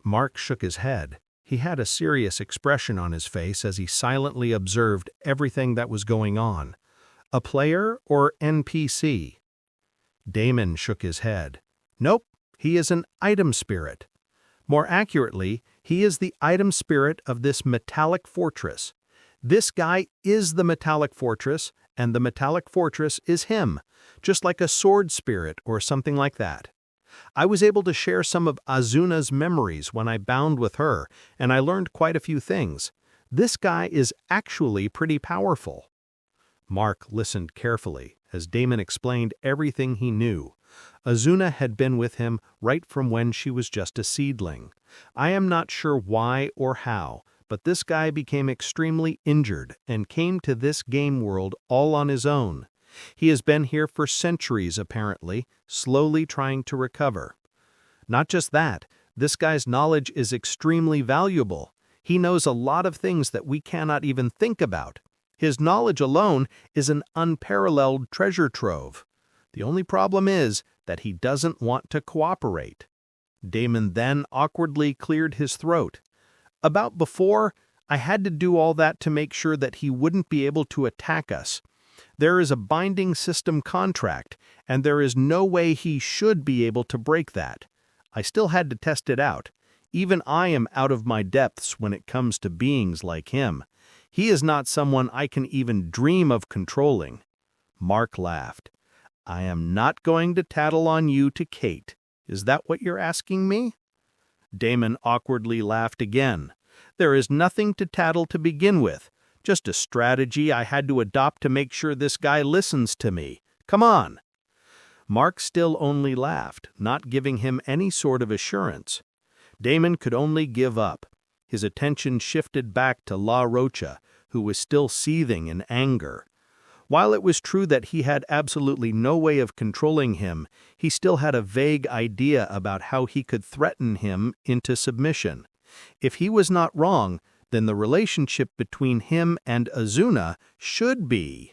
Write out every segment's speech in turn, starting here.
Mark shook his head. He had a serious expression on his face as he silently observed everything that was going on. A player or NPC? Damon shook his head. Nope, he is an item spirit. More accurately, he is the item spirit of this metallic fortress. This guy is the metallic fortress, and the metallic fortress is him, just like a sword spirit or something like that. I was able to share some of Azuna's memories when I bound with her, and I learned quite a few things. This guy is actually pretty powerful. Mark listened carefully as Damon explained everything he knew. Azuna had been with him right from when she was just a seedling. I am not sure why or how, but this guy became extremely injured and came to this game world all on his own. He has been here for centuries apparently, slowly trying to recover. Not just that, this guy's knowledge is extremely valuable. He knows a lot of things that we cannot even think about. His knowledge alone is an unparalleled treasure trove. The only problem is that he doesn't want to cooperate. Damon then awkwardly cleared his throat. About before, I had to do all that to make sure that he wouldn't be able to attack us. There is a binding system contract, and there is no way he should be able to break that. I still had to test it out. Even I am out of my depths when it comes to beings like him. He is not someone I can even dream of controlling. Mark laughed. I am not going to tattle on you to Kate. Is that what you're asking me? Damon awkwardly laughed again. There is nothing to tattle to begin with. Just a strategy I had to adopt to make sure this guy listens to me. Come on. Mark still only laughed, not giving him any sort of assurance. Damon could only give up. His attention shifted back to La Rocha, who was still seething in anger. While it was true that he had absolutely no way of controlling him, he still had a vague idea about how he could threaten him into submission. If he was not wrong, then the relationship between him and Azuna should be.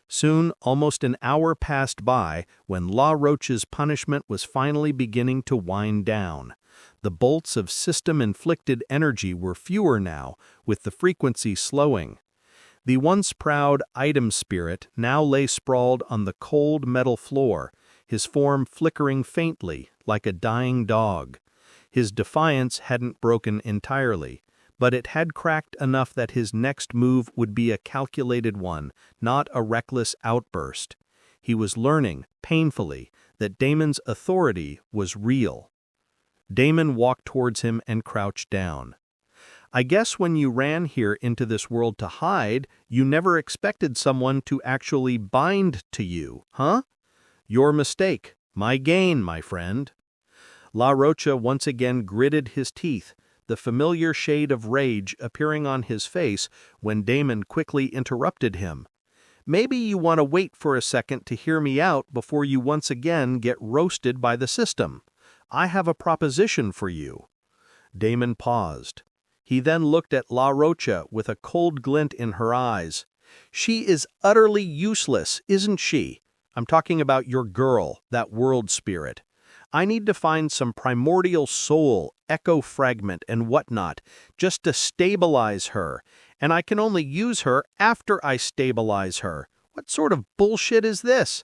Soon, almost an hour passed by when La Rocha's punishment was finally beginning to wind down. The bolts of system-inflicted energy were fewer now, with the frequency slowing. The once proud item spirit now lay sprawled on the cold metal floor, his form flickering faintly like a dying dog. His defiance hadn't broken entirely, but it had cracked enough that his next move would be a calculated one, not a reckless outburst. He was learning, painfully, that Damon's authority was real. Damon walked towards him and crouched down. I guess when you ran here into this world to hide, you never expected someone to actually bind to you, huh? Your mistake. My gain, my friend. La Rocha once again gritted his teeth, the familiar shade of rage appearing on his face when Damon quickly interrupted him. Maybe you want to wait for a second to hear me out before you once again get roasted by the system. I have a proposition for you. Damon paused. He then looked at La Rocha with a cold glint in her eyes. She is utterly useless, isn't she? I'm talking about your girl, that world spirit. I need to find some primordial soul, echo fragment, and whatnot, just to stabilize her, and I can only use her after I stabilize her. What sort of bullshit is this?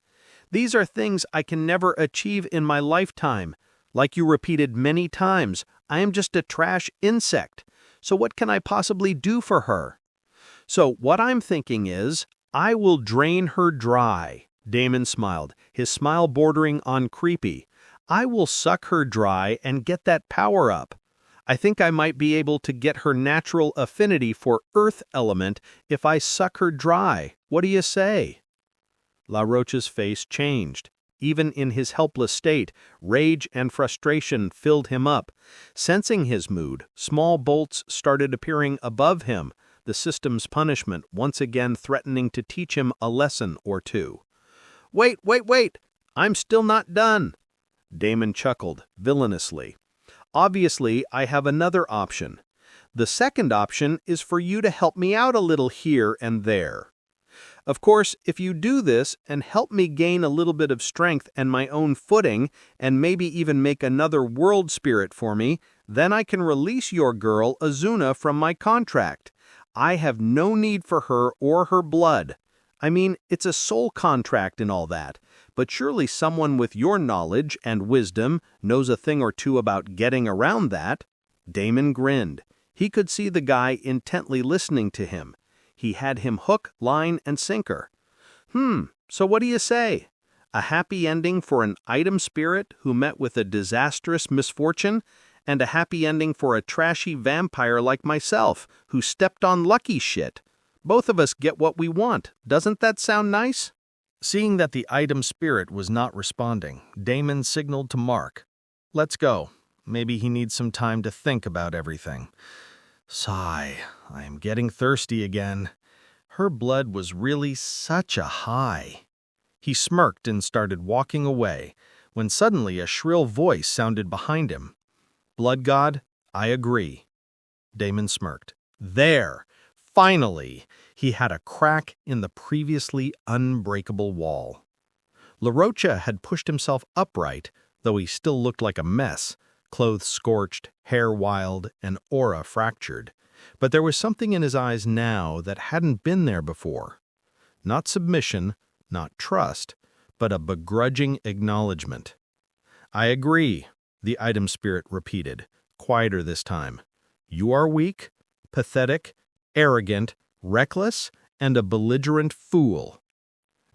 These are things I can never achieve in my lifetime. Like you repeated many times, I am just a trash insect. So what can I possibly do for her? So what I'm thinking is, I will drain her dry. Damon smiled, his smile bordering on creepy. I will suck her dry and get that power up. I think I might be able to get her natural affinity for earth element if I suck her dry. What do you say? La Rocha's face changed. Even in his helpless state, rage and frustration filled him up. Sensing his mood, small bolts started appearing above him, the system's punishment once again threatening to teach him a lesson or two. Wait! I'm still not done. Damon chuckled, villainously. Obviously, I have another option. The second option is for you to help me out a little here and there. Of course, if you do this and help me gain a little bit of strength and my own footing, and maybe even make another world spirit for me, Then I can release your girl, Azuna, from my contract. I have no need for her or her blood. I mean, it's a soul contract and all that, but surely someone with your knowledge and wisdom knows a thing or two about getting around that." Damon grinned. He could see the guy intently listening to him. He had him hook, line, and sinker. So what do you say? A happy ending for an item spirit who met with a disastrous misfortune, and a happy ending for a trashy vampire like myself who stepped on lucky shit. Both of us get what we want. Doesn't that sound nice? Seeing that the item spirit was not responding, Damon signaled to Mark. "Let's go. Maybe he needs some time to think about everything." Sigh. I am getting thirsty again. Her blood was really such a high. He smirked and started walking away, when suddenly a shrill voice sounded behind him. "Blood God, I agree." Damon smirked. There! Finally! He had a crack in the previously unbreakable wall. LaRocha had pushed himself upright, though he still looked like a mess, clothes scorched, hair wild, and aura fractured. But there was something in his eyes now that hadn't been there before. Not submission, not trust, but a begrudging acknowledgement. "I agree," the item spirit repeated, quieter this time. "You are weak, pathetic, arrogant, reckless, and a belligerent fool."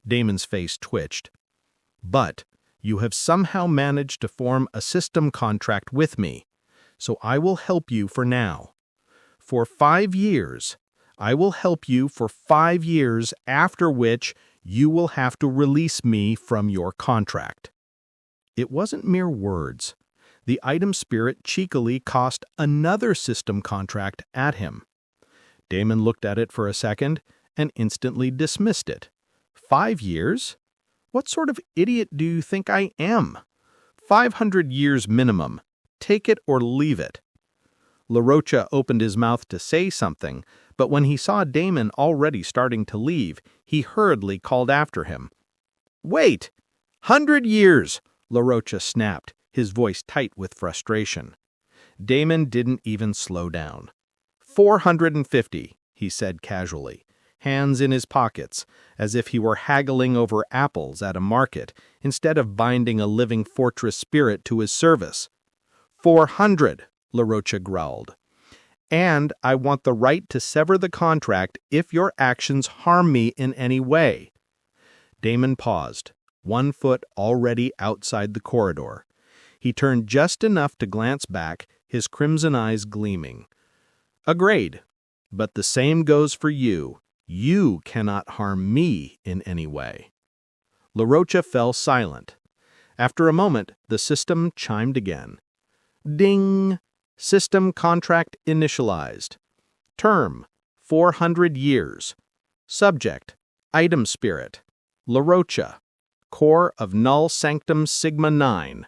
Damon's face twitched. "But you have somehow managed to form a system contract with me, so I will help you for now. For 5 years, I will help you for 5 years, after which you will have to release me from your contract." It wasn't mere words. The item spirit cheekily cost another system contract at him. Damon looked at it for a second and instantly dismissed it. 5 years? What sort of idiot do you think I am? 500 years minimum. Take it or leave it. LaRocha opened his mouth to say something, but when he saw Damon already starting to leave, he hurriedly called after him. "Wait! 100 years!" LaRocha snapped, his voice tight with frustration. Damon didn't even slow down. 450, he said casually, hands in his pockets, as if he were haggling over apples at a market instead of binding a living fortress spirit to his service. 400, LaRocha growled. "And I want the right to sever the contract if your actions harm me in any way." Damon paused, one foot already outside the corridor. He turned just enough to glance back, his crimson eyes gleaming. "Agreed, but the same goes for you. You cannot harm me in any way." LaRocha fell silent. After a moment, the system chimed again. Ding! System contract initialized. Term, 400 years. Subject, item spirit. LaRocha. Core of Null Sanctum Sigma 9.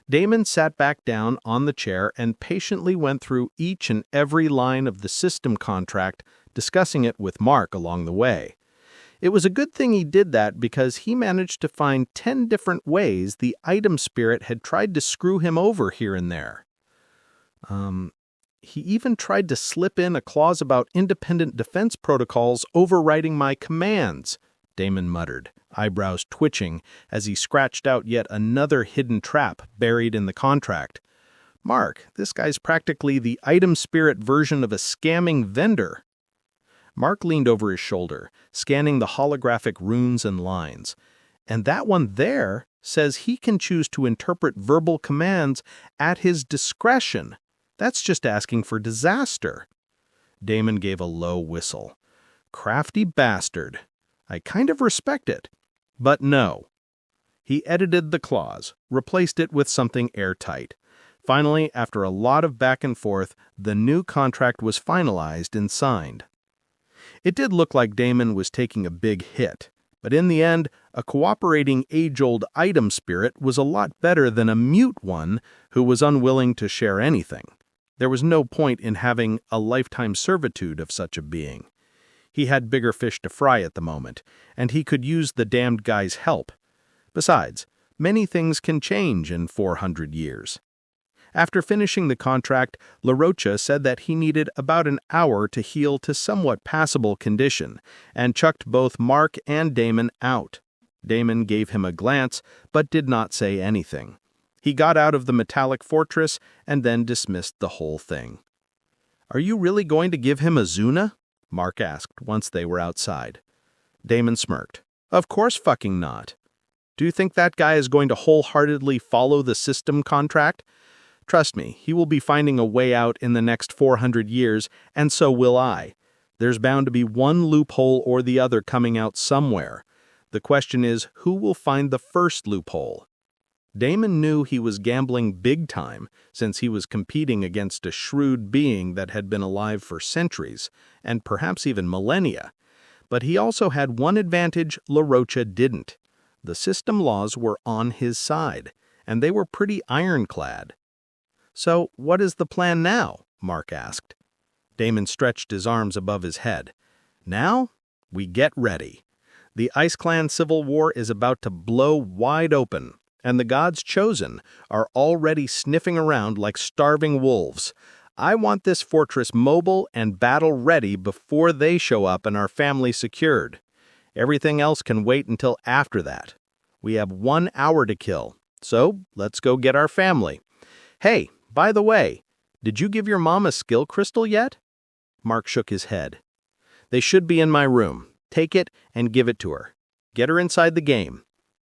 Damon sat back down on the chair and patiently went through each and every line of the system contract, discussing it with Mark along the way. It was a good thing he did that because he managed to find 10 different ways the item spirit had tried to screw him over here and there. He even tried to slip in a clause about independent defense protocols overriding my commands, Damon muttered, eyebrows twitching as he scratched out yet another hidden trap buried in the contract. Mark, this guy's practically the item spirit version of a scamming vendor. Mark leaned over his shoulder, scanning the holographic runes and lines. And that one there says he can choose to interpret verbal commands at his discretion. That's just asking for disaster. Damon gave a low whistle. Crafty bastard. I kind of respect it. But no. He edited the clause, replaced it with something airtight. Finally, after a lot of back and forth, the new contract was finalized and signed. It did look like Damon was taking a big hit, but in the end, a cooperating age-old item spirit was a lot better than a mute one who was unwilling to share anything. There was no point in having a lifetime servitude of such a being. He had bigger fish to fry at the moment, and he could use the damned guy's help. Besides, many things can change in 400 years. After finishing the contract, LaRocha said that he needed about an hour to heal to somewhat passable condition, and chucked both Mark and Damon out. Damon gave him a glance, but did not say anything. He got out of the metallic fortress and then dismissed the whole thing. "Are you really going to give him a Zuna?" Mark asked once they were outside. Damon smirked. "Of course fucking not. Do you think that guy is going to wholeheartedly follow the system contract? Trust me, he will be finding a way out in the next 400 years, and so will I. There's bound to be one loophole or the other coming out somewhere. The question is, who will find the first loophole?" Damon knew he was gambling big time, since he was competing against a shrewd being that had been alive for centuries, and perhaps even millennia. But he also had one advantage LaRocha didn't. The system laws were on his side, and they were pretty ironclad. "So, what is the plan now?" Mark asked. Damon stretched his arms above his head. "Now, we get ready. The Ice Clan civil war is about to blow wide open, and the gods chosen are already sniffing around like starving wolves. I want this fortress mobile and battle-ready before they show up and our family secured. Everything else can wait until after that. We have 1 hour to kill, so let's go get our family. Hey, by the way, did you give your mom a skill crystal yet?" Mark shook his head. "They should be in my room. Take it and give it to her. Get her inside the game.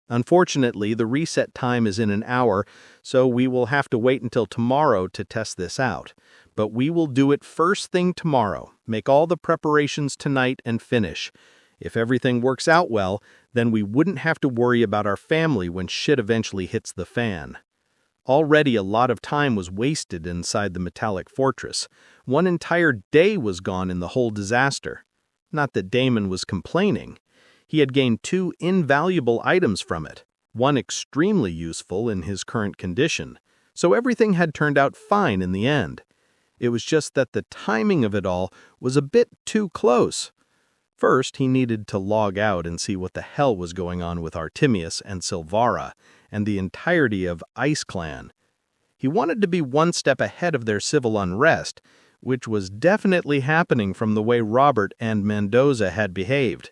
Unfortunately, the reset time is in an hour, so we will have to wait until tomorrow to test this out. But we will do it first thing tomorrow, make all the preparations tonight and finish. If everything works out well, then we wouldn't have to worry about our family when shit eventually hits the fan." Already a lot of time was wasted inside the metallic fortress. 1 entire day was gone in the whole disaster. Not that Damon was complaining. He had gained 2 invaluable items from it, one extremely useful in his current condition, so everything had turned out fine in the end. It was just that the timing of it all was a bit too close. First, he needed to log out and see what the hell was going on with Artemius and Silvara and the entirety of Ice Clan. He wanted to be 1 step ahead of their civil unrest, which was definitely happening from the way Robert and Mendoza had behaved.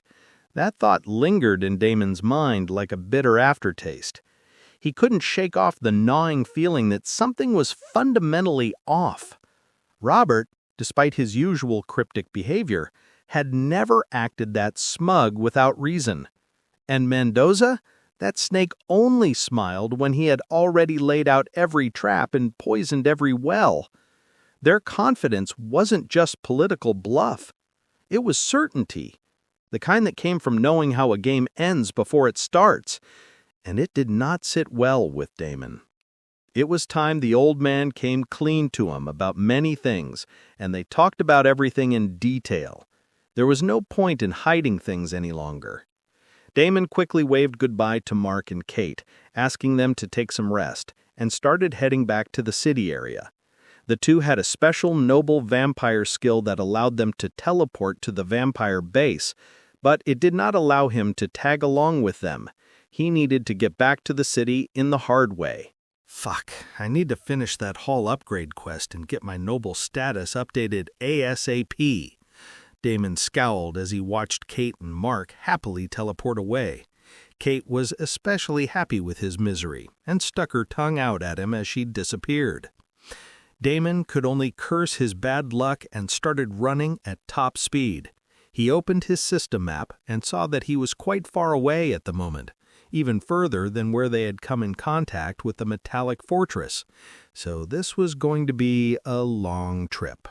That thought lingered in Damon's mind like a bitter aftertaste. He couldn't shake off the gnawing feeling that something was fundamentally off. Robert, despite his usual cryptic behavior, had never acted that smug without reason. And Mendoza? That snake only smiled when he had already laid out every trap and poisoned every well. Their confidence wasn't just political bluff. It was certainty. The kind that came from knowing how a game ends before it starts, and it did not sit well with Damon. It was time the old man came clean to him about many things, and they talked about everything in detail. There was no point in hiding things any longer. Damon quickly waved goodbye to Mark and Kate, asking them to take some rest, and started heading back to the city area. The two had a special noble vampire skill that allowed them to teleport to the vampire base, but it did not allow him to tag along with them. He needed to get back to the city in the hard way. Fuck, I need to finish that hall upgrade quest and get my noble status updated ASAP. Damon scowled as he watched Kate and Mark happily teleport away. Kate was especially happy with his misery and stuck her tongue out at him as she disappeared. Damon could only curse his bad luck and started running at top speed. He opened his system map and saw that he was quite far away at the moment, even further than where they had come in contact with the metallic fortress. So this was going to be a long trip.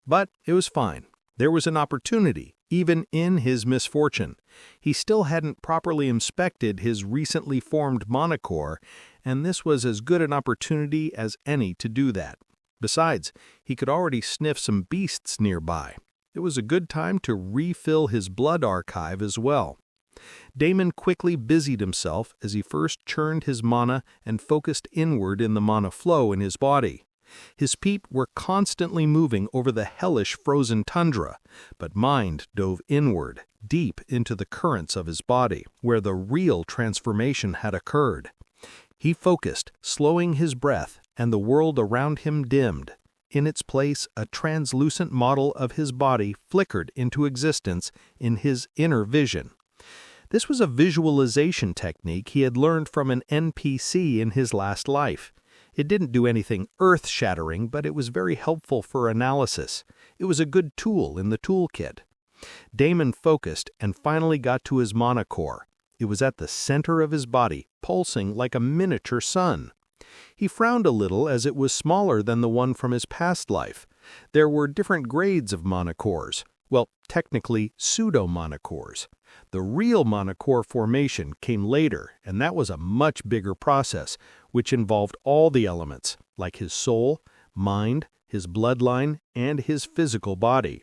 But it was fine. There was an opportunity, even in his misfortune. He still hadn't properly inspected his recently formed monocore, and this was as good an opportunity as any to do that. Besides, he could already sniff some beasts nearby. It was a good time to refill his blood archive as well. Damon quickly busied himself as he first churned his mana and focused inward in the mana flow in his body. His feet were constantly moving over the hellish frozen tundra, but mind dove inward, deep into the currents of his body, where the real transformation had occurred. He focused, slowing his breath, and the world around him dimmed. In its place, a translucent model of his body flickered into existence in his inner vision. This was a visualization technique he had learned from an NPC in his last life. It didn't do anything earth-shattering, but it was very helpful for analysis. It was a good tool in the toolkit. Damon focused and finally got to his mana core. It was at the center of his body, pulsing like a miniature sun. He frowned a little as it was smaller than the one from his past life. There were different grades of mana cores. Well, technically, pseudo-mana cores. The real mana core formation came later, and that was a much bigger process, which involved all the elements, like his soul, mind, his bloodline, and his physical body.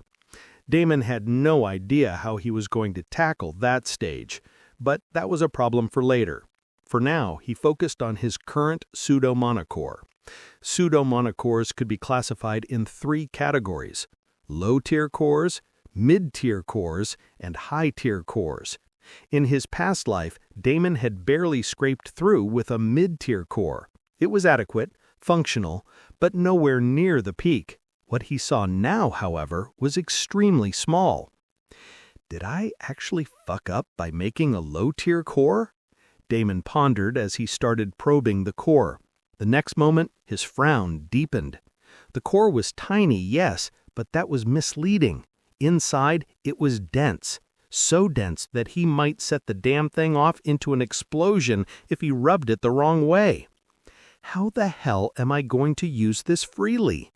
Damon had no idea how he was going to tackle that stage, but that was a problem for later. For now, he focused on his current pseudo-mana core. Pseudo-mana cores could be classified in 3 categories: low-tier cores, mid-tier cores, and high-tier cores. In his past life, Damon had barely scraped through with a mid-tier core. It was adequate, functional, but nowhere near the peak. What he saw now, however, was extremely small. Did I actually fuck up by making a low-tier core? Damon pondered as he started probing the core. The next moment, his frown deepened. The core was tiny, yes, but that was misleading. Inside, it was dense. So dense that he might set the damn thing off into an explosion if he rubbed it the wrong way. How the hell am I going to use this freely?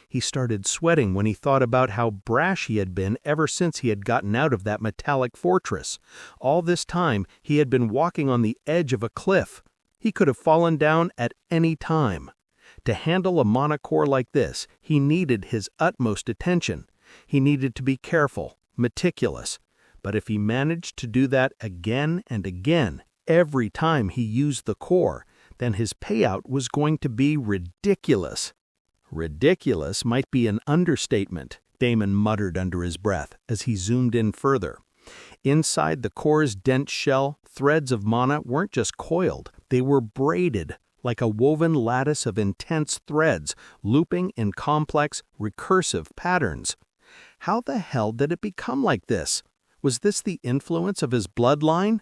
He started sweating when he thought about how brash he had been ever since he had gotten out of that metallic fortress. All this time, he had been walking on the edge of a cliff. He could have fallen down at any time. To handle a mana core like this, he needed his utmost attention. He needed to be careful, meticulous. But if he managed to do that again and again, every time he used the core, then his payout was going to be ridiculous. Ridiculous might be an understatement, Damon muttered under his breath as he zoomed in further. Inside the core's dense shell, threads of mana weren't just coiled, they were braided, like a woven lattice of intense threads, looping in complex, recursive patterns. How the hell did it become like this? Was this the influence of his bloodline?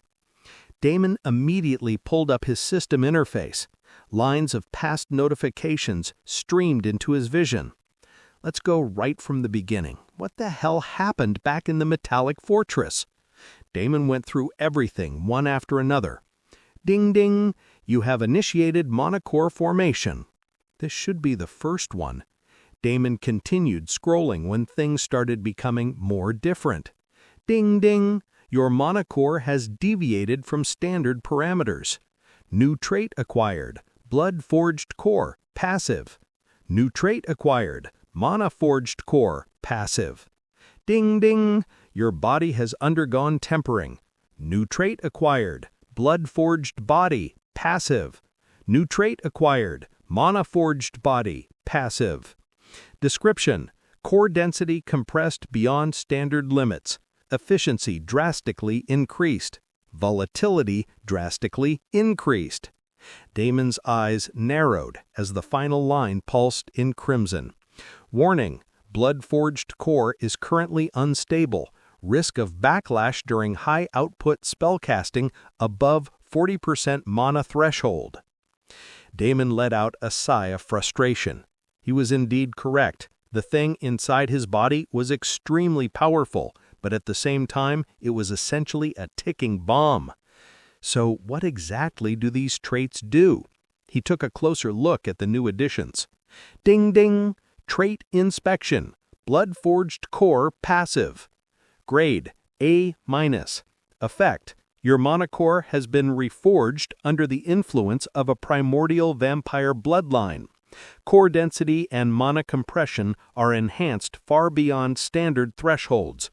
Damon immediately pulled up his system interface. Lines of past notifications streamed into his vision. Let's go right from the beginning. What the hell happened back in the metallic fortress? Damon went through everything, one after another. Ding ding, you have initiated mana core formation. This should be the first one. Damon continued scrolling when things started becoming more different. Ding ding, your mana core has deviated from standard parameters. New trait acquired, blood forged core, passive. New trait acquired, mana forged core, passive. Ding ding, your body has undergone tempering. New trait acquired, blood forged body, passive. New trait acquired, mana forged body, passive. Description: core density compressed beyond standard limits. Efficiency drastically increased. Volatility drastically increased. Damon's eyes narrowed as the final line pulsed in crimson. Warning: blood-forged core is currently unstable. Risk of backlash during high-output spellcasting above 40% mana threshold. Damon let out a sigh of frustration. He was indeed correct. The thing inside his body was extremely powerful, but at the same time, it was essentially a ticking bomb. So what exactly do these traits do? He took a closer look at the new additions. Ding ding! Trait inspection. Blood-forged core passive. Grade A-. Effect: your mana core has been reforged under the influence of a primordial vampire bloodline. Core density and mana compression are enhanced far beyond standard thresholds.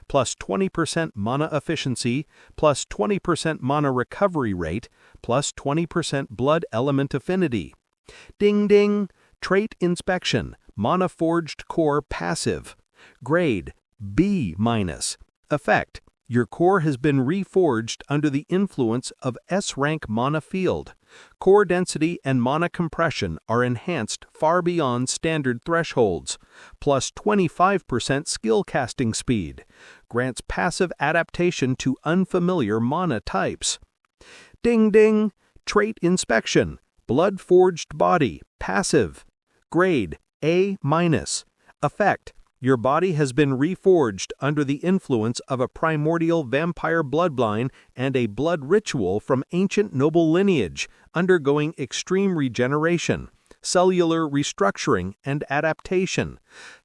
Plus 20% mana efficiency, plus 20% mana recovery rate, plus 20% blood element affinity. Ding ding! Trait inspection. Mana forged core passive. Grade B-. Effect: your core has been reforged under the influence of S-rank mana field. Core density and mana compression are enhanced far beyond standard thresholds, plus 25% skill casting speed, grants passive adaptation to unfamiliar mana types. Ding ding! Trait inspection, blood-forged body, passive. Grade A-. Effect: your body has been reforged under the influence of a primordial vampire bloodline and a blood ritual from ancient noble lineage, undergoing extreme regeneration, cellular restructuring, and adaptation.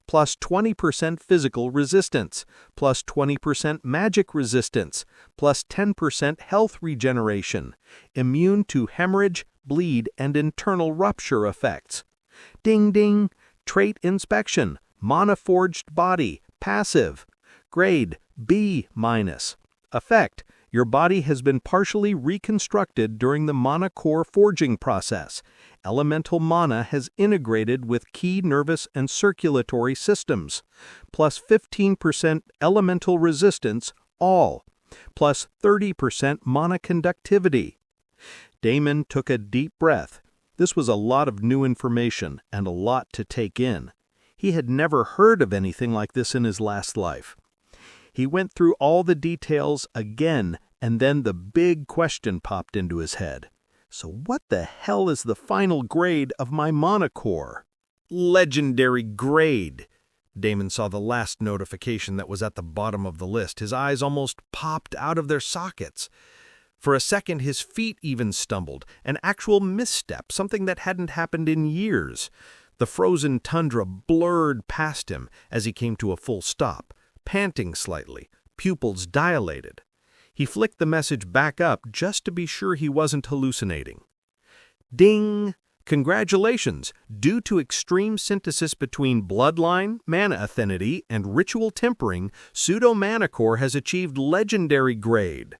Plus 20% physical resistance, plus 20% magic resistance, plus 10% health regeneration, immune to hemorrhage, bleed, and internal rupture effects. Ding ding! Trait inspection, mana-forged body, passive. Grade B-. Effect: your body has been partially reconstructed during the mana core forging process. Elemental mana has integrated with key nervous and circulatory systems. Plus 15% elemental resistance, all. Plus 30% mana conductivity. Damon took a deep breath. This was a lot of new information and a lot to take in. He had never heard of anything like this in his last life. He went through all the details again, and then the big question popped into his head. So what the hell is the final grade of my mana core? Legendary grade. Damon saw the last notification that was at the bottom of the list. His eyes almost popped out of their sockets. For a second, his feet even stumbled, an actual misstep, something that hadn't happened in years. The frozen tundra blurred past him as he came to a full stop, panting slightly, pupils dilated. He flicked the message back up just to be sure he wasn't hallucinating. Ding! Congratulations! Due to extreme synthesis between bloodline, mana affinity, and ritual tempering, Pseudo-Mana Core has achieved legendary grade.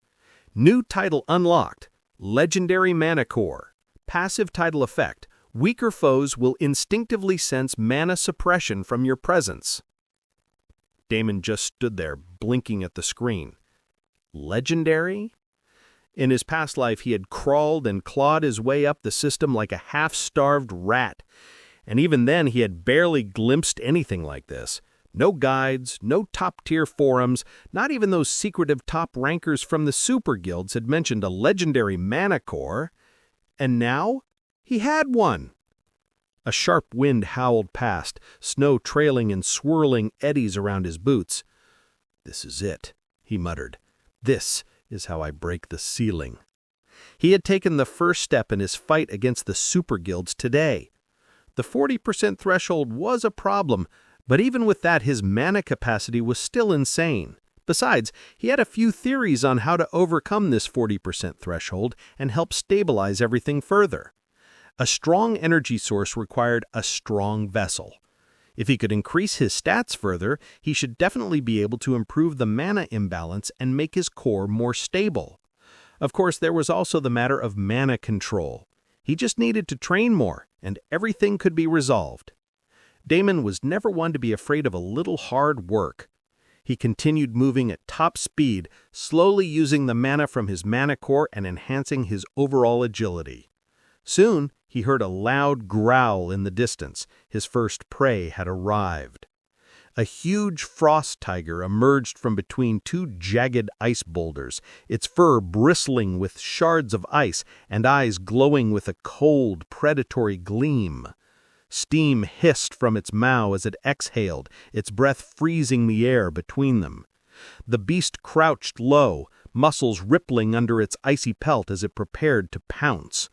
New title unlocked, Legendary Mana Core. Passive title effect: weaker foes will instinctively sense mana suppression from your presence. Damon just stood there, blinking at the screen. Legendary? In his past life, he had crawled and clawed his way up the system like a half-starved rat. And even then, he had barely glimpsed anything like this. No guides, no top-tier forums, not even those secretive top rankers from the super guilds had mentioned a legendary mana core. And now, he had one. A sharp wind howled past, snow trailing in swirling eddies around his boots. "This is it," he muttered. "This is how I break the ceiling." He had taken the first step in his fight against the super guilds today. The 40% threshold was a problem, but even with that, his mana capacity was still insane. Besides, he had a few theories on how to overcome this 40% threshold and help stabilize everything further. A strong energy source required a strong vessel. If he could increase his stats further, he should definitely be able to improve the mana imbalance and make his core more stable. Of course, there was also the matter of mana control. He just needed to train more, and everything could be resolved. Damon was never one to be afraid of a little hard work. He continued moving at top speed, slowly using the mana from his mana core and enhancing his overall agility. Soon, he heard a loud growl in the distance. His first prey had arrived. A huge frost tiger emerged from between two jagged ice boulders, its fur bristling with shards of ice and eyes glowing with a cold, predatory gleam. Steam hissed from its maw as it exhaled, its breath freezing the air between them. The beast crouched low, muscles rippling under its icy pelt as it prepared to pounce.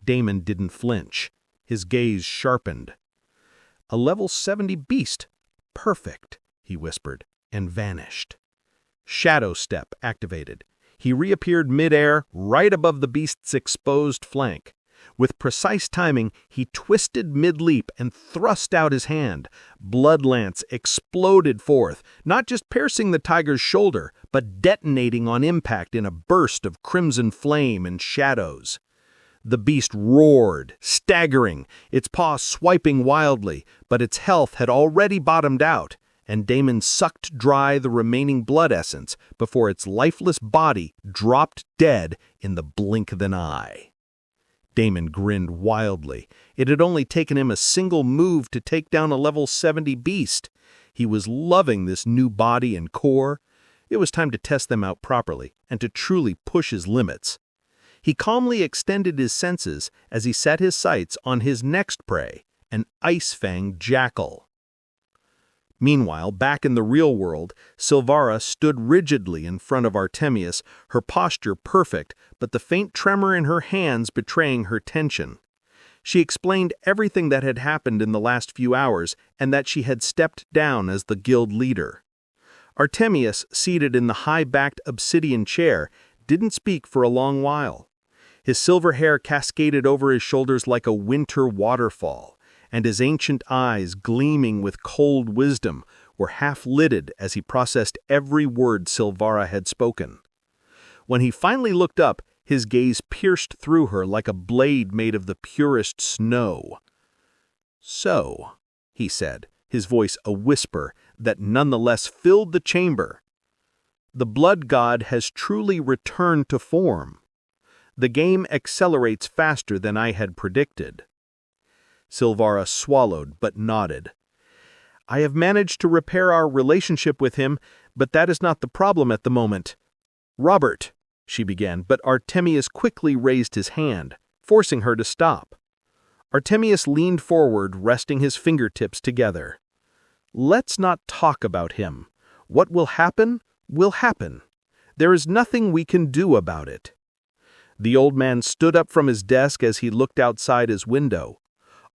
Damon didn't flinch. His gaze sharpened. "A level 70 beast. Perfect," he whispered, and vanished. Shadow Step activated. He reappeared midair, right above the beast's exposed flank. With precise timing, he twisted mid-leap and thrust out his hand. Blood lance exploded forth, not just piercing the tiger's shoulder, but detonating on impact in a burst of crimson flame and shadows. The beast roared, staggering, its paw swiping wildly, but its health had already bottomed out, and Damon sucked dry the remaining blood essence before its lifeless body dropped dead in the blink of an eye. Damon grinned wildly. It had only taken him a single move to take down a level 70 beast. He was loving this new body and core. It was time to test them out properly and to truly push his limits. He calmly extended his senses as he set his sights on his next prey, an ice-fanged jackal. Meanwhile, back in the real world, Silvara stood rigidly in front of Artemius, her posture perfect, but the faint tremor in her hands betraying her tension. She explained everything that had happened in the last few hours and that she had stepped down as the guild leader. Artemius, seated in the high-backed obsidian chair, didn't speak for a long while. His silver hair cascaded over his shoulders like a winter waterfall, and his ancient eyes, gleaming with cold wisdom, were half-lidded as he processed every word Silvara had spoken. When he finally looked up, his gaze pierced through her like a blade made of the purest snow. "So," he said, his voice a whisper that nonetheless filled the chamber, "the blood god has truly returned to form. The game accelerates faster than I had predicted." Silvara swallowed but nodded. "I have managed to repair our relationship with him, but that is not the problem at the moment." "Robert," she began, but Artemius quickly raised his hand, forcing her to stop. Artemius leaned forward, resting his fingertips together. "Let's not talk about him. What will happen, will happen. There is nothing we can do about it." The old man stood up from his desk as he looked outside his window.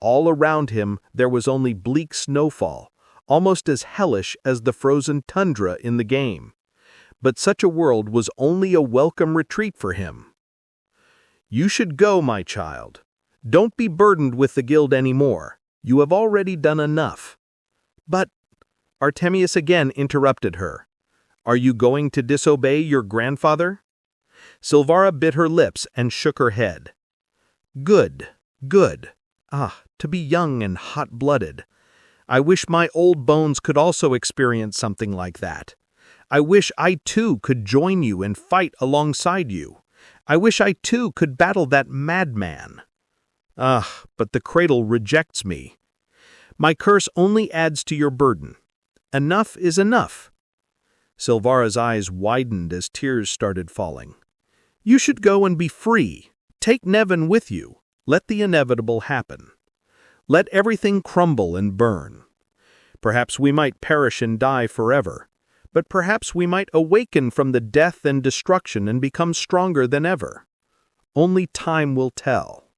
All around him there was only bleak snowfall, almost as hellish as the frozen tundra in the game. But such a world was only a welcome retreat for him. "You should go, my child. Don't be burdened with the guild anymore. You have already done enough." "But," Artemius again interrupted her, "are you going to disobey your grandfather?" Silvara bit her lips and shook her head. "Good, good. To be young and hot-blooded. I wish my old bones could also experience something like that. I wish I too could join you and fight alongside you. I wish I too could battle that madman. But the cradle rejects me. My curse only adds to your burden. Enough is enough." Silvara's eyes widened as tears started falling. "You should go and be free. Take Nevin with you. Let the inevitable happen. Let everything crumble and burn. Perhaps we might perish and die forever, but perhaps we might awaken from the death and destruction and become stronger than ever. Only time will tell."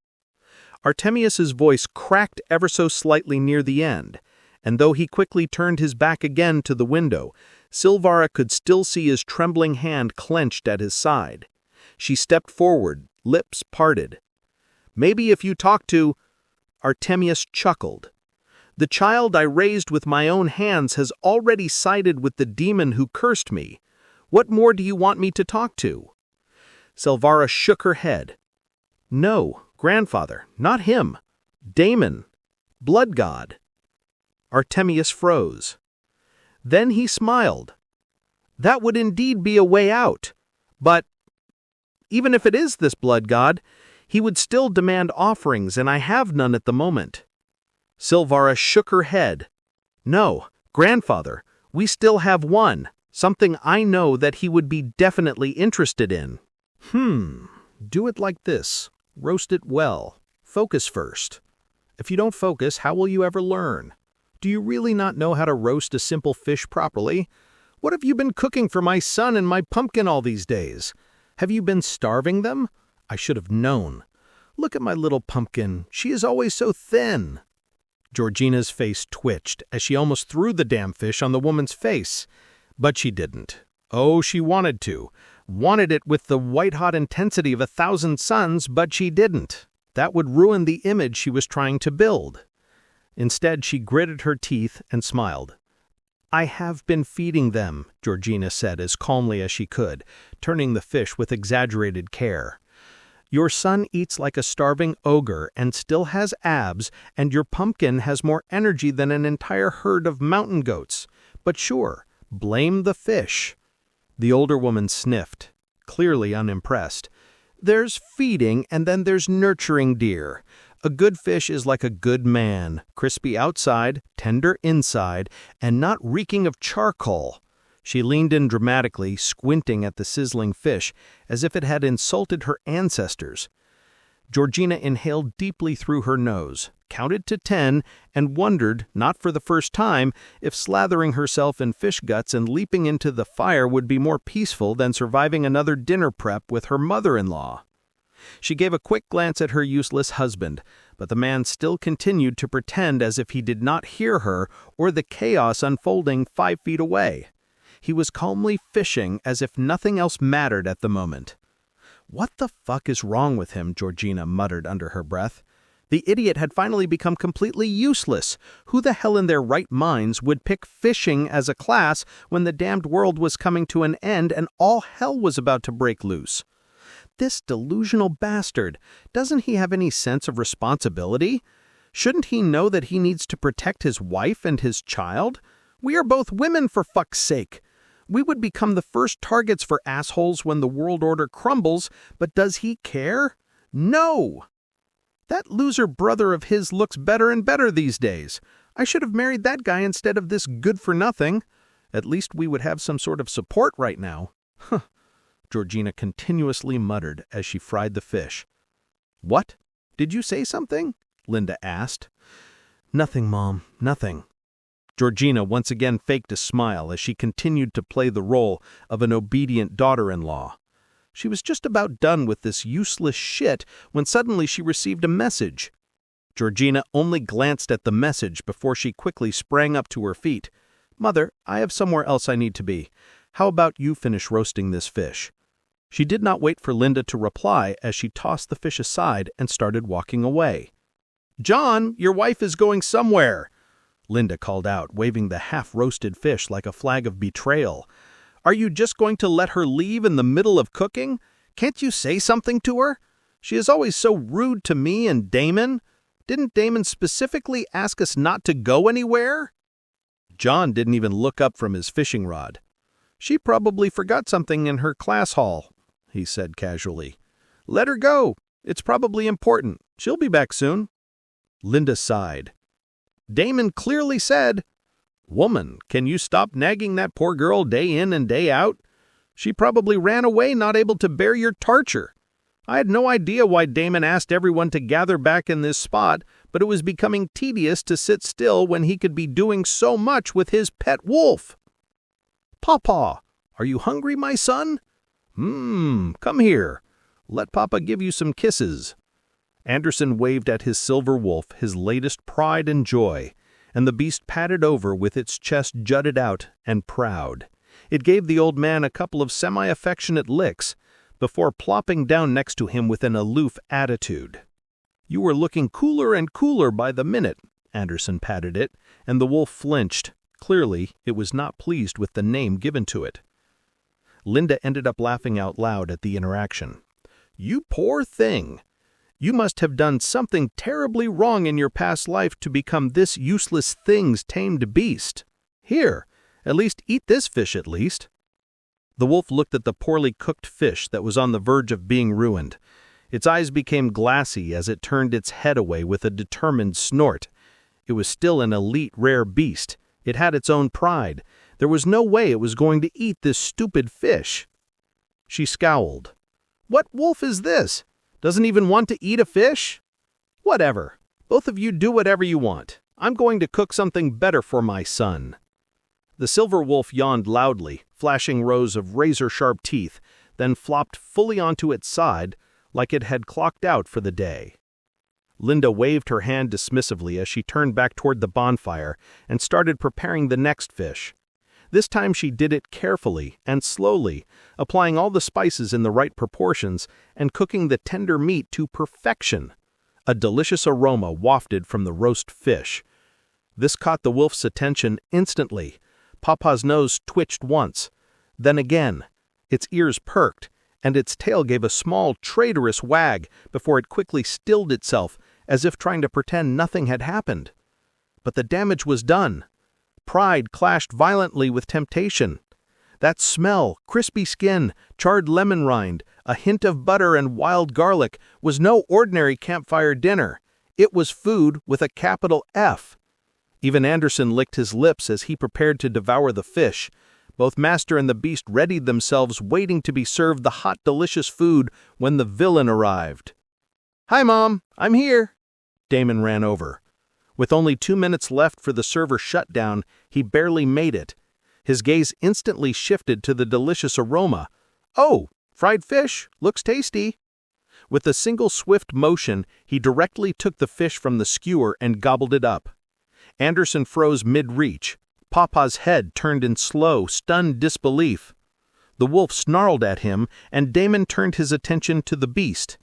Artemius's voice cracked ever so slightly near the end, and though he quickly turned his back again to the window, Silvara could still see his trembling hand clenched at his side. She stepped forward, lips parted. "Maybe if you talk to—" Artemius chuckled. "The child I raised with my own hands has already sided with the demon who cursed me. What more do you want me to talk to?" Silvara shook her head. "No, grandfather, not him. Damon, blood god." Artemius froze. Then he smiled. "That would indeed be a way out. But even if it is this blood god, he would still demand offerings, and I have none at the moment." Silvara shook her head. "No, grandfather, we still have one, something I know that he would be definitely interested in." Do it like this. Roast it well. Focus first. If you don't focus, how will you ever learn? Do you really not know how to roast a simple fish properly? What have you been cooking for my son and my pumpkin all these days? Have you been starving them? I should have known. Look at my little pumpkin. She is always so thin." Georgina's face twitched as she almost threw the damn fish on the woman's face. But she didn't. Oh, she wanted to. Wanted it with the white-hot intensity of 1,000 suns, but she didn't. That would ruin the image she was trying to build. Instead, she gritted her teeth and smiled. "I have been feeding them," Georgina said as calmly as she could, turning the fish with exaggerated care. "Your son eats like a starving ogre and still has abs, and your pumpkin has more energy than an entire herd of mountain goats. But sure, blame the fish." The older woman sniffed, clearly unimpressed. There's feeding and then there's nurturing, dear. A good fish is like a good man, crispy outside, tender inside, and not reeking of charcoal. She leaned in dramatically, squinting at the sizzling fish, as if it had insulted her ancestors. Georgina inhaled deeply through her nose, counted to 10, and wondered, not for the first time, if slathering herself in fish guts and leaping into the fire would be more peaceful than surviving another dinner prep with her mother-in-law. She gave a quick glance at her useless husband, but the man still continued to pretend as if he did not hear her or the chaos unfolding 5 feet away. He was calmly fishing as if nothing else mattered at the moment. "What the fuck is wrong with him?" Georgina muttered under her breath. The idiot had finally become completely useless. Who the hell in their right minds would pick fishing as a class when the damned world was coming to an end and all hell was about to break loose? This delusional bastard, doesn't he have any sense of responsibility? Shouldn't he know that he needs to protect his wife and his child? We are both women, for fuck's sake. We would become the first targets for assholes when the world order crumbles, but does he care? No! That loser brother of his looks better and better these days. I should have married that guy instead of this good-for-nothing. At least we would have some sort of support right now. Huh. Georgina continuously muttered as she fried the fish. "What? Did you say something?" Linda asked. "Nothing, Mom, nothing." Georgina once again faked a smile as she continued to play the role of an obedient daughter-in-law. She was just about done with this useless shit when suddenly she received a message. Georgina only glanced at the message before she quickly sprang up to her feet. "Mother, I have somewhere else I need to be. How about you finish roasting this fish?" She did not wait for Linda to reply as she tossed the fish aside and started walking away. "John, your wife is going somewhere," Linda called out, waving the half-roasted fish like a flag of betrayal. "Are you just going to let her leave in the middle of cooking? Can't you say something to her? She is always so rude to me and Damon. Didn't Damon specifically ask us not to go anywhere?" John didn't even look up from his fishing rod. "She probably forgot something in her class hall," he said casually. "Let her go. It's probably important. She'll be back soon." Linda sighed. "Damon clearly said, 'Woman, can you stop nagging that poor girl day in and day out? She probably ran away not able to bear your torture. I had no idea why Damon asked everyone to gather back in this spot, but it was becoming tedious to sit still when he could be doing so much with his pet wolf.' Papa, are you hungry, my son? Come here. Let Papa give you some kisses." Anderson waved at his silver wolf, his latest pride and joy, and the beast padded over with its chest jutted out and proud. It gave the old man a couple of semi-affectionate licks before plopping down next to him with an aloof attitude. "You were looking cooler and cooler by the minute," Anderson patted it, and the wolf flinched. Clearly, it was not pleased with the name given to it. Linda ended up laughing out loud at the interaction. "You poor thing! You must have done something terribly wrong in your past life to become this useless thing's tamed beast. Here, at least eat this fish at least." The wolf looked at the poorly cooked fish that was on the verge of being ruined. Its eyes became glassy as it turned its head away with a determined snort. It was still an elite rare beast. It had its own pride. There was no way it was going to eat this stupid fish. She scowled. "What wolf is this? Doesn't even want to eat a fish? Whatever. Both of you do whatever you want. I'm going to cook something better for my son." The silver wolf yawned loudly, flashing rows of razor-sharp teeth, then flopped fully onto its side like it had clocked out for the day. Linda waved her hand dismissively as she turned back toward the bonfire and started preparing the next fish. This time she did it carefully and slowly, applying all the spices in the right proportions and cooking the tender meat to perfection. A delicious aroma wafted from the roast fish. This caught the wolf's attention instantly. Papa's nose twitched once, then again. Its ears perked, and its tail gave a small, traitorous wag before it quickly stilled itself as if trying to pretend nothing had happened. But the damage was done. Pride clashed violently with temptation. That smell, crispy skin, charred lemon rind, a hint of butter and wild garlic was no ordinary campfire dinner. It was food with a capital F. Even Anderson licked his lips as he prepared to devour the fish. Both master and the beast readied themselves, waiting to be served the hot, delicious food when the villain arrived. "Hi, Mom, I'm here." Damon ran over. With only 2 minutes left for the server shutdown, he barely made it. His gaze instantly shifted to the delicious aroma. "Oh, fried fish, looks tasty." With a single swift motion, he directly took the fish from the skewer and gobbled it up. Anderson froze mid-reach. Papa's head turned in slow, stunned disbelief. The wolf snarled at him, and Damon turned his attention to the beast.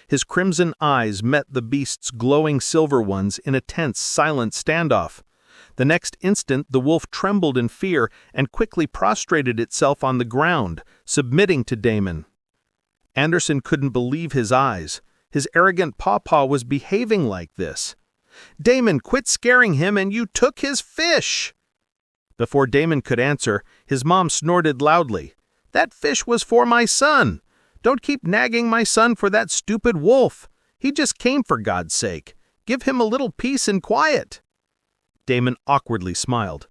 His crimson eyes met the beast's glowing silver ones in a tense, silent standoff. The next instant, the wolf trembled in fear and quickly prostrated itself on the ground, submitting to Damon. Anderson couldn't believe his eyes. His arrogant pawpaw was behaving like this. "Damon, quit scaring him, and you took his fish!" Before Damon could answer, his mom snorted loudly. "That fish was for my son! Don't keep nagging my son for that stupid wolf. He just came for God's sake. Give him a little peace and quiet." Damon awkwardly smiled.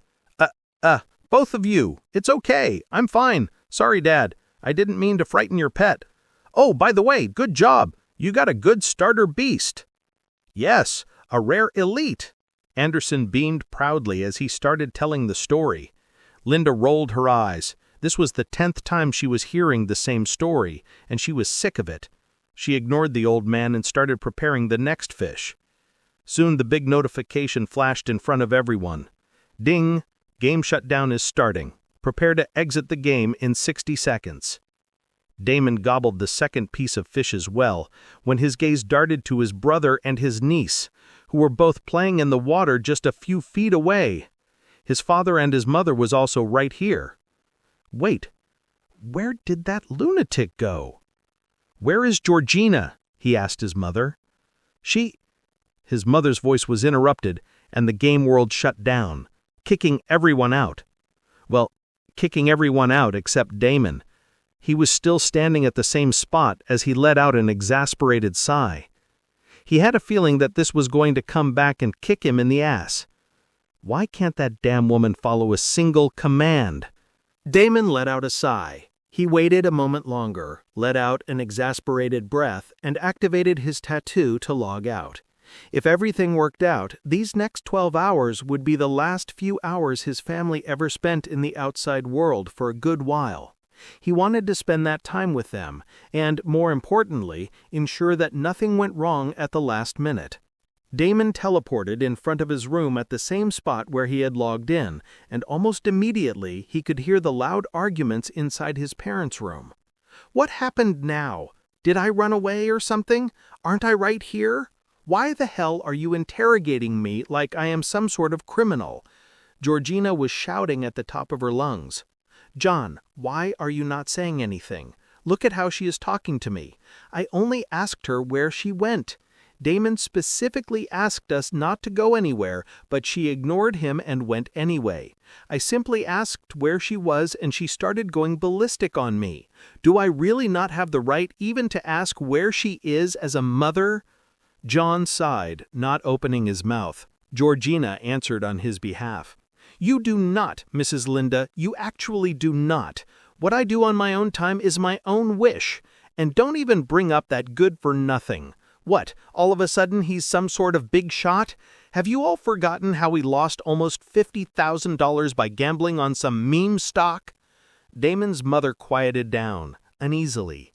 Both of you. It's okay. I'm fine. Sorry, Dad. I didn't mean to frighten your pet. Oh, by the way, good job. You got a good starter beast." "Yes, a rare elite." Anderson beamed proudly as he started telling the story. Linda rolled her eyes. This was the 10th time she was hearing the same story, and she was sick of it. She ignored the old man and started preparing the next fish. Soon the big notification flashed in front of everyone. "Ding! Game shutdown is starting. Prepare to exit the game in 60 seconds. Damon gobbled the second piece of fish as well, when his gaze darted to his brother and his niece, who were both playing in the water just a few feet away. His father and his mother was also right here. Wait, where did that lunatic go? "Where is Georgina?" he asked his mother. His mother's voice was interrupted, and the game world shut down, kicking everyone out. Well, kicking everyone out except Damon. He was still standing at the same spot as he let out an exasperated sigh. He had a feeling that this was going to come back and kick him in the ass. Why can't that damn woman follow a single command? Damon let out a sigh. He waited a moment longer, let out an exasperated breath, and activated his tattoo to log out. If everything worked out, these next 12 hours would be the last few hours his family ever spent in the outside world for a good while. He wanted to spend that time with them, and, more importantly, ensure that nothing went wrong at the last minute. Damon teleported in front of his room at the same spot where he had logged in, and almost immediately he could hear the loud arguments inside his parents' room. What happened now? Did I run away or something? Aren't I right here? Why the hell are you interrogating me like I am some sort of criminal? Georgina was shouting at the top of her lungs. John, why are you not saying anything? Look at how she is talking to me. I only asked her where she went. Damon specifically asked us not to go anywhere, but she ignored him and went anyway. I simply asked where she was and she started going ballistic on me. Do I really not have the right even to ask where she is as a mother? John sighed, not opening his mouth. Georgina answered on his behalf. You do not, Mrs. Linda, you actually do not. What I do on my own time is my own wish. And don't even bring up that good for nothing. What, all of a sudden he's some sort of big shot? Have you all forgotten how he lost almost $50,000 by gambling on some meme stock? Damon's mother quieted down, uneasily.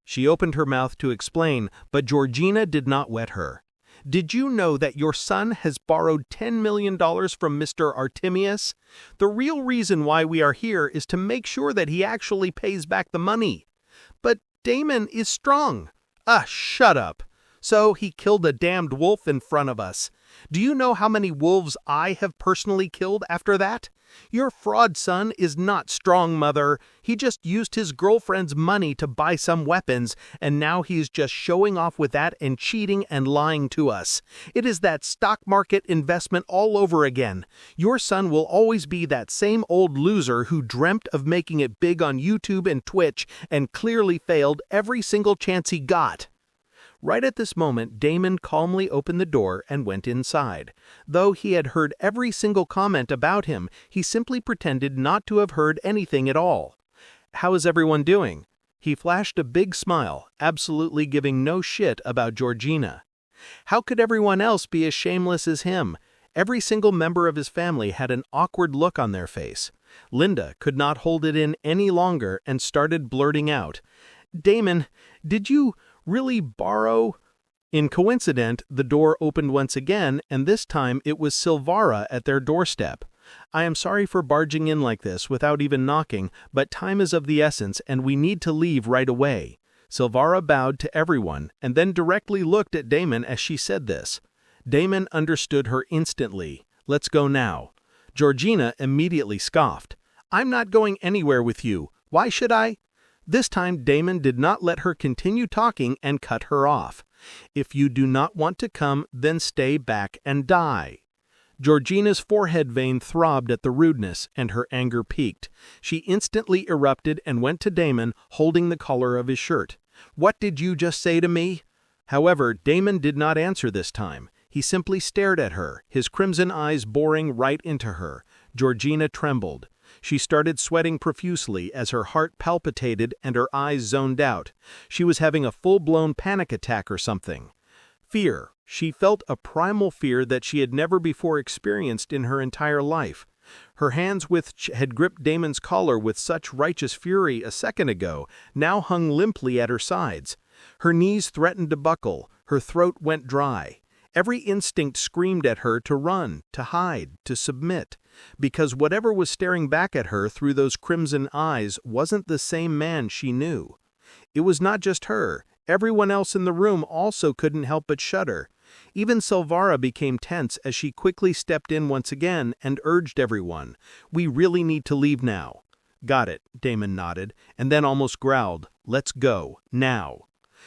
She opened her mouth to explain, but Georgina did not wet her. Did you know that your son has borrowed $10 million from Mr. Artemius? The real reason why we are here is to make sure that he actually pays back the money. But Damon is strong. Shut up. So he killed a damned wolf in front of us. Do you know how many wolves I have personally killed after that? Your fraud son is not strong, mother. He just used his girlfriend's money to buy some weapons, and now he's just showing off with that and cheating and lying to us. It is that stock market investment all over again. Your son will always be that same old loser who dreamt of making it big on YouTube and Twitch and clearly failed every single chance he got. Right at this moment, Damon calmly opened the door and went inside. Though he had heard every single comment about him, he simply pretended not to have heard anything at all. "How is everyone doing?" He flashed a big smile, absolutely giving no shit about Georgina. How could everyone else be as shameless as him? Every single member of his family had an awkward look on their face. Linda could not hold it in any longer and started blurting out, "Damon, did you really borrow?" In coincidence, the door opened once again, and this time it was Silvara at their doorstep. "I am sorry for barging in like this without even knocking, but time is of the essence and we need to leave right away." Silvara bowed to everyone and then directly looked at Damon as she said this. Damon understood her instantly. "Let's go now." Georgina immediately scoffed. "I'm not going anywhere with you. Why should I?" This time Damon did not let her continue talking and cut her off. "If you do not want to come, then stay back and die." Georgina's forehead vein throbbed at the rudeness, and her anger peaked. She instantly erupted and went to Damon, holding the collar of his shirt. "What did you just say to me?" However, Damon did not answer this time. He simply stared at her, his crimson eyes boring right into her. Georgina trembled. She started sweating profusely as her heart palpitated and her eyes zoned out. She was having a full-blown panic attack or something. Fear. She felt a primal fear that she had never before experienced in her entire life. Her hands, which had gripped Damon's collar with such righteous fury a second ago, now hung limply at her sides. Her knees threatened to buckle, her throat went dry. Every instinct screamed at her to run, to hide, to submit, because whatever was staring back at her through those crimson eyes wasn't the same man she knew. It was not just her. Everyone else in the room also couldn't help but shudder. Even Silvara became tense as she quickly stepped in once again and urged everyone, "We really need to leave now." "Got it," Damon nodded, and then almost growled, "Let's go, now."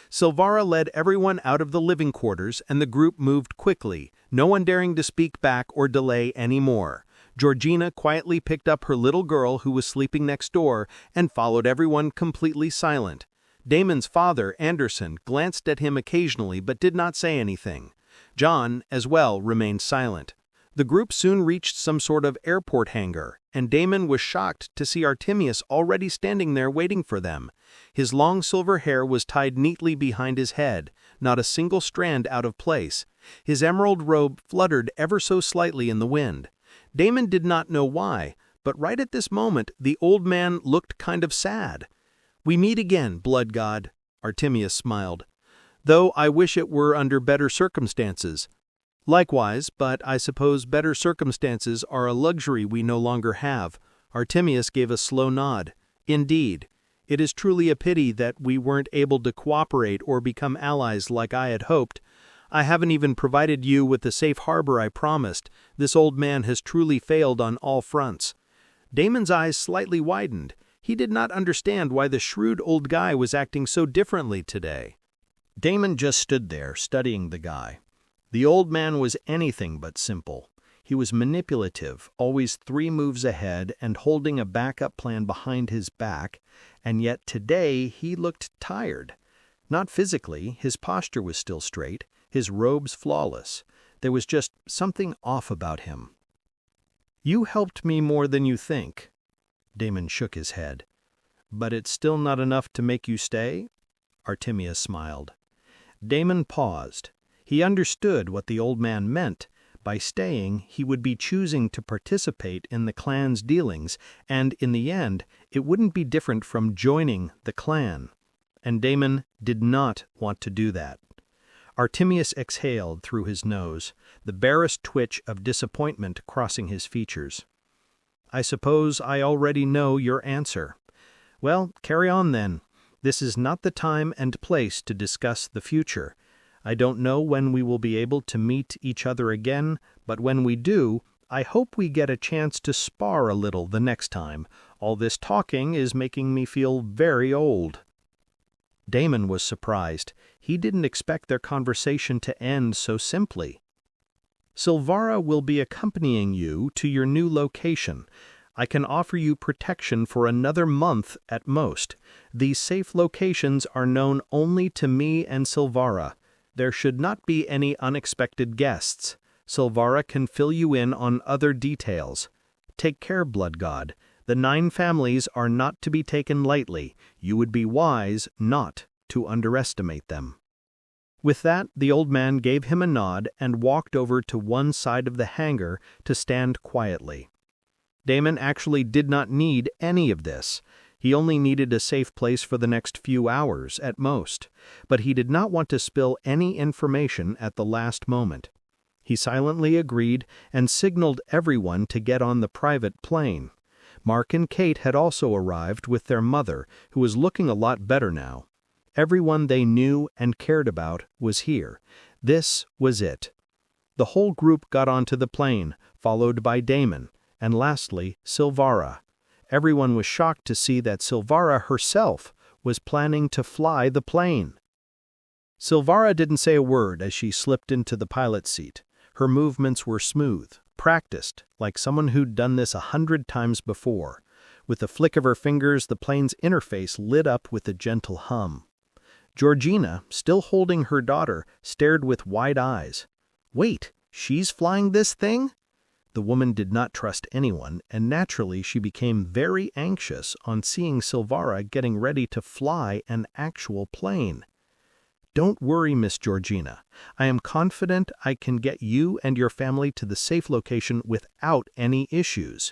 Silvara led everyone out of the living quarters, and the group moved quickly, no one daring to speak back or delay any more. Georgina quietly picked up her little girl who was sleeping next door and followed everyone completely silent. Damon's father, Anderson, glanced at him occasionally but did not say anything. John, as well, remained silent. The group soon reached some sort of airport hangar, and Damon was shocked to see Artemius already standing there waiting for them. His long silver hair was tied neatly behind his head, not a single strand out of place. His emerald robe fluttered ever so slightly in the wind. Damon did not know why, but right at this moment the old man looked kind of sad. "We meet again, blood god," Artemius smiled. "Though I wish it were under better circumstances." "Likewise, but I suppose better circumstances are a luxury we no longer have." Artemius gave a slow nod. "Indeed. It is truly a pity that we weren't able to cooperate or become allies like I had hoped. I haven't even provided you with the safe harbor I promised. This old man has truly failed on all fronts." Damon's eyes slightly widened. He did not understand why the shrewd old guy was acting so differently today. Damon just stood there, studying the guy. The old man was anything but simple. He was manipulative, always 3 moves ahead and holding a backup plan behind his back, and yet today he looked tired. Not physically, his posture was still straight, his robes flawless. There was just something off about him. "You helped me more than you think." Damon shook his head. "But it's still not enough to make you stay?" Artemius smiled. Damon paused. He understood what the old man meant. By staying, he would be choosing to participate in the clan's dealings, and in the end, it wouldn't be different from joining the clan. And Damon did not want to do that. Artemius exhaled through his nose, the barest twitch of disappointment crossing his features. "I suppose I already know your answer. Well, carry on then. This is not the time and place to discuss the future. I don't know when we will be able to meet each other again, but when we do, I hope we get a chance to spar a little the next time. All this talking is making me feel very old." Damon was surprised. He didn't expect their conversation to end so simply. "Silvara will be accompanying you to your new location. I can offer you protection for another month at most. These safe locations are known only to me and Silvara. There should not be any unexpected guests. Silvara can fill you in on other details. Take care, Blood God. The 9 families are not to be taken lightly. You would be wise not to underestimate them." With that, the old man gave him a nod and walked over to one side of the hangar to stand quietly. Damon actually did not need any of this. He only needed a safe place for the next few hours at most, but he did not want to spill any information at the last moment. He silently agreed and signaled everyone to get on the private plane. Mark and Kate had also arrived with their mother, who was looking a lot better now. Everyone they knew and cared about was here. This was it. The whole group got onto the plane, followed by Damon, and lastly, Silvara. Everyone was shocked to see that Silvara herself was planning to fly the plane. Silvara didn't say a word as she slipped into the pilot's seat. Her movements were smooth, practiced, like someone who'd done this 100 times before. With a flick of her fingers, the plane's interface lit up with a gentle hum. Georgina, still holding her daughter, stared with wide eyes. "Wait, she's flying this thing?" The woman did not trust anyone, and naturally she became very anxious on seeing Silvara getting ready to fly an actual plane. "Don't worry, Miss Georgina. I am confident I can get you and your family to the safe location without any issues."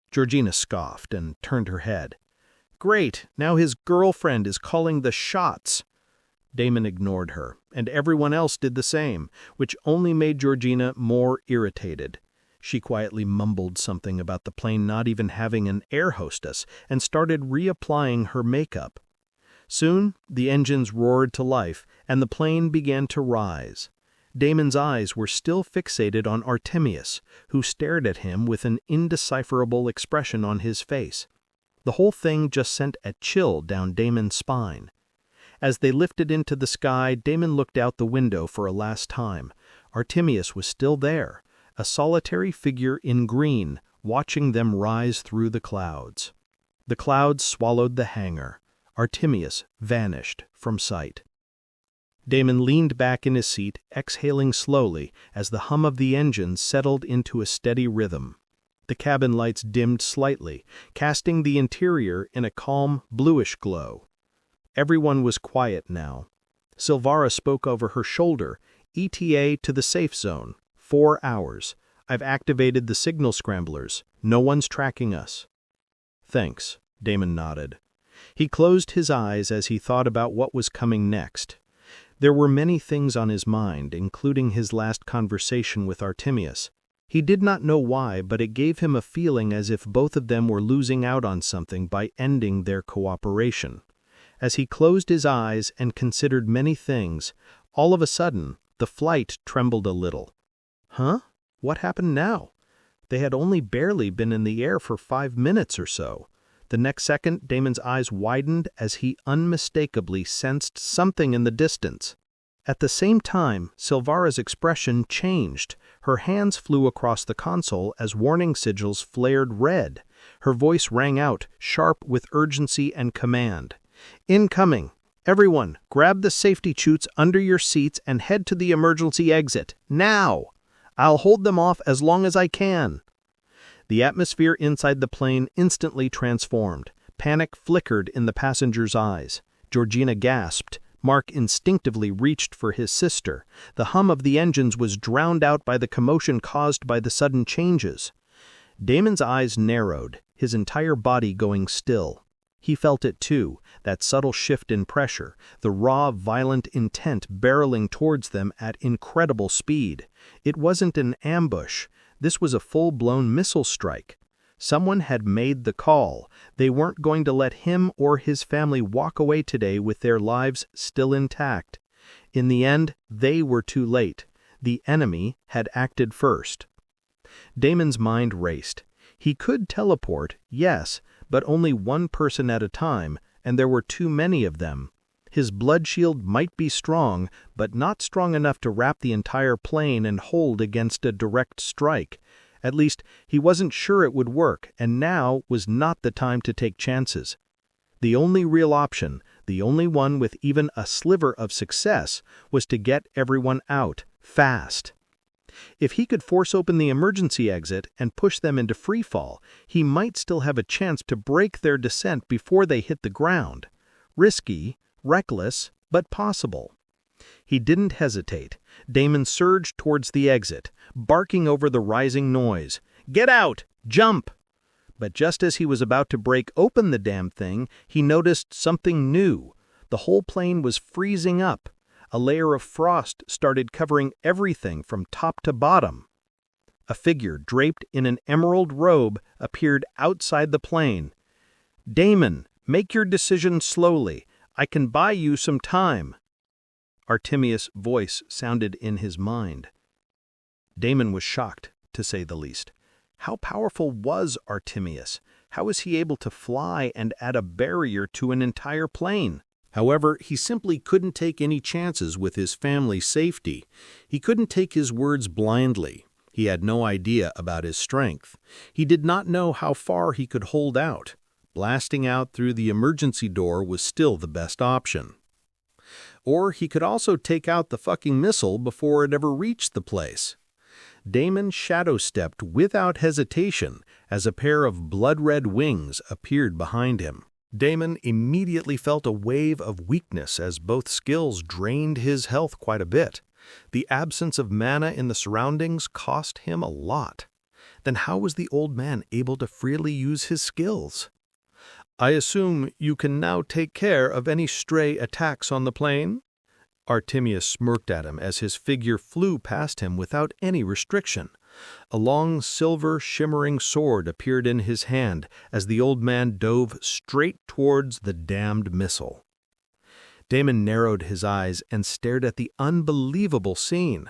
Georgina scoffed and turned her head. "Great, now his girlfriend is calling the shots." Damon ignored her, and everyone else did the same, which only made Georgina more irritated. She quietly mumbled something about the plane not even having an air hostess and started reapplying her makeup. Soon, the engines roared to life, and the plane began to rise. Damon's eyes were still fixated on Artemius, who stared at him with an indecipherable expression on his face. The whole thing just sent a chill down Damon's spine. As they lifted into the sky, Damon looked out the window for a last time. Artemius was still there, a solitary figure in green, watching them rise through the clouds. The clouds swallowed the hangar. Artemius vanished from sight. Damon leaned back in his seat, exhaling slowly as the hum of the engine settled into a steady rhythm. The cabin lights dimmed slightly, casting the interior in a calm, bluish glow. Everyone was quiet now. Silvara spoke over her shoulder, "ETA to the safe zone. 4 hours. I've activated the signal scramblers. No one's tracking us." "Thanks," Damon nodded. He closed his eyes as he thought about what was coming next. There were many things on his mind, including his last conversation with Artemius. He did not know why, but it gave him a feeling as if both of them were losing out on something by ending their cooperation. As he closed his eyes and considered many things, all of a sudden, the flight trembled a little. Huh? What happened now? They had only barely been in the air for 5 minutes or so. The next second, Damon's eyes widened as he unmistakably sensed something in the distance. At the same time, Silvara's expression changed. Her hands flew across the console as warning sigils flared red. Her voice rang out, sharp with urgency and command. "Incoming! Everyone, grab the safety chutes under your seats and head to the emergency exit. Now! I'll hold them off as long as I can." The atmosphere inside the plane instantly transformed. Panic flickered in the passengers' eyes. Georgina gasped. Mark instinctively reached for his sister. The hum of the engines was drowned out by the commotion caused by the sudden changes. Damon's eyes narrowed, his entire body going still. He felt it too, that subtle shift in pressure, the raw, violent intent barreling towards them at incredible speed. It wasn't an ambush. This was a full-blown missile strike. Someone had made the call. They weren't going to let him or his family walk away today with their lives still intact. In the end, they were too late. The enemy had acted first. Damon's mind raced. He could teleport, yes, but only one person at a time, and there were too many of them. His blood shield might be strong, but not strong enough to wrap the entire plane and hold against a direct strike. At least, he wasn't sure it would work, and now was not the time to take chances. The only real option, the only one with even a sliver of success, was to get everyone out, fast. If he could force open the emergency exit and push them into freefall, he might still have a chance to break their descent before they hit the ground. Risky, reckless, but possible. He didn't hesitate. Damon surged towards the exit, barking over the rising noise. "Get out! Jump!" But just as he was about to break open the damn thing, he noticed something new. The whole plane was freezing up. A layer of frost started covering everything from top to bottom. A figure draped in an emerald robe appeared outside the plane. "Damon, make your decision slowly. I can buy you some time." Artemius' voice sounded in his mind. Damon was shocked, to say the least. How powerful was Artemius? How was he able to fly and add a barrier to an entire plane? However, he simply couldn't take any chances with his family's safety. He couldn't take his words blindly. He had no idea about his strength. He did not know how far he could hold out. Blasting out through the emergency door was still the best option. Or he could also take out the fucking missile before it ever reached the place. Damon shadow-stepped without hesitation as a pair of blood-red wings appeared behind him. Damon immediately felt a wave of weakness as both skills drained his health quite a bit. The absence of mana in the surroundings cost him a lot. Then how was the old man able to freely use his skills? "I assume you can now take care of any stray attacks on the plane?" Artemius smirked at him as his figure flew past him without any restriction. A long, silver, shimmering sword appeared in his hand as the old man dove straight towards the damned missile. Damon narrowed his eyes and stared at the unbelievable scene.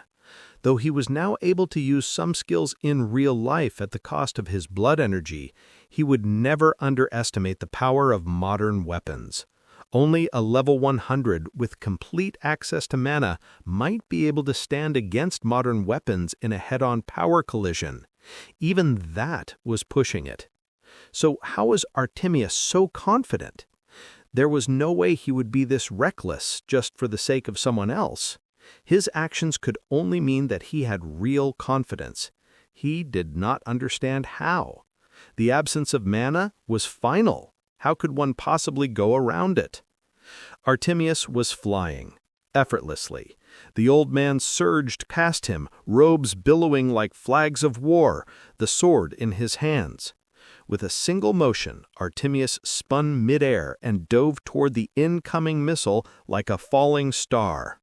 Though he was now able to use some skills in real life at the cost of his blood energy, he would never underestimate the power of modern weapons. Only a level 100 with complete access to mana might be able to stand against modern weapons in a head-on power collision. Even that was pushing it. So how was Artemius so confident? There was no way he would be this reckless just for the sake of someone else. His actions could only mean that he had real confidence. He did not understand how. The absence of mana was final. How could one possibly go around it? Artemius was flying, effortlessly. The old man surged past him, robes billowing like flags of war, the sword in his hands. With a single motion, Artemius spun midair and dove toward the incoming missile like a falling star.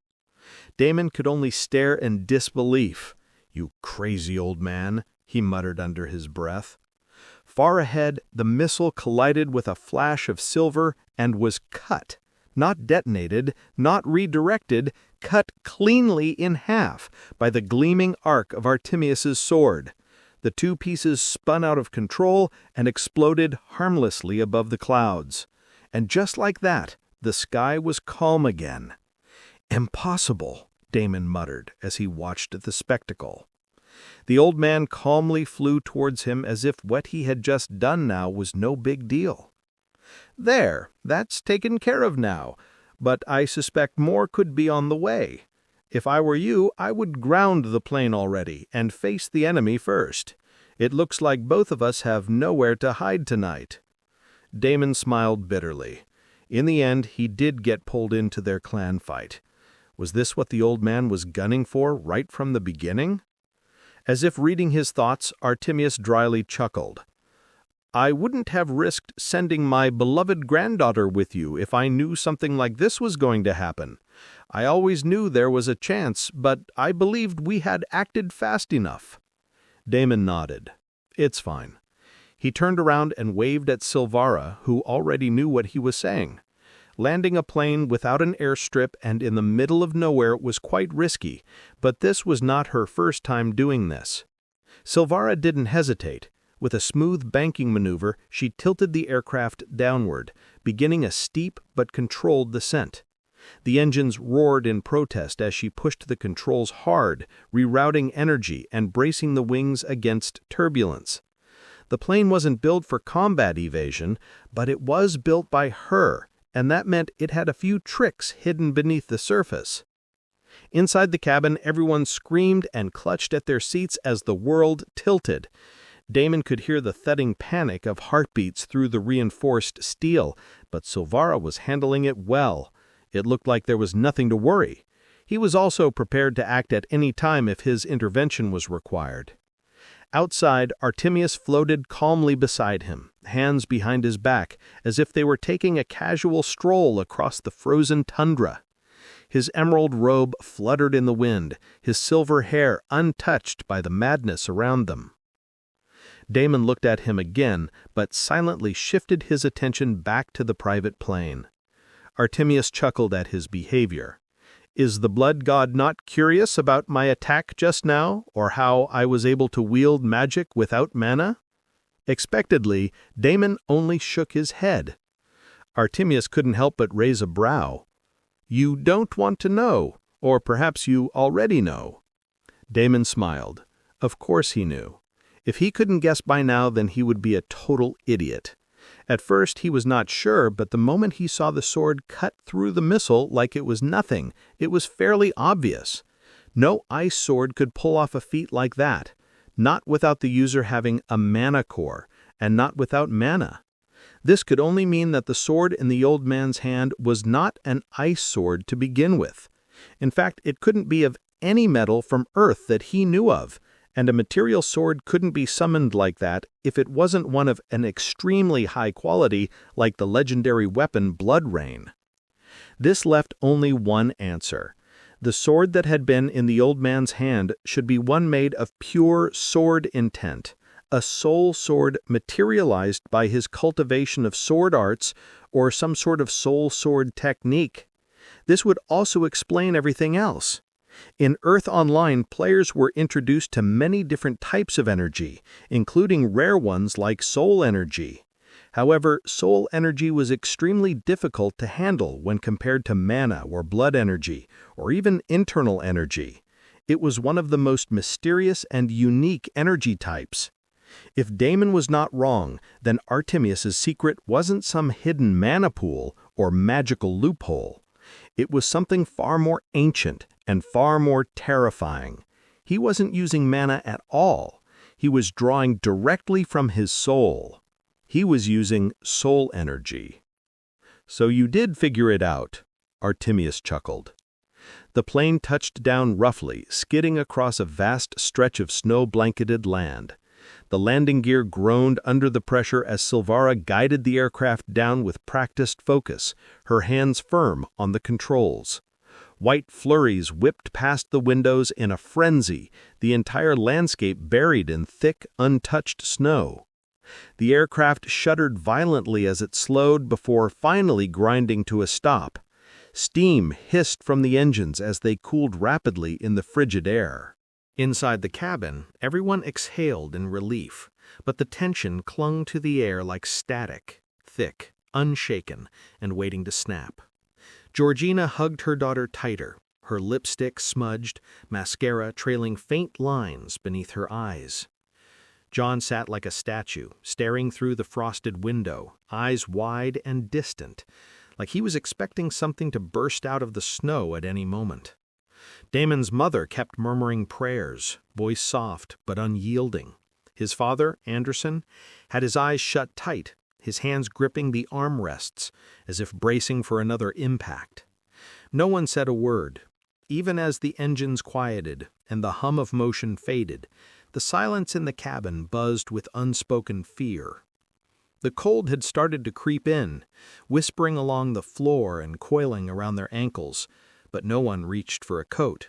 Damon could only stare in disbelief. "You crazy old man," he muttered under his breath. Far ahead, the missile collided with a flash of silver and was cut. Not detonated, not redirected, cut cleanly in half by the gleaming arc of Artemius's sword. The two pieces spun out of control and exploded harmlessly above the clouds. And just like that, the sky was calm again. "Impossible," Damon muttered as he watched the spectacle. The old man calmly flew towards him as if what he had just done now was no big deal. "There, that's taken care of now, but I suspect more could be on the way. If I were you, I would ground the plane already and face the enemy first. It looks like both of us have nowhere to hide tonight." Damon smiled bitterly. In the end, he did get pulled into their clan fight. Was this what the old man was gunning for right from the beginning? As if reading his thoughts, Artemius dryly chuckled. "I wouldn't have risked sending my beloved granddaughter with you if I knew something like this was going to happen. I always knew there was a chance, but I believed we had acted fast enough." Damon nodded. "It's fine." He turned around and waved at Silvara, who already knew what he was saying. Landing a plane without an airstrip and in the middle of nowhere was quite risky, but this was not her first time doing this. Silvara didn't hesitate. With a smooth banking maneuver, she tilted the aircraft downward, beginning a steep but controlled descent. The engines roared in protest as she pushed the controls hard, rerouting energy and bracing the wings against turbulence. The plane wasn't built for combat evasion, but it was built by her, and that meant it had a few tricks hidden beneath the surface. Inside the cabin, everyone screamed and clutched at their seats as the world tilted. Damon could hear the thudding panic of heartbeats through the reinforced steel, but Silvara was handling it well. It looked like there was nothing to worry. He was also prepared to act at any time if his intervention was required. Outside, Artemius floated calmly beside him, hands behind his back, as if they were taking a casual stroll across the frozen tundra. His emerald robe fluttered in the wind, his silver hair untouched by the madness around them. Damon looked at him again, but silently shifted his attention back to the private plane. Artemius chuckled at his behavior. "Is the blood god not curious about my attack just now, or how I was able to wield magic without mana?" Expectedly, Damon only shook his head. Artemius couldn't help but raise a brow. "You don't want to know, or perhaps you already know." Damon smiled. Of course he knew. If he couldn't guess by now, then he would be a total idiot. At first he was not sure, but the moment he saw the sword cut through the missile like it was nothing, it was fairly obvious. No ice sword could pull off a feat like that, not without the user having a mana core, and not without mana. This could only mean that the sword in the old man's hand was not an ice sword to begin with. In fact, it couldn't be of any metal from Earth that he knew of, and a material sword couldn't be summoned like that if it wasn't one of an extremely high quality like the legendary weapon Blood Rain. This left only one answer. The sword that had been in the old man's hand should be one made of pure sword intent, a soul sword materialized by his cultivation of sword arts or some sort of soul sword technique. This would also explain everything else. In Earth Online, players were introduced to many different types of energy, including rare ones like soul energy. However, soul energy was extremely difficult to handle when compared to mana or blood energy, or even internal energy. It was one of the most mysterious and unique energy types. If Damon was not wrong, then Artemius's secret wasn't some hidden mana pool or magical loophole. It was something far more ancient and far more terrifying. He wasn't using mana at all. He was drawing directly from his soul. He was using soul energy. "So you did figure it out," Artemius chuckled. The plane touched down roughly, skidding across a vast stretch of snow-blanketed land. The landing gear groaned under the pressure as Silvara guided the aircraft down with practiced focus, her hands firm on the controls. White flurries whipped past the windows in a frenzy, the entire landscape buried in thick, untouched snow. The aircraft shuddered violently as it slowed before finally grinding to a stop. Steam hissed from the engines as they cooled rapidly in the frigid air. Inside the cabin, everyone exhaled in relief, but the tension clung to the air like static, thick, unshaken, and waiting to snap. Georgina hugged her daughter tighter, her lipstick smudged, mascara trailing faint lines beneath her eyes. John sat like a statue, staring through the frosted window, eyes wide and distant, like he was expecting something to burst out of the snow at any moment. Damon's mother kept murmuring prayers, voice soft but unyielding. His father, Anderson, had his eyes shut tight, his hands gripping the armrests, as if bracing for another impact. No one said a word. Even as the engines quieted and the hum of motion faded, the silence in the cabin buzzed with unspoken fear. The cold had started to creep in, whispering along the floor and coiling around their ankles, but no one reached for a coat.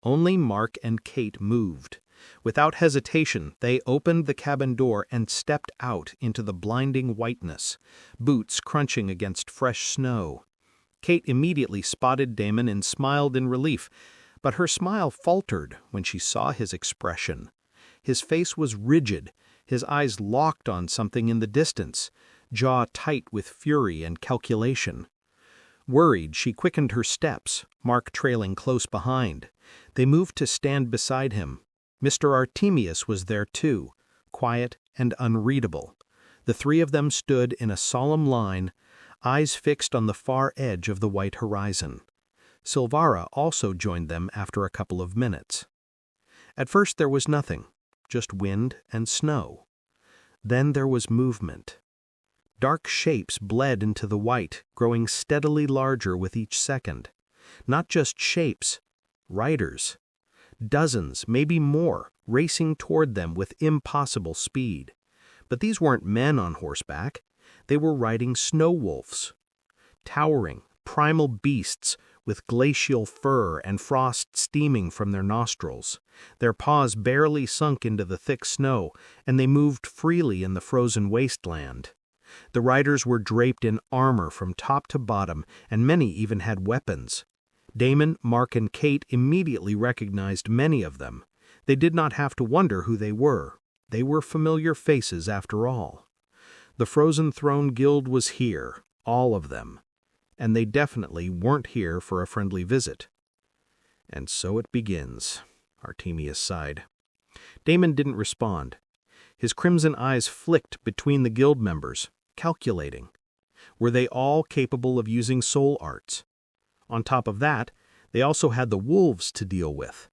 Only Mark and Kate moved. Without hesitation, they opened the cabin door and stepped out into the blinding whiteness, boots crunching against fresh snow. Kate immediately spotted Damon and smiled in relief, but her smile faltered when she saw his expression. His face was rigid, his eyes locked on something in the distance, jaw tight with fury and calculation. Worried, she quickened her steps, Mark trailing close behind. They moved to stand beside him. Mr. Artemius was there too, quiet and unreadable. The three of them stood in a solemn line, eyes fixed on the far edge of the white horizon. Silvara also joined them after a couple of minutes. At first there was nothing, just wind and snow. Then there was movement. Dark shapes bled into the white, growing steadily larger with each second. Not just shapes, riders. Dozens, maybe more, racing toward them with impossible speed. But these weren't men on horseback. They were riding snow wolves. Towering, primal beasts with glacial fur and frost steaming from their nostrils. Their paws barely sunk into the thick snow, and they moved freely in the frozen wasteland. The riders were draped in armor from top to bottom, and many even had weapons. Damon, Mark, and Kate immediately recognized many of them. They did not have to wonder who they were. They were familiar faces after all. The Frozen Throne Guild was here, all of them. And they definitely weren't here for a friendly visit. And so it begins, Artemius sighed. Damon didn't respond. His crimson eyes flicked between the guild members, calculating. Were they all capable of using soul arts? On top of that, they also had the wolves to deal with.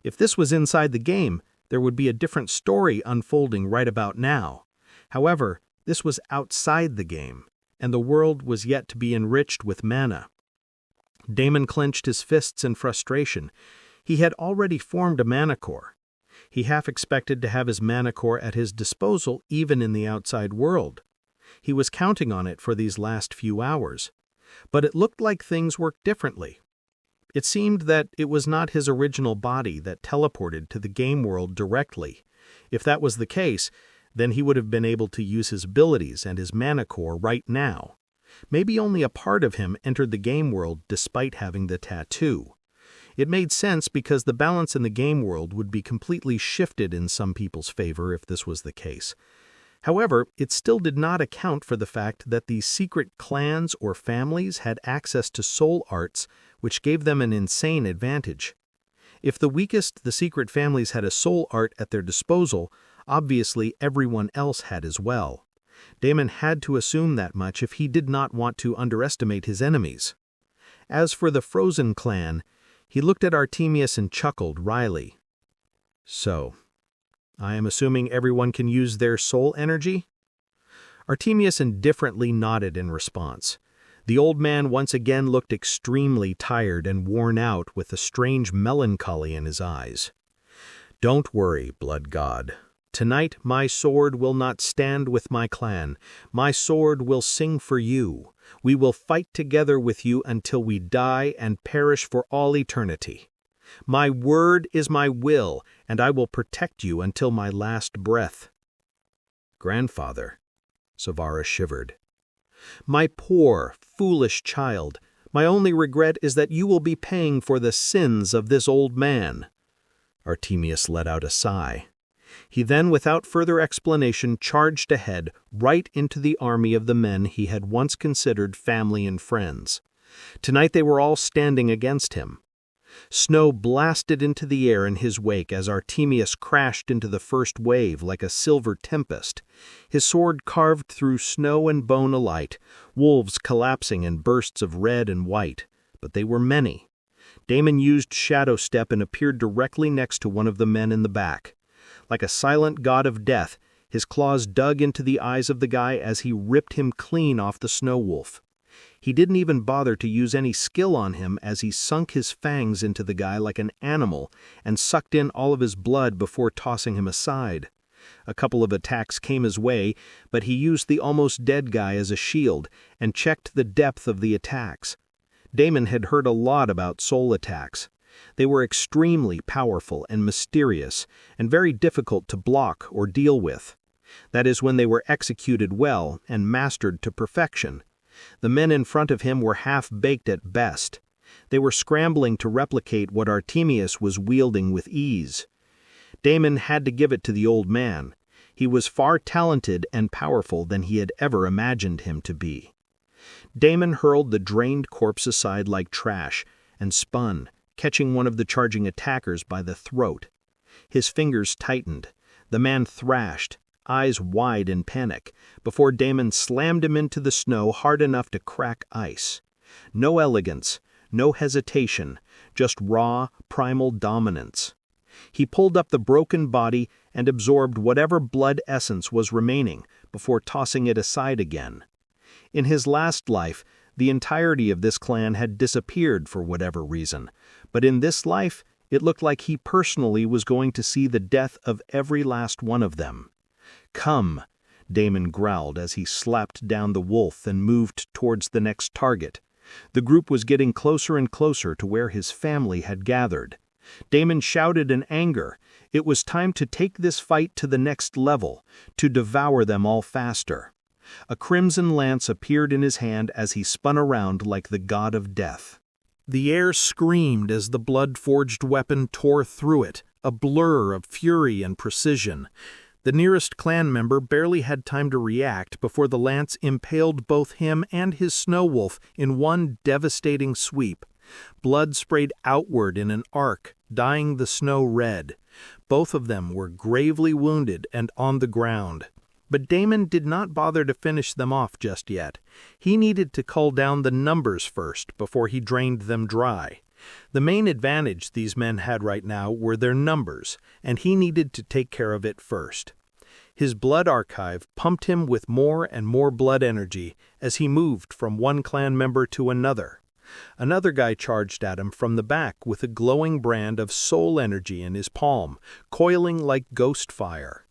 If this was inside the game, there would be a different story unfolding right about now. However, this was outside the game, and the world was yet to be enriched with mana. Damon clenched his fists in frustration. He had already formed a mana core. He half expected to have his mana core at his disposal even in the outside world. He was counting on it for these last few hours. But it looked like things worked differently. It seemed that it was not his original body that teleported to the game world directly. If that was the case, then he would have been able to use his abilities and his mana core right now. Maybe only a part of him entered the game world despite having the tattoo. It made sense because the balance in the game world would be completely shifted in some people's favor if this was the case. However, it still did not account for the fact that these secret clans or families had access to soul arts, which gave them an insane advantage. If the weakest, the secret families had a soul art at their disposal, obviously everyone else had as well. Damon had to assume that much if he did not want to underestimate his enemies. As for the Frozen clan, he looked at Artemius and chuckled wryly. So, I am assuming everyone can use their soul energy? Artemius indifferently nodded in response. The old man once again looked extremely tired and worn out with a strange melancholy in his eyes. Don't worry, blood god. Tonight my sword will not stand with my clan. My sword will sing for you. We will fight together with you until we die and perish for all eternity. My word is my will, and I will protect you until my last breath. Grandfather, Silvara shivered. My poor, foolish child, my only regret is that you will be paying for the sins of this old man. Artemius let out a sigh. He then, without further explanation, charged ahead, right into the army of the men he had once considered family and friends. Tonight they were all standing against him. Snow blasted into the air in his wake as Artemius crashed into the first wave like a silver tempest. His sword carved through snow and bone alike, wolves collapsing in bursts of red and white. But they were many. Damon used Shadow Step and appeared directly next to one of the men in the back. Like a silent god of death, his claws dug into the eyes of the guy as he ripped him clean off the snow wolf. He didn't even bother to use any skill on him as he sunk his fangs into the guy like an animal and sucked in all of his blood before tossing him aside. A couple of attacks came his way, but he used the almost dead guy as a shield and checked the depth of the attacks. Damon had heard a lot about soul attacks. They were extremely powerful and mysterious, and very difficult to block or deal with. That is when they were executed well and mastered to perfection. The men in front of him were half-baked at best. They were scrambling to replicate what Artemius was wielding with ease. Damon had to give it to the old man. He was far talented and powerful than he had ever imagined him to be. Damon hurled the drained corpse aside like trash and spun, catching one of the charging attackers by the throat. His fingers tightened. The man thrashed, eyes wide in panic, before Damon slammed him into the snow hard enough to crack ice. No elegance, no hesitation, just raw, primal dominance. He pulled up the broken body and absorbed whatever blood essence was remaining before tossing it aside again. In his last life, the entirety of this clan had disappeared for whatever reason, but in this life, it looked like he personally was going to see the death of every last one of them. "Come," Damon growled as he slapped down the wolf and moved towards the next target. The group was getting closer and closer to where his family had gathered. Damon shouted in anger. It was time to take this fight to the next level, to devour them all faster. A crimson lance appeared in his hand as he spun around like the god of death. The air screamed as the blood-forged weapon tore through it, a blur of fury and precision. The nearest clan member barely had time to react before the lance impaled both him and his snow wolf in one devastating sweep. Blood sprayed outward in an arc, dyeing the snow red. Both of them were gravely wounded and on the ground. But Damon did not bother to finish them off just yet. He needed to cull down the numbers first before he drained them dry. The main advantage these men had right now were their numbers, and he needed to take care of it first. His blood archive pumped him with more and more blood energy as he moved from one clan member to another. Another guy charged at him from the back with a glowing brand of soul energy in his palm, coiling like ghost fire.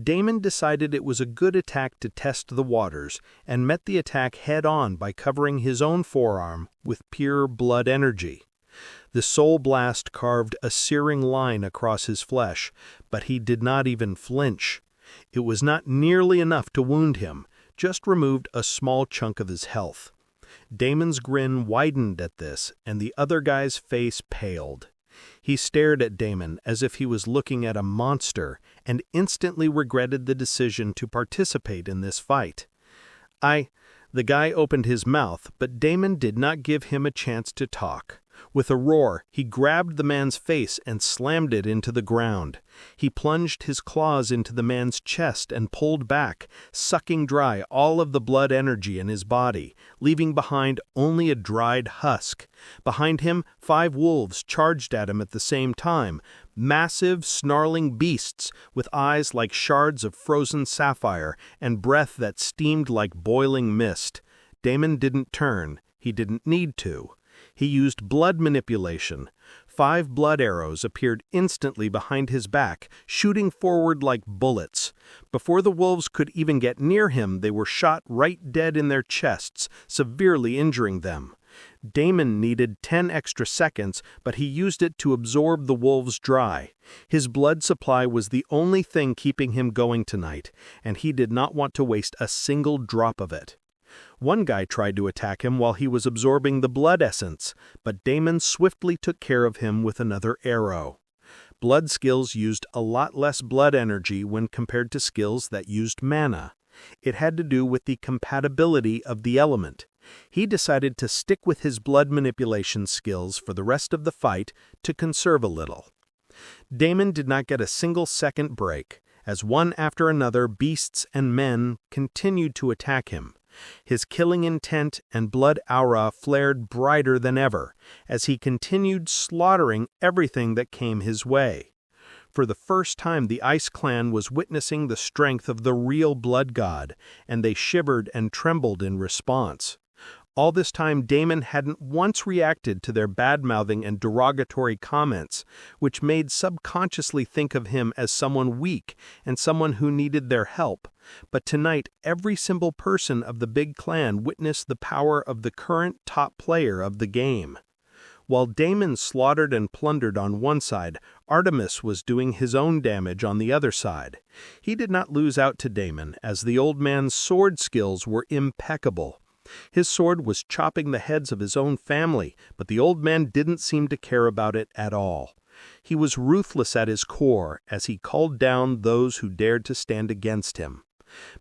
Damon decided it was a good attack to test the waters and met the attack head-on by covering his own forearm with pure blood energy. The soul blast carved a searing line across his flesh, but he did not even flinch. It was not nearly enough to wound him, just removed a small chunk of his health. Damon's grin widened at this, and the other guy's face paled. He stared at Damon as if he was looking at a monster and instantly regretted the decision to participate in this fight. The guy opened his mouth, but Damon did not give him a chance to talk. With a roar, he grabbed the man's face and slammed it into the ground. He plunged his claws into the man's chest and pulled back, sucking dry all of the blood energy in his body, leaving behind only a dried husk. Behind him, 5 wolves charged at him at the same time, massive, snarling beasts with eyes like shards of frozen sapphire and breath that steamed like boiling mist. Damon didn't turn. He didn't need to. He used blood manipulation. 5 blood arrows appeared instantly behind his back, shooting forward like bullets. Before the wolves could even get near him, they were shot right dead in their chests, severely injuring them. Damon needed 10 extra seconds, but he used it to absorb the wolves dry. His blood supply was the only thing keeping him going tonight, and he did not want to waste a single drop of it. One guy tried to attack him while he was absorbing the blood essence, but Damon swiftly took care of him with another arrow. Blood skills used a lot less blood energy when compared to skills that used mana. It had to do with the compatibility of the element. He decided to stick with his blood manipulation skills for the rest of the fight to conserve a little. Damon did not get a single second break, as one after another beasts and men continued to attack him. His killing intent and blood aura flared brighter than ever, as he continued slaughtering everything that came his way. For the first time, the Ice Clan was witnessing the strength of the real blood god, and they shivered and trembled in response. All this time, Damon hadn't once reacted to their bad-mouthing and derogatory comments, which made subconsciously think of him as someone weak and someone who needed their help. But tonight, every single person of the big clan witnessed the power of the current top player of the game. While Damon slaughtered and plundered on one side, Artemis was doing his own damage on the other side. He did not lose out to Damon, as the old man's sword skills were impeccable. His sword was chopping the heads of his own family, but the old man didn't seem to care about it at all. He was ruthless at his core as he culled down those who dared to stand against him.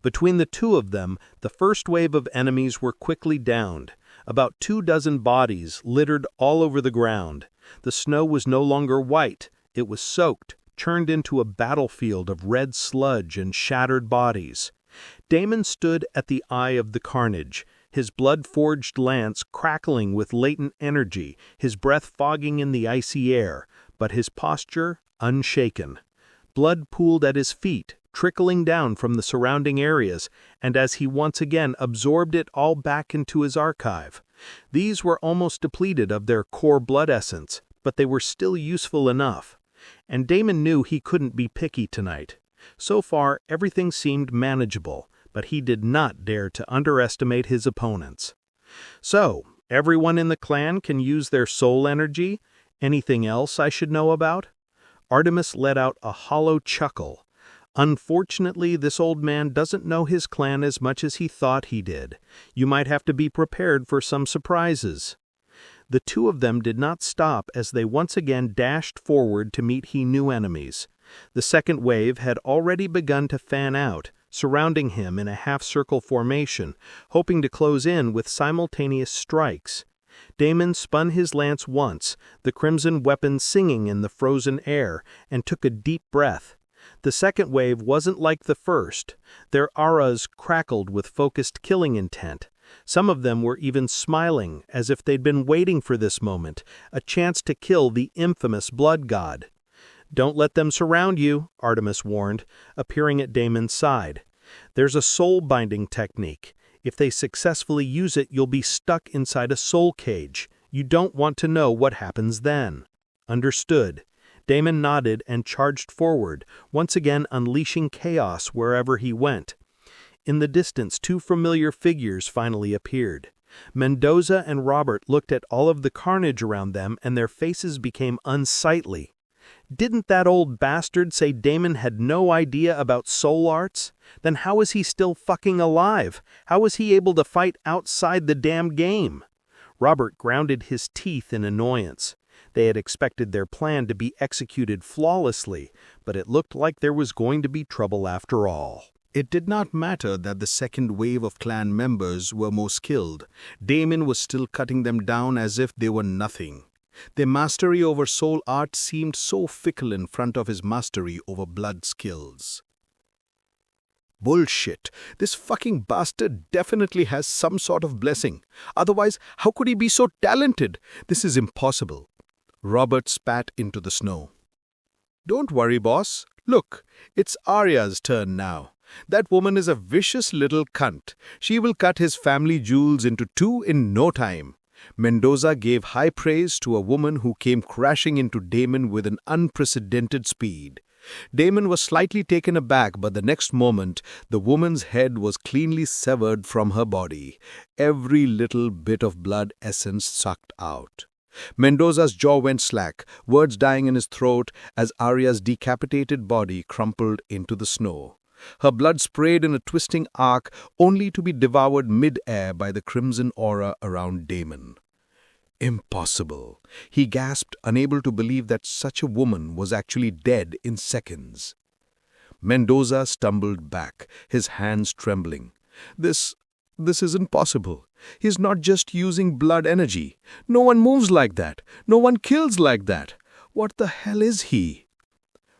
Between the two of them, the first wave of enemies were quickly downed. About 24 bodies littered all over the ground. The snow was no longer white. It was soaked, turned into a battlefield of red sludge and shattered bodies. Damon stood at the eye of the carnage, his blood-forged lance crackling with latent energy, his breath fogging in the icy air, but his posture unshaken. Blood pooled at his feet, trickling down from the surrounding areas, and as he once again absorbed it all back into his archive. These were almost depleted of their core blood essence, but they were still useful enough. And Damon knew he couldn't be picky tonight. So far, everything seemed manageable, but he did not dare to underestimate his opponents. So, everyone in the clan can use their soul energy? Anything else I should know about? Artemis let out a hollow chuckle. Unfortunately, this old man doesn't know his clan as much as he thought he did. You might have to be prepared for some surprises. The two of them did not stop as they once again dashed forward to meet new enemies. The second wave had already begun to fan out, surrounding him in a half-circle formation, hoping to close in with simultaneous strikes. Damon spun his lance once, the crimson weapon singing in the frozen air, and took a deep breath. The second wave wasn't like the first. Their auras crackled with focused killing intent. Some of them were even smiling, as if they'd been waiting for this moment, a chance to kill the infamous blood god. "Don't let them surround you," Artemis warned, appearing at Damon's side. "There's a soul-binding technique. If they successfully use it, you'll be stuck inside a soul cage. You don't want to know what happens then." "Understood." Damon nodded and charged forward, once again unleashing chaos wherever he went. In the distance, two familiar figures finally appeared. Mendoza and Robert looked at all of the carnage around them, and their faces became unsightly. Didn't that old bastard say Damon had no idea about soul arts? Then how is he still fucking alive? How was he able to fight outside the damn game? Robert grounded his teeth in annoyance. They had expected their plan to be executed flawlessly, but it looked like there was going to be trouble after all. It did not matter that the second wave of clan members were more skilled. Damon was still cutting them down as if they were nothing. Their mastery over soul art seemed so fickle in front of his mastery over blood skills. Bullshit. This fucking bastard definitely has some sort of blessing. Otherwise, how could he be so talented? This is impossible. Robert spat into the snow. "Don't worry, boss. Look, it's Arya's turn now. That woman is a vicious little cunt. She will cut his family jewels into two in no time." Mendoza gave high praise to a woman who came crashing into Damon with an unprecedented speed. Damon was slightly taken aback, but the next moment, the woman's head was cleanly severed from her body, every little bit of blood essence sucked out. Mendoza's jaw went slack, words dying in his throat as Arya's decapitated body crumpled into the snow. Her blood sprayed in a twisting arc, only to be devoured mid-air by the crimson aura around Damon. Impossible. He gasped, unable to believe that such a woman was actually dead in seconds. Mendoza stumbled back, his hands trembling. This isn't possible. He's not just using blood energy. No one moves like that. No one kills like that. What the hell is he?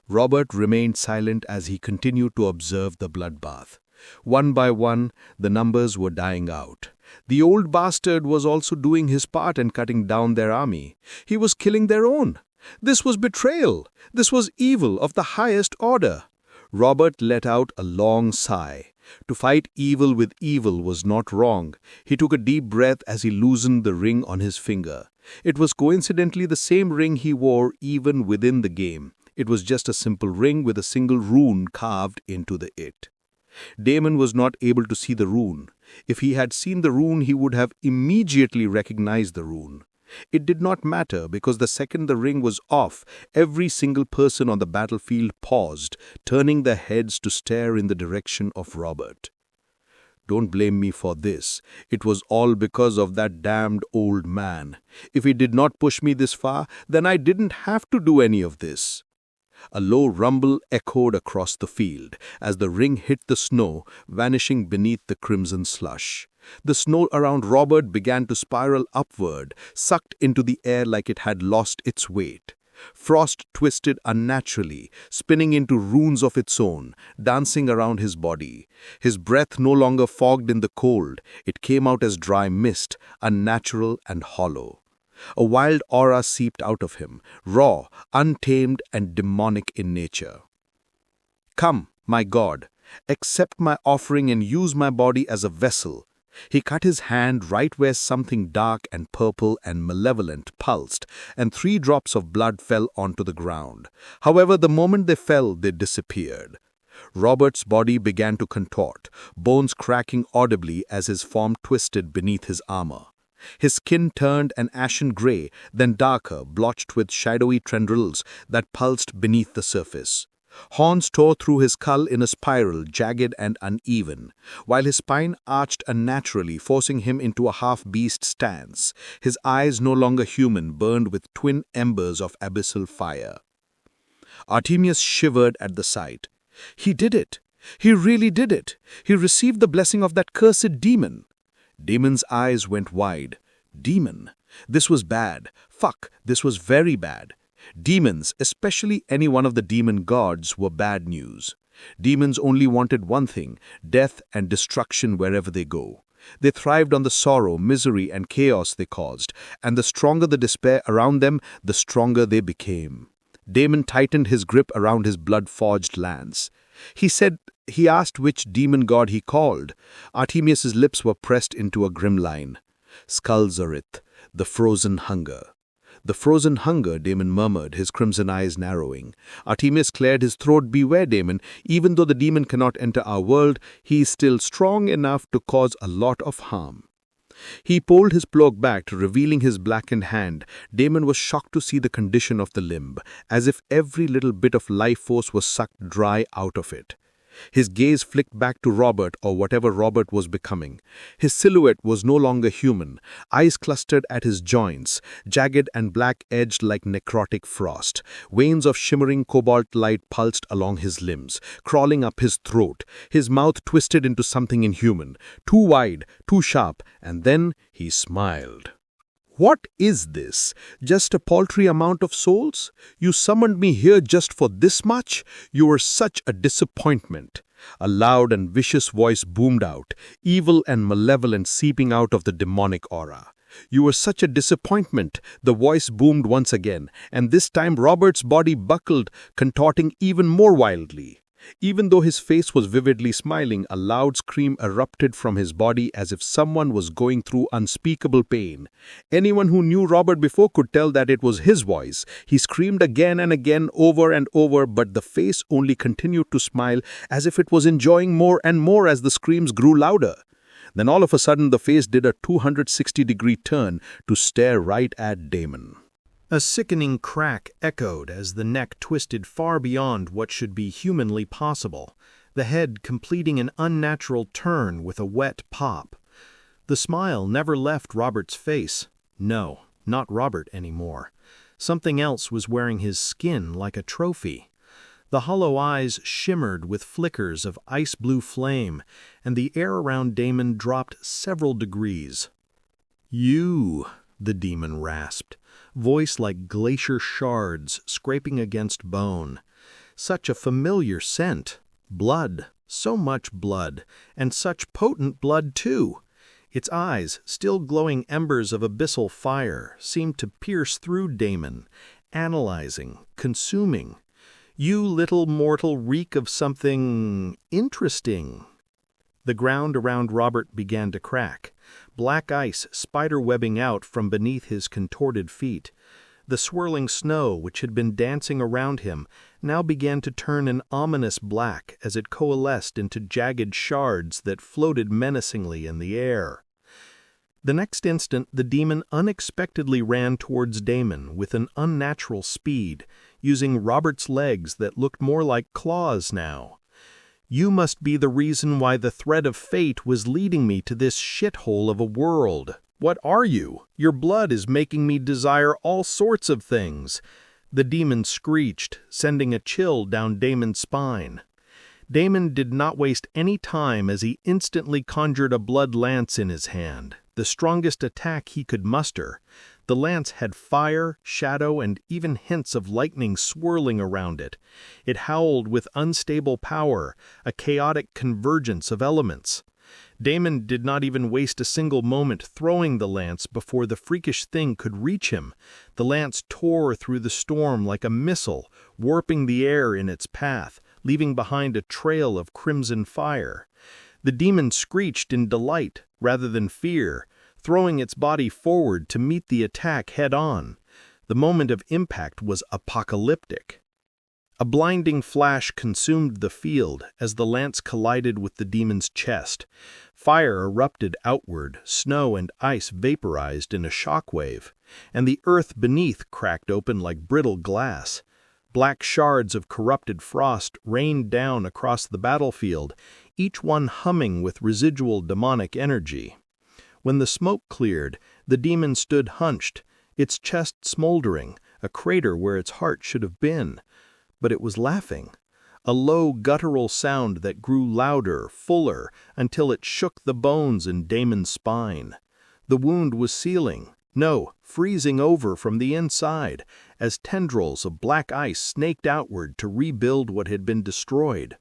Robert remained silent as he continued to observe the bloodbath. One by one, the numbers were dying out. The old bastard was also doing his part and cutting down their army. He was killing their own. This was betrayal. This was evil of the highest order. Robert let out a long sigh. To fight evil with evil was not wrong. He took a deep breath as he loosened the ring on his finger. It was coincidentally the same ring he wore even within the game. It was just a simple ring with a single rune carved into it. Damon was not able to see the rune. If he had seen the rune, he would have immediately recognized the rune. It did not matter because the second the ring was off, every single person on the battlefield paused, turning their heads to stare in the direction of Robert. Don't blame me for this. It was all because of that damned old man. If he did not push me this far, then I didn't have to do any of this." A low rumble echoed across the field as the ring hit the snow, vanishing beneath the crimson slush. The snow around Robert began to spiral upward, sucked into the air like it had lost its weight. Frost twisted unnaturally, spinning into runes of its own, dancing around his body. His breath no longer fogged in the cold. It came out as dry mist, unnatural and hollow. A wild aura seeped out of him, raw, untamed, and demonic in nature. "Come, my God, accept my offering and use my body as a vessel." He cut his hand right where something dark and purple and malevolent pulsed, and 3 drops of blood fell onto the ground. However, the moment they fell, they disappeared. Robert's body began to contort, bones cracking audibly as his form twisted beneath his armor. His skin turned an ashen gray, then darker, blotched with shadowy tendrils that pulsed beneath the surface. Horns tore through his skull in a spiral, jagged and uneven, while his spine arched unnaturally, forcing him into a half-beast stance. His eyes, no longer human, burned with twin embers of abyssal fire. Artemius shivered at the sight. He did it! He really did it! He received the blessing of that cursed demon! Damon's eyes went wide. Demon? This was bad. Fuck, this was very bad. Demons, especially any one of the demon gods, were bad news. Demons only wanted one thing: death and destruction wherever they go. They thrived on the sorrow, misery, and chaos they caused, and the stronger the despair around them, the stronger they became. Damon tightened his grip around his blood-forged lance. He asked which demon god he called. Artemius's lips were pressed into a grim line. "Skullzarith, the frozen hunger." "The frozen hunger," Damon murmured, his crimson eyes narrowing. Artemius cleared his throat. "Beware, Damon. Even though the demon cannot enter our world, he is still strong enough to cause a lot of harm." He pulled his cloak back, revealing his blackened hand. Damon was shocked to see the condition of the limb, as if every little bit of life force was sucked dry out of it. His gaze flicked back to Robert, or whatever Robert was becoming. His silhouette was no longer human. Eyes clustered at his joints, jagged and black-edged like necrotic frost. Veins of shimmering cobalt light pulsed along his limbs, crawling up his throat. His mouth twisted into something inhuman, too wide, too sharp, and then he smiled. "What is this? Just a paltry amount of souls? You summoned me here just for this much? You were such a disappointment." A loud and vicious voice boomed out, evil and malevolent seeping out of the demonic aura. "You were such a disappointment," the voice boomed once again, and this time Robert's body buckled, contorting even more wildly. Even though his face was vividly smiling, a loud scream erupted from his body as if someone was going through unspeakable pain. Anyone who knew Robert before could tell that it was his voice. He screamed again and again, over and over, but the face only continued to smile as if it was enjoying more and more as the screams grew louder. Then all of a sudden the face did a 260-degree turn to stare right at Damon. A sickening crack echoed as the neck twisted far beyond what should be humanly possible, the head completing an unnatural turn with a wet pop. The smile never left Robert's face. No, not Robert anymore. Something else was wearing his skin like a trophy. The hollow eyes shimmered with flickers of ice-blue flame, and the air around Damon dropped several degrees. "You," the demon rasped, voice like glacier shards scraping against bone. Such a familiar scent. Blood, so much blood, and such potent blood too. Its eyes, still glowing embers of abyssal fire, seemed to pierce through Damon, analyzing, consuming. "You little mortal reek of something interesting." The ground around Robert began to crack, black ice spider-webbing out from beneath his contorted feet. The swirling snow, which had been dancing around him, now began to turn an ominous black as it coalesced into jagged shards that floated menacingly in the air. The next instant, the demon unexpectedly ran towards Damon with an unnatural speed, using Robert's legs that looked more like claws now. You must be the reason why the thread of fate was leading me to this shithole of a world. What are you? Your blood is making me desire all sorts of things." The demon screeched, sending a chill down Damon's spine. Damon did not waste any time as he instantly conjured a blood lance in his hand, the strongest attack he could muster. The lance had fire, shadow, and even hints of lightning swirling around it. It howled with unstable power, a chaotic convergence of elements. Damon did not even waste a single moment throwing the lance before the freakish thing could reach him. The lance tore through the storm like a missile, warping the air in its path, leaving behind a trail of crimson fire. The demon screeched in delight rather than fear, throwing its body forward to meet the attack head-on. The moment of impact was apocalyptic. A blinding flash consumed the field as the lance collided with the demon's chest. Fire erupted outward, snow and ice vaporized in a shockwave, and the earth beneath cracked open like brittle glass. Black shards of corrupted frost rained down across the battlefield, each one humming with residual demonic energy. When the smoke cleared, the demon stood hunched, its chest smoldering, a crater where its heart should have been. But it was laughing, a low guttural sound that grew louder, fuller, until it shook the bones in Damon's spine. The wound was sealing, no, freezing over from the inside, as tendrils of black ice snaked outward to rebuild what had been destroyed.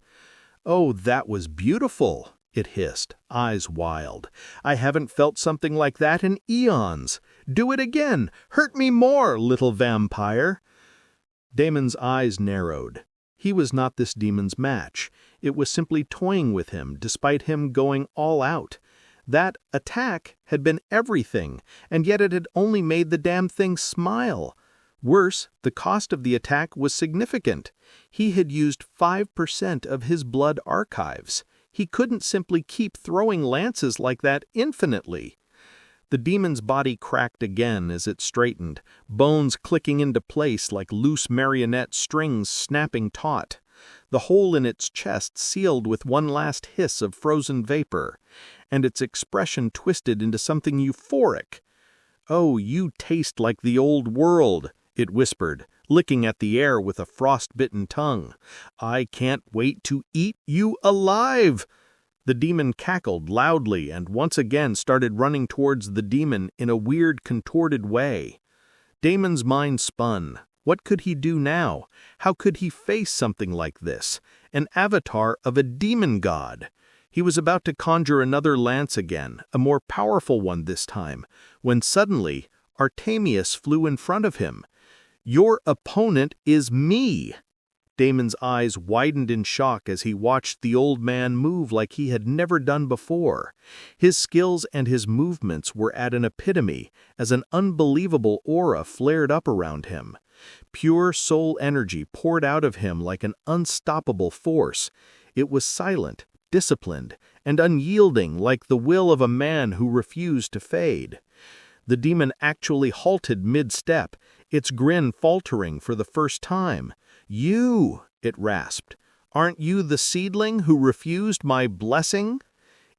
"Oh, that was beautiful," it hissed, eyes wild. "I haven't felt something like that in eons. Do it again! Hurt me more, little vampire!" Damon's eyes narrowed. He was not this demon's match. It was simply toying with him, despite him going all out. That attack had been everything, and yet it had only made the damn thing smile. Worse, the cost of the attack was significant. He had used 5% of his blood archives. He couldn't simply keep throwing lances like that infinitely. The demon's body cracked again as it straightened, bones clicking into place like loose marionette strings snapping taut. The hole in its chest sealed with one last hiss of frozen vapor, and its expression twisted into something euphoric. "Oh, you taste like the old world," it whispered, licking at the air with a frost-bitten tongue. "I can't wait to eat you alive!" The demon cackled loudly and once again started running towards the demon in a weird, contorted way. Damon's mind spun. What could he do now? How could he face something like this? An avatar of a demon god. He was about to conjure another lance again, a more powerful one this time, when suddenly Artemius flew in front of him. "Your opponent is me!" Damon's eyes widened in shock as he watched the old man move like he had never done before. His skills and his movements were at an epitome as an unbelievable aura flared up around him. Pure soul energy poured out of him like an unstoppable force. It was silent, disciplined, and unyielding like the will of a man who refused to fade. The demon actually halted mid-step, its grin faltering for the first time. "You," it rasped, "aren't you the seedling who refused my blessing?"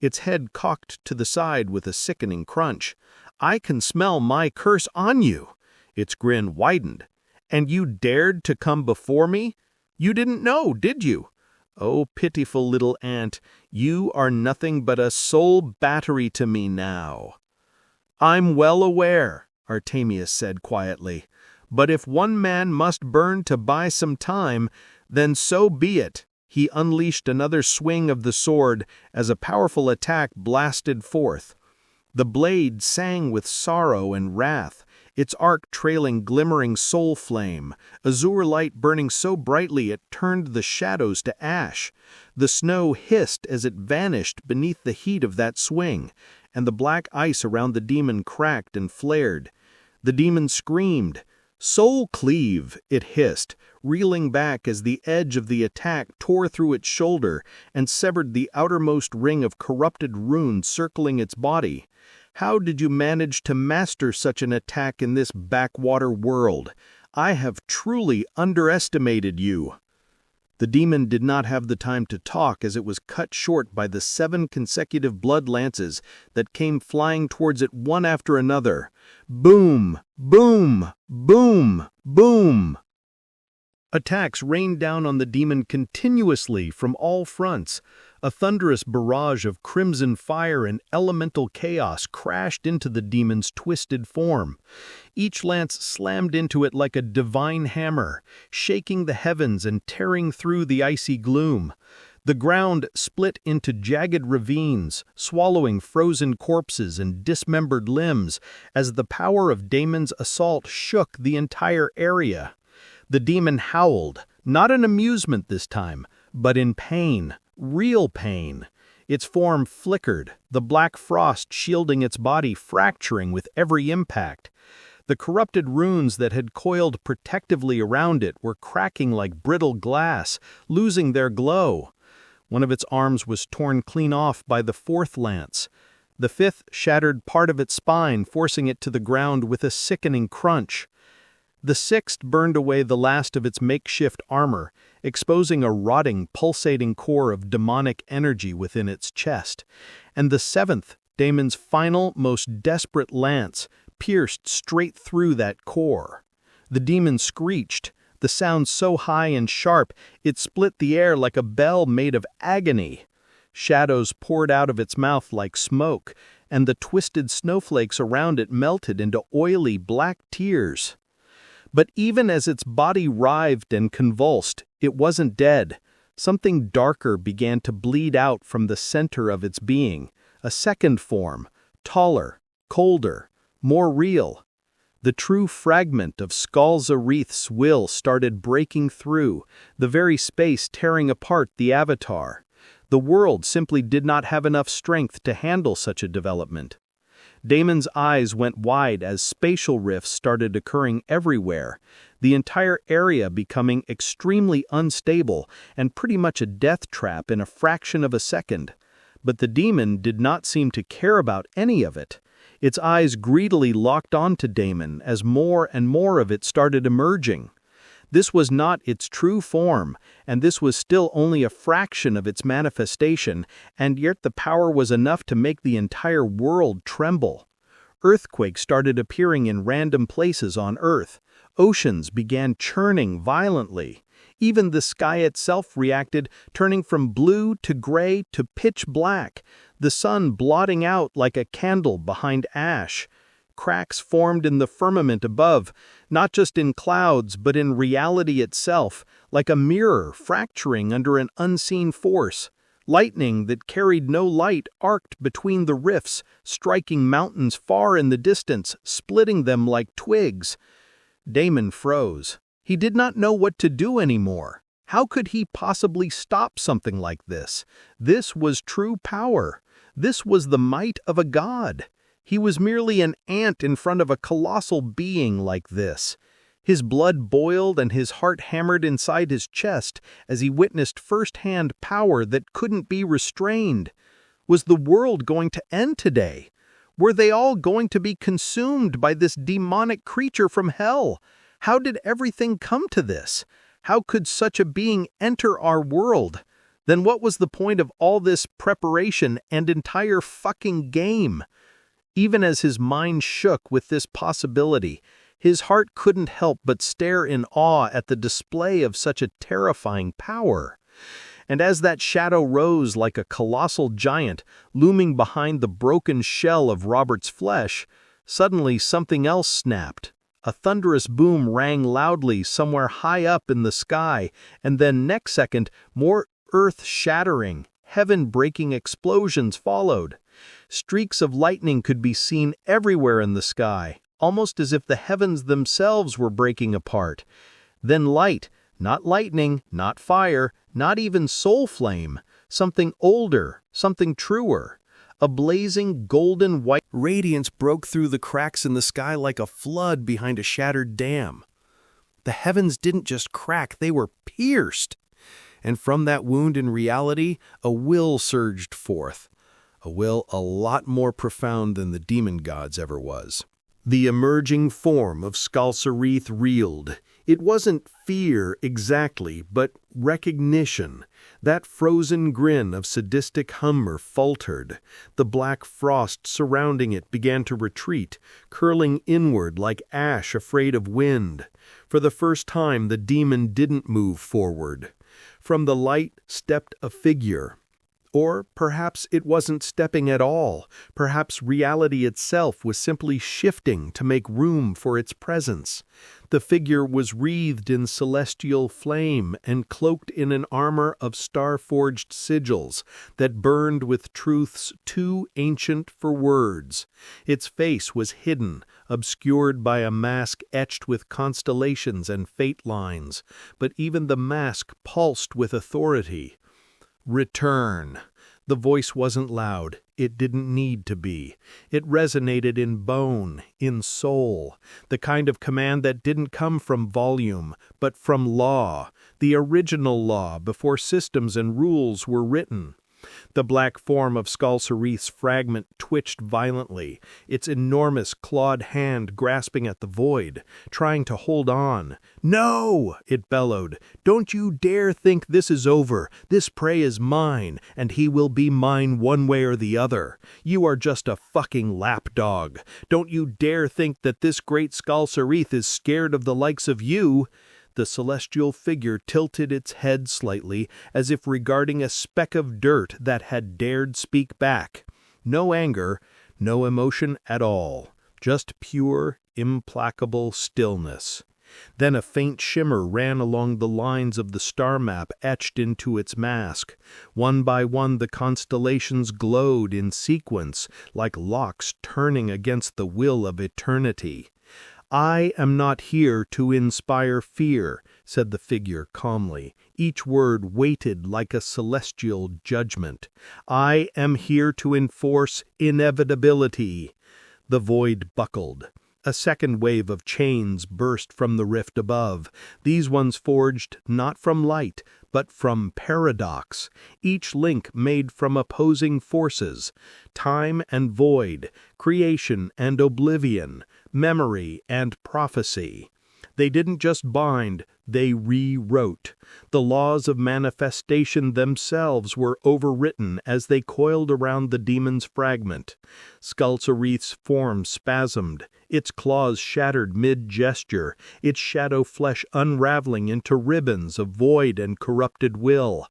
Its head cocked to the side with a sickening crunch. "I can smell my curse on you." Its grin widened. "And you dared to come before me? You didn't know, did you? Oh, pitiful little ant, you are nothing but a soul battery to me now." "I'm well aware," Artemius said quietly. "But if one man must burn to buy some time, then so be it." He unleashed another swing of the sword as a powerful attack blasted forth. The blade sang with sorrow and wrath, its arc trailing glimmering soul flame, azure light burning so brightly it turned the shadows to ash. The snow hissed as it vanished beneath the heat of that swing, and the black ice around the demon cracked and flared. The demon screamed. "Soul cleave," it hissed, reeling back as the edge of the attack tore through its shoulder and severed the outermost ring of corrupted runes circling its body. "How did you manage to master such an attack in this backwater world? I have truly underestimated you." The demon did not have the time to talk as it was cut short by the 7 consecutive blood lances that came flying towards it one after another. Boom! Boom! Boom! Boom! Attacks rained down on the demon continuously from all fronts. A thunderous barrage of crimson fire and elemental chaos crashed into the demon's twisted form. Each lance slammed into it like a divine hammer, shaking the heavens and tearing through the icy gloom. The ground split into jagged ravines, swallowing frozen corpses and dismembered limbs as the power of Damon's assault shook the entire area. The demon howled, not in amusement this time, but in pain, real pain. Its form flickered, the black frost shielding its body fracturing with every impact. The corrupted runes that had coiled protectively around it were cracking like brittle glass, losing their glow. One of its arms was torn clean off by the 4th lance. The 5th shattered part of its spine, forcing it to the ground with a sickening crunch. The 6th burned away the last of its makeshift armor, exposing a rotting, pulsating core of demonic energy within its chest. And the 7th, Damon's final, most desperate lance, pierced straight through that core. The demon screeched, the sound so high and sharp it split the air like a bell made of agony. Shadows poured out of its mouth like smoke, and the twisted snowflakes around it melted into oily black tears. But even as its body writhed and convulsed, it wasn't dead. Something darker began to bleed out from the center of its being, a second form, taller, colder, more real. The true fragment of Skull-Zareth's will started breaking through, the very space tearing apart the Avatar. The world simply did not have enough strength to handle such a development. Damon's eyes went wide as spatial rifts started occurring everywhere, the entire area becoming extremely unstable and pretty much a death trap in a fraction of a second. But the demon did not seem to care about any of it. Its eyes greedily locked onto Damon as more and more of it started emerging. This was not its true form, and this was still only a fraction of its manifestation, and yet the power was enough to make the entire world tremble. Earthquakes started appearing in random places on Earth. Oceans began churning violently. Even the sky itself reacted, turning from blue to gray to pitch black, the sun blotting out like a candle behind ash. Cracks formed in the firmament above, not just in clouds but in reality itself, like a mirror fracturing under an unseen force. Lightning that carried no light arced between the rifts, striking mountains far in the distance, splitting them like twigs. Damon froze. He did not know what to do anymore. How could he possibly stop something like this? This was true power. This was the might of a god. He was merely an ant in front of a colossal being like this. His blood boiled and his heart hammered inside his chest as he witnessed firsthand power that couldn't be restrained. Was the world going to end today? Were they all going to be consumed by this demonic creature from hell? How did everything come to this? How could such a being enter our world? Then what was the point of all this preparation and entire fucking game? Even as his mind shook with this possibility, his heart couldn't help but stare in awe at the display of such a terrifying power. And as that shadow rose like a colossal giant, looming behind the broken shell of Robert's flesh, suddenly something else snapped. A thunderous boom rang loudly somewhere high up in the sky, and then next second, more earth-shattering, heaven-breaking explosions followed. Streaks of lightning could be seen everywhere in the sky, almost as if the heavens themselves were breaking apart. Then light, not lightning, not fire, not even soul flame, something older, something truer. A blazing golden white radiance broke through the cracks in the sky like a flood behind a shattered dam. The heavens didn't just crack, they were pierced. And from that wound in reality, a will surged forth. A will a lot more profound than the demon god's ever was. The emerging form of Skull-Zareth reeled, It wasn't fear exactly, but recognition. That frozen grin of sadistic humour faltered. The black frost surrounding it began to retreat, curling inward like ash afraid of wind. For the first time, the demon didn't move forward. From the light stepped a figure. Or perhaps it wasn't stepping at all. Perhaps reality itself was simply shifting to make room for its presence. The figure was wreathed in celestial flame and cloaked in an armor of star-forged sigils that burned with truths too ancient for words. Its face was hidden, obscured by a mask etched with constellations and fate lines, but even the mask pulsed with authority. Return. The voice wasn't loud. It didn't need to be. It resonated in bone, in soul, the kind of command that didn't come from volume, but from law, the original law before systems and rules were written. The black form of Skalsarith's fragment twitched violently, its enormous clawed hand grasping at the void, trying to hold on. "No!" it bellowed. "Don't you dare think this is over. This prey is mine, and he will be mine one way or the other. You are just a fucking lapdog. Don't you dare think that this great Skalsarith is scared of the likes of you." The celestial figure tilted its head slightly, as if regarding a speck of dirt that had dared speak back. No anger, no emotion at all, just pure, implacable stillness. Then a faint shimmer ran along the lines of the star map etched into its mask. One by one the constellations glowed in sequence, like locks turning against the will of eternity. "I am not here to inspire fear," said the figure calmly, each word weighted like a celestial judgment. "I am here to enforce inevitability." The void buckled. A second wave of chains burst from the rift above, these ones forged not from light, but from paradox, each link made from opposing forces, time and void, creation and oblivion, memory and prophecy. They didn't just bind, they rewrote. The laws of manifestation themselves were overwritten as they coiled around the demon's fragment. Skalsarith's form spasmed, its claws shattered mid-gesture, its shadow flesh unraveling into ribbons of void and corrupted will.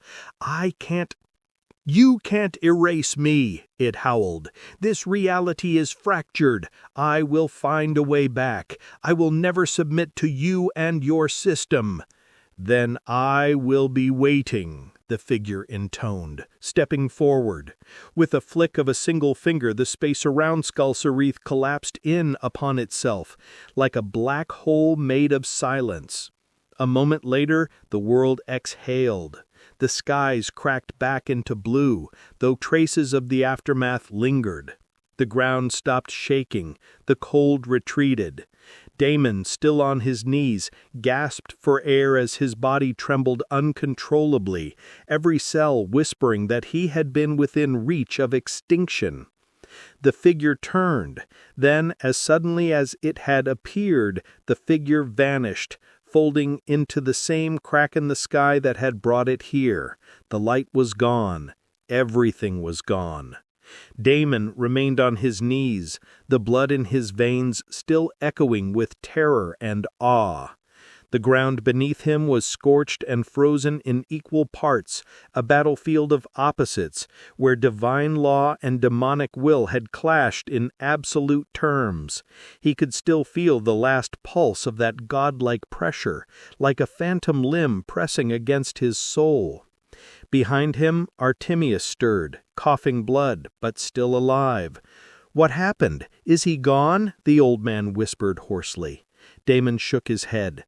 "You can't erase me," it howled. "This reality is fractured. I will find a way back. I will never submit to you and your system." "Then I will be waiting," the figure intoned, stepping forward. With a flick of a single finger, the space around Skalsarith collapsed in upon itself, like a black hole made of silence. A moment later, the world exhaled. The skies cracked back into blue, though traces of the aftermath lingered. The ground stopped shaking, the cold retreated. Damon, still on his knees, gasped for air as his body trembled uncontrollably, every cell whispering that he had been within reach of extinction. The figure turned. Then, as suddenly as it had appeared, the figure vanished, folding into the same crack in the sky that had brought it here. The light was gone. Everything was gone. Damon remained on his knees, the blood in his veins still echoing with terror and awe. The ground beneath him was scorched and frozen in equal parts, a battlefield of opposites, where divine law and demonic will had clashed in absolute terms. He could still feel the last pulse of that godlike pressure, like a phantom limb pressing against his soul. Behind him, Artemius stirred, coughing blood, but still alive. "What happened? Is he gone?" the old man whispered hoarsely. Damon shook his head.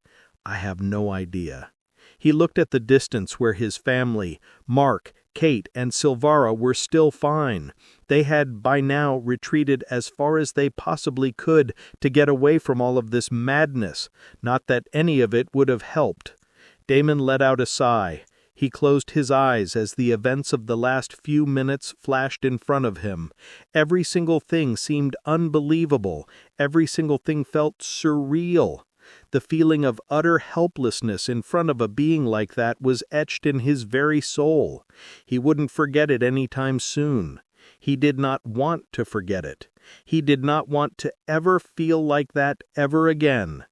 "I have no idea." He looked at the distance where his family, Mark, Kate, and Silvara were still fine. They had by now retreated as far as they possibly could to get away from all of this madness, not that any of it would have helped. Damon let out a sigh. He closed his eyes as the events of the last few minutes flashed in front of him. Every single thing seemed unbelievable. Every single thing felt surreal. The feeling of utter helplessness in front of a being like that was etched in his very soul. He wouldn't forget it any time soon. He did not want to forget it. He did not want to ever feel like that ever again.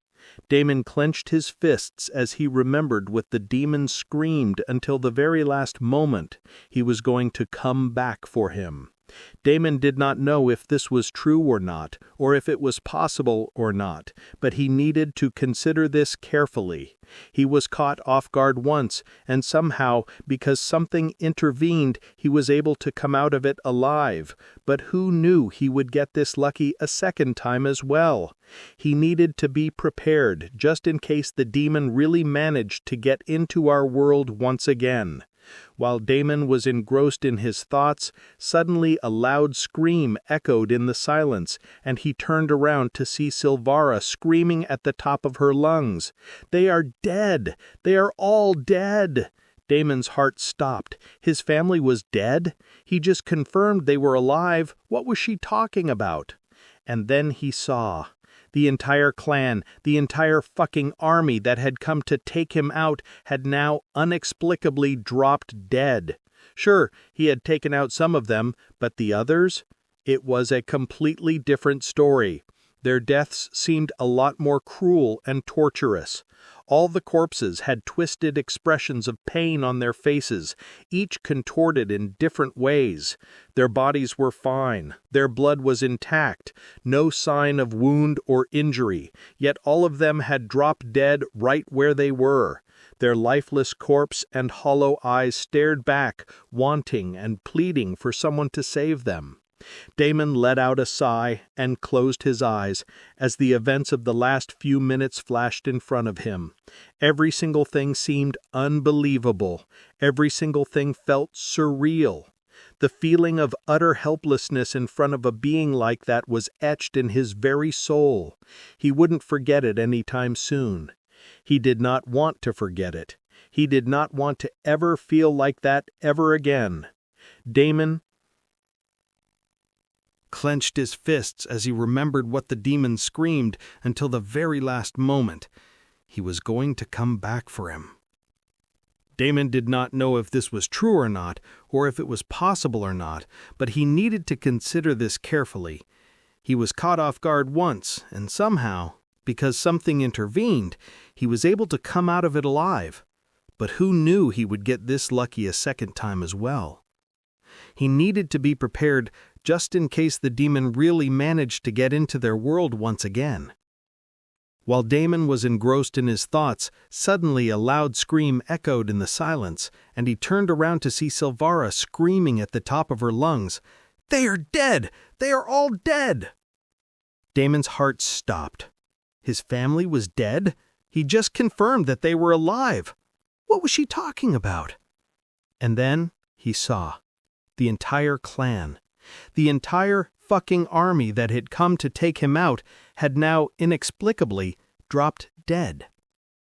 Damon clenched his fists as he remembered what the demon screamed until the very last moment he was going to come back for him. Damon did not know if this was true or not, or if it was possible or not, but he needed to consider this carefully. He was caught off guard once, and somehow, because something intervened, he was able to come out of it alive. But who knew he would get this lucky a second time as well? He needed to be prepared, just in case the demon really managed to get into our world once again. While Damon was engrossed in his thoughts, suddenly a loud scream echoed in the silence, and he turned around to see Silvara screaming at the top of her lungs. "They are dead! They are all dead!" Damon's heart stopped. His family was dead? He just confirmed they were alive. What was she talking about? And then he saw. The entire clan, the entire fucking army that had come to take him out had now inexplicably dropped dead. Sure, he had taken out some of them, but the others? It was a completely different story. Their deaths seemed a lot more cruel and torturous. All the corpses had twisted expressions of pain on their faces, each contorted in different ways. Their bodies were fine, their blood was intact, no sign of wound or injury, yet all of them had dropped dead right where they were. Their lifeless corpse and hollow eyes stared back, wanting and pleading for someone to save them. Damon let out a sigh and closed his eyes as the events of the last few minutes flashed in front of him. Every single thing seemed unbelievable. Every single thing felt surreal. The feeling of utter helplessness in front of a being like that was etched in his very soul. He wouldn't forget it any time soon. He did not want to forget it. He did not want to ever feel like that ever again. Damon clenched his fists as he remembered what the demon screamed until the very last moment. He was going to come back for him. Damon did not know if this was true or not, or if it was possible or not, but he needed to consider this carefully. He was caught off guard once, and somehow, because something intervened, he was able to come out of it alive. But who knew he would get this lucky a second time as well? He needed to be prepared just in case the demon really managed to get into their world once again. While Damon was engrossed in his thoughts, suddenly a loud scream echoed in the silence, and he turned around to see Silvara screaming at the top of her lungs. "They are dead! They are all dead!" Damon's heart stopped. His family was dead? He just confirmed that they were alive. What was she talking about? And then he saw. The entire clan. The entire fucking army that had come to take him out had now inexplicably dropped dead.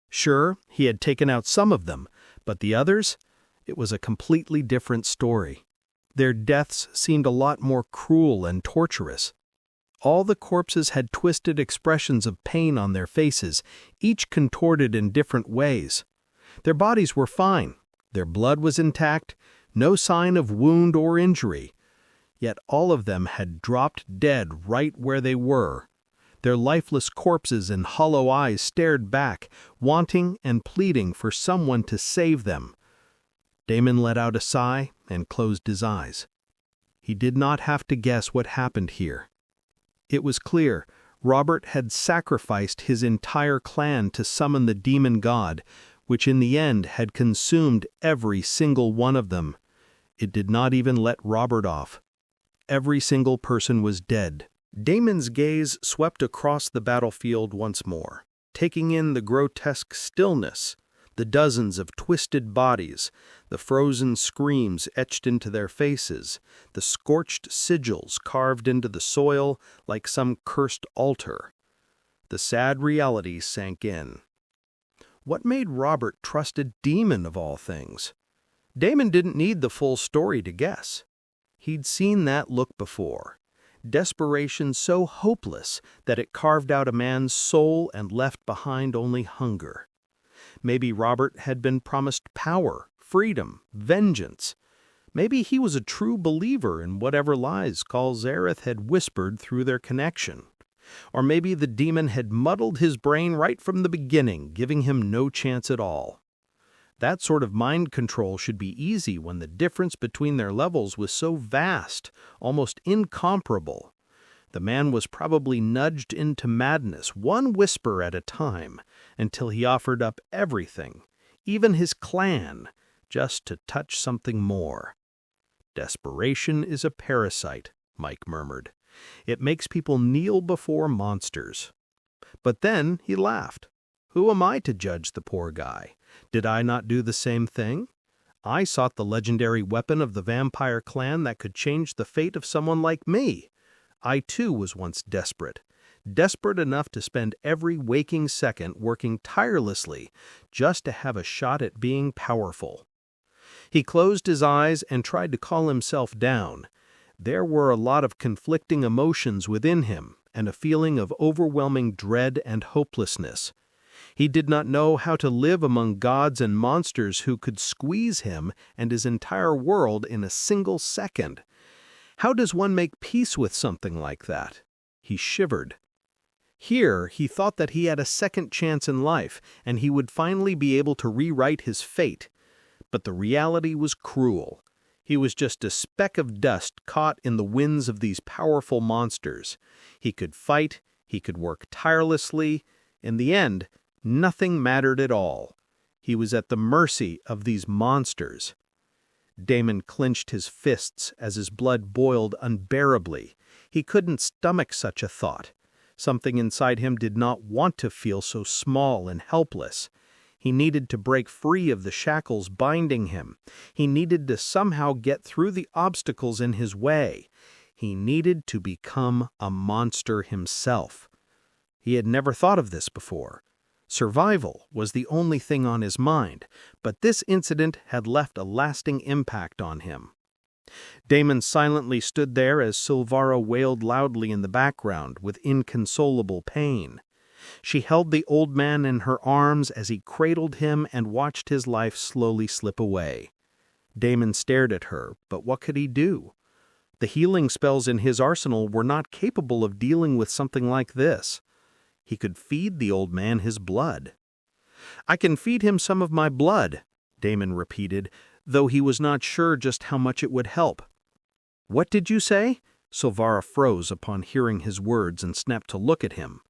Sure, he had taken out some of them, but the others? It was a completely different story. Their deaths seemed a lot more cruel and torturous. All the corpses had twisted expressions of pain on their faces, each contorted in different ways. Their bodies were fine. Their blood was intact, no sign of wound or injury. Yet all of them had dropped dead right where they were. Their lifeless corpses and hollow eyes stared back, wanting and pleading for someone to save them. Damon let out a sigh and closed his eyes. He did not have to guess what happened here. It was clear Robert had sacrificed his entire clan to summon the demon god, which in the end had consumed every single one of them. It did not even let Robert off. Every single person was dead. Damon's gaze swept across the battlefield once more, taking in the grotesque stillness, the dozens of twisted bodies, the frozen screams etched into their faces, the scorched sigils carved into the soil like some cursed altar. The sad reality sank in. What made Robert trust a demon of all things? Damon didn't need the full story to guess. He'd seen that look before. desperation so hopeless that it carved out a man's soul and left behind only hunger. Maybe Robert had been promised power, freedom, vengeance. Maybe he was a true believer in whatever lies Kal Zareth had whispered through their connection. Or maybe the demon had muddled his brain right from the beginning, giving him no chance at all. That sort of mind control should be easy when the difference between their levels was so vast, almost incomparable. The man was probably nudged into madness, one whisper at a time, until he offered up everything, even his clan, just to touch something more. Desperation is a parasite, Mike murmured. It makes people kneel before monsters. But then he laughed. Who am I to judge the poor guy? Did I not do the same thing? I sought the legendary weapon of the vampire clan that could change the fate of someone like me. I too was once desperate enough to spend every waking second working tirelessly just to have a shot at being powerful. He closed his eyes and tried to calm himself down. There were a lot of conflicting emotions within him and a feeling of overwhelming dread and hopelessness. He did not know how to live among gods and monsters who could squeeze him and his entire world in a single second. How does one make peace with something like that? He shivered. Here, he thought that he had a second chance in life, and he would finally be able to rewrite his fate. But the reality was cruel. He was just a speck of dust caught in the winds of these powerful monsters. He could fight, he could work tirelessly. In the end, nothing mattered at all. He was at the mercy of these monsters. Damon clenched his fists as his blood boiled unbearably. He couldn't stomach such a thought. Something inside him did not want to feel so small and helpless. He needed to break free of the shackles binding him. He needed to somehow get through the obstacles in his way. He needed to become a monster himself. He had never thought of this before. Survival was the only thing on his mind, but this incident had left a lasting impact on him. Damon silently stood there as Silvara wailed loudly in the background with inconsolable pain. She held the old man in her arms as he cradled him and watched his life slowly slip away. Damon stared at her, but what could he do? The healing spells in his arsenal were not capable of dealing with something like this. He could feed the old man his blood. "I can feed him some of my blood," Damon repeated, though he was not sure just how much it would help. "What did you say?" Silvara froze upon hearing his words and snapped to look at him.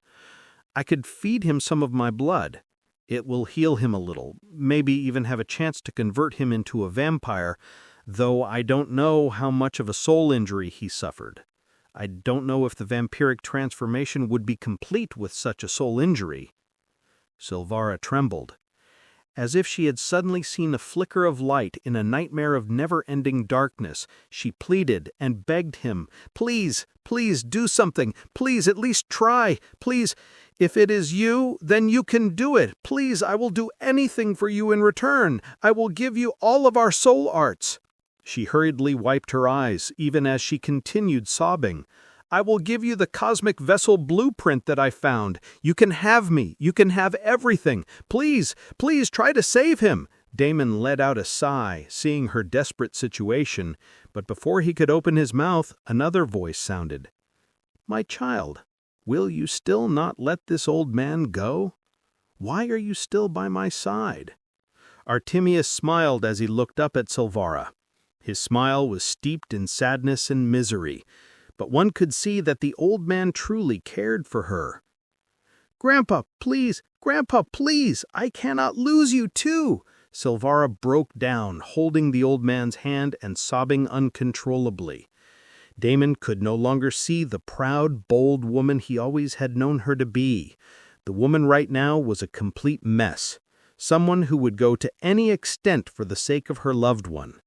"I could feed him some of my blood. It will heal him a little, maybe even have a chance to convert him into a vampire, though I don't know how much of a soul injury he suffered. I don't know if the vampiric transformation would be complete with such a soul injury." Silvara trembled. As if she had suddenly seen a flicker of light in a nightmare of never-ending darkness, she pleaded and begged him, "Please, please do something. Please at least try. Please, if it is you, then you can do it. Please, I will do anything for you in return. I will give you all of our soul arts." She hurriedly wiped her eyes, even as she continued sobbing. "I will give you the cosmic vessel blueprint that I found. You can have me. You can have everything. Please, please try to save him." Damon let out a sigh, seeing her desperate situation, but before he could open his mouth, another voice sounded. "My child, will you still not let this old man go? Why are you still by my side?" Artemius smiled as he looked up at Silvara. His smile was steeped in sadness and misery, but one could see that the old man truly cared for her. "Grandpa, please! Grandpa, please! I cannot lose you too!" Silvara broke down, holding the old man's hand and sobbing uncontrollably. Damon could no longer see the proud, bold woman he always had known her to be. The woman right now was a complete mess, someone who would go to any extent for the sake of her loved one.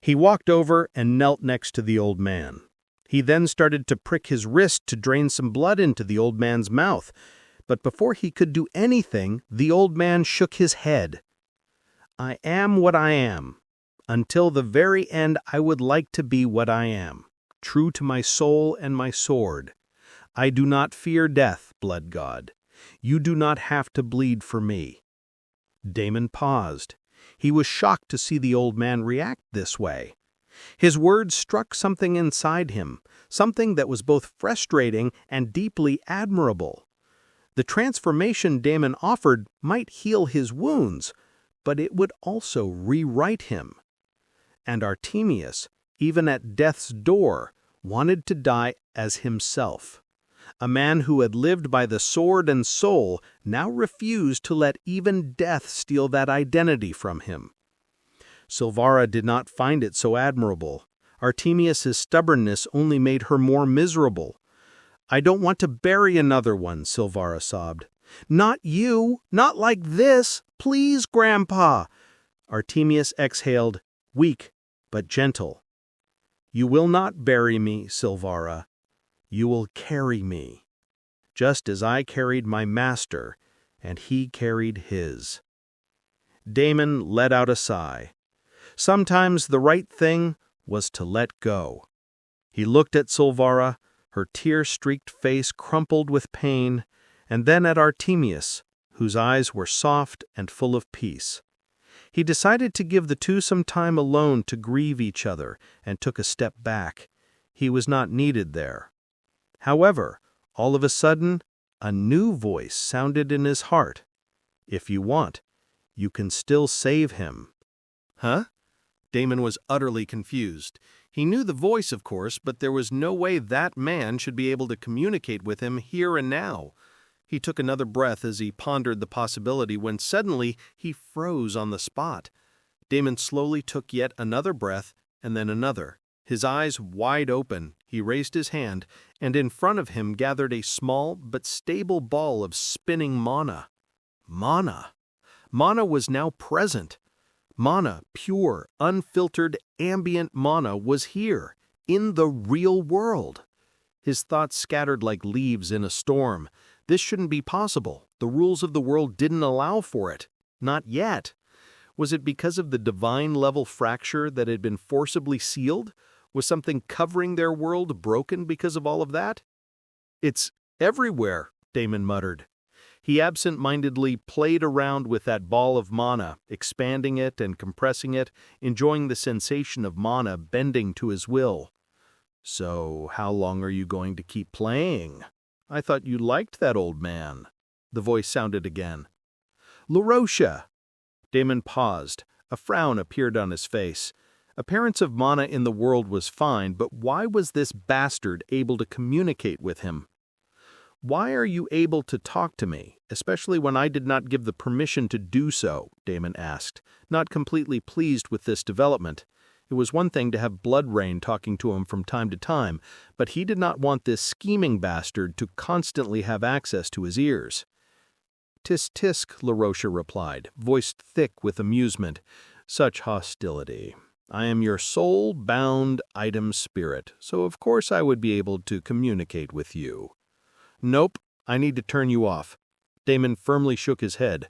He walked over and knelt next to the old man. He then started to prick his wrist to drain some blood into the old man's mouth, but before he could do anything, the old man shook his head. "I am what I am. Until the very end, I would like to be what I am. true to my soul and my sword. I do not fear death, blood god. You do not have to bleed for me." Damon paused. He was shocked to see the old man react this way. His words struck something inside him, something that was both frustrating and deeply admirable. The transformation Damon offered might heal his wounds, but it would also rewrite him. And Artemius, even at death's door, wanted to die as himself. A man who had lived by the sword and soul now refused to let even death steal that identity from him. Silvara did not find it so admirable. Artemius's stubbornness only made her more miserable. "I don't want to bury another one," Silvara sobbed. "Not you! Not like this! Please, Grandpa!" Artemius exhaled, weak but gentle. "You will not bury me, Silvara. You will carry me, just as I carried my master, and he carried his." Damon let out a sigh. Sometimes the right thing was to let go. He looked at Silvara, her tear-streaked face crumpled with pain, and then at Artemius, whose eyes were soft and full of peace. He decided to give the two some time alone to grieve each other and took a step back. He was not needed there. However, all of a sudden, a new voice sounded in his heart. "If you want, you can still save him." Huh? Damon was utterly confused. He knew the voice, of course, but there was no way that man should be able to communicate with him here and now. He took another breath as he pondered the possibility when suddenly he froze on the spot. Damon slowly took yet another breath and then another. His eyes wide open, he raised his hand, and in front of him gathered a small but stable ball of spinning mana. Mana! Mana was now present. Mana, pure, unfiltered, ambient mana, was here, in the real world. His thoughts scattered like leaves in a storm. This shouldn't be possible. The rules of the world didn't allow for it. Not yet. Was it because of the divine-level fracture that had been forcibly sealed? Was something covering their world broken because of all of that? "It's everywhere," Damon muttered. He absent-mindedly played around with that ball of mana, expanding it and compressing it, enjoying the sensation of mana bending to his will. "So, how long are you going to keep playing? I thought you liked that old man." The voice sounded again. "LaRoche!" Damon paused. A frown appeared on his face. Appearance of mana in the world was fine, but why was this bastard able to communicate with him? "Why are you able to talk to me, especially when I did not give the permission to do so?" Damon asked, not completely pleased with this development. It was one thing to have Blood Rain talking to him from time to time, but he did not want this scheming bastard to constantly have access to his ears. "Tisk tisk," LaRoche replied, voiced thick with amusement. "Such hostility. I am your soul-bound item spirit, so of course I would be able to communicate with you." "Nope, I need to turn you off." Damon firmly shook his head.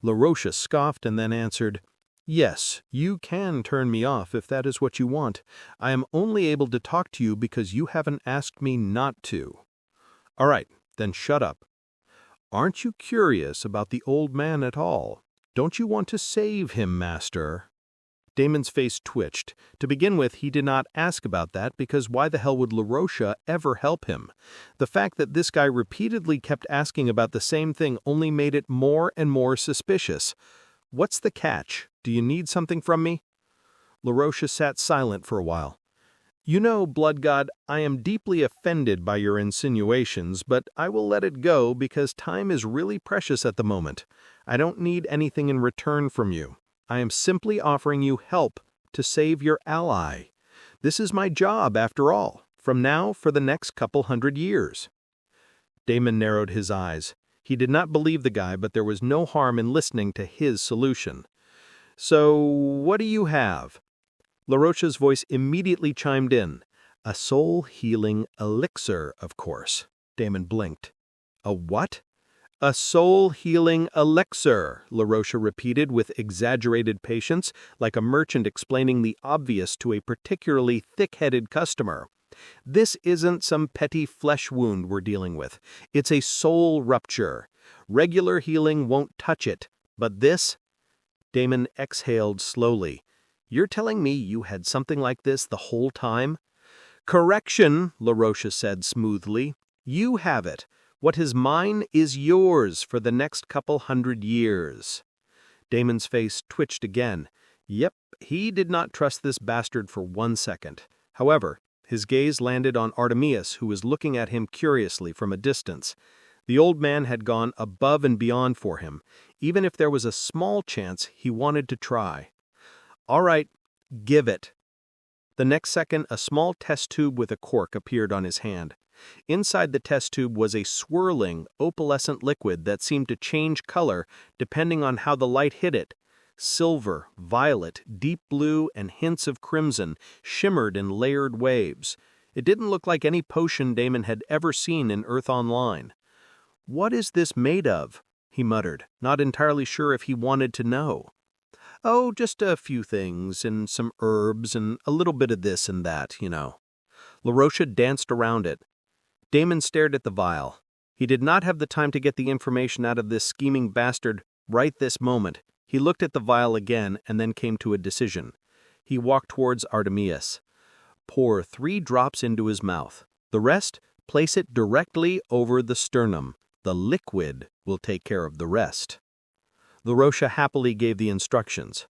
LaRoche scoffed and then answered, "Yes, you can turn me off if that is what you want. I am only able to talk to you because you haven't asked me not to." "All right, then shut up." "Aren't you curious about the old man at all? Don't you want to save him, Master?" Damon's face twitched. To begin with, he did not ask about that because why the hell would LaRoche ever help him? The fact that this guy repeatedly kept asking about the same thing only made it more and more suspicious. "What's the catch? Do you need something from me?" LaRoche sat silent for a while. "You know, Blood God, I am deeply offended by your insinuations, but I will let it go because time is really precious at the moment. I don't need anything in return from you. I am simply offering you help to save your ally. This is my job, after all, from now for the next couple 100 years." Damon narrowed his eyes. He did not believe the guy, but there was no harm in listening to his solution. "So, what do you have?" LaRoche's voice immediately chimed in. "A soul-healing elixir, of course." Damon blinked. "A what?" "A soul-healing elixir," LaRoche repeated with exaggerated patience, like a merchant explaining the obvious to a particularly thick-headed customer. This isn't some petty flesh wound we're dealing with. It's a soul rupture. Regular healing won't touch it. But this? Damon exhaled slowly. You're telling me you had something like this the whole time? Correction, LaRoche said smoothly. You have it. What is mine is yours for the next couple 100 years. Damon's face twitched again. Yep, he did not trust this bastard for 1 second. However, his gaze landed on Artemius, who was looking at him curiously from a distance. The old man had gone above and beyond for him, even if there was a small chance he wanted to try. All right, give it. The next second, a small test tube with a cork appeared on his hand. Inside the test tube was a swirling, opalescent liquid that seemed to change color depending on how the light hit it. Silver, violet, deep blue, and hints of crimson shimmered in layered waves. It didn't look like any potion Damon had ever seen in Earth Online. What is this made of? He muttered, not entirely sure if he wanted to know. Oh, just a few things, and some herbs, and a little bit of this and that, you know. LaRoche danced around it. Damon stared at the vial. He did not have the time to get the information out of this scheming bastard right this moment. He looked at the vial again and then came to a decision. He walked towards Artemius. Pour 3 drops into his mouth. The rest, place it directly over the sternum. The liquid will take care of the rest. LaRoche happily gave the instructions.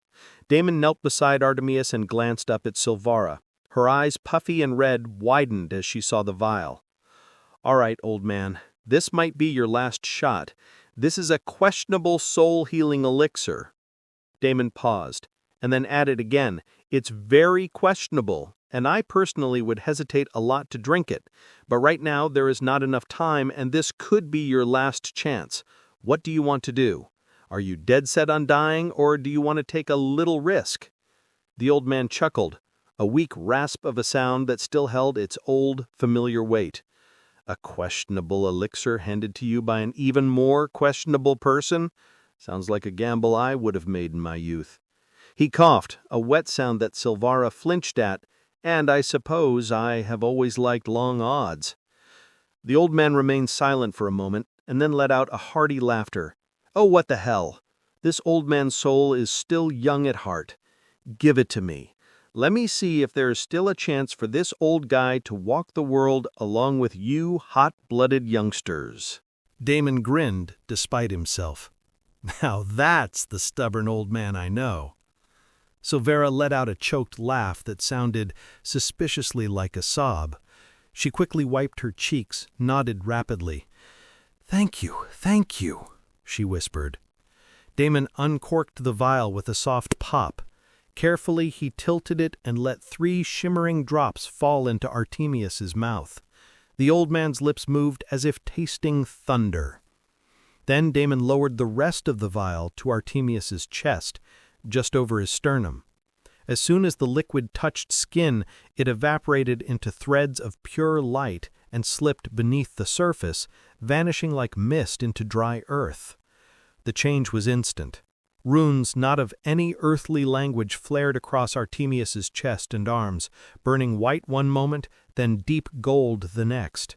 Damon knelt beside Artemius and glanced up at Silvara. Her eyes, puffy and red, widened as she saw the vial. All right, old man, this might be your last shot. This is a questionable soul-healing elixir. Damon paused, and then added again, it's very questionable, and I personally would hesitate a lot to drink it. But right now there is not enough time, and this could be your last chance. What do you want to do? Are you dead set on dying, or do you want to take a little risk? The old man chuckled, a weak rasp of a sound that still held its old, familiar weight. A questionable elixir handed to you by an even more questionable person? Sounds like a gamble I would have made in my youth. He coughed, a wet sound that Silvara flinched at, and I suppose I have always liked long odds. The old man remained silent for a moment, and then let out a hearty laughter. Oh, what the hell! This old man's soul is still young at heart. Give it to me. Let me see if there is still a chance for this old guy to walk the world along with you hot-blooded youngsters. Damon grinned despite himself. Now that's the stubborn old man I know. Silvara let out a choked laugh that sounded suspiciously like a sob. She quickly wiped her cheeks, nodded rapidly. Thank you, she whispered. Damon uncorked the vial with a soft pop. Carefully, he tilted it and let 3 shimmering drops fall into Artemius's mouth. The old man's lips moved as if tasting thunder. Then Damon lowered the rest of the vial to Artemius's chest, just over his sternum. As soon as the liquid touched skin, it evaporated into threads of pure light and slipped beneath the surface, vanishing like mist into dry earth. The change was instant. Runes not of any earthly language flared across Artemius's chest and arms, burning white one moment, then deep gold the next.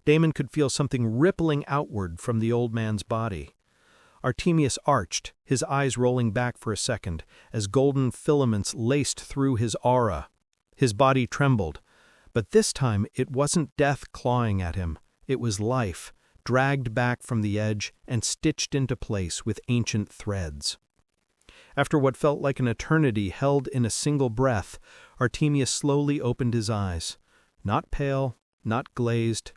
Damon could feel something rippling outward from the old man's body. Artemius arched, his eyes rolling back for a second, as golden filaments laced through his aura. His body trembled, but this time it wasn't death clawing at him. It was life, dragged back from the edge and stitched into place with ancient threads. After what felt like an eternity held in a single breath, Artemius slowly opened his eyes. Not pale, not glazed.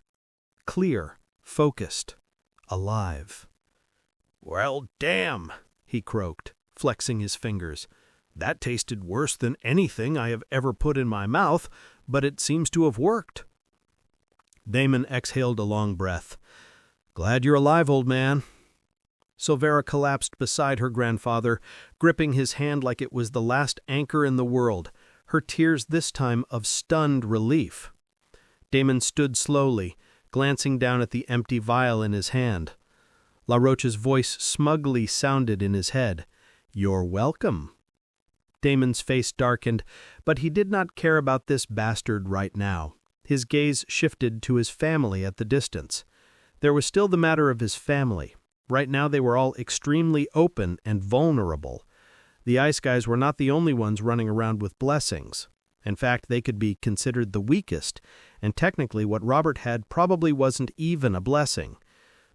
Clear, focused, alive. "Well, damn," he croaked, flexing his fingers. "That tasted worse than anything I have ever put in my mouth, but it seems to have worked." Damon exhaled a long breath. "Glad you're alive, old man." Silvara collapsed beside her grandfather, gripping his hand like it was the last anchor in the world, her tears this time of stunned relief. Damon stood slowly, glancing down at the empty vial in his hand. LaRoche's voice smugly sounded in his head. "You're welcome." Damon's face darkened, but he did not care about this bastard right now. His gaze shifted to his family at the distance. There was still the matter of his family. Right now they were all extremely open and vulnerable. The Ice Guys were not the only ones running around with blessings. In fact, they could be considered the weakest, and technically what Robert had probably wasn't even a blessing.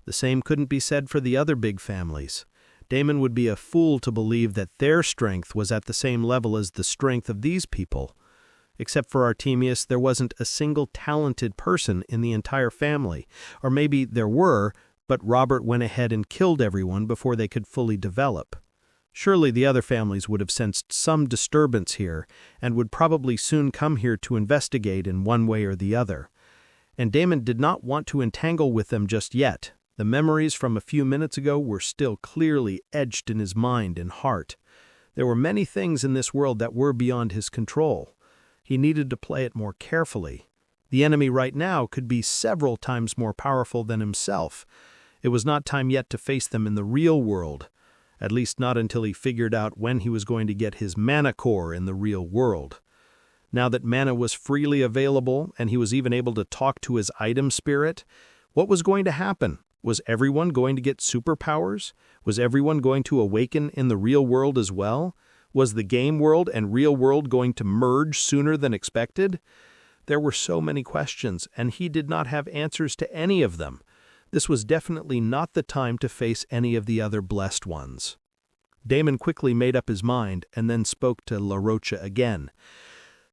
The same couldn't be said for the other big families. Damon would be a fool to believe that their strength was at the same level as the strength of these people. Except for Artemius, there wasn't a single talented person in the entire family. Or maybe there were, but Robert went ahead and killed everyone before they could fully develop. Surely the other families would have sensed some disturbance here, and would probably soon come here to investigate in one way or the other. And Damon did not want to entangle with them just yet. The memories from a few minutes ago were still clearly etched in his mind and heart. There were many things in this world that were beyond his control. He needed to play it more carefully. The enemy right now could be several times more powerful than himself. It was not time yet to face them in the real world, at least not until he figured out when he was going to get his mana core in the real world. Now that mana was freely available and he was even able to talk to his item spirit, what was going to happen? Was everyone going to get superpowers? Was everyone going to awaken in the real world as well? Was the game world and real world going to merge sooner than expected? There were so many questions, and he did not have answers to any of them. This was definitely not the time to face any of the other blessed ones. Damon quickly made up his mind and then spoke to La Rocha again.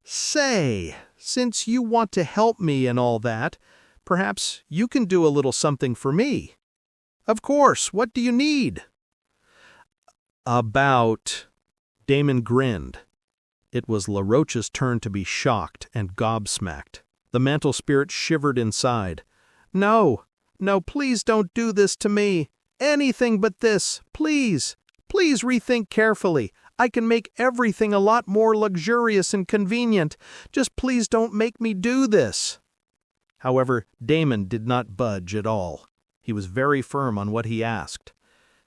"Say, since you want to help me and all that, perhaps you can do a little something for me." "Of course, what do you need?" "About—" Damon grinned. It was La Rocha's turn to be shocked and gobsmacked. The mantle spirit shivered inside. No, please don't do this to me. Anything but this, please. Please rethink carefully. I can make everything a lot more luxurious and convenient. Just please don't make me do this." However, Damon did not budge at all. He was very firm on what he asked.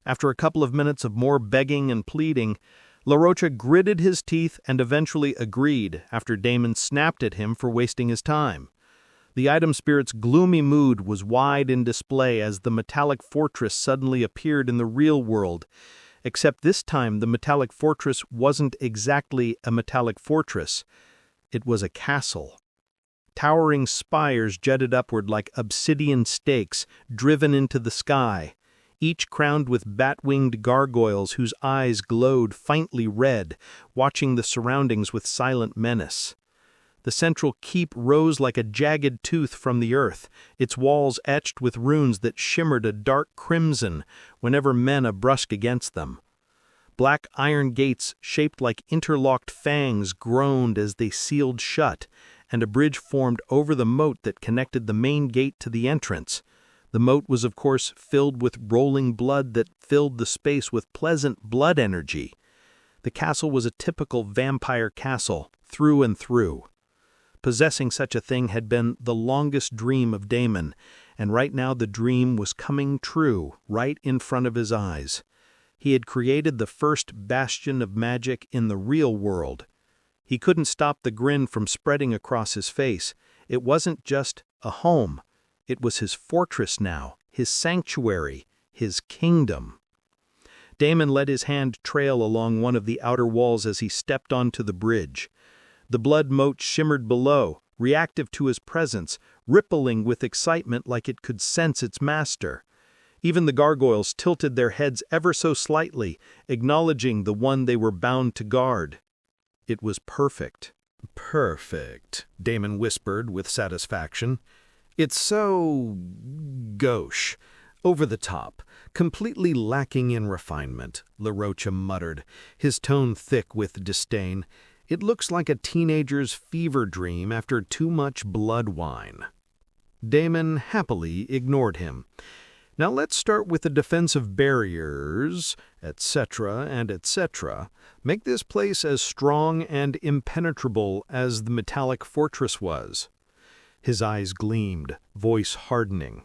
After a couple of minutes of more begging and pleading, La Rocha gritted his teeth and eventually agreed after Damon snapped at him for wasting his time. The item spirit's gloomy mood was wide in display as the metallic fortress suddenly appeared in the real world, except this time the metallic fortress wasn't exactly a metallic fortress. It was a castle. Towering spires jutted upward like obsidian stakes driven into the sky, each crowned with bat-winged gargoyles whose eyes glowed faintly red, watching the surroundings with silent menace. The central keep rose like a jagged tooth from the earth, its walls etched with runes that shimmered a dark crimson whenever men brushed against them. Black iron gates shaped like interlocked fangs groaned as they sealed shut, and a bridge formed over the moat that connected the main gate to the entrance. The moat was, of course, filled with rolling blood that filled the space with pleasant blood energy. The castle was a typical vampire castle, through and through. Possessing such a thing had been the longest dream of Damon, and right now the dream was coming true, right in front of his eyes. He had created the first bastion of magic in the real world. He couldn't stop the grin from spreading across his face. It wasn't just a home. It was his fortress now, his sanctuary, his kingdom. Damon let his hand trail along one of the outer walls as he stepped onto the bridge. The blood moat shimmered below, reactive to his presence, rippling with excitement like it could sense its master. Even the gargoyles tilted their heads ever so slightly, acknowledging the one they were bound to guard. It was perfect. "Perfect," Damon whispered with satisfaction. "It's so gauche, over the top, completely lacking in refinement," La Rocha muttered, his tone thick with disdain. "It looks like a teenager's fever dream after too much blood wine." Damon happily ignored him. "Now let's start with the defensive barriers, etc., and etc. Make this place as strong and impenetrable as the metallic fortress was." His eyes gleamed, voice hardening.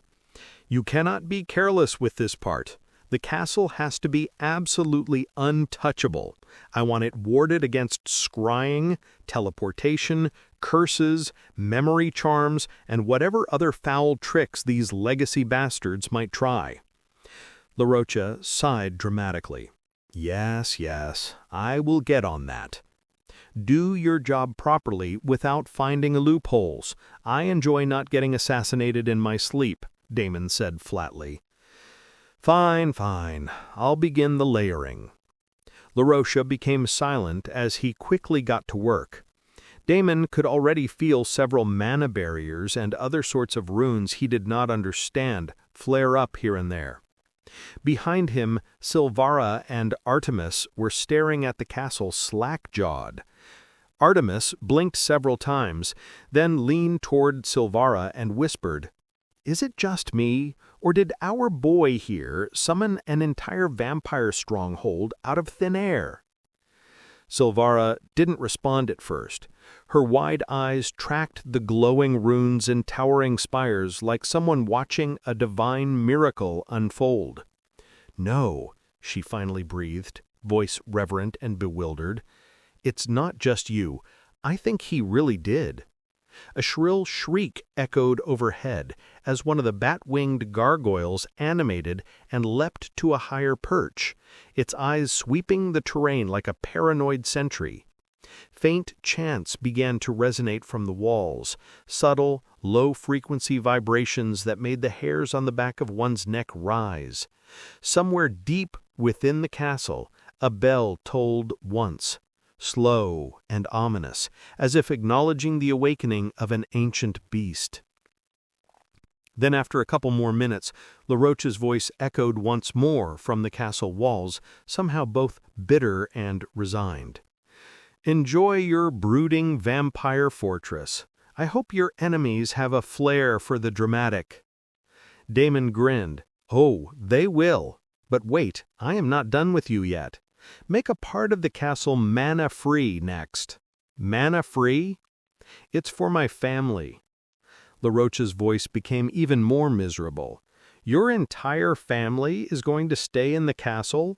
"You cannot be careless with this part. The castle has to be absolutely untouchable. I want it warded against scrying, teleportation, curses, memory charms, and whatever other foul tricks these legacy bastards might try." LaRocha sighed dramatically. "Yes, yes, I will get on that. Do your job properly without finding loopholes. I enjoy not getting assassinated in my sleep," Damon said flatly. "Fine, fine. I'll begin the layering." LaRocha became silent as he quickly got to work. Damon could already feel several mana barriers and other sorts of runes he did not understand flare up here and there. Behind him, Silvara and Artemis were staring at the castle slack-jawed. Artemis blinked several times, then leaned toward Silvara and whispered, "Is it just me, or did our boy here summon an entire vampire stronghold out of thin air?" Silvara didn't respond at first. Her wide eyes tracked the glowing runes and towering spires like someone watching a divine miracle unfold. "No," she finally breathed, voice reverent and bewildered. "It's not just you. I think he really did." A shrill shriek echoed overhead as one of the bat-winged gargoyles animated and leapt to a higher perch, its eyes sweeping the terrain like a paranoid sentry. Faint chants began to resonate from the walls, subtle, low-frequency vibrations that made the hairs on the back of one's neck rise. Somewhere deep within the castle, a bell tolled once, slow and ominous, as if acknowledging the awakening of an ancient beast. Then after a couple more minutes, LaRocha's voice echoed once more from the castle walls, somehow both bitter and resigned. "Enjoy your brooding vampire fortress. I hope your enemies have a flair for the dramatic." Damon grinned. "Oh, they will. But wait, I am not done with you yet. Make a part of the castle mana-free next." "Mana-free?" "It's for my family." LaRocha's voice became even more miserable. "Your entire family is going to stay in the castle?"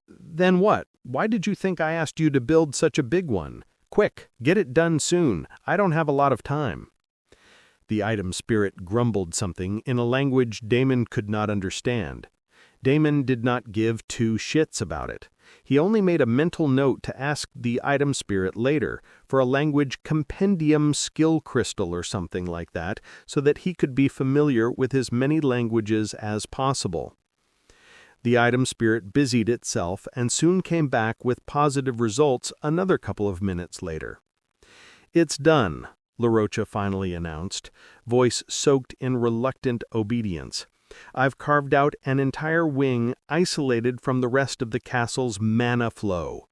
"Then what? Why did you think I asked you to build such a big one? Quick, get it done soon. I don't have a lot of time." The item spirit grumbled something in a language Damon could not understand. Damon did not give two shits about it. He only made a mental note to ask the item spirit later for a language compendium skill crystal or something like that, so that he could be familiar with as many languages as possible. The item spirit busied itself and soon came back with positive results another couple of minutes later. "It's done," LaRocha finally announced, voice soaked in reluctant obedience. "I've carved out an entire wing isolated from the rest of the castle's mana flow."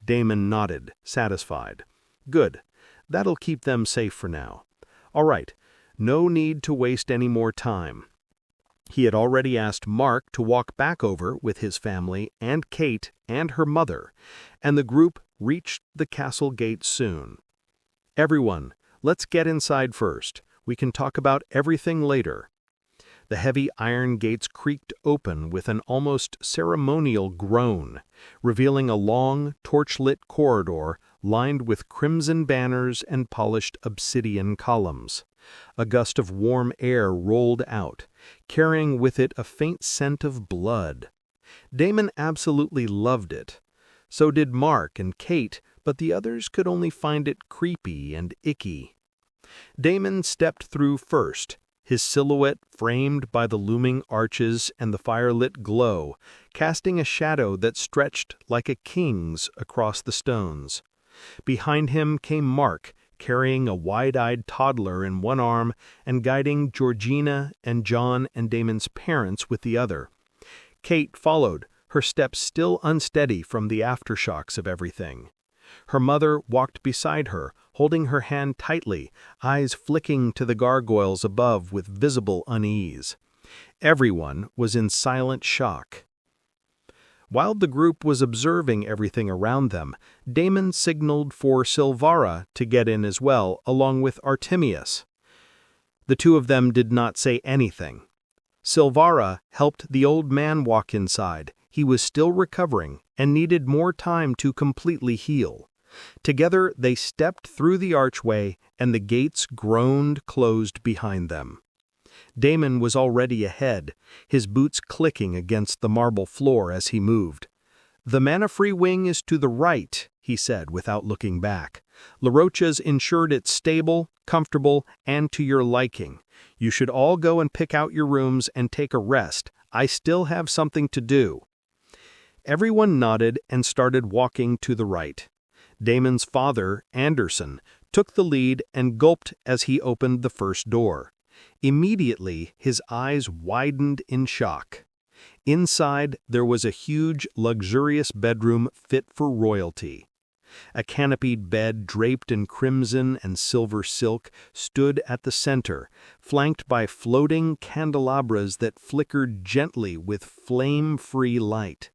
Damon nodded, satisfied. "Good. That'll keep them safe for now. All right, no need to waste any more time." He had already asked Mark to walk back over with his family and Kate and her mother, and the group reached the castle gate soon. "Everyone, let's get inside first. We can talk about everything later." The heavy iron gates creaked open with an almost ceremonial groan, revealing a long, torch-lit corridor lined with crimson banners and polished obsidian columns. A gust of warm air rolled out, carrying with it a faint scent of blood. Damon absolutely loved it. So did Mark and Kate, but the others could only find it creepy and icky. Damon stepped through first, his silhouette framed by the looming arches and the firelit glow, casting a shadow that stretched like a king's across the stones. Behind him came Mark, carrying a wide-eyed toddler in one arm and guiding Georgina and John and Damon's parents with the other. Kate followed, her steps still unsteady from the aftershocks of everything. Her mother walked beside her, holding her hand tightly, eyes flicking to the gargoyles above with visible unease. Everyone was in silent shock. While the group was observing everything around them, Damon signaled for Silvara to get in as well, along with Artemius. The two of them did not say anything. Silvara helped the old man walk inside. He was still recovering and needed more time to completely heal. Together they stepped through the archway, and the gates groaned closed behind them. Damon was already ahead, his boots clicking against the marble floor as he moved. "The mana-free wing is to the right," he said without looking back. "LaRocha's ensured it's stable, comfortable, and to your liking. You should all go and pick out your rooms and take a rest. I still have something to do." Everyone nodded and started walking to the right. Damon's father, Anderson, took the lead and gulped as he opened the first door. Immediately, his eyes widened in shock. Inside, there was a huge, luxurious bedroom fit for royalty. A canopied bed draped in crimson and silver silk stood at the center, flanked by floating candelabras that flickered gently with flame-free light.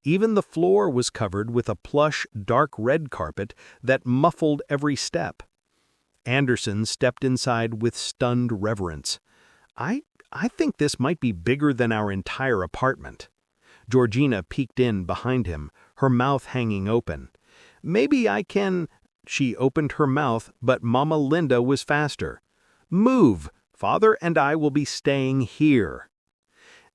Even the floor was covered with a plush, dark red carpet that muffled every step. Anderson stepped inside with stunned reverence. I think this might be bigger than our entire apartment." Georgina peeked in behind him, her mouth hanging open. "Maybe I can—" She opened her mouth, but Mama Linda was faster. "Move! Father and I will be staying here."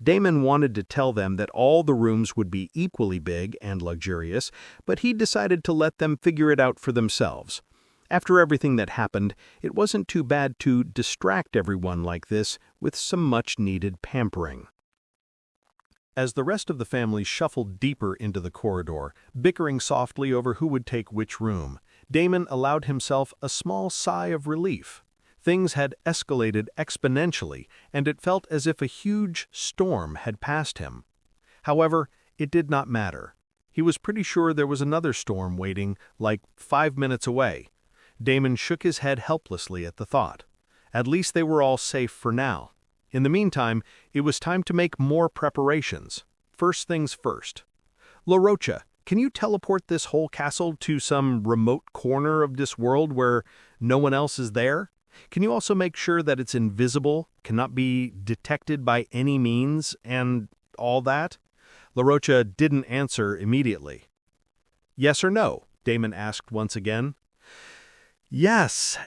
Damon wanted to tell them that all the rooms would be equally big and luxurious, but he decided to let them figure it out for themselves. After everything that happened, it wasn't too bad to distract everyone like this with some much-needed pampering. As the rest of the family shuffled deeper into the corridor, bickering softly over who would take which room, Damon allowed himself a small sigh of relief. Things had escalated exponentially, and it felt as if a huge storm had passed him. However, it did not matter. He was pretty sure there was another storm waiting, like 5 minutes away. Damon shook his head helplessly at the thought. At least they were all safe for now. In the meantime, it was time to make more preparations. First things first. "LaRocha, can you teleport this whole castle to some remote corner of this world where no one else is there? Can you also make sure that it's invisible, cannot be detected by any means, and all that?" LaRocha didn't answer immediately. "Yes or no?" Damon asked once again. Yes,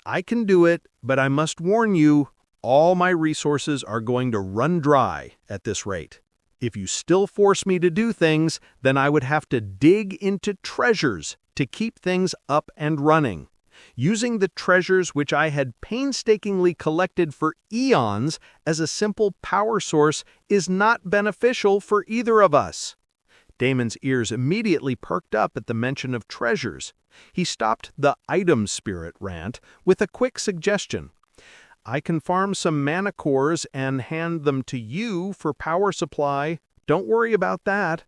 I can do it, but I must warn you, all my resources are going to run dry at this rate. If you still force me to do things, then I would have to dig into treasures to keep things up and running. Using the treasures which I had painstakingly collected for eons as a simple power source is not beneficial for either of us." Damon's ears immediately perked up at the mention of treasures. He stopped the item spirit rant with a quick suggestion. "I can farm some mana cores and hand them to you for power supply. Don't worry about that."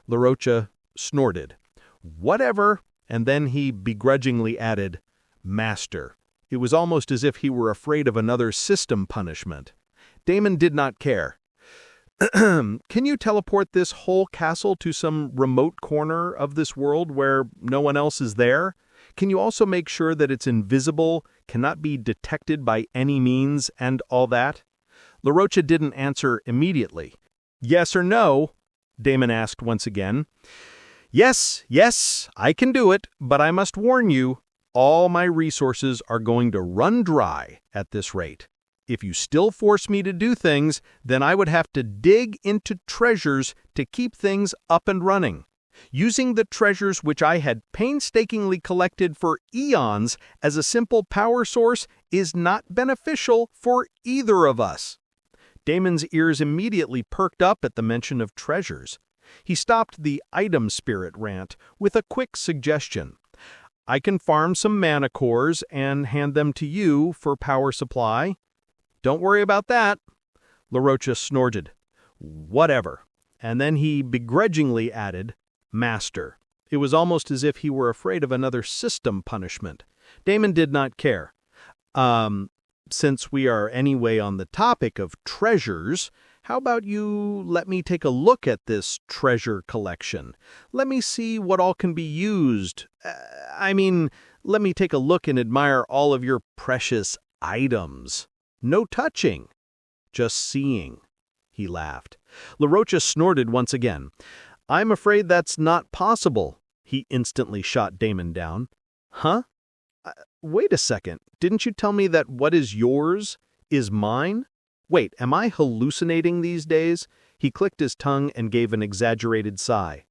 LaRocha snorted. "Whatever," and then he begrudgingly added, "Master." It was almost as if he were afraid of another system punishment. Damon did not care. "Can you teleport this whole castle to some remote corner of this world where no one else is there? Can you also make sure that it's invisible, cannot be detected by any means, and all that?" LaRocha didn't answer immediately. "Yes or no?" Damon asked once again. Yes, I can do it, but I must warn you, all my resources are going to run dry at this rate. If you still force me to do things, then I would have to dig into treasures to keep things up and running. Using the treasures which I had painstakingly collected for eons as a simple power source is not beneficial for either of us." Damon's ears immediately perked up at the mention of treasures. He stopped the item spirit rant with a quick suggestion. "I can farm some mana cores and hand them to you for power supply." "Don't worry about that." LaRocha snorted. "Whatever." And then he begrudgingly added, "Master." It was almost as if he were afraid of another system punishment. Damon did not care. Since we are anyway on the topic of treasures, how about you let me take a look at this treasure collection? Let me see what all can be used. Let me take a look and admire all of your precious items. No touching. just seeing. He laughed. LaRocha snorted once again. I'm afraid that's not possible. He instantly shot Damon down. Huh? Wait a second. Didn't you tell me that what is yours is mine? Wait, am I hallucinating these days? He clicked his tongue and gave an exaggerated sigh.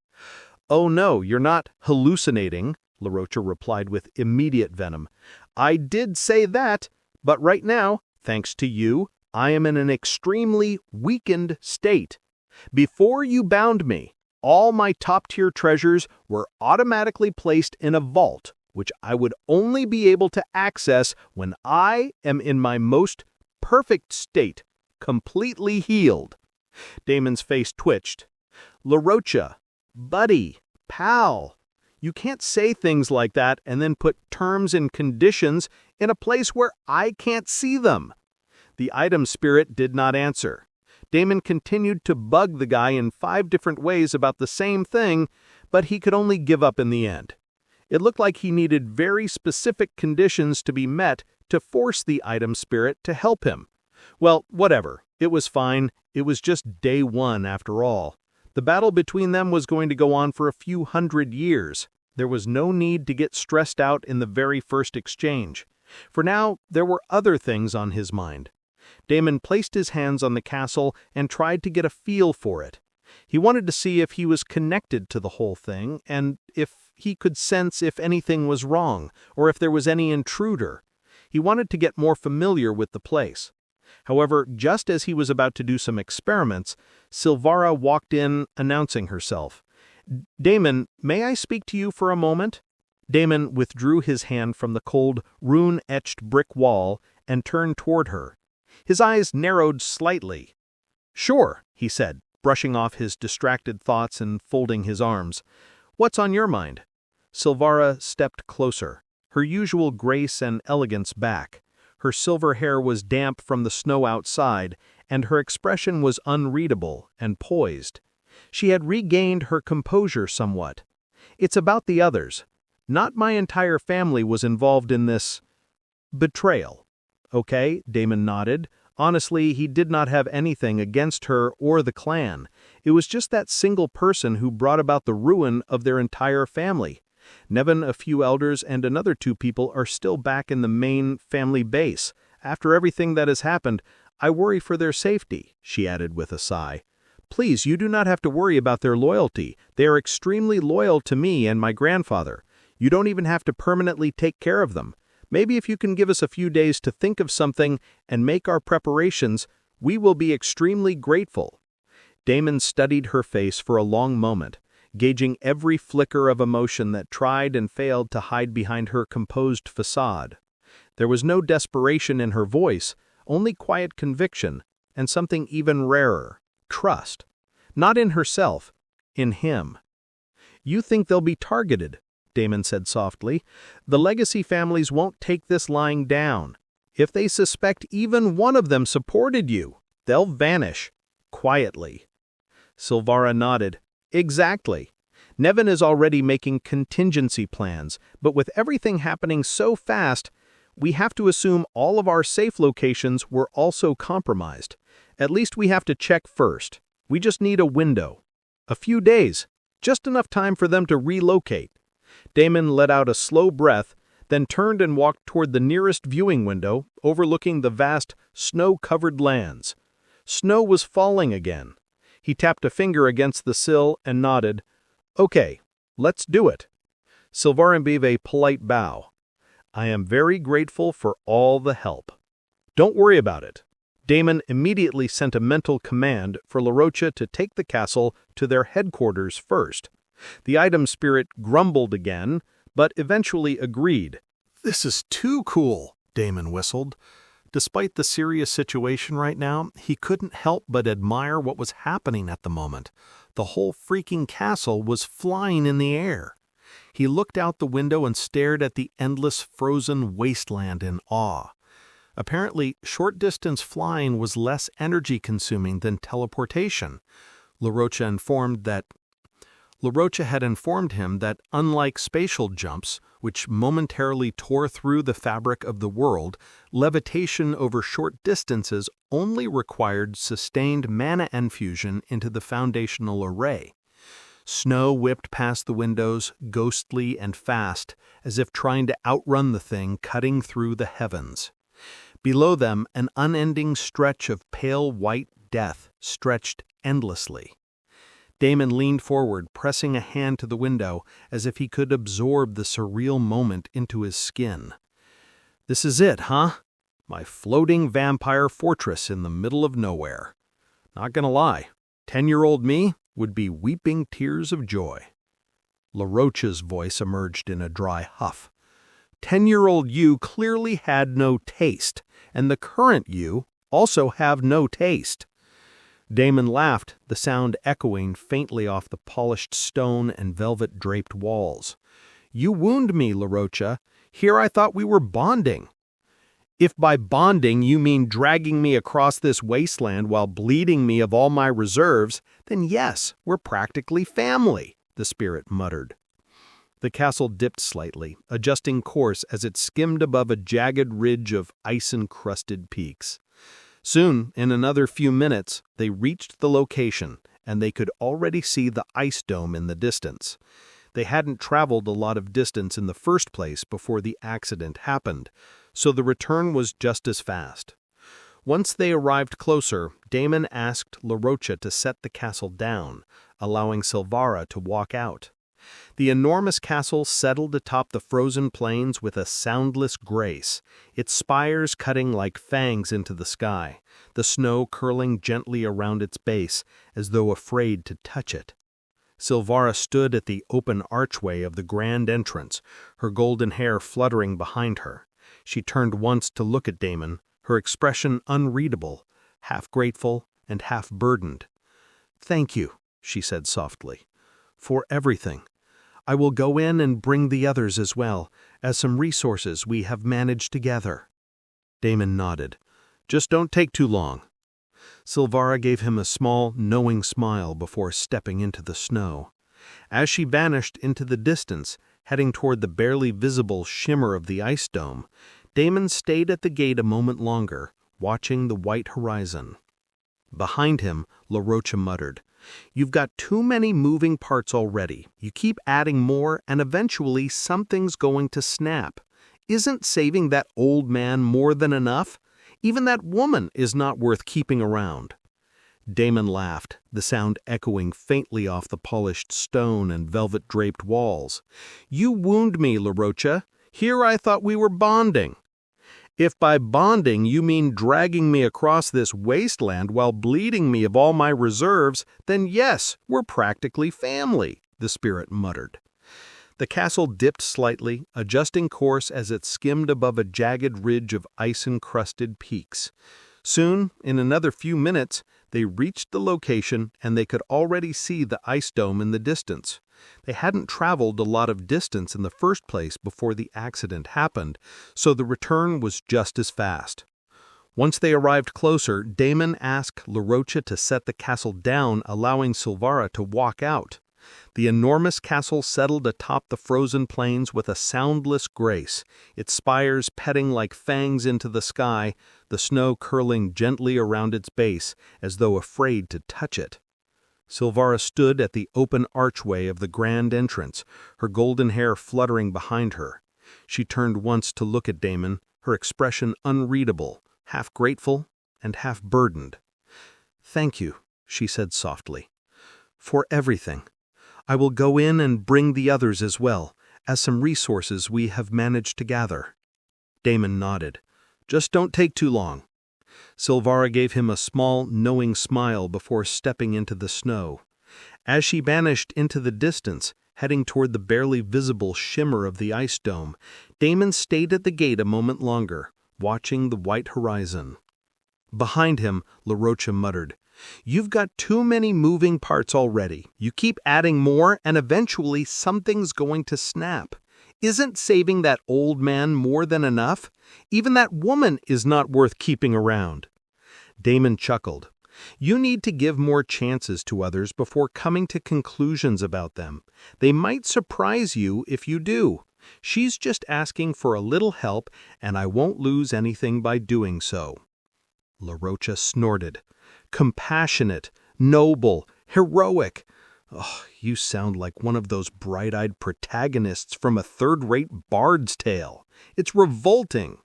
Oh no, you're not hallucinating, LaRocha replied with immediate venom. I did say that, but right now, thanks to you, I am in an extremely weakened state. Before you bound me, all my top-tier treasures were automatically placed in a vault, which I would only be able to access when I am in my most perfect state, completely healed. Damon's face twitched. LaRocha, buddy, pal, you can't say things like that and then put terms and conditions in a place where I can't see them. The item spirit did not answer. Damon continued to bug the guy in 5 different ways about the same thing, but he could only give up in the end. It looked like he needed very specific conditions to be met to force the item spirit to help him. Well, whatever. It was fine. It was just day 1 after all. The battle between them was going to go on for a few hundred years. There was no need to get stressed out in the very first exchange. For now, there were other things on his mind. Damon placed his hands on the castle and tried to get a feel for it. He wanted to see if he was connected to the whole thing, and if he could sense if anything was wrong, or if there was any intruder. He wanted to get more familiar with the place. However, just as he was about to do some experiments, Silvara walked in, announcing herself. Damon, may I speak to you for a moment? Damon withdrew his hand from the cold, rune-etched brick wall and turned toward her. His eyes narrowed slightly. Sure, he said, brushing off his distracted thoughts and folding his arms. What's on your mind? Silvara stepped closer, her usual grace and elegance back. Her silver hair was damp from the snow outside, and her expression was unreadable and poised. She had regained her composure somewhat. It's about the others. Not my entire family was involved in this betrayal. Okay, Damon nodded. Honestly, he did not have anything against her or the clan. It was just that single person who brought about the ruin of their entire family. Nevin, a few elders, and another 2 people are still back in the main family base. After everything that has happened, I worry for their safety, she added with a sigh. Please, you do not have to worry about their loyalty. They are extremely loyal to me and my grandfather. You don't even have to permanently take care of them. Maybe if you can give us a few days to think of something and make our preparations, we will be extremely grateful. Damon studied her face for a long moment, gauging every flicker of emotion that tried and failed to hide behind her composed facade. There was no desperation in her voice, only quiet conviction, and something even rarer, trust. Not in herself, in him. You think they'll be targeted, Damon said softly. The legacy families won't take this lying down. If they suspect even one of them supported you, they'll vanish, quietly. Silvara nodded. Exactly. Nevin is already making contingency plans, but with everything happening so fast, we have to assume all of our safe locations were also compromised. At least we have to check first. We just need a window. A few days. Just enough time for them to relocate. Damon let out a slow breath, then turned and walked toward the nearest viewing window, overlooking the vast, snow-covered lands. Snow was falling again. He tapped a finger against the sill and nodded. Okay, let's do it. Silvara gave a polite bow. I am very grateful for all the help. Don't worry about it. Damon immediately sent a mental command for LaRocha to take the castle to their headquarters first. The item spirit grumbled again, but eventually agreed. This is too cool, Damon whistled. Despite the serious situation right now, he couldn't help but admire what was happening at the moment. The whole freaking castle was flying in the air. He looked out the window and stared at the endless frozen wasteland in awe. Apparently, short-distance flying was less energy-consuming than teleportation. LaRocha informed that, LaRocha had informed him that, unlike spatial jumps, which momentarily tore through the fabric of the world, levitation over short distances only required sustained mana infusion into the foundational array. Snow whipped past the windows, ghostly and fast, as if trying to outrun the thing cutting through the heavens. Below them, an unending stretch of pale white death stretched endlessly. Damon leaned forward, pressing a hand to the window as if he could absorb the surreal moment into his skin. "This is it, huh? My floating vampire fortress in the middle of nowhere. Not gonna lie, 10-year-old me would be weeping tears of joy." LaRocha's voice emerged in a dry huff. 10-year-old you clearly had no taste, and the current you also have no taste. Damon laughed, the sound echoing faintly off the polished stone and velvet-draped walls. "You wound me, LaRocha. Here I thought we were bonding." "If by bonding you mean dragging me across this wasteland while bleeding me of all my reserves, then yes, we're practically family," the spirit muttered. The castle dipped slightly, adjusting course as it skimmed above a jagged ridge of ice-encrusted peaks. Soon, in another few minutes, they reached the location, and they could already see the ice dome in the distance. They hadn't traveled a lot of distance in the first place before the accident happened, so the return was just as fast. Once they arrived closer, Damon asked LaRocha to set the castle down, allowing Silvara to walk out. The enormous castle settled atop the frozen plains with a soundless grace, its spires cutting like fangs into the sky, the snow curling gently around its base as though afraid to touch it. Silvara stood at the open archway of the grand entrance, her golden hair fluttering behind her. She turned once to look at Damon, her expression unreadable, half grateful and half burdened. "Thank you," she said softly, "for everything. I will go in and bring the others as well, as some resources we have managed together." Damon nodded. "Just don't take too long." Silvara gave him a small, knowing smile before stepping into the snow. As she vanished into the distance, heading toward the barely visible shimmer of the ice dome, Damon stayed at the gate a moment longer, watching the white horizon. Behind him, LaRocha muttered, "You've got too many moving parts already. You keep adding more, and eventually something's going to snap. Isn't saving that old man more than enough? Even that woman is not worth keeping around." Damon laughed, the sound echoing faintly off the polished stone and velvet-draped walls. "You wound me, LaRocha. Here I thought we were bonding." "If by bonding you mean dragging me across this wasteland while bleeding me of all my reserves, then yes, we're practically family," the spirit muttered. The castle dipped slightly, adjusting course as it skimmed above a jagged ridge of ice-encrusted peaks. Soon, in another few minutes, they reached the location and they could already see the ice dome in the distance. They hadn't traveled a lot of distance in the first place before the accident happened, so the return was just as fast. Once they arrived closer, Damon asked LaRocha to set the castle down, allowing Silvara to walk out. The enormous castle settled atop the frozen plains with a soundless grace, its spires petting like fangs into the sky, the snow curling gently around its base as though afraid to touch it. Silvara stood at the open archway of the grand entrance, her golden hair fluttering behind her. She turned once to look at Damon, her expression unreadable, half grateful and half burdened. "Thank you," she said softly, "for everything. I will go in and bring the others as well, as some resources we have managed to gather." Damon nodded. "Just don't take too long." Silvara gave him a small, knowing smile before stepping into the snow. As she vanished into the distance, heading toward the barely visible shimmer of the ice dome, Damon stayed at the gate a moment longer, watching the white horizon. Behind him, LaRocha muttered, "You've got too many moving parts already. You keep adding more, and eventually something's going to snap. Isn't saving that old man more than enough? Even that woman is not worth keeping around." Damon chuckled. You need to give more chances to others before coming to conclusions about them. They might surprise you if you do. She's just asking for a little help, and I won't lose anything by doing so." La Rocha snorted. "Compassionate, noble, heroic. Oh, you sound like one of those bright-eyed protagonists from a third-rate bard's tale. It's revolting."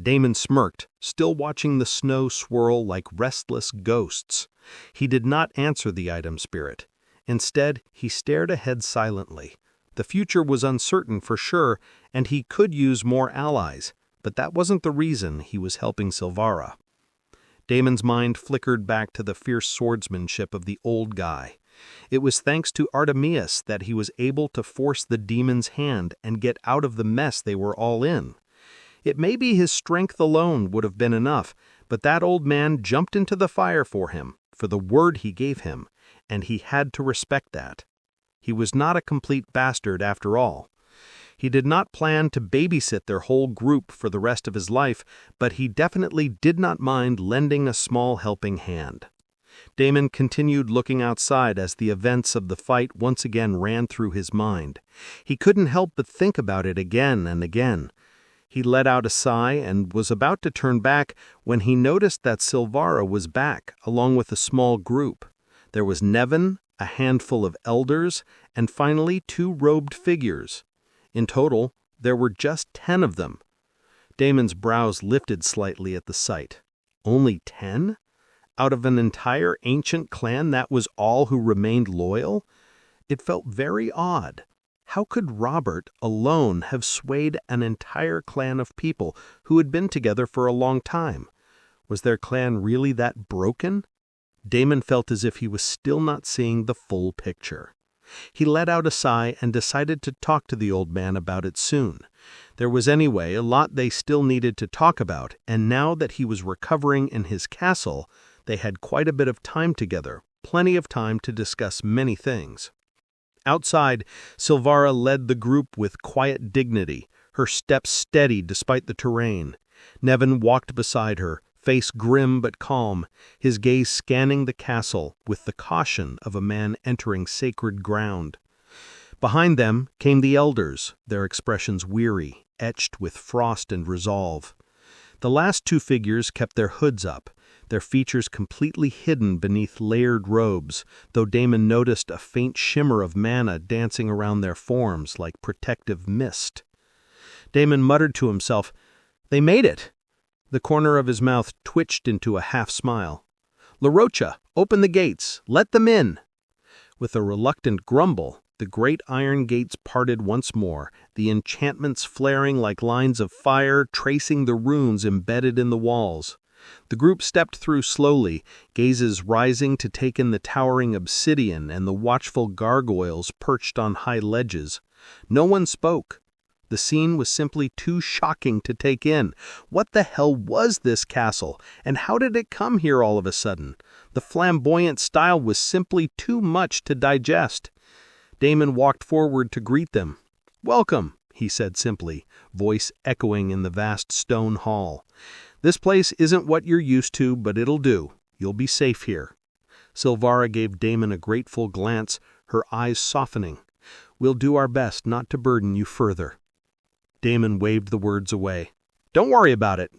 Damon smirked, still watching the snow swirl like restless ghosts. He did not answer the item spirit. Instead, he stared ahead silently. The future was uncertain for sure, and he could use more allies, but that wasn't the reason he was helping Silvara. Damon's mind flickered back to the fierce swordsmanship of the old guy. It was thanks to Artemius that he was able to force the demon's hand and get out of the mess they were all in. It may be his strength alone would have been enough, but that old man jumped into the fire for him, for the word he gave him, and he had to respect that. He was not a complete bastard after all. He did not plan to babysit their whole group for the rest of his life, but he definitely did not mind lending a small helping hand. Damon continued looking outside as the events of the fight once again ran through his mind. He couldn't help but think about it again and again. He let out a sigh and was about to turn back when he noticed that Silvara was back, along with a small group. There was Nevin, a handful of elders, and finally 2 robed figures. In total, there were just 10 of them. Damon's brows lifted slightly at the sight. Only 10? Out of an entire ancient clan, that was all who remained loyal? It felt very odd. How could Robert alone have swayed an entire clan of people who had been together for a long time? Was their clan really that broken? Damon felt as if he was still not seeing the full picture. He let out a sigh and decided to talk to the old man about it soon. There was anyway a lot they still needed to talk about, and now that he was recovering in his castle, they had quite a bit of time together, plenty of time to discuss many things. Outside, Silvara led the group with quiet dignity, her steps steady despite the terrain. Nevin walked beside her, face grim but calm, his gaze scanning the castle with the caution of a man entering sacred ground. Behind them came the elders, their expressions weary, etched with frost and resolve. The last 2 figures kept their hoods up, their features completely hidden beneath layered robes, though Damon noticed a faint shimmer of mana dancing around their forms like protective mist. Damon muttered to himself, "They made it!" The corner of his mouth twitched into a half-smile. "La Rocha, open the gates! Let them in!" With a reluctant grumble, the great iron gates parted once more, the enchantments flaring like lines of fire, tracing the runes embedded in the walls. The group stepped through slowly, gazes rising to take in the towering obsidian and the watchful gargoyles perched on high ledges. No one spoke. The scene was simply too shocking to take in. What the hell was this castle, and how did it come here all of a sudden? The flamboyant style was simply too much to digest. Damon walked forward to greet them. "Welcome," he said simply, voice echoing in the vast stone hall. "This place isn't what you're used to, but it'll do. You'll be safe here." Silvara gave Damon a grateful glance, her eyes softening. "We'll do our best not to burden you further." Damon waved the words away. "Don't worry about it.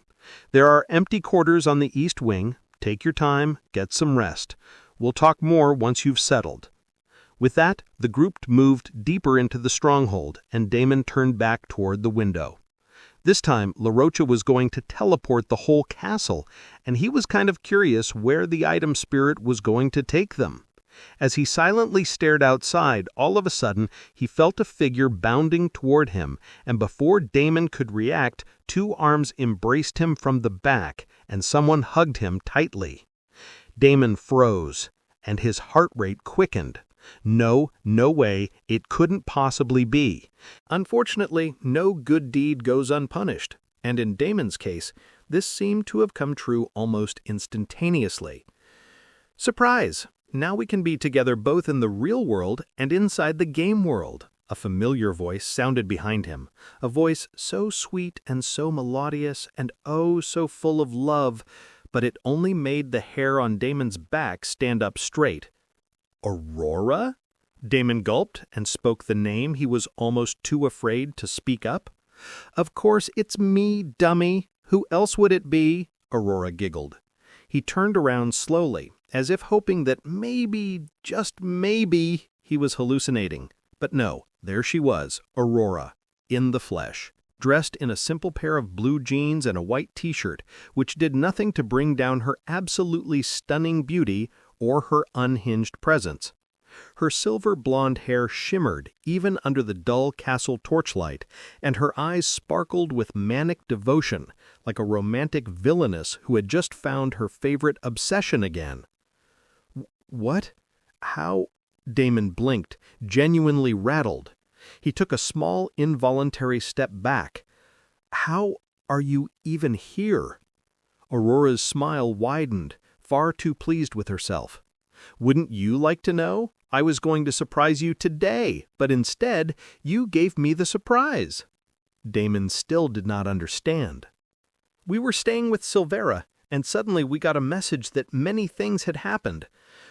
There are empty quarters on the east wing. Take your time, get some rest. We'll talk more once you've settled." With that, the group moved deeper into the stronghold, and Damon turned back toward the window. This time, La Rocha was going to teleport the whole castle, and he was kind of curious where the item spirit was going to take them. As he silently stared outside, all of a sudden, he felt a figure bounding toward him, and before Damon could react, 2 arms embraced him from the back, and someone hugged him tightly. Damon froze, and his heart rate quickened. No way, it couldn't possibly be. Unfortunately, no good deed goes unpunished, and in Damon's case, this seemed to have come true almost instantaneously. Surprise! Now we can be together both in the real world and inside the game world. A familiar voice sounded behind him, a voice so sweet and so melodious and oh so full of love, but it only made the hair on Damon's back stand up straight. "Aurora?" Damon gulped and spoke the name he was almost too afraid to speak up. "Of course it's me, dummy. Who else would it be?" Aurora giggled. He turned around slowly, as if hoping that maybe, just maybe, he was hallucinating. But no, there she was, Aurora, in the flesh, dressed in a simple pair of blue jeans and a white t-shirt, which did nothing to bring down her absolutely stunning beauty or her unhinged presence. Her silver blonde hair shimmered even under the dull castle torchlight, and her eyes sparkled with manic devotion, like a romantic villainess who had just found her favorite obsession again. "What? How?" Damon blinked, genuinely rattled. He took a small, involuntary step back. "How are you even here?" Aurora's smile widened, far too pleased with herself. "Wouldn't you like to know? I was going to surprise you today, but instead, you gave me the surprise." Damon still did not understand. "We were staying with Silvera, and suddenly we got a message that many things had happened.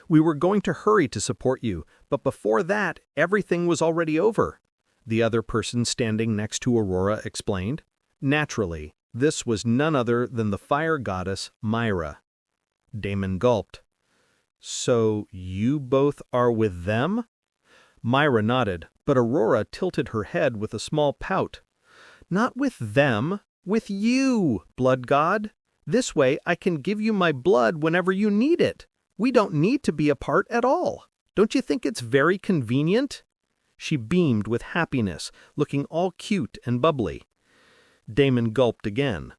We were going to hurry to support you, but before that, everything was already over," the other person standing next to Aurora explained. Naturally, this was none other than the fire goddess Myra. Damon gulped. "So you both are with them?" Myra nodded, but Aurora tilted her head with a small pout. "Not with them, with you, blood god. This way I can give you my blood whenever you need it. We don't need to be apart at all. Don't you think it's very convenient?" She beamed with happiness, looking all cute and bubbly. Damon gulped again.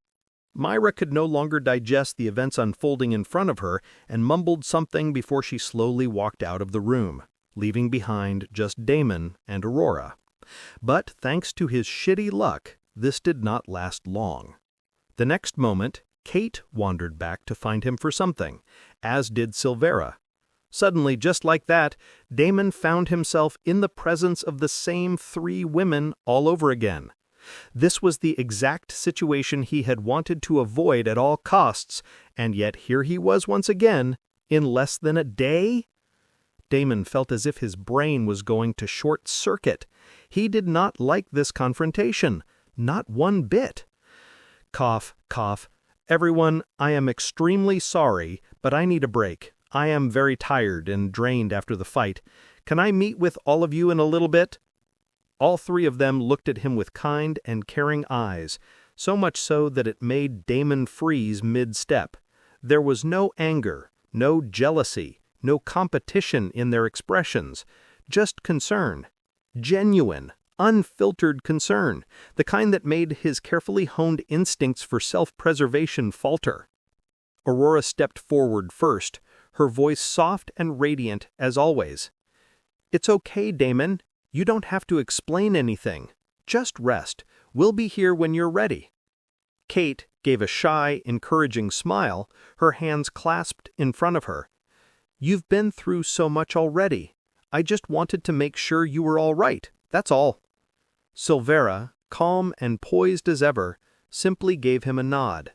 Myra could no longer digest the events unfolding in front of her and mumbled something before she slowly walked out of the room, leaving behind just Damon and Aurora. But thanks to his shitty luck, this did not last long. The next moment, Kate wandered back to find him for something, as did Silvera. Suddenly, just like that, Damon found himself in the presence of the same three women all over again. This was the exact situation he had wanted to avoid at all costs, and yet here he was once again, in less than a day? Damon felt as if his brain was going to short circuit. He did not like this confrontation, not one bit. Cough, cough. "Everyone, I am extremely sorry, but I need a break. I am very tired and drained after the fight. Can I meet with all of you in a little bit?" All three of them looked at him with kind and caring eyes, so much so that it made Damon freeze mid-step. There was no anger, no jealousy, no competition in their expressions, just concern. Genuine, unfiltered concern, the kind that made his carefully honed instincts for self-preservation falter. Aurora stepped forward first, her voice soft and radiant as always. "It's okay, Damon. You don't have to explain anything. Just rest. We'll be here when you're ready." Kate gave a shy, encouraging smile, her hands clasped in front of her. "You've been through so much already. I just wanted to make sure you were all right, that's all." Silvera, calm and poised as ever, simply gave him a nod.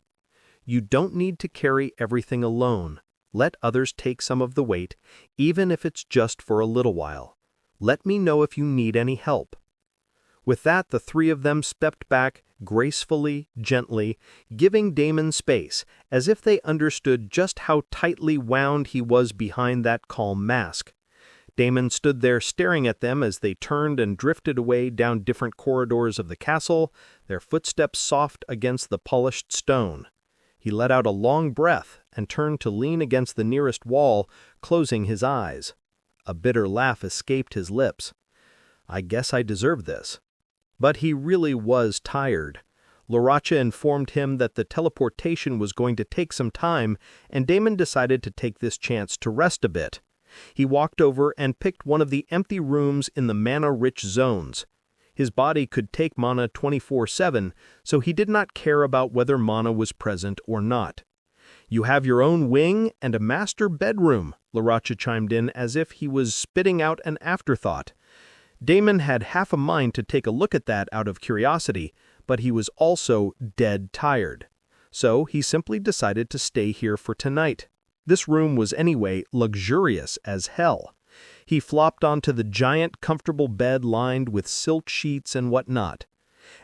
"You don't need to carry everything alone. Let others take some of the weight, even if it's just for a little while. Let me know if you need any help." With that, the three of them stepped back, gracefully, gently, giving Damon space, as if they understood just how tightly wound he was behind that calm mask. Damon stood there staring at them as they turned and drifted away down different corridors of the castle, their footsteps soft against the polished stone. He let out a long breath and turned to lean against the nearest wall, closing his eyes. A bitter laugh escaped his lips. "I guess I deserve this." But he really was tired. Laracha informed him that the teleportation was going to take some time, and Damon decided to take this chance to rest a bit. He walked over and picked one of the empty rooms in the mana-rich zones. His body could take mana 24/7, so he did not care about whether mana was present or not. "You have your own wing and a master bedroom," Laracha chimed in as if he was spitting out an afterthought. Damon had half a mind to take a look at that out of curiosity, but he was also dead tired. so he simply decided to stay here for tonight. This room was anyway luxurious as hell. He flopped onto the giant, comfortable bed lined with silk sheets and whatnot.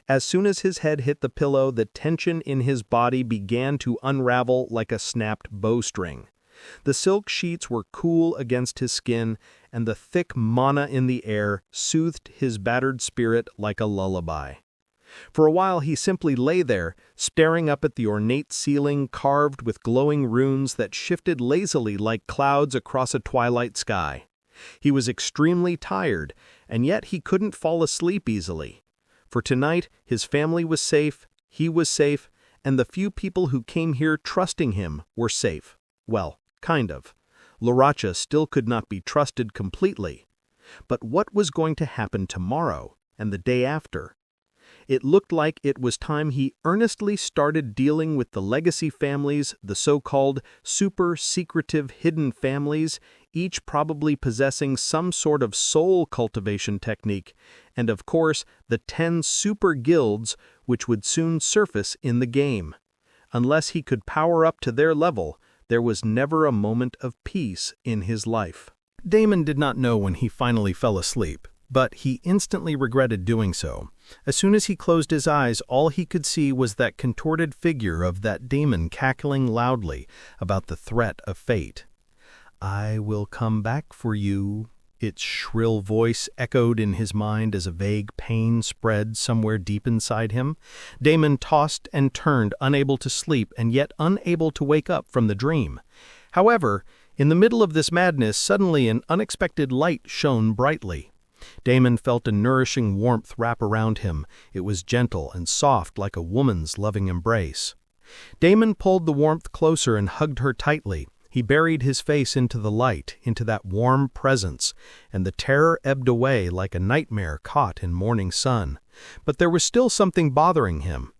As soon as his head hit the pillow, the tension in his body began to unravel like a snapped bowstring. The silk sheets were cool against his skin, and the thick mana in the air soothed his battered spirit like a lullaby. For a while he simply lay there, staring up at the ornate ceiling carved with glowing runes that shifted lazily like clouds across a twilight sky. He was extremely tired, and yet he couldn't fall asleep easily. For tonight, his family was safe, he was safe, and the few people who came here trusting him were safe. Well, kind of. Laracha still could not be trusted completely. But what was going to happen tomorrow and the day after? It looked like it was time he earnestly started dealing with the legacy families, the so-called super-secretive hidden families, each probably possessing some sort of soul cultivation technique, and of course the 10 super guilds which would soon surface in the game. Unless he could power up to their level, there was never a moment of peace in his life. Damon did not know when he finally fell asleep, but he instantly regretted doing so. As soon as he closed his eyes, all he could see was that contorted figure of that demon cackling loudly about the threat of fate. "I will come back for you," its shrill voice echoed in his mind as a vague pain spread somewhere deep inside him. Damon tossed and turned, unable to sleep and yet unable to wake up from the dream. However, in the middle of this madness, suddenly an unexpected light shone brightly. Damon felt a nourishing warmth wrap around him. It was gentle and soft like a woman's loving embrace. Damon pulled the warmth closer and hugged her tightly. He buried his face into the light, into that warm presence, and the terror ebbed away like a nightmare caught in morning sun. But there was still something bothering him.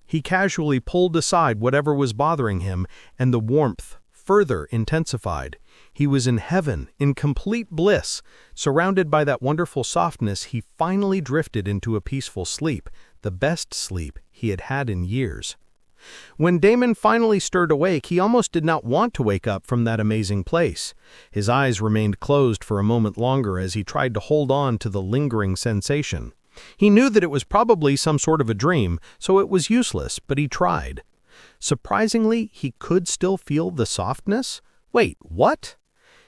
He casually pulled aside whatever was bothering him, and the warmth further intensified. He was in heaven, in complete bliss. Surrounded by that wonderful softness, he finally drifted into a peaceful sleep, the best sleep he had had in years. When Damon finally stirred awake, he almost did not want to wake up from that amazing place. His eyes remained closed for a moment longer as he tried to hold on to the lingering sensation. He knew that it was probably some sort of a dream, so it was useless, but he tried. Surprisingly, he could still feel the softness. Wait, what?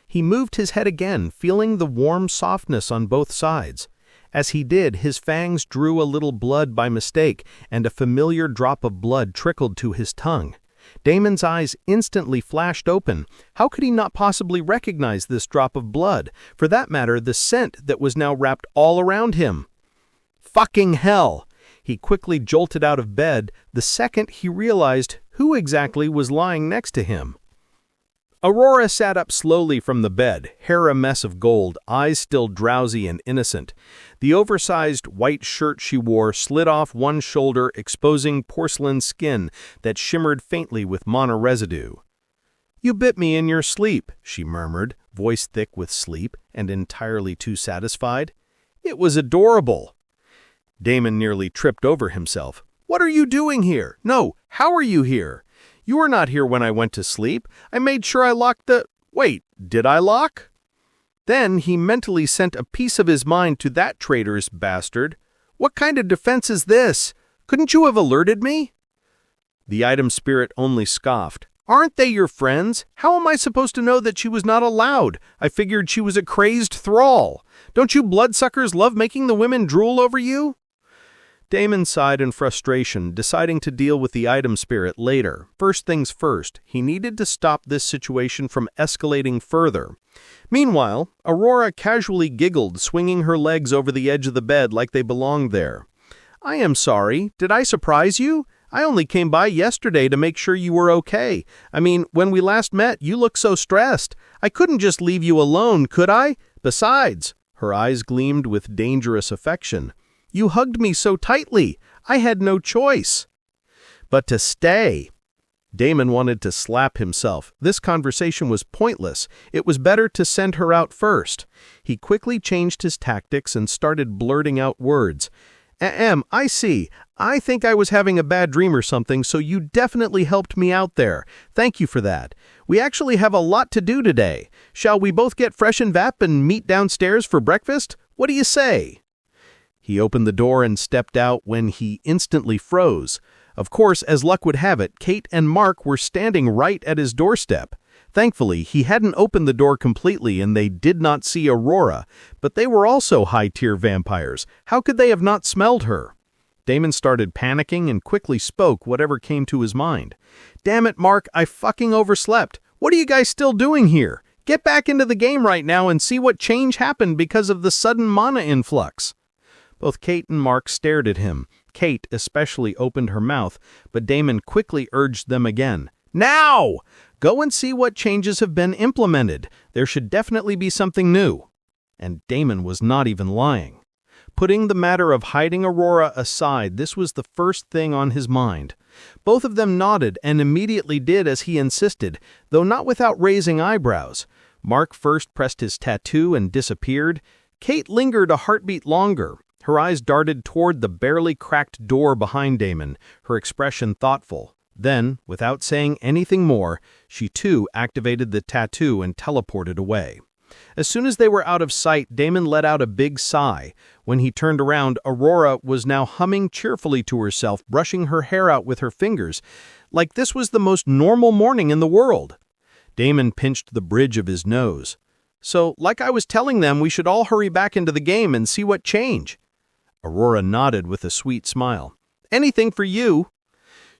He moved his head again, feeling the warm softness on both sides. As he did, his fangs drew a little blood by mistake, and a familiar drop of blood trickled to his tongue. Damon's eyes instantly flashed open. How could he not possibly recognize this drop of blood? For that matter, the scent that was now wrapped all around him. Fucking hell! He quickly jolted out of bed the second he realized who exactly was lying next to him. Aurora sat up slowly from the bed, hair a mess of gold, eyes still drowsy and innocent. The oversized white shirt she wore slid off one shoulder, exposing porcelain skin that shimmered faintly with mana residue. "You bit me in your sleep," she murmured, voice thick with sleep and entirely too satisfied. "It was adorable." Damon nearly tripped over himself. "What are you doing here? No, how are you here? You were not here when I went to sleep. I made sure I locked the— Wait, did I lock?" Then he mentally sent a piece of his mind to that traitorous bastard. "What kind of defense is this? Couldn't you have alerted me?" The item spirit only scoffed. "Aren't they your friends? How am I supposed to know that she was not allowed? I figured she was a crazed thrall. Don't you bloodsuckers love making the women drool over you?" Damon sighed in frustration, deciding to deal with the item spirit later. First things first, he needed to stop this situation from escalating further. Meanwhile, Aurora casually giggled, swinging her legs over the edge of the bed like they belonged there. "I am sorry. Did I surprise you? I only came by yesterday to make sure you were okay. I mean, when we last met, you looked so stressed. I couldn't just leave you alone, could I? Besides," her eyes gleamed with dangerous affection, "you hugged me so tightly. I had no choice." But to stay. Damon wanted to slap himself. This conversation was pointless. It was better to send her out first. He quickly changed his tactics and started blurting out words. I see. I think I was having a bad dream or something, so you definitely helped me out there. Thank you for that. We actually have a lot to do today. Shall we both get fresh and vap and meet downstairs for breakfast? What do you say?" He opened the door and stepped out when he instantly froze. Of course, as luck would have it, Kate and Mark were standing right at his doorstep. Thankfully, he hadn't opened the door completely and they did not see Aurora, but they were also high-tier vampires. How could they have not smelled her? Damon started panicking and quickly spoke whatever came to his mind. "Damn it, Mark, I fucking overslept. What are you guys still doing here? Get back into the game right now and see what change happened because of the sudden mana influx." Both Kate and Mark stared at him. Kate especially opened her mouth, but Damon quickly urged them again. "Now! Go and see what changes have been implemented. There should definitely be something new." And Damon was not even lying. Putting the matter of hiding Aurora aside, this was the first thing on his mind. Both of them nodded and immediately did as he insisted, though not without raising eyebrows. Mark first pressed his tattoo and disappeared. Kate lingered a heartbeat longer. Her eyes darted toward the barely cracked door behind Damon, her expression thoughtful. Then, without saying anything more, she too activated the tattoo and teleported away. As soon as they were out of sight, Damon let out a big sigh. When he turned around, Aurora was now humming cheerfully to herself, brushing her hair out with her fingers, like this was the most normal morning in the world. Damon pinched the bridge of his nose. "So, like I was telling them, we should all hurry back into the game and see what change." Aurora nodded with a sweet smile. "Anything for you."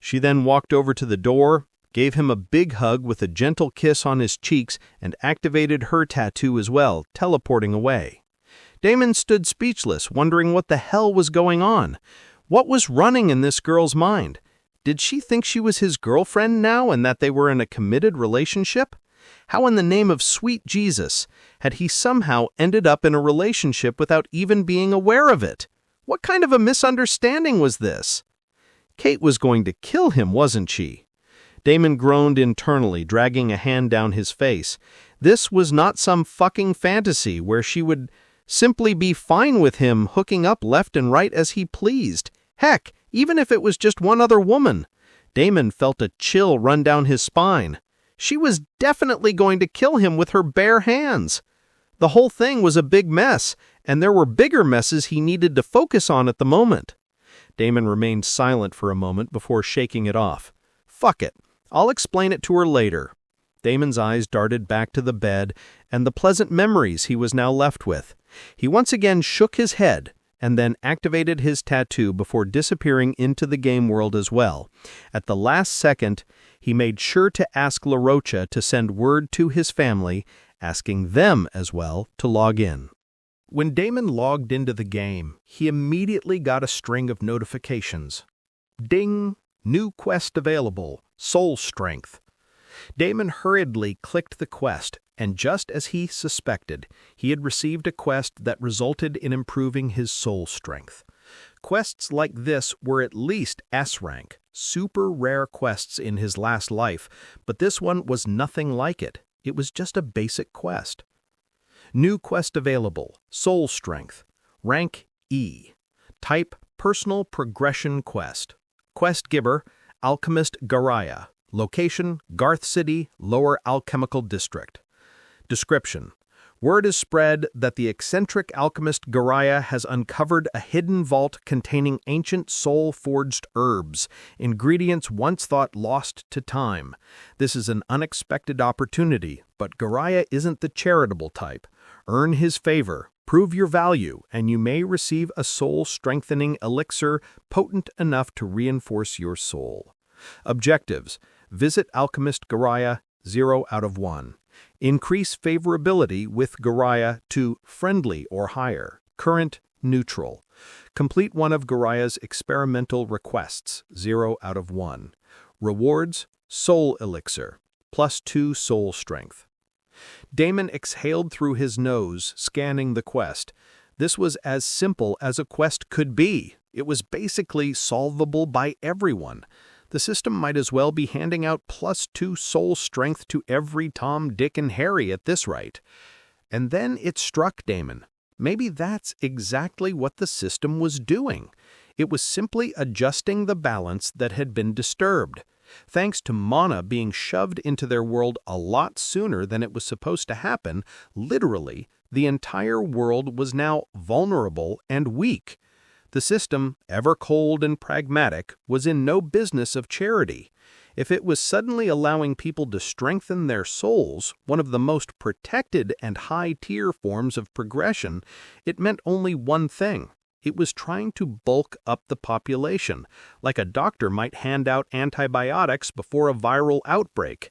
She then walked over to the door, gave him a big hug with a gentle kiss on his cheeks, and activated her tattoo as well, teleporting away. Damon stood speechless, wondering what the hell was going on. What was running in this girl's mind? Did she think she was his girlfriend now and that they were in a committed relationship? How in the name of sweet Jesus had he somehow ended up in a relationship without even being aware of it? What kind of a misunderstanding was this? Kate was going to kill him, wasn't she? Damon groaned internally, dragging a hand down his face. This was not some fucking fantasy where she would simply be fine with him hooking up left and right as he pleased. Heck, even if it was just one other woman. Damon felt a chill run down his spine. She was definitely going to kill him with her bare hands. The whole thing was a big mess, and there were bigger messes he needed to focus on at the moment. Damon remained silent for a moment before shaking it off. Fuck it. I'll explain it to her later. Damon's eyes darted back to the bed and the pleasant memories he was now left with. He once again shook his head and then activated his tattoo before disappearing into the game world as well. At the last second, he made sure to ask La Rocha to send word to his family, asking them as well to log in. When Damon logged into the game, he immediately got a string of notifications. Ding! New quest available. Soul Strength. Damon hurriedly clicked the quest, and just as he suspected, he had received a quest that resulted in improving his soul strength. Quests like this were at least S rank, super rare quests in his last life, but this one was nothing like it. It was just a basic quest. New quest available, Soul Strength. Rank E. Type Personal Progression Quest. Quest giver, Alchemist Garaya. Location, Garth City, Lower Alchemical District. Description. Word is spread that the eccentric alchemist Garaya has uncovered a hidden vault containing ancient soul-forged herbs, ingredients once thought lost to time. This is an unexpected opportunity, but Garaya isn't the charitable type. Earn his favor, prove your value, and you may receive a soul-strengthening elixir potent enough to reinforce your soul. Objectives. Visit Alchemist Garaya 0 out of 1. Increase favorability with Garaya to friendly or higher. Current, neutral. Complete one of Garaya's experimental requests 0 out of 1. Rewards, Soul Elixir, +2 soul strength. Damon exhaled through his nose, scanning the quest. This was as simple as a quest could be. It was basically solvable by everyone. The system might as well be handing out +2 soul strength to every Tom, Dick, and Harry at this rate. And then it struck Damon. Maybe that's exactly what the system was doing. It was simply adjusting the balance that had been disturbed. Thanks to mana being shoved into their world a lot sooner than it was supposed to happen, literally, the entire world was now vulnerable and weak. The system, ever cold and pragmatic, was in no business of charity. If it was suddenly allowing people to strengthen their souls, one of the most protected and high-tier forms of progression, it meant only one thing. It was trying to bulk up the population, like a doctor might hand out antibiotics before a viral outbreak.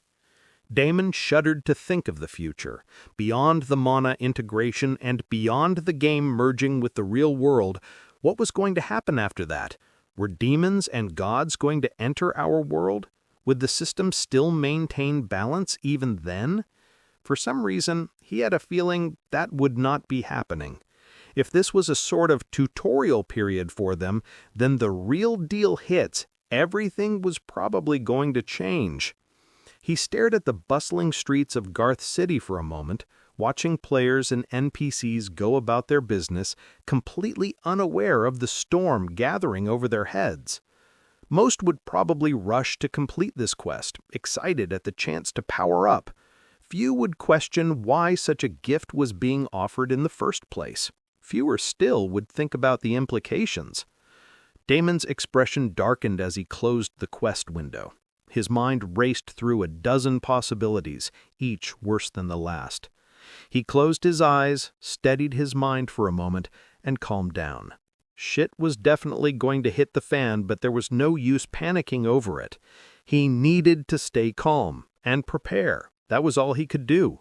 Damon shuddered to think of the future. Beyond the mana integration and beyond the game merging with the real world, what was going to happen after that? Were demons and gods going to enter our world? Would the system still maintain balance even then? For some reason, he had a feeling that would not be happening. If this was a sort of tutorial period for them, then the real deal hits. Everything was probably going to change. He stared at the bustling streets of Garth City for a moment, watching players and NPCs go about their business, completely unaware of the storm gathering over their heads. Most would probably rush to complete this quest, excited at the chance to power up. Few would question why such a gift was being offered in the first place. Fewer still would think about the implications. Damon's expression darkened as he closed the quest window. His mind raced through a dozen possibilities, each worse than the last. He closed his eyes, steadied his mind for a moment, and calmed down. Shit was definitely going to hit the fan, but there was no use panicking over it. He needed to stay calm and prepare. That was all he could do.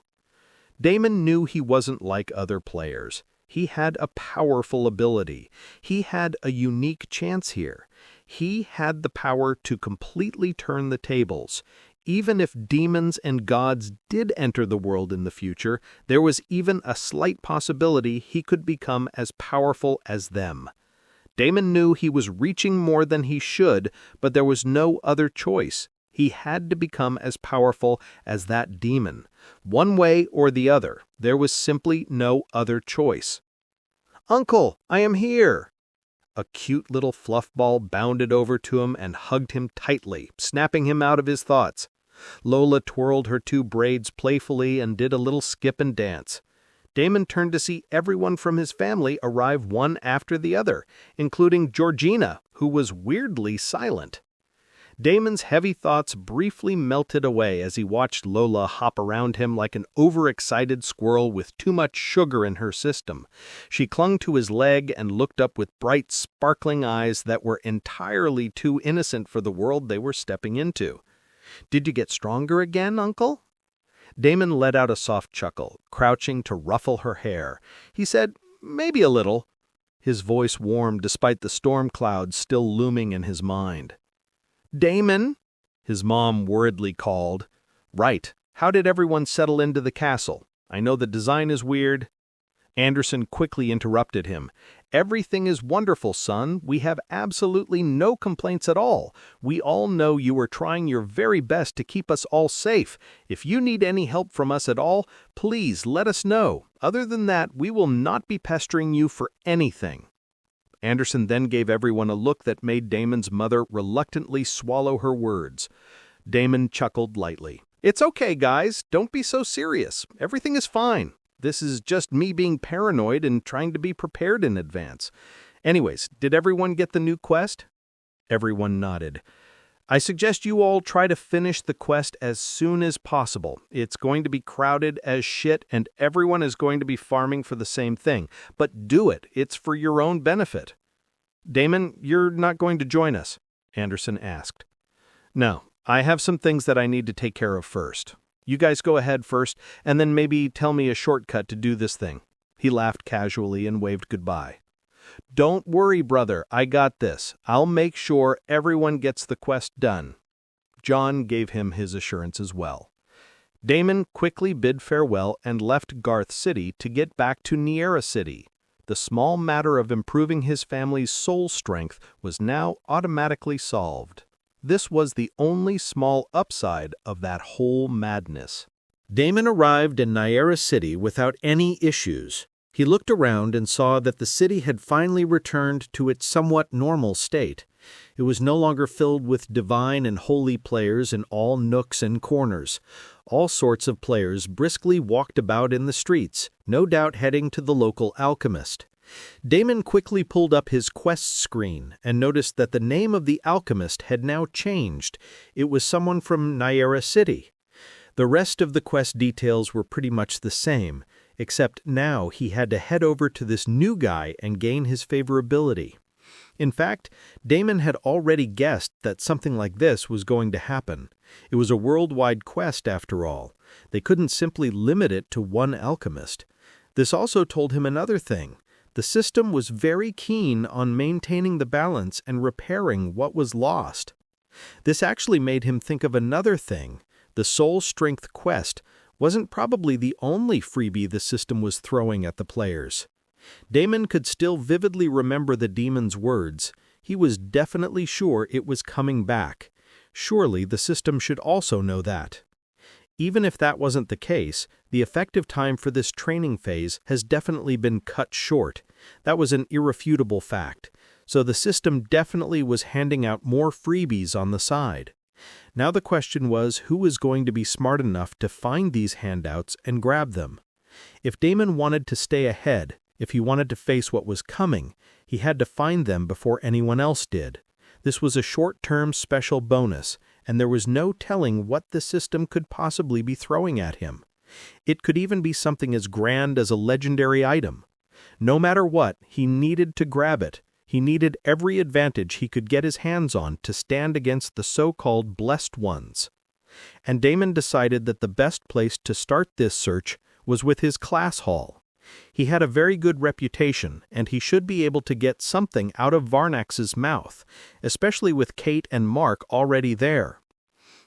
Damon knew he wasn't like other players. He had a powerful ability. He had a unique chance here. He had the power to completely turn the tables. Even if demons and gods did enter the world in the future, there was even a slight possibility he could become as powerful as them. Damon knew he was reaching more than he should, but there was no other choice. He had to become as powerful as that demon. One way or the other, there was simply no other choice. "Uncle, I am here!" A cute little fluffball bounded over to him and hugged him tightly, snapping him out of his thoughts. Lola twirled her two braids playfully and did a little skip and dance. Damon turned to see everyone from his family arrive one after the other, including Georgina, who was weirdly silent. Damon's heavy thoughts briefly melted away as he watched Lola hop around him like an overexcited squirrel with too much sugar in her system. She clung to his leg and looked up with bright, sparkling eyes that were entirely too innocent for the world they were stepping into. "Did you get stronger again, Uncle?" Damon let out a soft chuckle, crouching to ruffle her hair. He said, "Maybe a little." His voice warmed despite the storm clouds still looming in his mind. "Damon?" his mom worriedly called. "Right. How did everyone settle into the castle? I know the design is weird." Anderson quickly interrupted him. "Everything is wonderful, son. We have absolutely no complaints at all. We all know you are trying your very best to keep us all safe. If you need any help from us at all, please let us know. Other than that, we will not be pestering you for anything." Anderson then gave everyone a look that made Damon's mother reluctantly swallow her words. Damon chuckled lightly. "It's okay, guys. Don't be so serious. Everything is fine. This is just me being paranoid and trying to be prepared in advance. Anyways, did everyone get the new quest?" Everyone nodded. "I suggest you all try to finish the quest as soon as possible. It's going to be crowded as shit and everyone is going to be farming for the same thing. But do it. It's for your own benefit." "Damon, you're not going to join us?" Anderson asked. "No, I have some things that I need to take care of first. You guys go ahead first, and then maybe tell me a shortcut to do this thing." He laughed casually and waved goodbye. "Don't worry, brother. I got this. I'll make sure everyone gets the quest done." John gave him his assurance as well. Damon quickly bid farewell and left Garth City to get back to Niera City. The small matter of improving his family's soul strength was now automatically solved. This was the only small upside of that whole madness. Damon arrived in Niera City without any issues. He looked around and saw that the city had finally returned to its somewhat normal state. It was no longer filled with divine and holy players in all nooks and corners. All sorts of players briskly walked about in the streets, no doubt heading to the local alchemist. Damon quickly pulled up his quest screen and noticed that the name of the alchemist had now changed. It was someone from Nyera City. The rest of the quest details were pretty much the same, except now he had to head over to this new guy and gain his favorability. In fact, Damon had already guessed that something like this was going to happen. It was a worldwide quest, after all. They couldn't simply limit it to one alchemist. This also told him another thing. The system was very keen on maintaining the balance and repairing what was lost. This actually made him think of another thing. The Soul Strength quest wasn't probably the only freebie the system was throwing at the players. Damon could still vividly remember the demon's words. He was definitely sure it was coming back. Surely the system should also know that. Even if that wasn't the case, the effective time for this training phase has definitely been cut short. That was an irrefutable fact. So the system definitely was handing out more freebies on the side. Now the question was who was going to be smart enough to find these handouts and grab them. If Damon wanted to stay ahead, if he wanted to face what was coming, he had to find them before anyone else did. This was a short-term special bonus, and there was no telling what the system could possibly be throwing at him. It could even be something as grand as a legendary item. No matter what, he needed to grab it. He needed every advantage he could get his hands on to stand against the so-called blessed ones. And Damon decided that the best place to start this search was with his class hall. He had a very good reputation, and he should be able to get something out of Varnax's mouth, especially with Kate and Mark already there.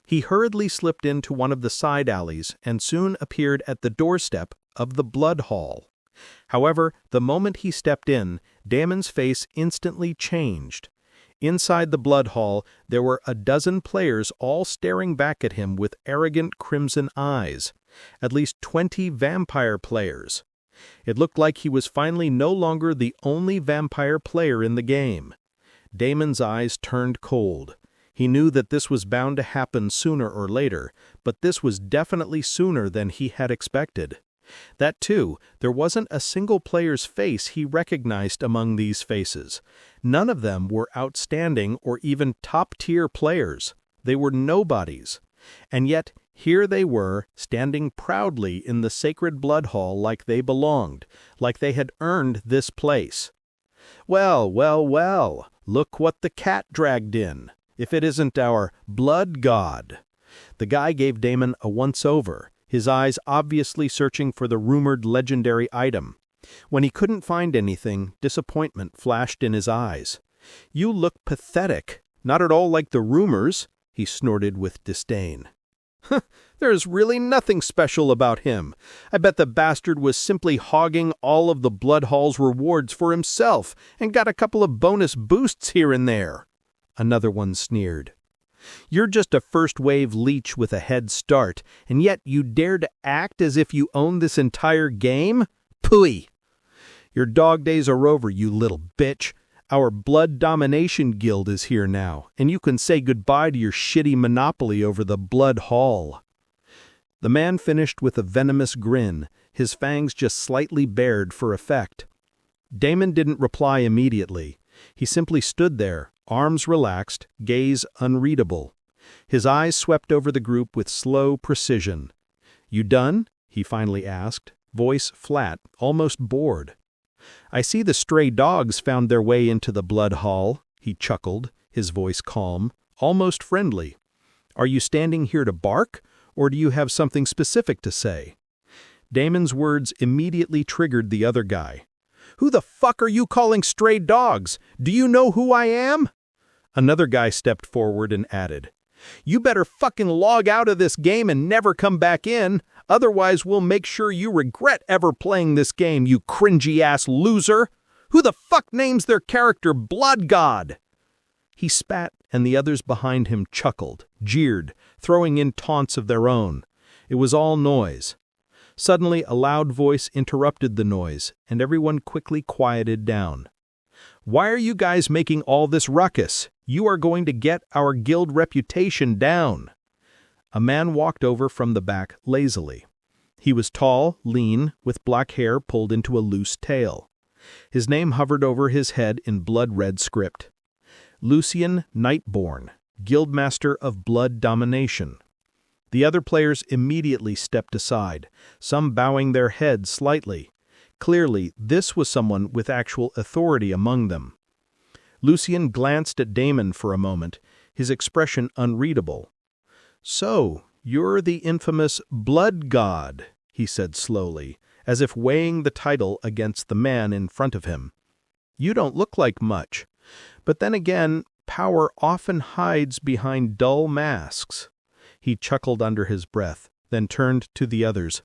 He hurriedly slipped into one of the side alleys and soon appeared at the doorstep of the Blood Hall. However, the moment he stepped in, Damon's face instantly changed. Inside the Blood Hall, there were a dozen players all staring back at him with arrogant crimson eyes. At least 20 vampire players. It looked like he was finally no longer the only vampire player in the game. Damon's eyes turned cold. He knew that this was bound to happen sooner or later, but this was definitely sooner than he had expected. That too, there wasn't a single player's face he recognized among these faces. None of them were outstanding or even top-tier players. They were nobodies. And yet, here they were, standing proudly in the sacred blood hall like they belonged, like they had earned this place. Well, well, well, look what the cat dragged in, if it isn't our blood god. The guy gave Damon a once-over, his eyes obviously searching for the rumored legendary item. When he couldn't find anything, disappointment flashed in his eyes. "You look pathetic, not at all like the rumors," he snorted with disdain. There's really nothing special about him. I bet the bastard was simply hogging all of the Blood Hall's rewards for himself and got a couple of bonus boosts here and there. Another one sneered. You're just a first-wave leech with a head start, and yet you dare to act as if you own this entire game? Pooey! Your dog days are over, you little bitch. Our Blood Domination Guild is here now, and you can say goodbye to your shitty monopoly over the Blood Hall. The man finished with a venomous grin, his fangs just slightly bared for effect. Damon didn't reply immediately. He simply stood there, arms relaxed, gaze unreadable. His eyes swept over the group with slow precision. "You done?" he finally asked, voice flat, almost bored. "I see the stray dogs found their way into the Blood Hall," he chuckled, his voice calm, almost friendly. "Are you standing here to bark, or do you have something specific to say?" Damon's words immediately triggered the other guy. "Who the fuck are you calling stray dogs? Do you know who I am?" Another guy stepped forward and added, "You better fucking log out of this game and never come back in. Otherwise, we'll make sure you regret ever playing this game, you cringy-ass loser. Who the fuck names their character Blood God?" He spat, and the others behind him chuckled, jeered, throwing in taunts of their own. It was all noise. Suddenly, a loud voice interrupted the noise, and everyone quickly quieted down. "Why are you guys making all this ruckus? You are going to get our guild reputation down." A man walked over from the back lazily. He was tall, lean, with black hair pulled into a loose tail. His name hovered over his head in blood-red script. Lucian Nightborn, Guildmaster of Blood Domination. The other players immediately stepped aside, some bowing their heads slightly. Clearly, this was someone with actual authority among them. Lucian glanced at Damon for a moment, his expression unreadable. "So, you're the infamous Blood God," he said slowly, as if weighing the title against the man in front of him. "You don't look like much. But then again, power often hides behind dull masks." He chuckled under his breath, then turned to the others.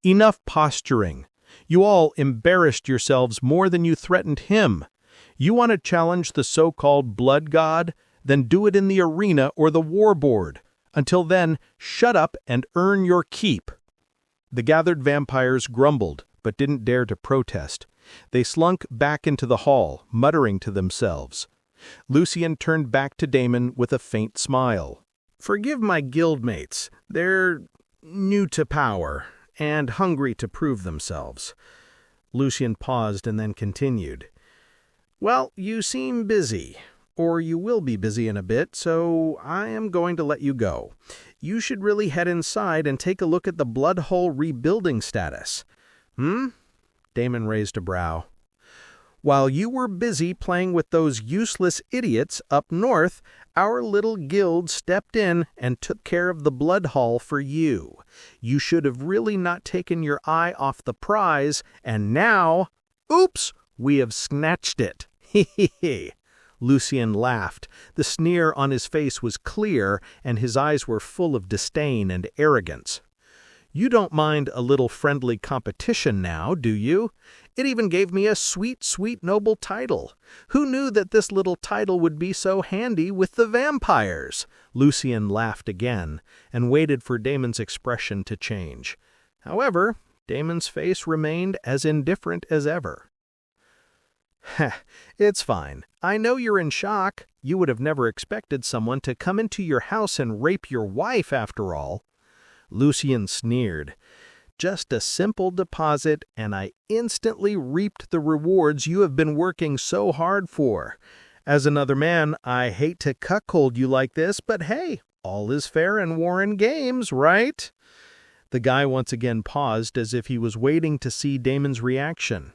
"Enough posturing. You all embarrassed yourselves more than you threatened him. You want to challenge the so-called Blood God? Then do it in the arena or the war board. Until then, shut up and earn your keep." The gathered vampires grumbled, but didn't dare to protest. They slunk back into the hall, muttering to themselves. Lucian turned back to Damon with a faint smile. "Forgive my guildmates. They're new to power and hungry to prove themselves." Lucian paused and then continued. "Well, you seem busy, or you will be busy in a bit, so I am going to let you go. You should really head inside and take a look at the blood hole rebuilding status." Damon raised a brow. "While you were busy playing with those useless idiots up north, our little guild stepped in and took care of the blood hall for you. You should have really not taken your eye off the prize, and now, oops, we have snatched it. He he he." Lucian laughed. The sneer on his face was clear, and his eyes were full of disdain and arrogance. "You don't mind a little friendly competition now, do you? It even gave me a sweet, sweet noble title. Who knew that this little title would be so handy with the vampires?" Lucian laughed again, and waited for Damon's expression to change. However, Damon's face remained as indifferent as ever. "It's fine. I know you're in shock. You would have never expected someone to come into your house and rape your wife, after all." Lucian sneered. "Just a simple deposit, and I instantly reaped the rewards you have been working so hard for. As another man, I hate to cuckold you like this, but hey, all is fair in war and games, right?" The guy once again paused as if he was waiting to see Damon's reaction.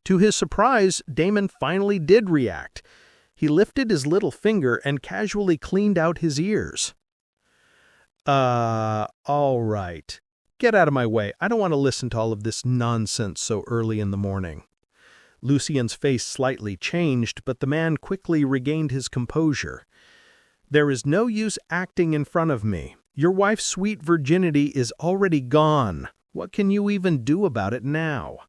To his surprise, Damon finally did react. He lifted his little finger and casually cleaned out his ears. All right. Get out of my way. I don't want to listen to all of this nonsense so early in the morning." Lucian's face slightly changed, but the man quickly regained his composure. "There is no use acting in front of me. Your wife's sweet virginity is already gone. What can you even do about it now?"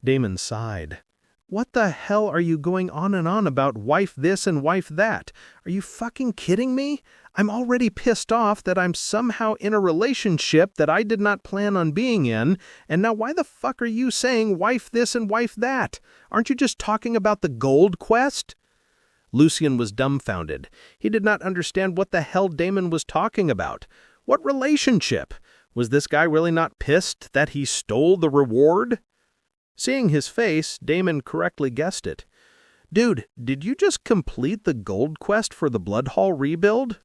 Damon sighed. "What the hell are you going on and on about wife this and wife that? Are you fucking kidding me? I'm already pissed off that I'm somehow in a relationship that I did not plan on being in, and now why the fuck are you saying wife this and wife that? Aren't you just talking about the gold quest?" Lucian was dumbfounded. He did not understand what the hell Damon was talking about. What relationship? Was this guy really not pissed that he stole the reward? Seeing his face, Damon correctly guessed it. "Dude, did you just complete the gold quest for the blood hall rebuild?"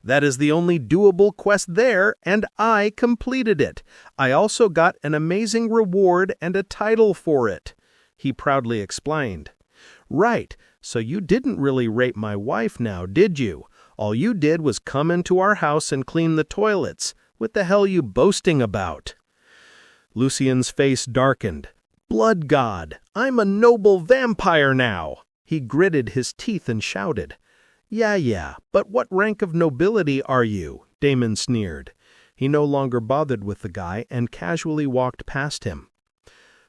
"That is the only doable quest there, and I completed it. I also got an amazing reward and a title for it," he proudly explained. "Right, so you didn't really rape my wife now, did you? All you did was come into our house and clean the toilets. What the hell are you boasting about?" Lucian's face darkened. "Blood God, I'm a noble vampire now!" He gritted his teeth and shouted. Yeah, but what rank of nobility are you?" Damon sneered. He no longer bothered with the guy and casually walked past him.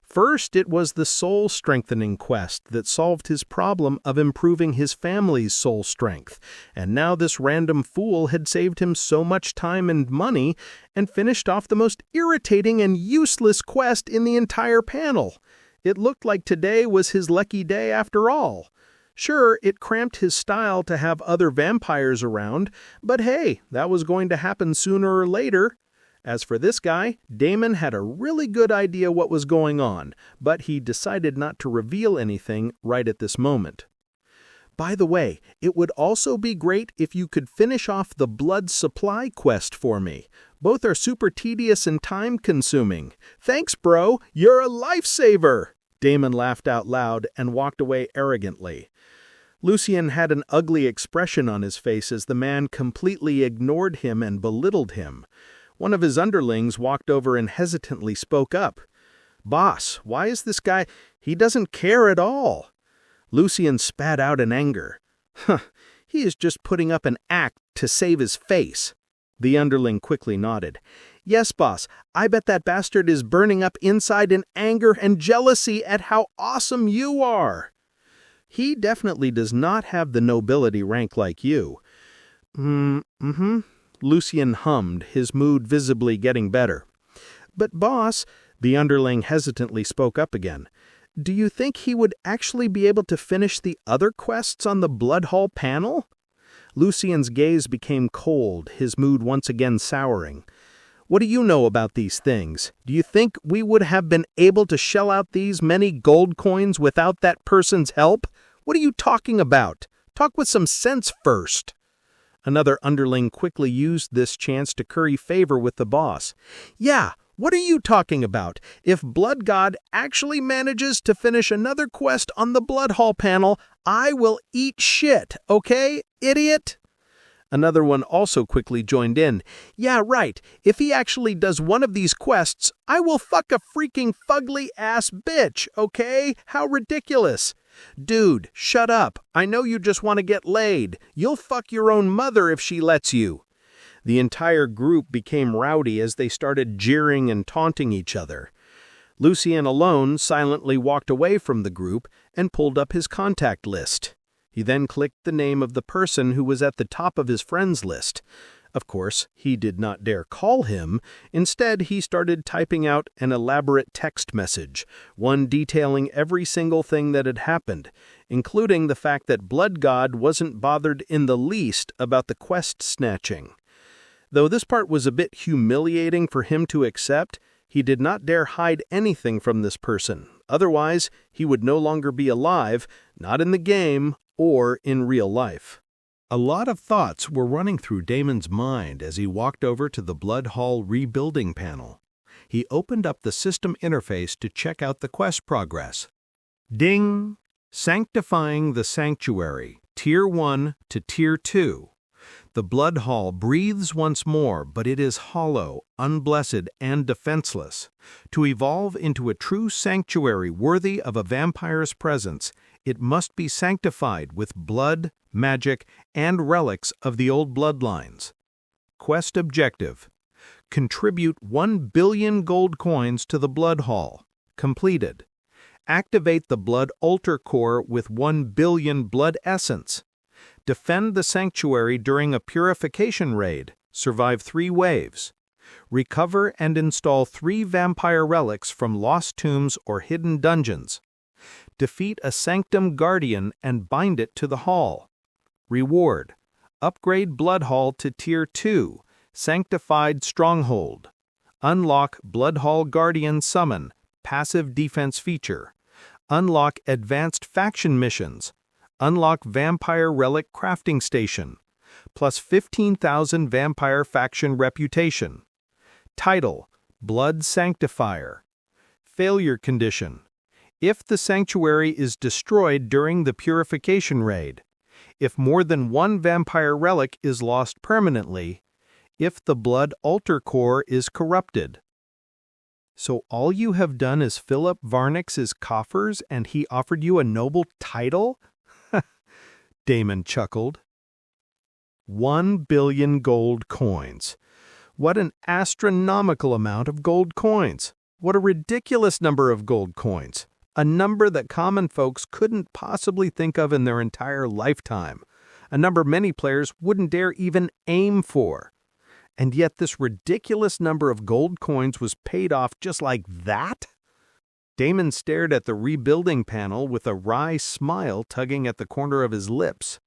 First, it was the soul-strengthening quest that solved his problem of improving his family's soul strength, and now this random fool had saved him so much time and money and finished off the most irritating and useless quest in the entire panel. It looked like today was his lucky day after all. Sure, it cramped his style to have other vampires around, but hey, that was going to happen sooner or later. As for this guy, Damon had a really good idea what was going on, but he decided not to reveal anything right at this moment. By the way, it would also be great if you could finish off the blood supply quest for me. Both are super tedious and time-consuming. Thanks, bro. You're a lifesaver. Damon laughed out loud and walked away arrogantly. Lucien had an ugly expression on his face as the man completely ignored him and belittled him. One of his underlings walked over and hesitantly spoke up. "Boss, why is this guy? He doesn't care at all." Lucien spat out in anger. "Huh, he is just putting up an act to save his face." The underling quickly nodded. "Yes, boss, I bet that bastard is burning up inside in anger and jealousy at how awesome you are." "He definitely does not have the nobility rank like you." Lucien hummed, his mood visibly getting better. "But boss," the underling hesitantly spoke up again, "do you think he would actually be able to finish the other quests on the Blood Hall panel?" Lucien's gaze became cold, his mood once again souring. "What do you know about these things? Do you think we would have been able to shell out these many gold coins without that person's help? What are you talking about? Talk with some sense first." Another underling quickly used this chance to curry favor with the boss. "Yeah, what are you talking about? If Blood God actually manages to finish another quest on the Blood Hall panel, I will eat shit, okay, idiot?" Another one also quickly joined in. "Yeah, right. If he actually does one of these quests, I will fuck a freaking fugly-ass bitch, okay? How ridiculous." "Dude, shut up. I know you just want to get laid. You'll fuck your own mother if she lets you." The entire group became rowdy as they started jeering and taunting each other. Lucien alone silently walked away from the group and pulled up his contact list. He then clicked the name of the person who was at the top of his friends list. Of course, he did not dare call him. Instead, he started typing out an elaborate text message, one detailing every single thing that had happened, including the fact that Blood God wasn't bothered in the least about the quest snatching. Though this part was a bit humiliating for him to accept, he did not dare hide anything from this person. Otherwise, he would no longer be alive, not in the game or in real life. A lot of thoughts were running through Damon's mind as he walked over to the Blood Hall rebuilding panel. He opened up the system interface to check out the quest progress. Ding! Sanctifying the Sanctuary, Tier 1 to Tier 2. The Blood Hall breathes once more, but it is hollow, unblessed, and defenseless. To evolve into a true sanctuary worthy of a vampire's presence, it must be sanctified with blood, magic, and relics of the old bloodlines. Quest objective: contribute 1 billion gold coins to the Blood Hall. Completed. Activate the Blood Altar Core with 1 billion blood essence. Defend the sanctuary during a purification raid. Survive 3 waves. Recover and install 3 vampire relics from lost tombs or hidden dungeons. Defeat a Sanctum Guardian and bind it to the hall. Reward: upgrade Blood Hall to Tier 2, Sanctified Stronghold. Unlock Blood Hall Guardian Summon, passive defense feature. Unlock Advanced Faction Missions. Unlock Vampire Relic Crafting Station. Plus 15,000 Vampire Faction Reputation. Title: Blood Sanctifier. Failure condition: if the sanctuary is destroyed during the purification raid. If more than 1 vampire relic is lost permanently. If the Blood Altar Core is corrupted. So all you have done is fill up Varnix's coffers and he offered you a noble title? Damon chuckled. 1 billion gold coins. What an astronomical amount of gold coins. What a ridiculous number of gold coins. A number that common folks couldn't possibly think of in their entire lifetime. A number many players wouldn't dare even aim for. And yet this ridiculous number of gold coins was paid off just like that? Damon stared at the rebuilding panel with a wry smile tugging at the corner of his lips.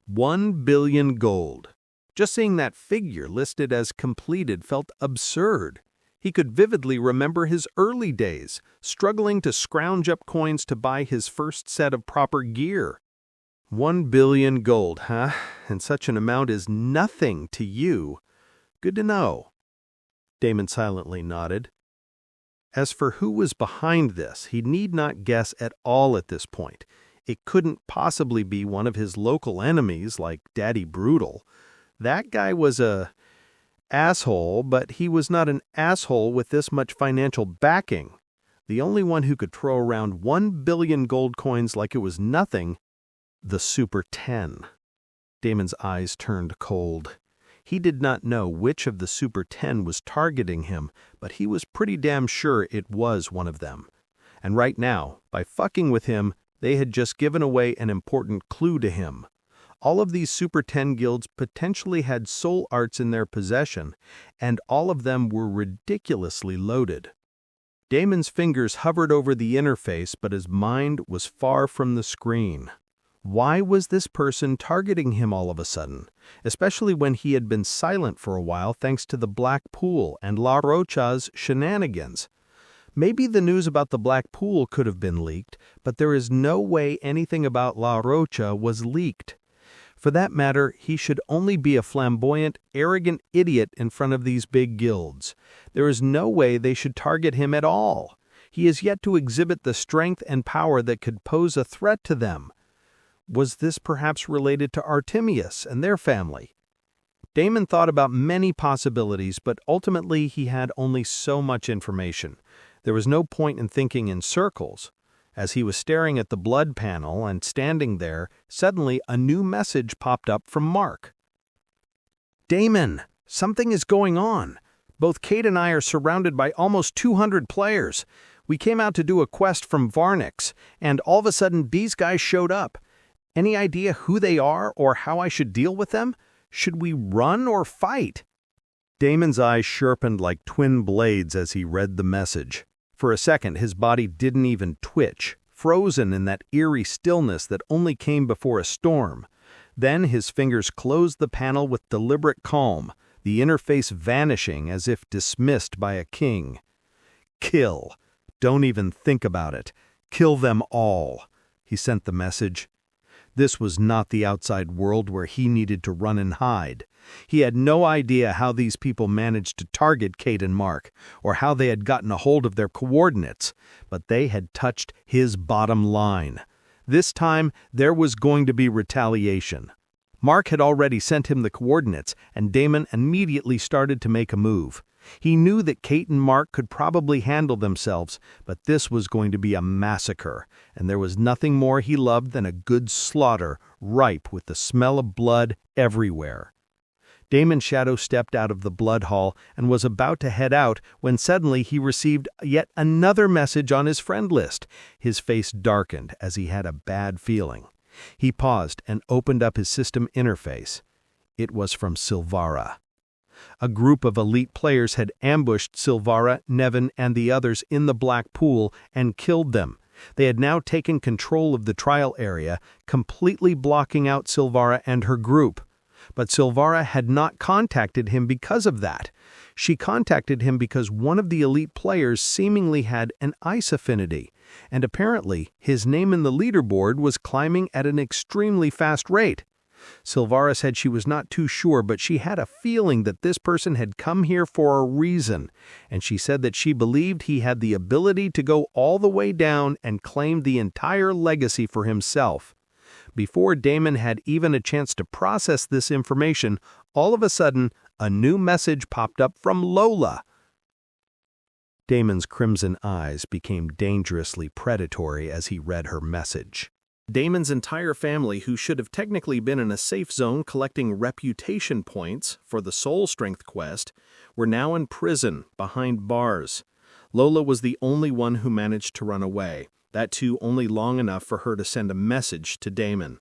1 billion gold. Just seeing that figure listed as completed felt absurd. He could vividly remember his early days, struggling to scrounge up coins to buy his first set of proper gear. 1 billion gold, huh? And such an amount is nothing to you. Good to know. Damon silently nodded. As for who was behind this, he need not guess at all at this point. It couldn't possibly be one of his local enemies like Daddy Brutal. That guy was a asshole, but he was not an asshole with this much financial backing. The only one who could throw around 1 billion gold coins like it was nothing, the Super 10. Damon's eyes turned cold. He did not know which of the Super 10 was targeting him, but he was pretty damn sure it was one of them. And right now, by fucking with him, they had just given away an important clue to him. All of these Super 10 guilds potentially had soul arts in their possession, and all of them were ridiculously loaded. Damon's fingers hovered over the interface, but his mind was far from the screen. Why was this person targeting him all of a sudden, especially when he had been silent for a while thanks to the Black Pool and La Rocha's shenanigans? Maybe the news about the Black Pool could have been leaked, but there is no way anything about La Rocha was leaked. For that matter, he should only be a flamboyant, arrogant idiot in front of these big guilds. There is no way they should target him at all. He is yet to exhibit the strength and power that could pose a threat to them. Was this perhaps related to Artemius and their family? Damon thought about many possibilities, but ultimately he had only so much information. There was no point in thinking in circles. As he was staring at the blood panel and standing there, suddenly a new message popped up from Mark. Damon, something is going on. Both Kate and I are surrounded by almost 200 players. We came out to do a quest from Varnix, and all of a sudden these guys showed up. Any idea who they are or how I should deal with them? Should we run or fight? Damon's eyes sharpened like twin blades as he read the message. For a second, his body didn't even twitch, frozen in that eerie stillness that only came before a storm. Then his fingers closed the panel with deliberate calm, the interface vanishing as if dismissed by a king. Kill. Don't even think about it. Kill them all. He sent the message. This was not the outside world where he needed to run and hide. He had no idea how these people managed to target Kate and Mark, or how they had gotten a hold of their coordinates, but they had touched his bottom line. This time, there was going to be retaliation. Mark had already sent him the coordinates, and Damon immediately started to make a move. He knew that Kate and Mark could probably handle themselves, but this was going to be a massacre, and there was nothing more he loved than a good slaughter, ripe with the smell of blood everywhere. Damon Shadow stepped out of the blood hall and was about to head out when suddenly he received yet another message on his friend list. His face darkened as he had a bad feeling. He paused and opened up his system interface. It was from Silvara. A group of elite players had ambushed Silvara, Nevin, and the others in the Black Pool and killed them. They had now taken control of the trial area, completely blocking out Silvara and her group. But Silvara had not contacted him because of that. She contacted him because one of the elite players seemingly had an ice affinity, and apparently his name in the leaderboard was climbing at an extremely fast rate. Silvara said she was not too sure, but she had a feeling that this person had come here for a reason, and she said that she believed he had the ability to go all the way down and claim the entire legacy for himself. Before Damon had even a chance to process this information, all of a sudden, a new message popped up from Lola. Damon's crimson eyes became dangerously predatory as he read her message. Damon's entire family, who should have technically been in a safe zone collecting reputation points for the Soul Strength quest, were now in prison behind bars. Lola was the only one who managed to run away, that too only long enough for her to send a message to Damon.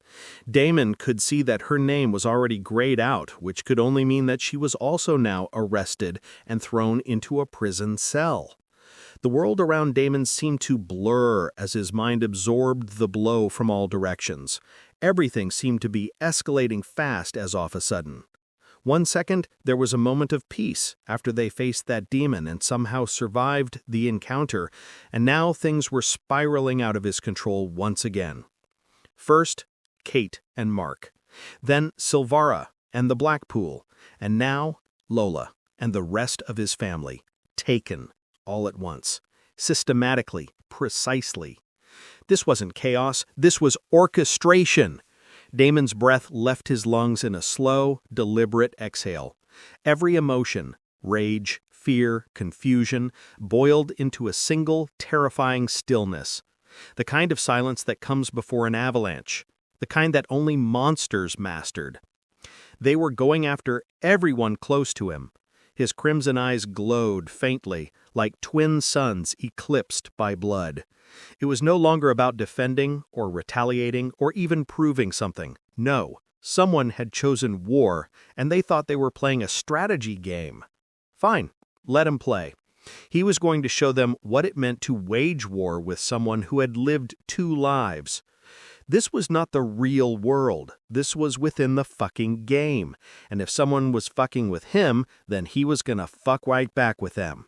Damon could see that her name was already grayed out, which could only mean that she was also now arrested and thrown into a prison cell. The world around Damon seemed to blur as his mind absorbed the blow from all directions. Everything seemed to be escalating fast as of a sudden. 1 second, there was a moment of peace after they faced that demon and somehow survived the encounter, and now things were spiraling out of his control once again. First, Kate and Mark. Then Silvara and the Blackpool. And now, Lola and the rest of his family. Taken, all at once. Systematically, precisely. This wasn't chaos, this was orchestration. Damon's breath left his lungs in a slow, deliberate exhale. Every emotion, rage, fear, confusion, boiled into a single, terrifying stillness. The kind of silence that comes before an avalanche. The kind that only monsters mastered. They were going after everyone close to him. His crimson eyes glowed faintly, like twin suns eclipsed by blood. It was no longer about defending or retaliating or even proving something. No, someone had chosen war, and they thought they were playing a strategy game. Fine, let him play. He was going to show them what it meant to wage war with someone who had lived 2 lives. This was not the real world. This was within the fucking game. And if someone was fucking with him, then he was gonna fuck right back with them.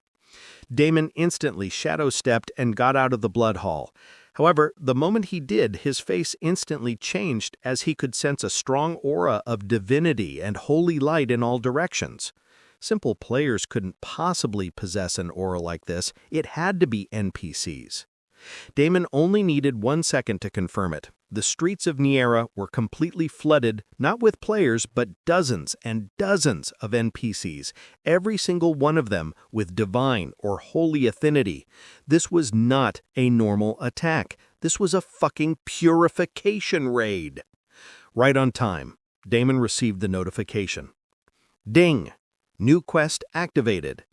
Damon instantly shadow-stepped and got out of the blood hall. However, the moment he did, his face instantly changed as he could sense a strong aura of divinity and holy light in all directions. Simple players couldn't possibly possess an aura like this. It had to be NPCs. Damon only needed 1 second to confirm it. The streets of Niera were completely flooded, not with players, but dozens and dozens of NPCs, every single one of them with divine or holy affinity. This was not a normal attack. This was a fucking purification raid. Right on time, Damon received the notification. Ding! New quest activated.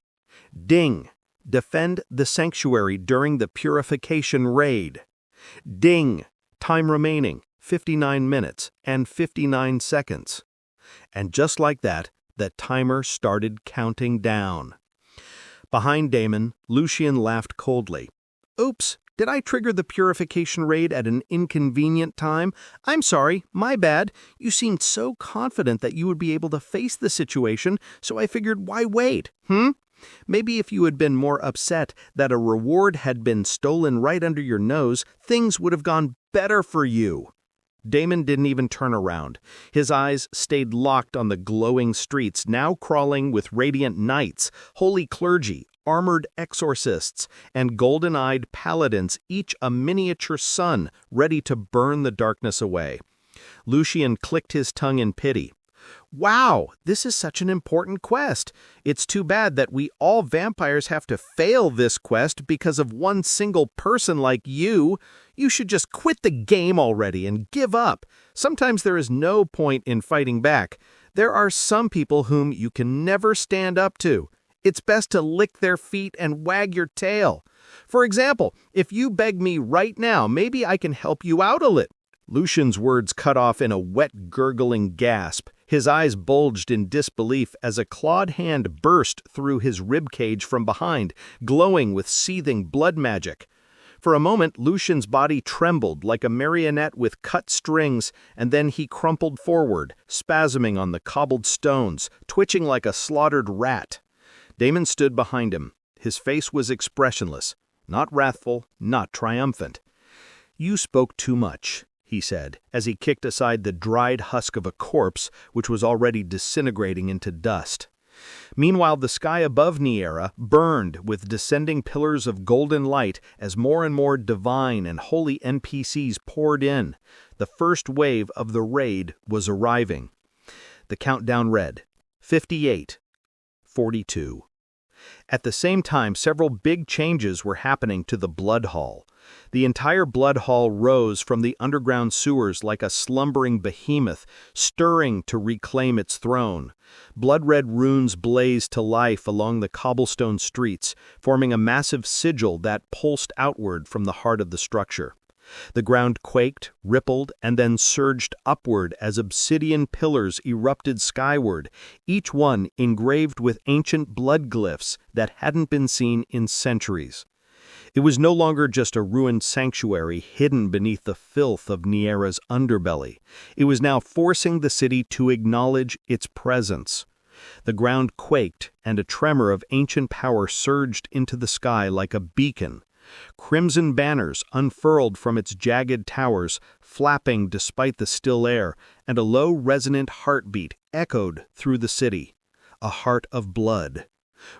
Ding! Defend the sanctuary during the purification raid. Ding! Time remaining, 59 minutes and 59 seconds. And just like that, the timer started counting down. Behind Damon, Lucien laughed coldly. Oops, did I trigger the purification raid at an inconvenient time? I'm sorry, my bad. You seemed so confident that you would be able to face the situation, so I figured why wait, Maybe if you had been more upset that a reward had been stolen right under your nose, things would have gone better for you. Damon didn't even turn around. His eyes stayed locked on the glowing streets, now crawling with radiant knights, holy clergy, armored exorcists, and golden-eyed paladins, each a miniature sun ready to burn the darkness away. Lucien clicked his tongue in pity. Wow, this is such an important quest. It's too bad that we all vampires have to fail this quest because of one single person like you. You should just quit the game already and give up. Sometimes there is no point in fighting back. There are some people whom you can never stand up to. It's best to lick their feet and wag your tail. For example, if you beg me right now, maybe I can help you out a little. Lucien's words cut off in a wet, gurgling gasp. His eyes bulged in disbelief as a clawed hand burst through his ribcage from behind, glowing with seething blood magic. For a moment, Lucien's body trembled like a marionette with cut strings, and then he crumpled forward, spasming on the cobbled stones, twitching like a slaughtered rat. Damon stood behind him. His face was expressionless, not wrathful, not triumphant. "You spoke too much," he said, as he kicked aside the dried husk of a corpse which was already disintegrating into dust. Meanwhile, the sky above Niera burned with descending pillars of golden light as more and more divine and holy NPCs poured in. The first wave of the raid was arriving. The countdown read, 58, 42. At the same time, several big changes were happening to the Blood Hall. The entire Blood Hall rose from the underground sewers like a slumbering behemoth, stirring to reclaim its throne. Blood-red runes blazed to life along the cobblestone streets, forming a massive sigil that pulsed outward from the heart of the structure. The ground quaked, rippled, and then surged upward as obsidian pillars erupted skyward, each one engraved with ancient blood glyphs that hadn't been seen in centuries. It was no longer just a ruined sanctuary hidden beneath the filth of Niera's underbelly. It was now forcing the city to acknowledge its presence. The ground quaked, and a tremor of ancient power surged into the sky like a beacon. Crimson banners unfurled from its jagged towers, flapping despite the still air, and a low resonant heartbeat echoed through the city. A heart of blood.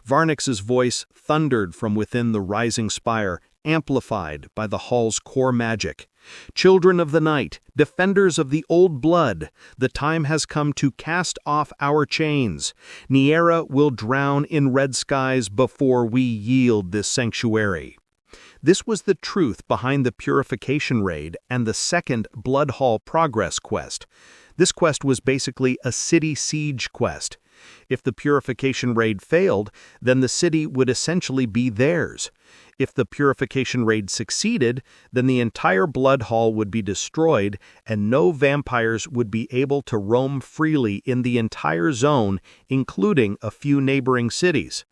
Varnix's voice thundered from within the rising spire, amplified by the hall's core magic. Children of the night, defenders of the old blood, the time has come to cast off our chains. Niera will drown in red skies before we yield this sanctuary. This was the truth behind the Purification Raid and the second Blood Hall Progress quest. This quest was basically a city siege quest. If the Purification Raid failed, then the city would essentially be theirs. If the Purification Raid succeeded, then the entire Blood Hall would be destroyed and no vampires would be able to roam freely in the entire zone, including a few neighboring cities.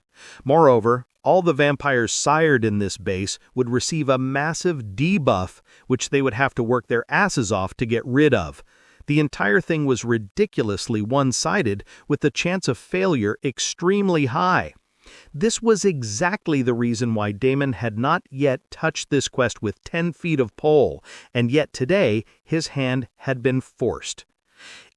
Moreover, all the vampires sired in this base would receive a massive debuff, which they would have to work their asses off to get rid of. The entire thing was ridiculously one-sided, with the chance of failure extremely high. This was exactly the reason why Damon had not yet touched this quest with 10 feet of pole, and yet today his hand had been forced.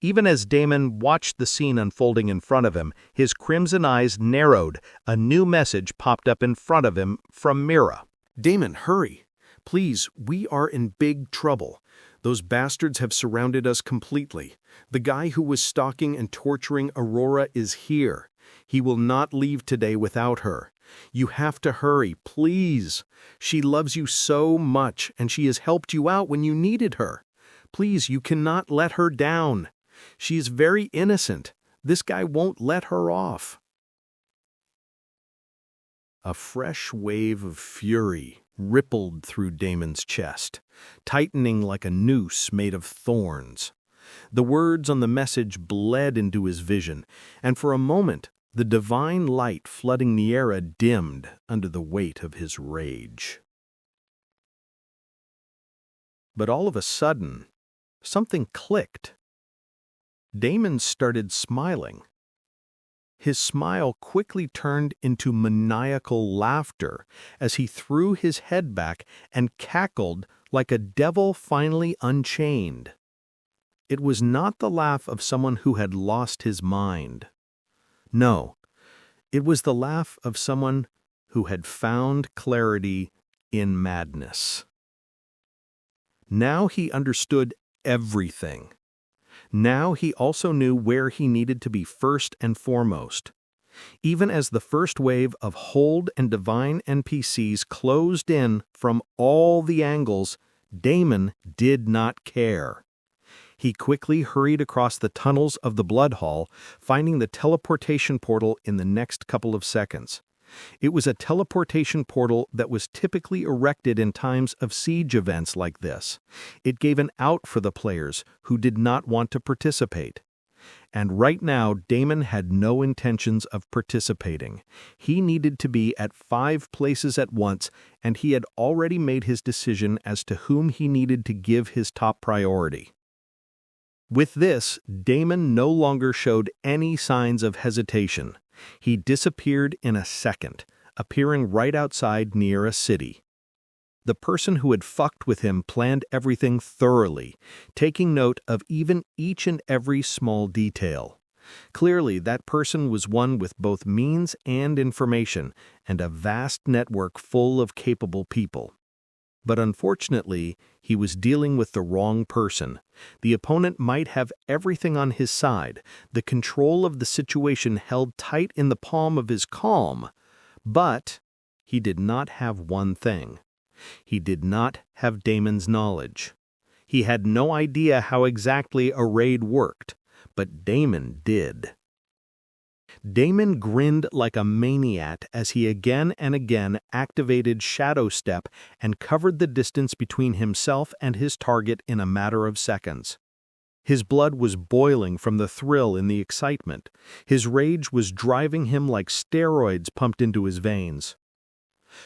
Even as Damon watched the scene unfolding in front of him, his crimson eyes narrowed. A new message popped up in front of him from Mira. Damon, hurry. Please, we are in big trouble. Those bastards have surrounded us completely. The guy who was stalking and torturing Aurora is here. He will not leave today without her. You have to hurry, please. She loves you so much, and she has helped you out when you needed her. Please, you cannot let her down. She is very innocent. This guy won't let her off. A fresh wave of fury rippled through Damon's chest, tightening like a noose made of thorns. The words on the message bled into his vision, and for a moment the divine light flooding Niera dimmed under the weight of his rage. But all of a sudden, something clicked. Damon started smiling. His smile quickly turned into maniacal laughter as he threw his head back and cackled like a devil finally unchained. It was not the laugh of someone who had lost his mind. No, it was the laugh of someone who had found clarity in madness. Now he understood everything. Now he also knew where he needed to be first and foremost. Even as the first wave of Hold and Divine NPCs closed in from all the angles, Damon did not care. He quickly hurried across the tunnels of the Blood Hall, finding the teleportation portal in the next couple of seconds. It was a teleportation portal that was typically erected in times of siege events like this. It gave an out for the players who did not want to participate. And right now, Damon had no intentions of participating. He needed to be at 5 places at once, and he had already made his decision as to whom he needed to give his top priority. With this, Damon no longer showed any signs of hesitation. He disappeared in a second, appearing right outside near a city. The person who had fucked with him planned everything thoroughly, taking note of even each and every small detail. Clearly, that person was one with both means and information, and a vast network full of capable people. But unfortunately, he was dealing with the wrong person. The opponent might have everything on his side, the control of the situation held tight in the palm of his palm, But he did not have one thing. He did not have Damon's knowledge. He had no idea how exactly a raid worked, but Damon did. Damon grinned like a maniac as he again and again activated Shadow Step and covered the distance between himself and his target in a matter of seconds. His blood was boiling from the thrill and the excitement. His rage was driving him like steroids pumped into his veins.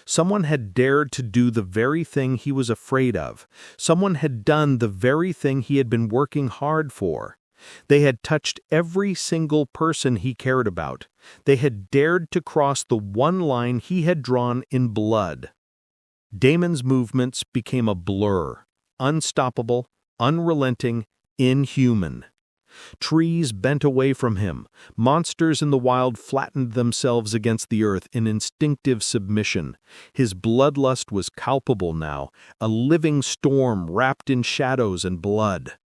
Someone had dared to do the very thing he was afraid of. Someone had done the very thing he had been working hard for. They had touched every single person he cared about. They had dared to cross the one line he had drawn in blood. Damon's movements became a blur, unstoppable, unrelenting, inhuman. Trees bent away from him. Monsters in the wild flattened themselves against the earth in instinctive submission. His bloodlust was palpable now, a living storm wrapped in shadows and blood.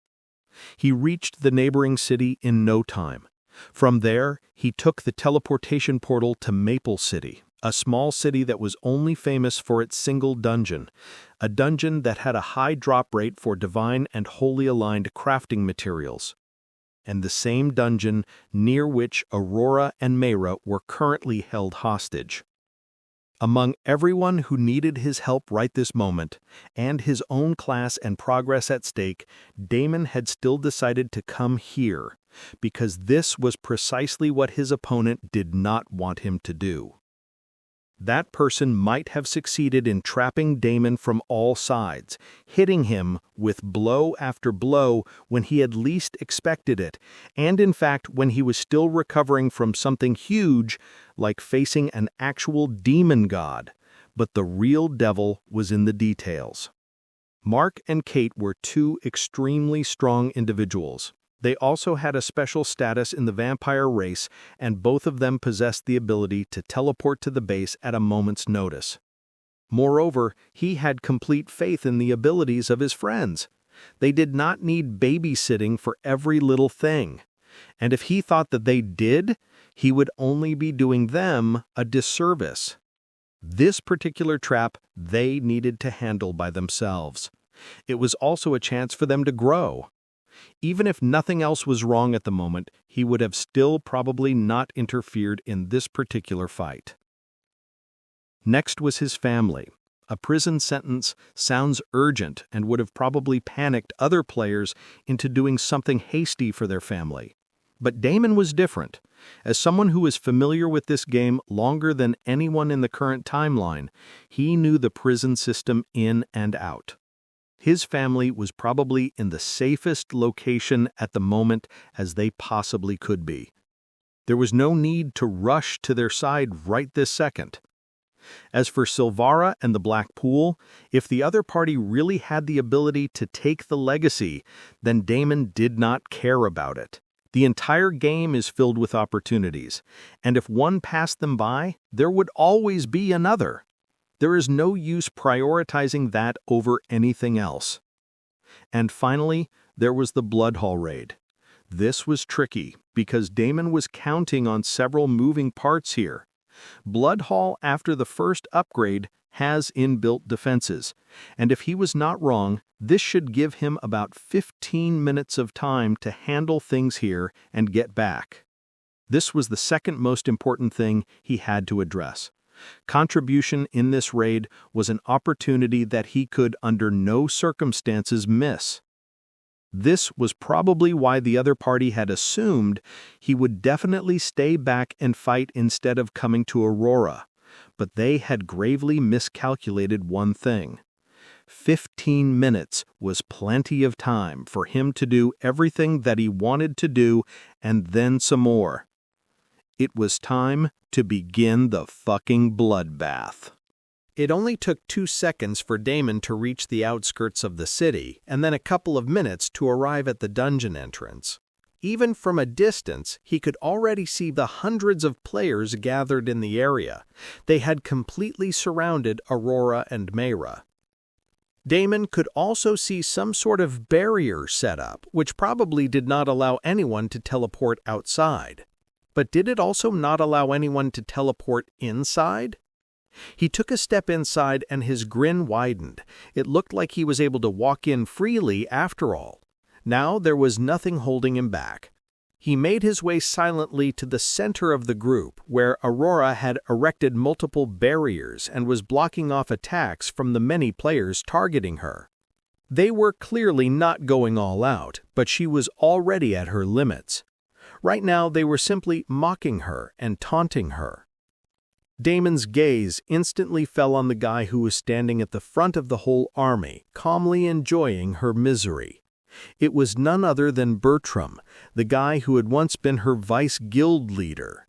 He reached the neighboring city in no time. From there, he took the teleportation portal to Maple City, a small city that was only famous for its single dungeon, a dungeon that had a high drop rate for divine and wholly aligned crafting materials, and the same dungeon near which Aurora and Mayra were currently held hostage. Among everyone who needed his help right this moment, and his own class and progress at stake, Damon had still decided to come here, because this was precisely what his opponent did not want him to do. That person might have succeeded in trapping Damon from all sides, hitting him with blow after blow when he had least expected it, and in fact when he was still recovering from something huge, like facing an actual demon god. But the real devil was in the details. Mark and Kate were two extremely strong individuals. They also had a special status in the vampire race, and both of them possessed the ability to teleport to the base at a moment's notice. Moreover, he had complete faith in the abilities of his friends. They did not need babysitting for every little thing. And if he thought that they did, he would only be doing them a disservice. This particular trap they needed to handle by themselves. It was also a chance for them to grow. Even if nothing else was wrong at the moment, he would have still probably not interfered in this particular fight. Next was his family. A prison sentence sounds urgent and would have probably panicked other players into doing something hasty for their family. But Damon was different. As someone who was familiar with this game longer than anyone in the current timeline, he knew the prison system in and out. His family was probably in the safest location at the moment as they possibly could be. There was no need to rush to their side right this second. As for Silvara and the Black Pool, if the other party really had the ability to take the legacy, then Damon did not care about it. The entire game is filled with opportunities, and if one passed them by, there would always be another. There is no use prioritizing that over anything else. And finally, there was the Bloodhall raid. This was tricky because Damon was counting on several moving parts here. Bloodhall, after the first upgrade, has inbuilt defenses, and if he was not wrong, this should give him about 15 minutes of time to handle things here and get back. This was the second most important thing he had to address. Contribution in this raid was an opportunity that he could under no circumstances miss. This was probably why the other party had assumed he would definitely stay back and fight instead of coming to Aurora, but they had gravely miscalculated one thing. 15 minutes was plenty of time for him to do everything that he wanted to do and then some more. It was time to begin the fucking bloodbath. It only took 2 seconds for Damon to reach the outskirts of the city, and then a couple of minutes to arrive at the dungeon entrance. Even from a distance, he could already see the hundreds of players gathered in the area. They had completely surrounded Aurora and Mayra. Damon could also see some sort of barrier set up, which probably did not allow anyone to teleport outside. But did it also not allow anyone to teleport inside? He took a step inside and his grin widened. It looked like he was able to walk in freely after all. Now there was nothing holding him back. He made his way silently to the center of the group, where Aurora had erected multiple barriers and was blocking off attacks from the many players targeting her. They were clearly not going all out, but she was already at her limits. Right now they were simply mocking her and taunting her. Damon's gaze instantly fell on the guy who was standing at the front of the whole army, calmly enjoying her misery. It was none other than Bertram, the guy who had once been her vice guild leader.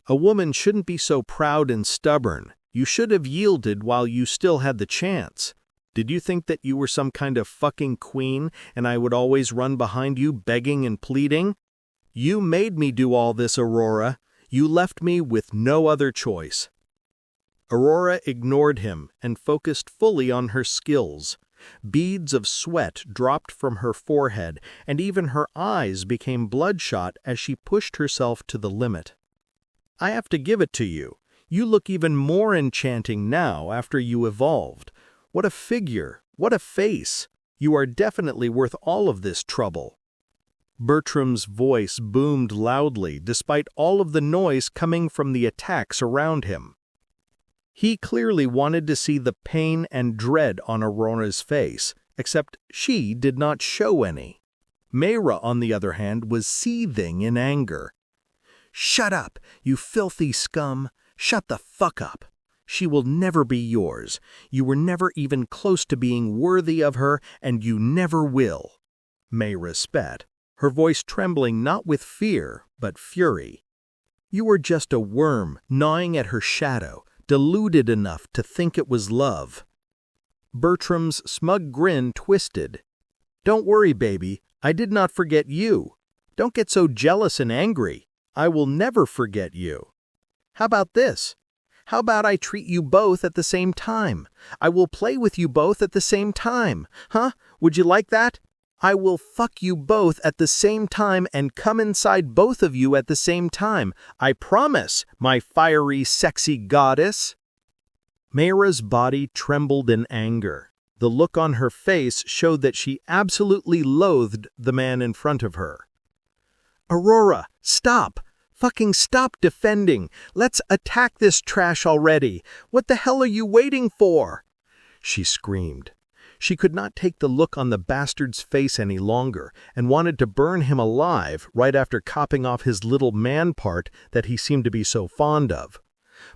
A woman shouldn't be so proud and stubborn. You should have yielded while you still had the chance. Did you think that you were some kind of fucking queen and I would always run behind you begging and pleading? You made me do all this, Aurora. You left me with no other choice. Aurora ignored him and focused fully on her skills. Beads of sweat dropped from her forehead, and even her eyes became bloodshot as she pushed herself to the limit. I have to give it to you. You look even more enchanting now after you evolved. What a figure! What a face! You are definitely worth all of this trouble. Bertram's voice boomed loudly despite all of the noise coming from the attacks around him. He clearly wanted to see the pain and dread on Aurora's face, except she did not show any. Mayra, on the other hand, was seething in anger. "Shut up, you filthy scum! Shut the fuck up! She will never be yours. You were never even close to being worthy of her, and you never will." Mayra spat, her voice trembling not with fear, but fury. "You were just a worm gnawing at her shadow, deluded enough to think it was love." Bertram's smug grin twisted. "Don't worry, baby. I did not forget you. Don't get so jealous and angry. I will never forget you. How about this? How about I treat you both at the same time? I will play with you both at the same time. Huh? Would you like that? I will fuck you both at the same time and come inside both of you at the same time. I promise, my fiery, sexy goddess." Mayra's body trembled in anger. The look on her face showed that she absolutely loathed the man in front of her. "Aurora, stop! Fucking stop defending! Let's attack this trash already! What the hell are you waiting for?" she screamed. She could not take the look on the bastard's face any longer and wanted to burn him alive right after copping off his little man part that he seemed to be so fond of.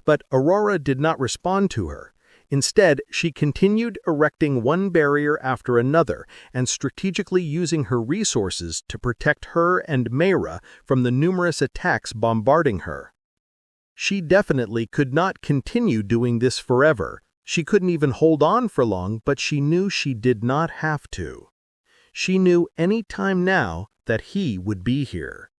But Aurora did not respond to her. Instead, she continued erecting one barrier after another and strategically using her resources to protect her and Mayra from the numerous attacks bombarding her. She definitely could not continue doing this forever. She couldn't even hold on for long, but she knew she did not have to. She knew any time now that he would be here.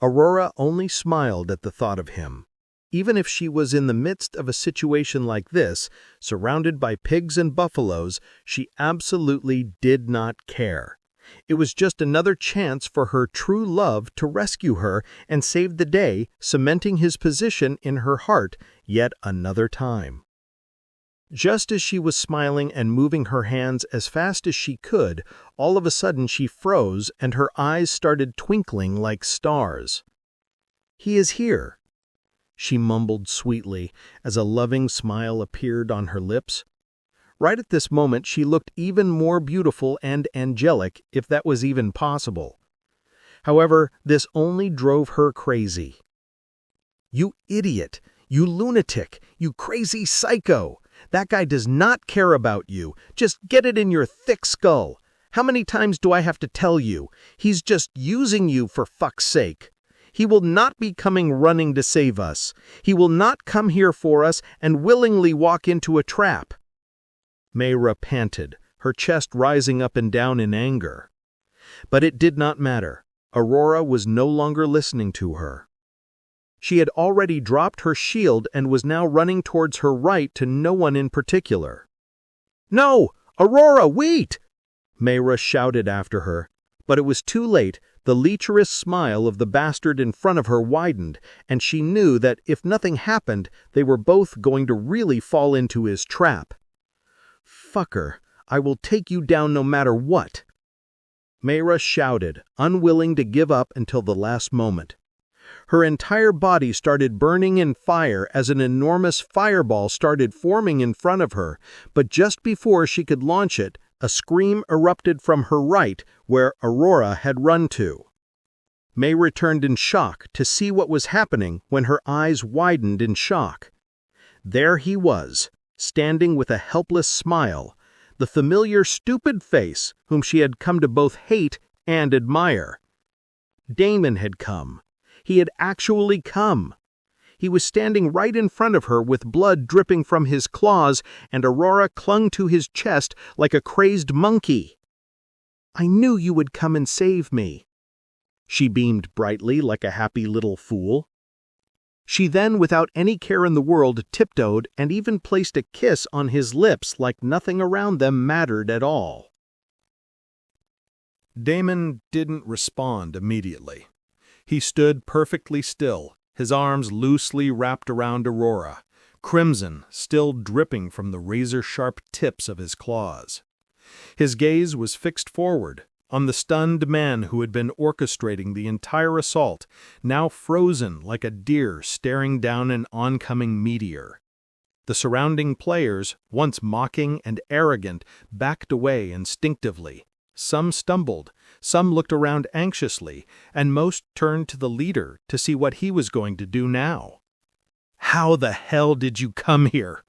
Aurora only smiled at the thought of him. Even if she was in the midst of a situation like this, surrounded by pigs and buffaloes, she absolutely did not care. It was just another chance for her true love to rescue her and save the day, cementing his position in her heart yet another time. Just as she was smiling and moving her hands as fast as she could, all of a sudden she froze and her eyes started twinkling like stars. "He is here," she mumbled sweetly as a loving smile appeared on her lips. Right at this moment she looked even more beautiful and angelic, if that was even possible. However, this only drove her crazy. "You idiot! You lunatic! You crazy psycho! That guy does not care about you. Just get it in your thick skull. How many times do I have to tell you? He's just using you for fuck's sake. He will not be coming running to save us. He will not come here for us and willingly walk into a trap." Mayra panted, her chest rising up and down in anger. But it did not matter. Aurora was no longer listening to her. She had already dropped her shield and was now running towards her right to no one in particular. "No! Aurora, wait!" Mayra shouted after her, but it was too late The lecherous smile of the bastard in front of her widened, and she knew that if nothing happened, they were both going to really fall into his trap. "Fucker, I will take you down no matter what," Mayra shouted, unwilling to give up until the last moment. Her entire body started burning in fire as an enormous fireball started forming in front of her, but just before she could launch it, a scream erupted from her right, where Aurora had run to. May returned in shock to see what was happening when her eyes widened in shock. There he was, standing with a helpless smile, the familiar stupid face whom she had come to both hate and admire. Damon had come. He had actually come. He was standing right in front of her with blood dripping from his claws, and Aurora clung to his chest like a crazed monkey. "I knew you would come and save me." She beamed brightly like a happy little fool. She then, without any care in the world, tiptoed and even placed a kiss on his lips like nothing around them mattered at all. Damon didn't respond immediately. He stood perfectly still, his arms loosely wrapped around Aurora, crimson still dripping from the razor-sharp tips of his claws. His gaze was fixed forward, on the stunned man who had been orchestrating the entire assault, now frozen like a deer staring down an oncoming meteor. The surrounding players, once mocking and arrogant, backed away instinctively. Some stumbled, some looked around anxiously, and most turned to the leader to see what he was going to do now. "How the hell did you come here?"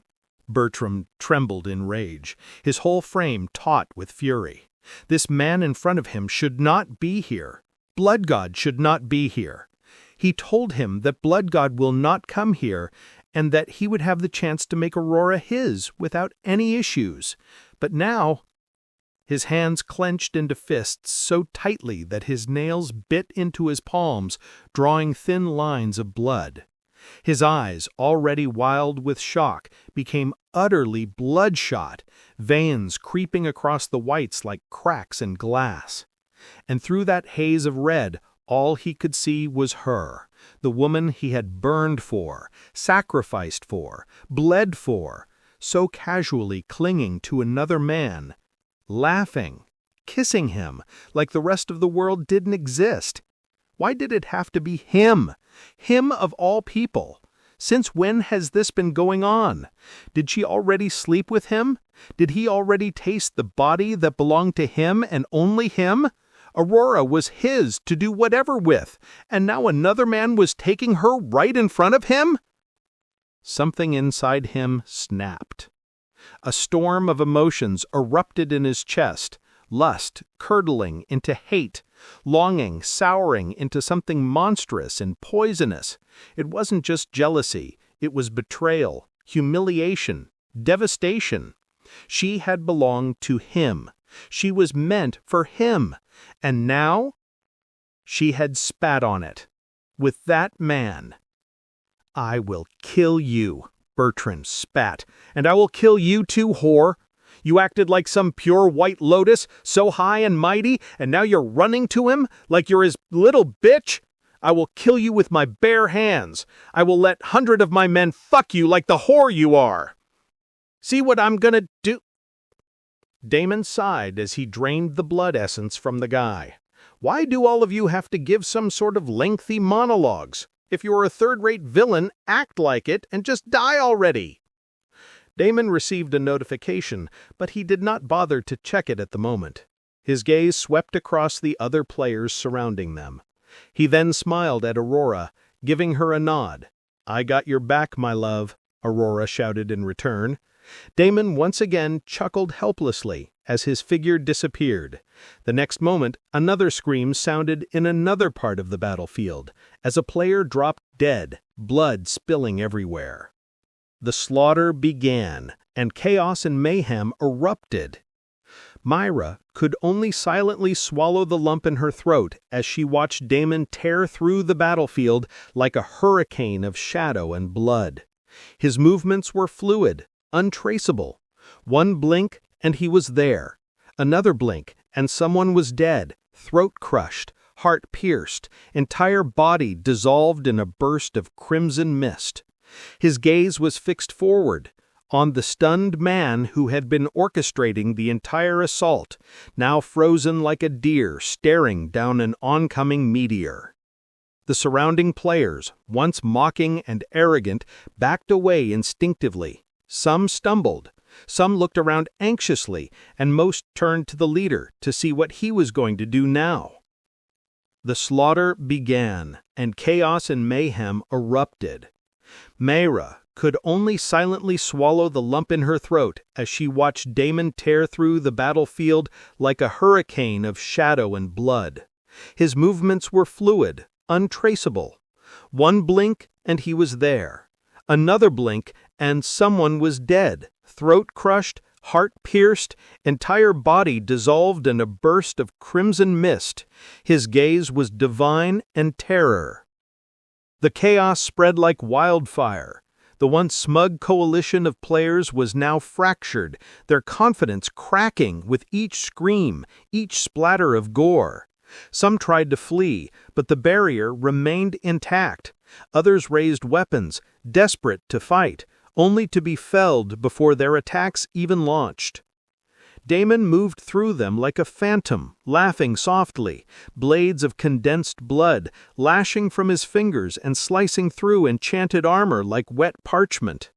Bertram trembled in rage, his whole frame taut with fury. This man in front of him should not be here. Blood God should not be here. He told him that Blood God will not come here, and that he would have the chance to make Aurora his without any issues. But now... His hands clenched into fists so tightly that his nails bit into his palms, drawing thin lines of blood. His eyes, already wild with shock, became utterly bloodshot, veins creeping across the whites like cracks in glass. And through that haze of red, all he could see was her, the woman he had burned for, sacrificed for, bled for, so casually clinging to another man, laughing, kissing him, like the rest of the world didn't exist. Why did it have to be him? Him of all people? Since when has this been going on? Did she already sleep with him? Did he already taste the body that belonged to him and only him? Aurora was his to do whatever with, and now another man was taking her right in front of him? Something inside him snapped. A storm of emotions erupted in his chest, lust curdling into hate, longing souring into something monstrous and poisonous. It wasn't just jealousy, it was betrayal, humiliation, devastation. She had belonged to him. She was meant for him. And now she had spat on it. With that man. "I will kill you," Bertram spat, "and I will kill you too, whore. You acted like some pure white lotus, so high and mighty, and now you're running to him like you're his little bitch? I will kill you with my bare hands. I will let 100 of my men fuck you like the whore you are. See what I'm gonna do?" Damon sighed as he drained the blood essence from the guy. "Why do all of you have to give some sort of lengthy monologues? If you're a third-rate villain, act like it and just die already." Damon received a notification, but he did not bother to check it at the moment. His gaze swept across the other players surrounding them. He then smiled at Aurora, giving her a nod. "I got your back, my love," Aurora shouted in return. Damon once again chuckled helplessly as his figure disappeared. The next moment, another scream sounded in another part of the battlefield, as a player dropped dead, blood spilling everywhere. The slaughter began, and chaos and mayhem erupted. Myra could only silently swallow the lump in her throat as she watched Damon tear through the battlefield like a hurricane of shadow and blood. His movements were fluid, untraceable. One blink, and he was there. Another blink, and someone was dead, throat crushed, heart pierced, entire body dissolved in a burst of crimson mist. His gaze was fixed forward, on the stunned man who had been orchestrating the entire assault, now frozen like a deer staring down an oncoming meteor. The surrounding players, once mocking and arrogant, backed away instinctively. Some stumbled, some looked around anxiously, and most turned to the leader to see what he was going to do now. The slaughter began, and chaos and mayhem erupted. Mayra could only silently swallow the lump in her throat as she watched Damon tear through the battlefield like a hurricane of shadow and blood. His movements were fluid, untraceable. One blink and he was there. Another blink and someone was dead, throat crushed, heart pierced, entire body dissolved in a burst of crimson mist. His gaze was divine and terror. The chaos spread like wildfire. The once smug coalition of players was now fractured, their confidence cracking with each scream, each splatter of gore. Some tried to flee, but the barrier remained intact. Others raised weapons, desperate to fight, only to be felled before their attacks even launched. Damon moved through them like a phantom, laughing softly, blades of condensed blood lashing from his fingers and slicing through enchanted armor like wet parchment.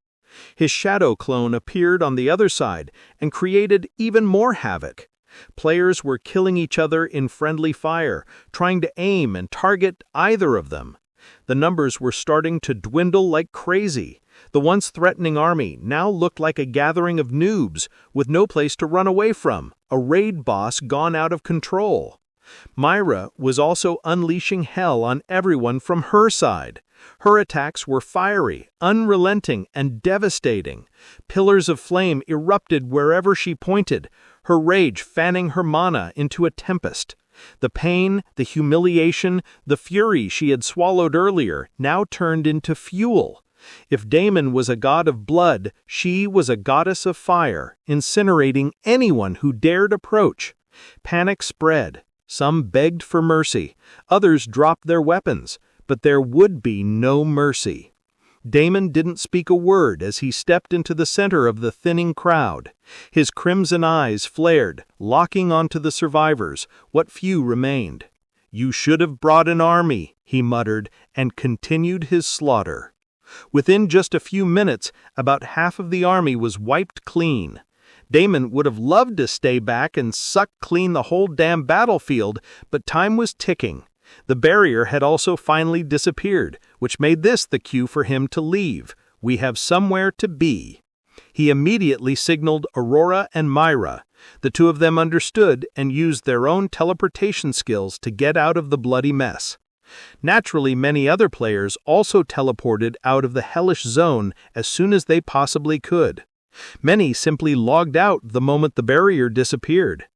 His shadow clone appeared on the other side and created even more havoc. Players were killing each other in friendly fire, trying to aim and target either of them. The numbers were starting to dwindle like crazy. The once threatening army now looked like a gathering of noobs with no place to run away from, a raid boss gone out of control. Mayra was also unleashing hell on everyone from her side. Her attacks were fiery, unrelenting, and devastating. Pillars of flame erupted wherever she pointed, her rage fanning her mana into a tempest. The pain, the humiliation, the fury she had swallowed earlier now turned into fuel. If Damon was a god of blood, she was a goddess of fire, incinerating anyone who dared approach. Panic spread. Some begged for mercy. Others dropped their weapons. But there would be no mercy. Damon didn't speak a word as he stepped into the center of the thinning crowd. His crimson eyes flared, locking onto the survivors, what few remained. "You should have brought an army," he muttered, and continued his slaughter. Within just a few minutes, about half of the army was wiped clean. Damon would have loved to stay back and suck clean the whole damn battlefield, but time was ticking. The barrier had also finally disappeared, which made this the cue for him to leave. We have somewhere to be. He immediately signaled Aurora and Mayra. The two of them understood and used their own teleportation skills to get out of the bloody mess. Naturally, many other players also teleported out of the hellish zone as soon as they possibly could. Many simply logged out the moment the barrier disappeared.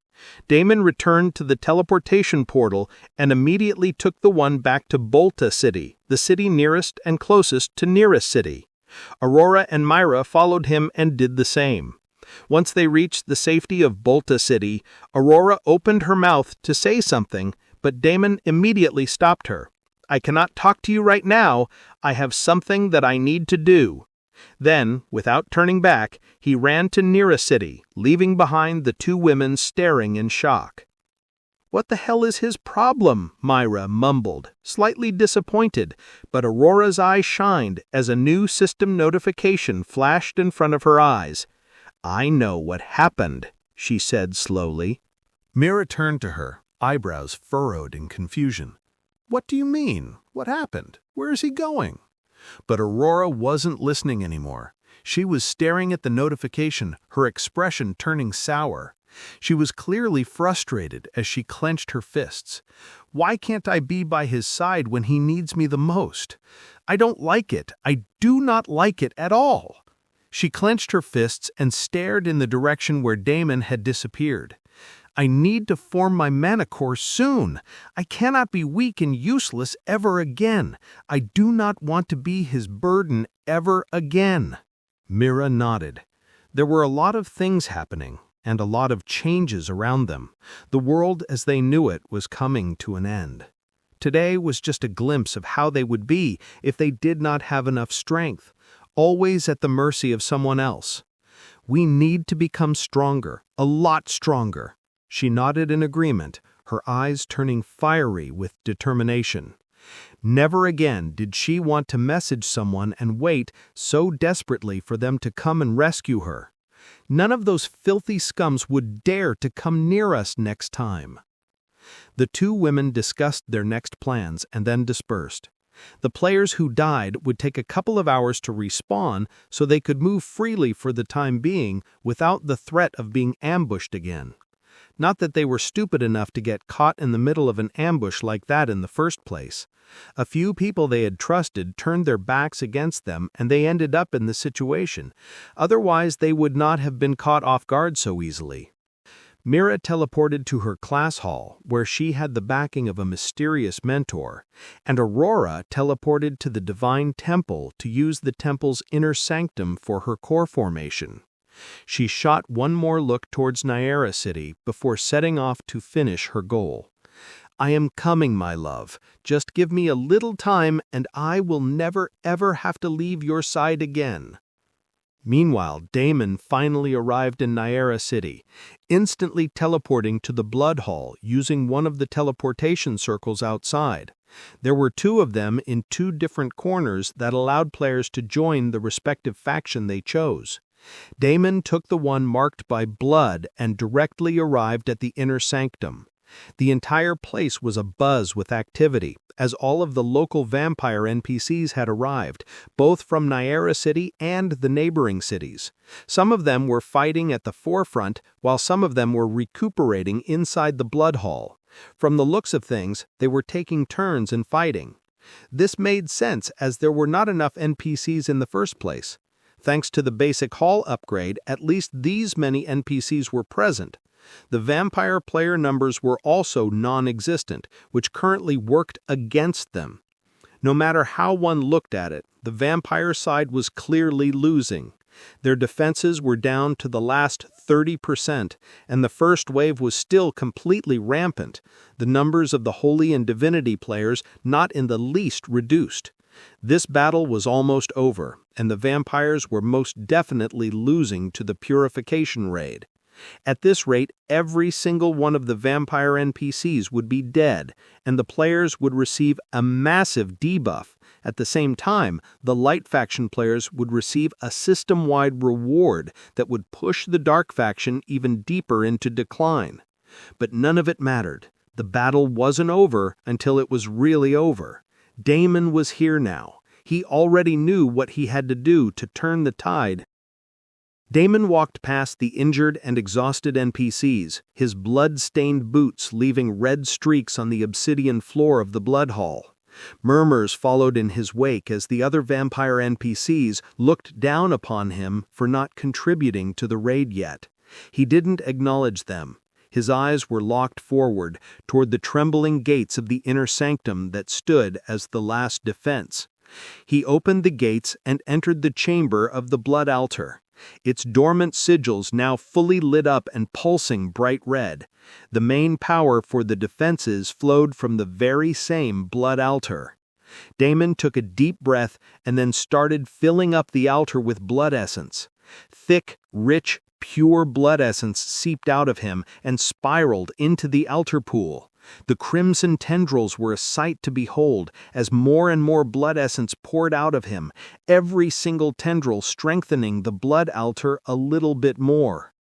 Damon returned to the teleportation portal and immediately took the one back to Bolta City, the city nearest and closest to Nearest City. Aurora and Mayra followed him and did the same. Once they reached the safety of Bolta City, Aurora opened her mouth to say something, but Damon immediately stopped her. "I cannot talk to you right now. I have something that I need to do." Then, without turning back, he ran to Nearest City, leaving behind the two women staring in shock. "What the hell is his problem?" Mayra mumbled, slightly disappointed, but Aurora's eyes shined as a new system notification flashed in front of her eyes. "I know what happened," she said slowly. Mira turned to her, eyebrows furrowed in confusion. "What do you mean? What happened? Where is he going?" But Aurora wasn't listening anymore. She was staring at the notification, her expression turning sour. She was clearly frustrated as she clenched her fists. "Why can't I be by his side when he needs me the most? I don't like it. I do not like it at all." She clenched her fists and stared in the direction where Damon had disappeared. "I need to form my mana core soon. I cannot be weak and useless ever again. I do not want to be his burden ever again." Mira nodded. There were a lot of things happening, and a lot of changes around them. The world as they knew it was coming to an end. Today was just a glimpse of how they would be if they did not have enough strength, always at the mercy of someone else. We need to become stronger, a lot stronger. She nodded in agreement, her eyes turning fiery with determination. Never again did she want to message someone and wait so desperately for them to come and rescue her. None of those filthy scums would dare to come near us next time. The two women discussed their next plans and then dispersed. The players who died would take a couple of hours to respawn so they could move freely for the time being without the threat of being ambushed again. Not that they were stupid enough to get caught in the middle of an ambush like that in the first place. A few people they had trusted turned their backs against them and they ended up in the situation. Otherwise, they would not have been caught off guard so easily. Mira teleported to her class hall, where she had the backing of a mysterious mentor, and Aurora teleported to the Divine Temple to use the temple's inner sanctum for her core formation. She shot one more look towards Nyera City before setting off to finish her goal. "I am coming, my love. Just give me a little time and I will never ever have to leave your side again." Meanwhile, Damon finally arrived in Nyera City, instantly teleporting to the Blood Hall using one of the teleportation circles outside. There were two of them in two different corners that allowed players to join the respective faction they chose. Damon took the one marked by blood and directly arrived at the inner sanctum. The entire place was abuzz with activity, as all of the local vampire NPCs had arrived, both from Nyera City and the neighboring cities. Some of them were fighting at the forefront, while some of them were recuperating inside the Blood Hall. From the looks of things, they were taking turns in fighting. This made sense as there were not enough NPCs in the first place. Thanks to the basic hall upgrade, at least these many NPCs were present. The vampire player numbers were also non-existent, which currently worked against them. No matter how one looked at it, the vampire side was clearly losing. Their defenses were down to the last 30%, and the first wave was still completely rampant, the numbers of the Holy and Divinity players not in the least reduced. This battle was almost over, and the vampires were most definitely losing to the Purification raid. At this rate, every single one of the vampire NPCs would be dead, and the players would receive a massive debuff. At the same time, the Light Faction players would receive a system-wide reward that would push the Dark Faction even deeper into decline. But none of it mattered. The battle wasn't over until it was really over. Damon was here now. He already knew what he had to do to turn the tide. Damon walked past the injured and exhausted NPCs, his blood-stained boots leaving red streaks on the obsidian floor of the Blood Hall. Murmurs followed in his wake as the other vampire NPCs looked down upon him for not contributing to the raid yet. He didn't acknowledge them. His eyes were locked forward toward the trembling gates of the inner sanctum that stood as the last defense. He opened the gates and entered the chamber of the blood altar. Its dormant sigils now fully lit up and pulsing bright red. The main power for the defenses flowed from the very same blood altar. Damon took a deep breath and then started filling up the altar with blood essence. Thick, rich, pure blood essence seeped out of him and spiraled into the altar pool. The crimson tendrils were a sight to behold as more and more blood essence poured out of him, every single tendril strengthening the blood altar a little bit more.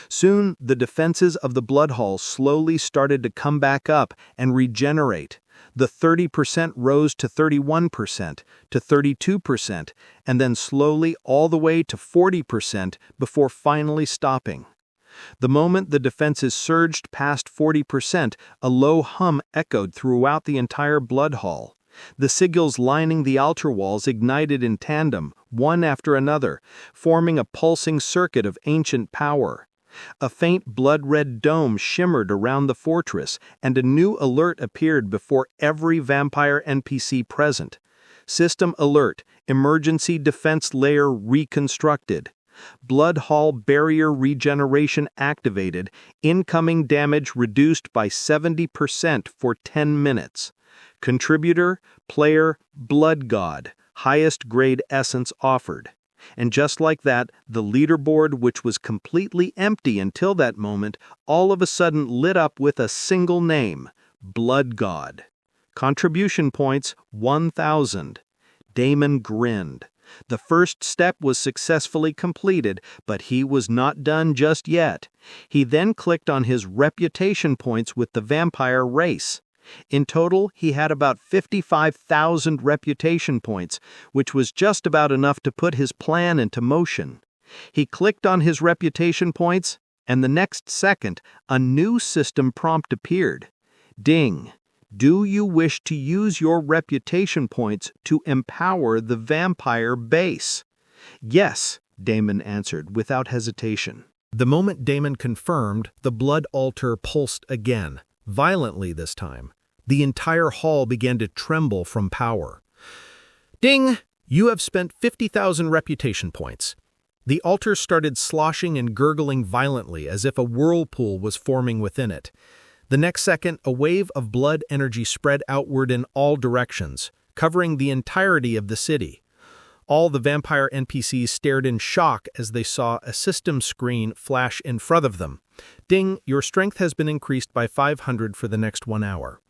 Soon, the defenses of the Blood Hall slowly started to come back up and regenerate. The 30% rose to 31%, to 32%, and then slowly all the way to 40% before finally stopping. The moment the defenses surged past 40%, a low hum echoed throughout the entire Blood Hall. The sigils lining the altar walls ignited in tandem, one after another, forming a pulsing circuit of ancient power. A faint blood-red dome shimmered around the fortress, and a new alert appeared before every vampire NPC present. System alert, emergency defense layer reconstructed. Blood Hall barrier regeneration activated, incoming damage reduced by 70% for 10 minutes. Contributor, player, blood god, highest grade essence offered. And just like that, the leaderboard, which was completely empty until that moment, all of a sudden lit up with a single name, Blood God. Contribution points, 1,000. Damon grinned. The first step was successfully completed, but he was not done just yet. He then clicked on his reputation points with the vampire race. In total, he had about 55,000 reputation points, which was just about enough to put his plan into motion. He clicked on his reputation points, and the next second, a new system prompt appeared. Ding. Do you wish to use your reputation points to empower the vampire base? Yes, Damon answered without hesitation. The moment Damon confirmed, the blood altar pulsed again, violently this time. The entire hall began to tremble from power. Ding! You have spent 50,000 reputation points. The altar started sloshing and gurgling violently as if a whirlpool was forming within it. The next second, a wave of blood energy spread outward in all directions, covering the entirety of the city. All the vampire NPCs stared in shock as they saw a system screen flash in front of them. Ding, your strength has been increased by 500 for the next 1 hour.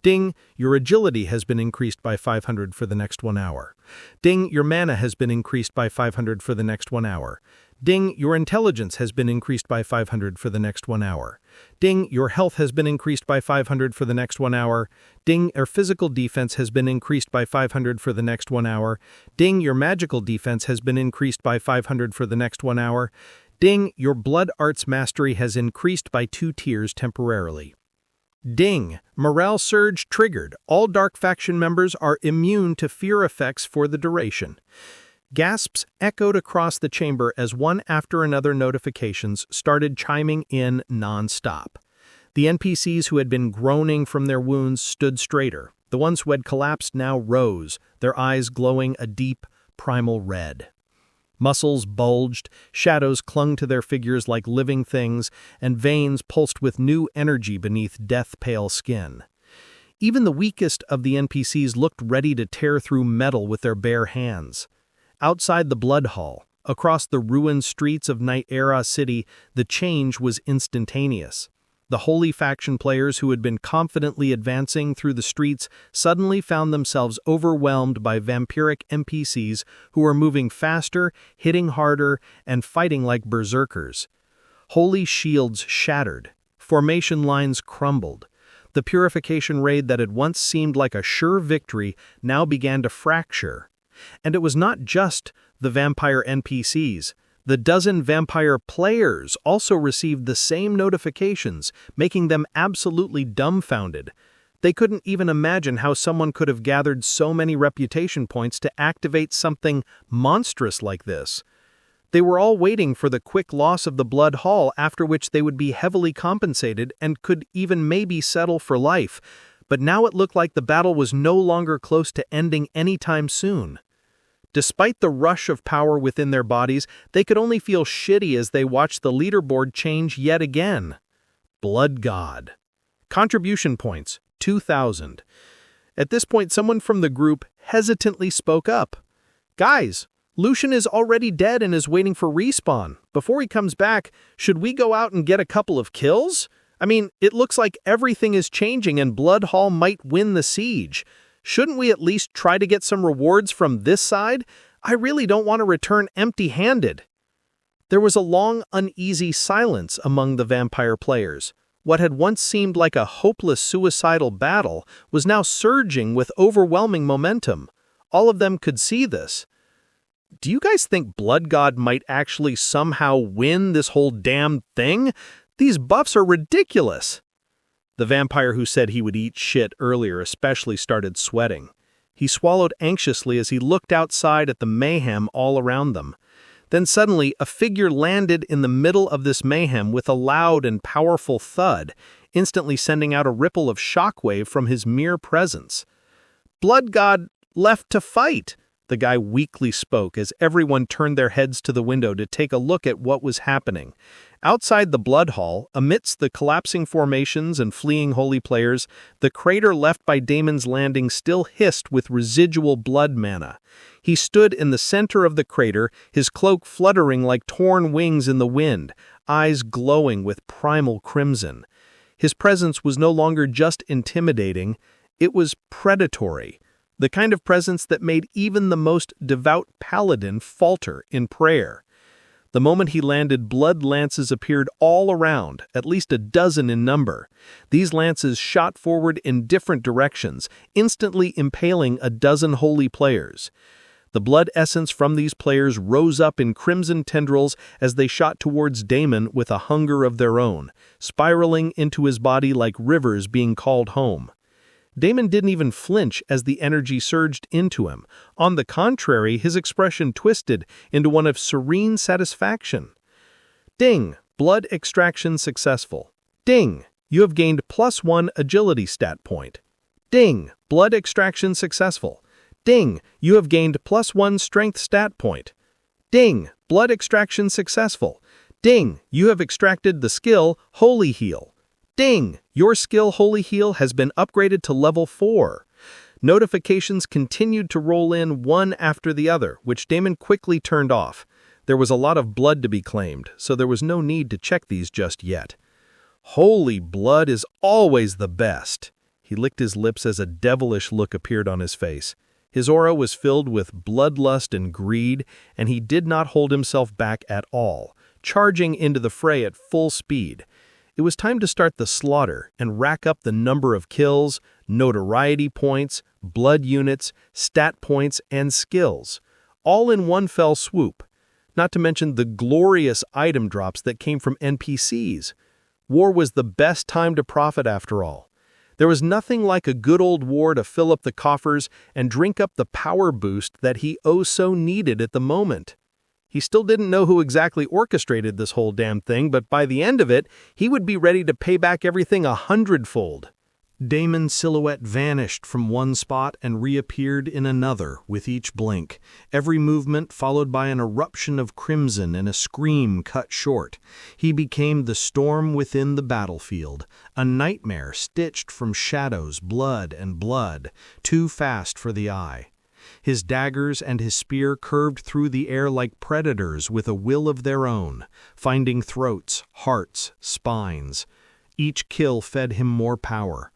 Ding, your agility has been increased by 500 for the next 1 hour. Ding, your mana has been increased by 500 for the next 1 hour. Ding, your intelligence has been increased by 500 for the next 1 hour. Ding, your health has been increased by 500 for the next 1 hour. Ding, your physical defense has been increased by 500 for the next 1 hour. Ding, your magical defense has been increased by 500 for the next 1 hour. Ding, your blood arts mastery has increased by 2 tiers temporarily. Ding, morale surge triggered. All Dark Faction members are immune to fear effects for the duration. Gasps echoed across the chamber as one after another notifications started chiming in non-stop. The NPCs who had been groaning from their wounds stood straighter. The ones who had collapsed now rose, their eyes glowing a deep, primal red. Muscles bulged, shadows clung to their figures like living things, and veins pulsed with new energy beneath death-pale skin. Even the weakest of the NPCs looked ready to tear through metal with their bare hands. Outside the Blood Hall, across the ruined streets of Night Era City, the change was instantaneous. The Holy Faction players who had been confidently advancing through the streets suddenly found themselves overwhelmed by vampiric NPCs who were moving faster, hitting harder, and fighting like berserkers. Holy shields shattered. Formation lines crumbled. The purification raid that had once seemed like a sure victory now began to fracture. And it was not just the vampire NPCs. The dozen vampire players also received the same notifications, making them absolutely dumbfounded. They couldn't even imagine how someone could have gathered so many reputation points to activate something monstrous like this. They were all waiting for the quick loss of the Blood Hall, after which they would be heavily compensated and could even maybe settle for life. But now it looked like the battle was no longer close to ending anytime soon. Despite the rush of power within their bodies, they could only feel shitty as they watched the leaderboard change yet again. Blood God. Contribution points, 2,000. At this point, someone from the group hesitantly spoke up. Guys, Lucian is already dead and is waiting for respawn. Before he comes back, should we go out and get a couple of kills? I mean, it looks like everything is changing and Blood Hall might win the siege. Shouldn't we at least try to get some rewards from this side? I really don't want to return empty-handed. There was a long, uneasy silence among the vampire players. What had once seemed like a hopeless suicidal battle was now surging with overwhelming momentum. All of them could see this. Do you guys think Blood God might actually somehow win this whole damn thing? These buffs are ridiculous. The vampire who said he would eat shit earlier especially started sweating. He swallowed anxiously as he looked outside at the mayhem all around them. Then suddenly, a figure landed in the middle of this mayhem with a loud and powerful thud, instantly sending out a ripple of shockwave from his mere presence. Blood God left to fight, the guy weakly spoke as everyone turned their heads to the window to take a look at what was happening. Outside the Blood Hall, amidst the collapsing formations and fleeing holy players, the crater left by Damon's landing still hissed with residual blood mana. He stood in the center of the crater, his cloak fluttering like torn wings in the wind, eyes glowing with primal crimson. His presence was no longer just intimidating, it was predatory, the kind of presence that made even the most devout paladin falter in prayer. The moment he landed, blood lances appeared all around, at least a dozen in number. These lances shot forward in different directions, instantly impaling a dozen holy players. The blood essence from these players rose up in crimson tendrils as they shot towards Damon with a hunger of their own, spiraling into his body like rivers being called home. Damon didn't even flinch as the energy surged into him. On the contrary, his expression twisted into one of serene satisfaction. Ding! Blood extraction successful. Ding! You have gained +1 agility stat point. Ding! Blood extraction successful. Ding! You have gained +1 strength stat point. Ding! Blood extraction successful. Ding! You have extracted the skill Holy Heal. Ding! Your skill Holy Heal has been upgraded to level 4. Notifications continued to roll in one after the other, which Damon quickly turned off. There was a lot of blood to be claimed, so there was no need to check these just yet. Holy blood is always the best. He licked his lips as a devilish look appeared on his face. His aura was filled with bloodlust and greed, and he did not hold himself back at all, charging into the fray at full speed. It was time to start the slaughter and rack up the number of kills, notoriety points, blood units, stat points, and skills, all in one fell swoop, not to mention the glorious item drops that came from NPCs. War was the best time to profit after all. There was nothing like a good old war to fill up the coffers and drink up the power boost that he oh so needed at the moment. He still didn't know who exactly orchestrated this whole damn thing, but by the end of it, he would be ready to pay back everything 100-fold. Damon's silhouette vanished from one spot and reappeared in another with each blink, every movement followed by an eruption of crimson and a scream cut short. He became the storm within the battlefield, a nightmare stitched from shadows, blood, and blood, too fast for the eye. His daggers and his spear curved through the air like predators with a will of their own, finding throats, hearts, spines. Each kill fed him more power.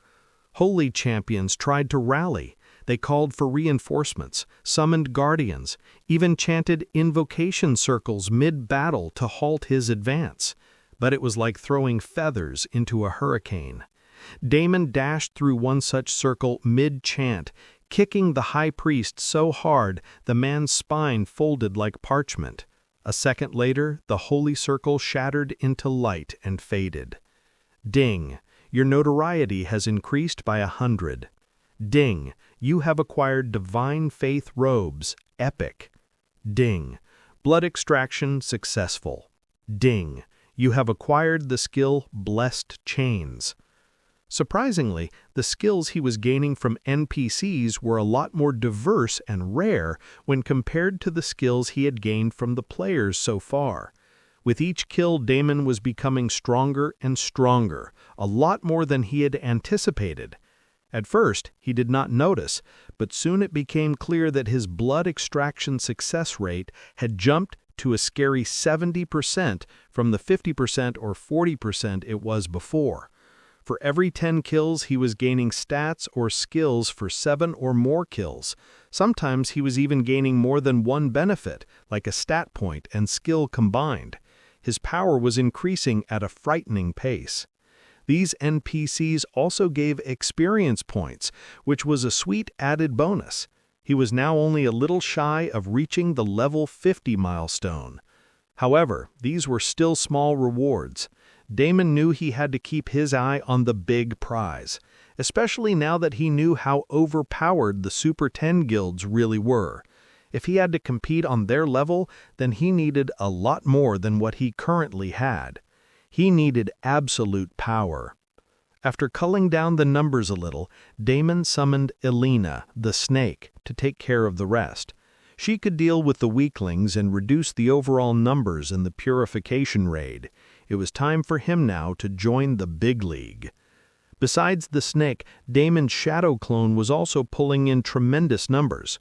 Holy champions tried to rally. They called for reinforcements, summoned guardians, even chanted invocation circles mid-battle to halt his advance. But it was like throwing feathers into a hurricane. Damon dashed through one such circle mid-chant, kicking the high priest so hard the man's spine folded like parchment. A second later, the holy circle shattered into light and faded. Ding! Your notoriety has increased by 100. Ding! You have acquired divine faith robes, epic. Ding! Blood extraction successful. Ding! You have acquired the skill blessed chains. Surprisingly, the skills he was gaining from NPCs were a lot more diverse and rare when compared to the skills he had gained from the players so far. With each kill, Damon was becoming stronger and stronger, a lot more than he had anticipated. At first, he did not notice, but soon it became clear that his blood extraction success rate had jumped to a scary 70% from the 50% or 40% it was before. For every 10 kills, he was gaining stats or skills for 7 or more kills. Sometimes he was even gaining more than one benefit, like a stat point and skill combined. His power was increasing at a frightening pace. These NPCs also gave experience points, which was a sweet added bonus. He was now only a little shy of reaching the level 50 milestone. However, these were still small rewards. Damon knew he had to keep his eye on the big prize, especially now that he knew how overpowered the Super 10 guilds really were. If he had to compete on their level, then he needed a lot more than what he currently had. He needed absolute power. After culling down the numbers a little, Damon summoned Elena, the snake, to take care of the rest. She could deal with the weaklings and reduce the overall numbers in the purification raid. It was time for him now to join the big league. Besides the snake, Damon's shadow clone was also pulling in tremendous numbers.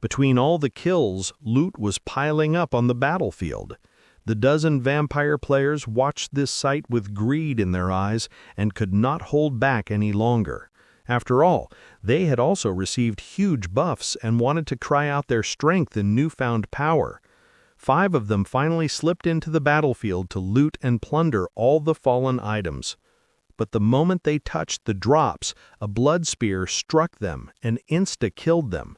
Between all the kills, loot was piling up on the battlefield. The dozen vampire players watched this sight with greed in their eyes and could not hold back any longer. After all, they had also received huge buffs and wanted to cry out their strength and newfound power. 5 of them finally slipped into the battlefield to loot and plunder all the fallen items. But the moment they touched the drops, a blood spear struck them and insta-killed them.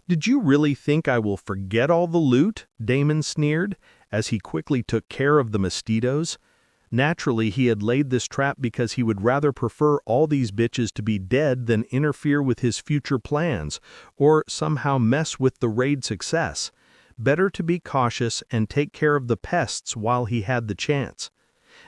"Did you really think I will forget all the loot?" Damon sneered, as he quickly took care of the mosquitoes. Naturally, he had laid this trap because he would rather prefer all these bitches to be dead than interfere with his future plans, or somehow mess with the raid success. Better to be cautious and take care of the pests while he had the chance.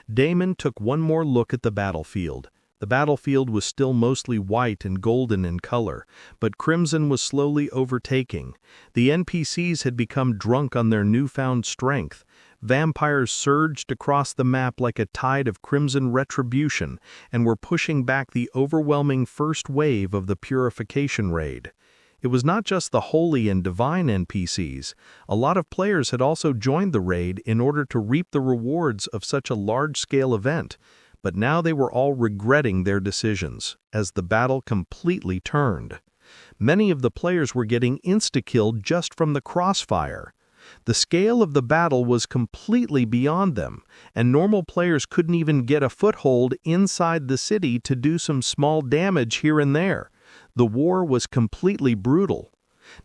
Damon took one more look at the battlefield. The battlefield was still mostly white and golden in color, but crimson was slowly overtaking. The NPCs had become drunk on their newfound strength. Vampires surged across the map like a tide of crimson retribution and were pushing back the overwhelming first wave of the purification raid. It was not just the holy and divine NPCs. A lot of players had also joined the raid in order to reap the rewards of such a large-scale event. But now they were all regretting their decisions, as the battle completely turned. Many of the players were getting insta-killed just from the crossfire. The scale of the battle was completely beyond them, and normal players couldn't even get a foothold inside the city to do some small damage here and there. The war was completely brutal.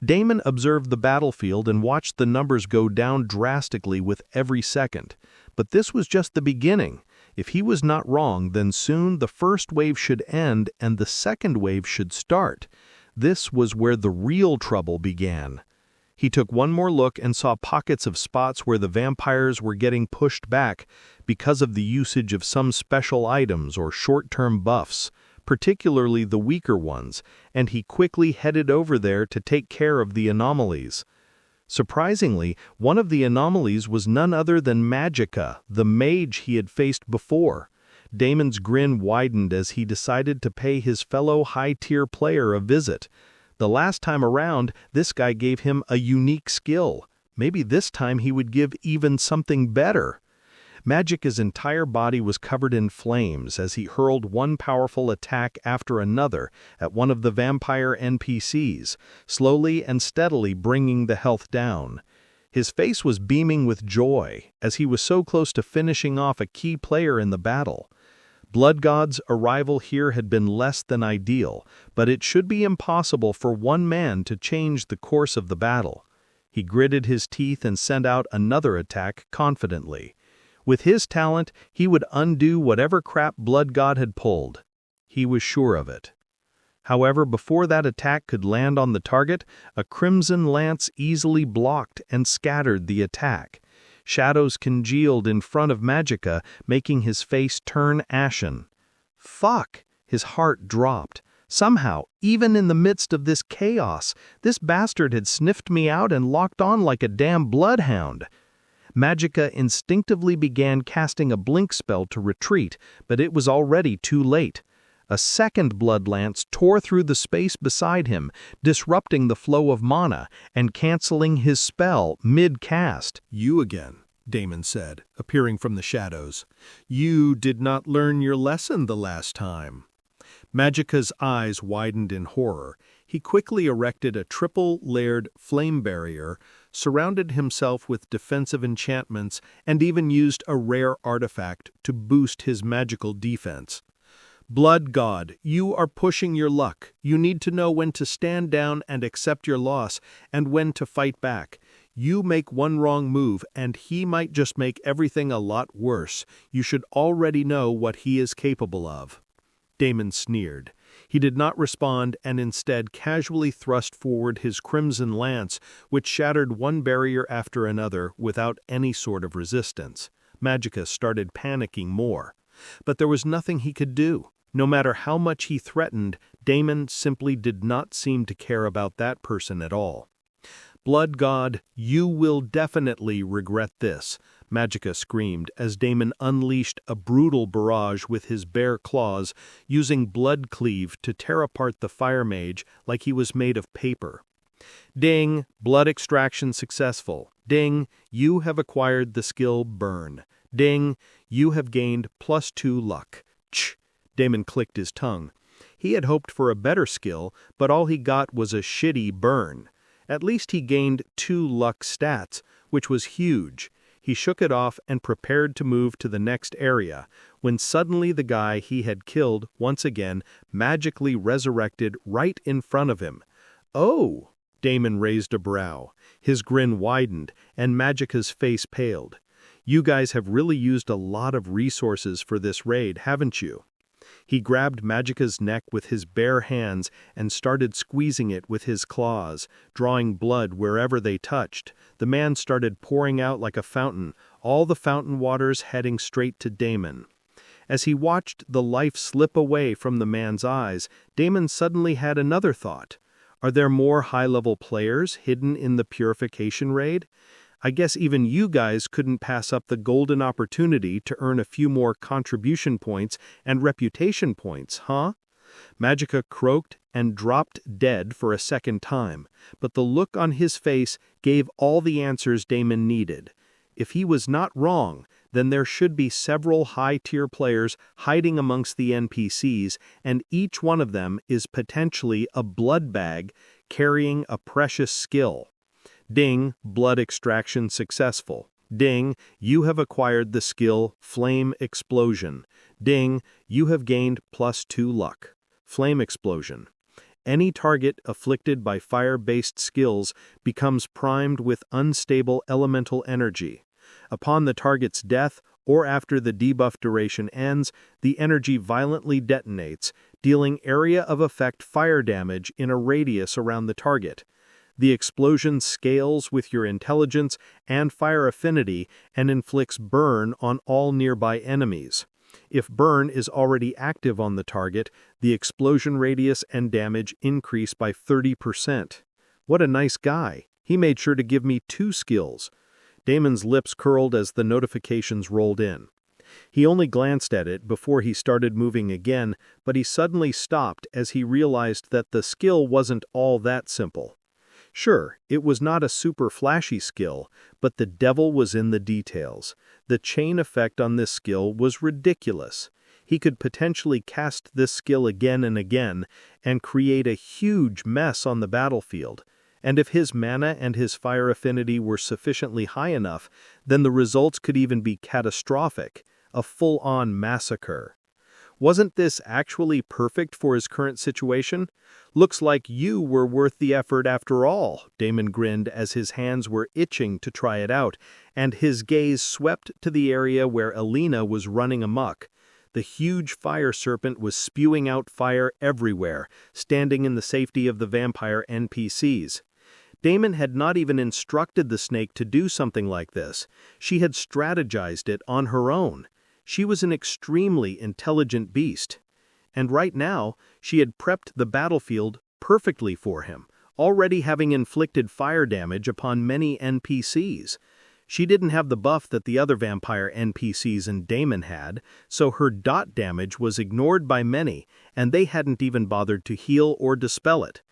Damon observed the battlefield and watched the numbers go down drastically with every second. But this was just the beginning. If he was not wrong, then soon the first wave should end and the second wave should start. This was where the real trouble began. He took one more look and saw pockets of spots where the vampires were getting pushed back because of the usage of some special items or short-term buffs, particularly the weaker ones, and he quickly headed over there to take care of the anomalies. Surprisingly, one of the anomalies was none other than Magica, the mage he had faced before. Damon's grin widened as he decided to pay his fellow high-tier player a visit. The last time around, this guy gave him a unique skill. Maybe this time he would give even something better. Magica's entire body was covered in flames as he hurled one powerful attack after another at one of the vampire NPCs, slowly and steadily bringing the health down. His face was beaming with joy as he was so close to finishing off a key player in the battle. Blood God's arrival here had been less than ideal, but it should be impossible for one man to change the course of the battle. He gritted his teeth and sent out another attack confidently. With his talent, he would undo whatever crap Blood God had pulled. He was sure of it. However, before that attack could land on the target, a crimson lance easily blocked and scattered the attack. Shadows congealed in front of Magica, making his face turn ashen. Fuck! His heart dropped. Somehow, even in the midst of this chaos, this bastard had sniffed me out and locked on like a damn bloodhound. Magica instinctively began casting a blink spell to retreat, but it was already too late. A second blood lance tore through the space beside him, disrupting the flow of mana and canceling his spell mid-cast. "You again," Damon said, appearing from the shadows. "You did not learn your lesson the last time." Magica's eyes widened in horror. He quickly erected a triple-layered flame barrier, surrounded himself with defensive enchantments, and even used a rare artifact to boost his magical defense. "Blood God, you are pushing your luck. You need to know when to stand down and accept your loss, and when to fight back. You make one wrong move, and he might just make everything a lot worse. You should already know what he is capable of." Damon sneered. He did not respond and instead casually thrust forward his crimson lance, which shattered one barrier after another without any sort of resistance. Magica started panicking more. But there was nothing he could do. No matter how much he threatened, Damon simply did not seem to care about that person at all. "Blood God, you will definitely regret this." Magica screamed as Damon unleashed a brutal barrage with his bare claws, using blood cleave to tear apart the fire mage like he was made of paper. Ding, blood extraction successful. Ding, you have acquired the skill burn. Ding, you have gained +2 luck. Ch! Damon clicked his tongue. He had hoped for a better skill, but all he got was a shitty burn. At least he gained 2 luck stats, which was huge. He shook it off and prepared to move to the next area, when suddenly the guy he had killed, once again, magically resurrected right in front of him. Oh! Damon raised a brow. His grin widened, and Magica's face paled. You guys have really used a lot of resources for this raid, haven't you? He grabbed Magica's neck with his bare hands and started squeezing it with his claws, drawing blood wherever they touched. The man started pouring out like a fountain, all the fountain waters heading straight to Damon. As he watched the life slip away from the man's eyes, Damon suddenly had another thought. Are there more high-level players hidden in the purification raid? I guess even you guys couldn't pass up the golden opportunity to earn a few more contribution points and reputation points, huh? Magica croaked and dropped dead for a second time, but the look on his face gave all the answers Damon needed. If he was not wrong, then there should be several high-tier players hiding amongst the NPCs, and each one of them is potentially a blood bag carrying a precious skill. Ding, blood extraction successful. Ding, you have acquired the skill Flame Explosion. Ding, you have gained +2 luck. Flame Explosion. Any target afflicted by fire-based skills becomes primed with unstable elemental energy. Upon the target's death, or after the debuff duration ends, the energy violently detonates, dealing area of effect fire damage in a radius around the target. The explosion scales with your intelligence and fire affinity and inflicts burn on all nearby enemies. If burn is already active on the target, the explosion radius and damage increase by 30%. What a nice guy. He made sure to give me 2 skills. Damon's lips curled as the notifications rolled in. He only glanced at it before he started moving again, but he suddenly stopped as he realized that the skill wasn't all that simple. Sure, it was not a super flashy skill, but the devil was in the details. The chain effect on this skill was ridiculous. He could potentially cast this skill again and again and create a huge mess on the battlefield. And if his mana and his fire affinity were sufficiently high enough, then the results could even be catastrophic, a full-on massacre. Wasn't this actually perfect for his current situation? Looks like you were worth the effort after all, Damon grinned as his hands were itching to try it out, and his gaze swept to the area where Alina was running amok. The huge fire serpent was spewing out fire everywhere, standing in the safety of the vampire NPCs. Damon had not even instructed the snake to do something like this. She had strategized it on her own. She was an extremely intelligent beast. And right now, she had prepped the battlefield perfectly for him, already having inflicted fire damage upon many NPCs. She didn't have the buff that the other vampire NPCs and Damon had, so her dot damage was ignored by many, and they hadn't even bothered to heal or dispel it.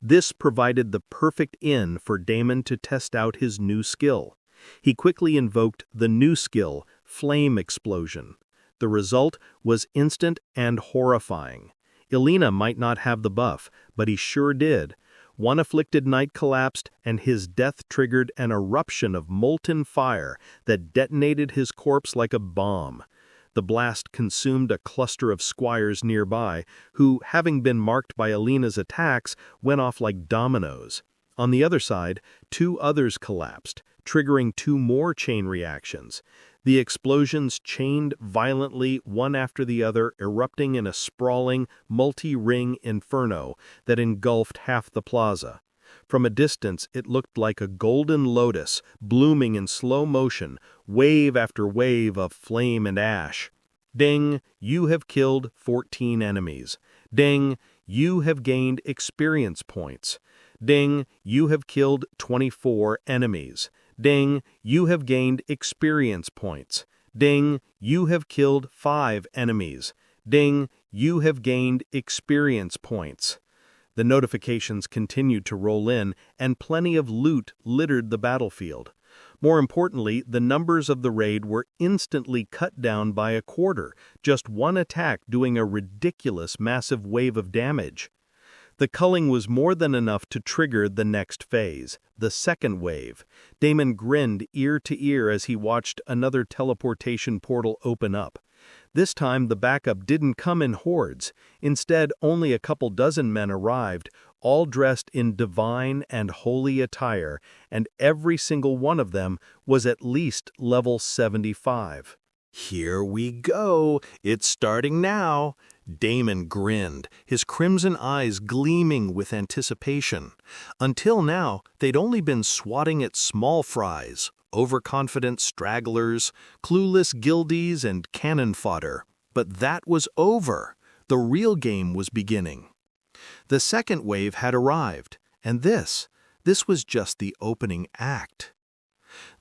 This provided the perfect in for Damon to test out his new skill. He quickly invoked the new skill, Flame Explosion. The result was instant and horrifying. Alina might not have the buff, but he sure did. One afflicted knight collapsed, and his death triggered an eruption of molten fire that detonated his corpse like a bomb. The blast consumed a cluster of squires nearby, who, having been marked by Alina's attacks, went off like dominoes. On the other side, 2 others collapsed, triggering 2 more chain reactions. The explosions chained violently one after the other, erupting in a sprawling, multi-ring inferno that engulfed half the plaza. From a distance, it looked like a golden lotus, blooming in slow motion, wave after wave of flame and ash. Ding, you have killed 14 enemies. Ding, you have gained experience points. Ding, you have killed 24 enemies. Ding, you have gained experience points. Ding, you have killed 5 enemies. Ding, you have gained experience points. The notifications continued to roll in, and plenty of loot littered the battlefield. More importantly, the numbers of the raid were instantly cut down by a quarter, just one attack doing a ridiculous massive wave of damage. The culling was more than enough to trigger the next phase, the second wave. Damon grinned ear to ear as he watched another teleportation portal open up. This time the backup didn't come in hordes. Instead, only a couple dozen men arrived, all dressed in divine and holy attire, and every single one of them was at least level 75. Here we go. It's starting now. Damon grinned, his crimson eyes gleaming with anticipation. Until now, they'd only been swatting at small fries, overconfident stragglers, clueless guildies, and cannon fodder. But that was over. The real game was beginning. The second wave had arrived, and this was just the opening act.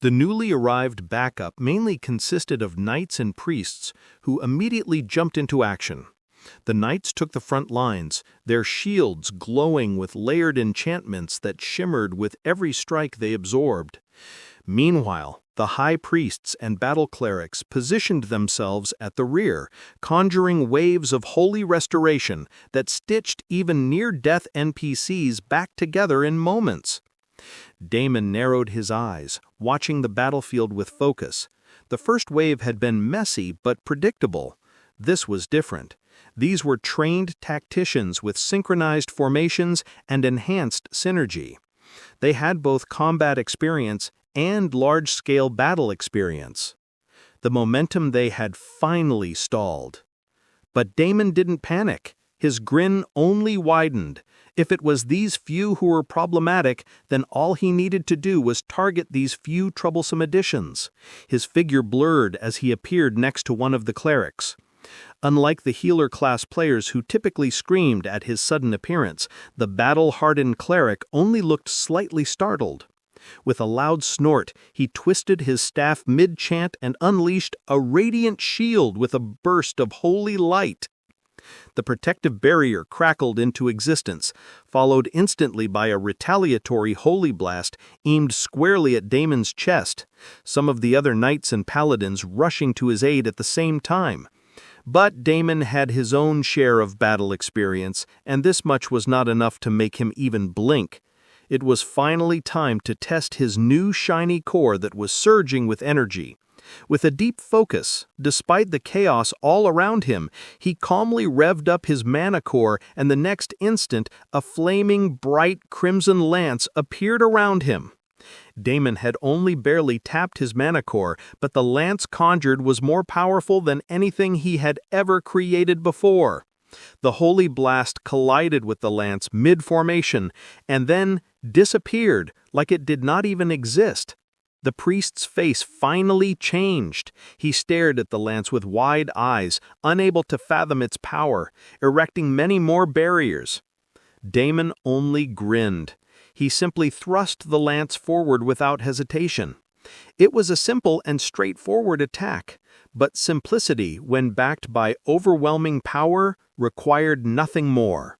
The newly arrived backup mainly consisted of knights and priests who immediately jumped into action. The knights took the front lines, their shields glowing with layered enchantments that shimmered with every strike they absorbed. Meanwhile, the high priests and battle clerics positioned themselves at the rear, conjuring waves of holy restoration that stitched even near-death NPCs back together in moments. Damon narrowed his eyes, watching the battlefield with focus. The first wave had been messy but predictable. This was different. These were trained tacticians with synchronized formations and enhanced synergy. They had both combat experience and large-scale battle experience. The momentum they had finally stalled. But Damon didn't panic. His grin only widened. If it was these few who were problematic, then all he needed to do was target these few troublesome additions. His figure blurred as he appeared next to one of the clerics. Unlike the healer-class players who typically screamed at his sudden appearance, the battle-hardened cleric only looked slightly startled. With a loud snort, he twisted his staff mid-chant and unleashed a radiant shield with a burst of holy light. The protective barrier crackled into existence, followed instantly by a retaliatory holy blast aimed squarely at Damon's chest, some of the other knights and paladins rushing to his aid at the same time. But Damon had his own share of battle experience, and this much was not enough to make him even blink. It was finally time to test his new shiny core that was surging with energy. With a deep focus, despite the chaos all around him, he calmly revved up his mana core, and the next instant, a flaming, bright crimson lance appeared around him. Damon had only barely tapped his mana core, but the lance conjured was more powerful than anything he had ever created before. The holy blast collided with the lance mid-formation, and then disappeared like it did not even exist. The priest's face finally changed. He stared at the lance with wide eyes, unable to fathom its power, erecting many more barriers. Damon only grinned. He simply thrust the lance forward without hesitation. It was a simple and straightforward attack, but simplicity, when backed by overwhelming power, required nothing more.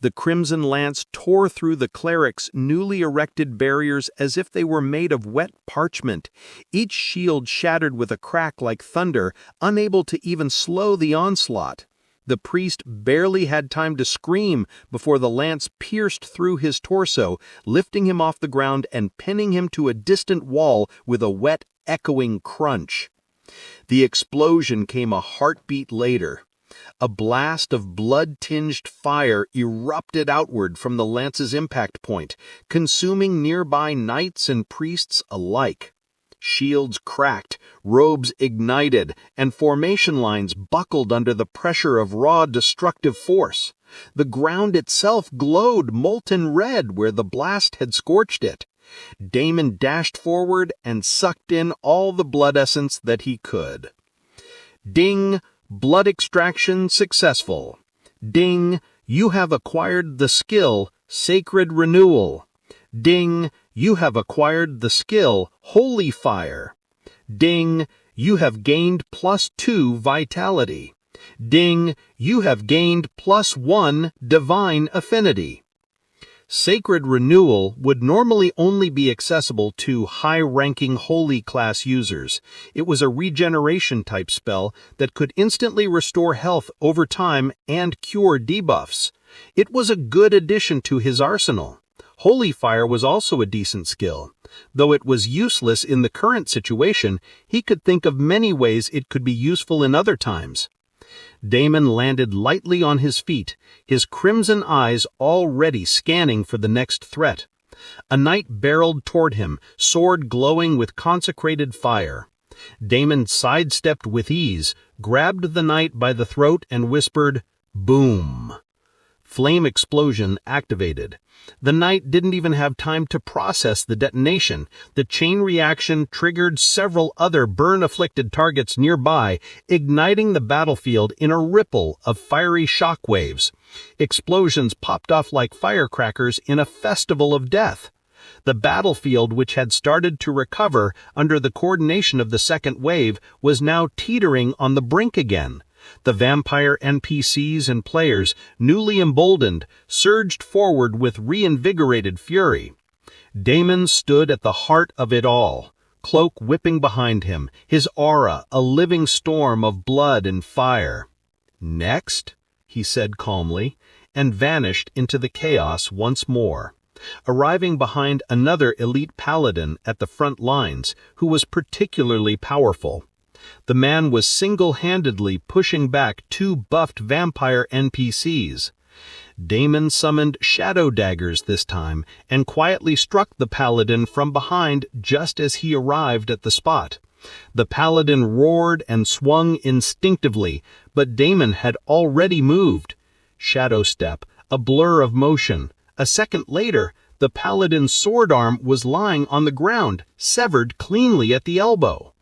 The crimson lance tore through the cleric's newly erected barriers as if they were made of wet parchment, each shield shattered with a crack like thunder, unable to even slow the onslaught. The priest barely had time to scream before the lance pierced through his torso, lifting him off the ground and pinning him to a distant wall with a wet, echoing crunch. The explosion came a heartbeat later. A blast of blood-tinged fire erupted outward from the lance's impact point, consuming nearby knights and priests alike. Shields cracked, robes ignited, and formation lines buckled under the pressure of raw destructive force. The ground itself glowed molten red where the blast had scorched it. Damon dashed forward and sucked in all the blood essence that he could. Ding! Blood extraction successful. Ding! You have acquired the skill Sacred Renewal. Ding! you have acquired the skill Holy Fire. Ding, you have gained +2 vitality. Ding, you have gained +1 divine affinity. Sacred Renewal would normally only be accessible to high-ranking Holy class users. It was a regeneration-type spell that could instantly restore health over time and cure debuffs. It was a good addition to his arsenal. Holy Fire was also a decent skill. Though it was useless in the current situation, he could think of many ways it could be useful in other times. Damon landed lightly on his feet, his crimson eyes already scanning for the next threat. A knight barreled toward him, sword glowing with consecrated fire. Damon sidestepped with ease, grabbed the knight by the throat and whispered, "Boom." Flame explosion activated. The knight didn't even have time to process the detonation. The chain reaction triggered several other burn-afflicted targets nearby, igniting the battlefield in a ripple of fiery shockwaves. Explosions popped off like firecrackers in a festival of death. The battlefield, which had started to recover under the coordination of the second wave, was now teetering on the brink again. The vampire NPCs and players, newly emboldened, surged forward with reinvigorated fury. Damon stood at the heart of it all, cloak whipping behind him, his aura a living storm of blood and fire. "Next," he said calmly, and vanished into the chaos once more, arriving behind another elite paladin at the front lines, who was particularly powerful. The man was single-handedly pushing back 2 buffed vampire NPCs. Damon summoned shadow daggers this time and quietly struck the paladin from behind just as he arrived at the spot. The paladin roared and swung instinctively, but Damon had already moved. Shadow step, a blur of motion. A second later, the paladin's sword arm was lying on the ground, severed cleanly at the elbow.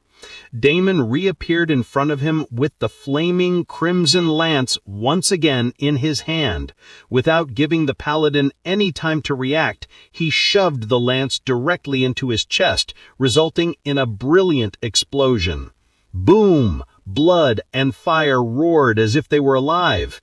Damon reappeared in front of him with the flaming crimson lance once again in his hand. Without giving the paladin any time to react, he shoved the lance directly into his chest, resulting in a brilliant explosion. Boom! Blood and fire roared as if they were alive.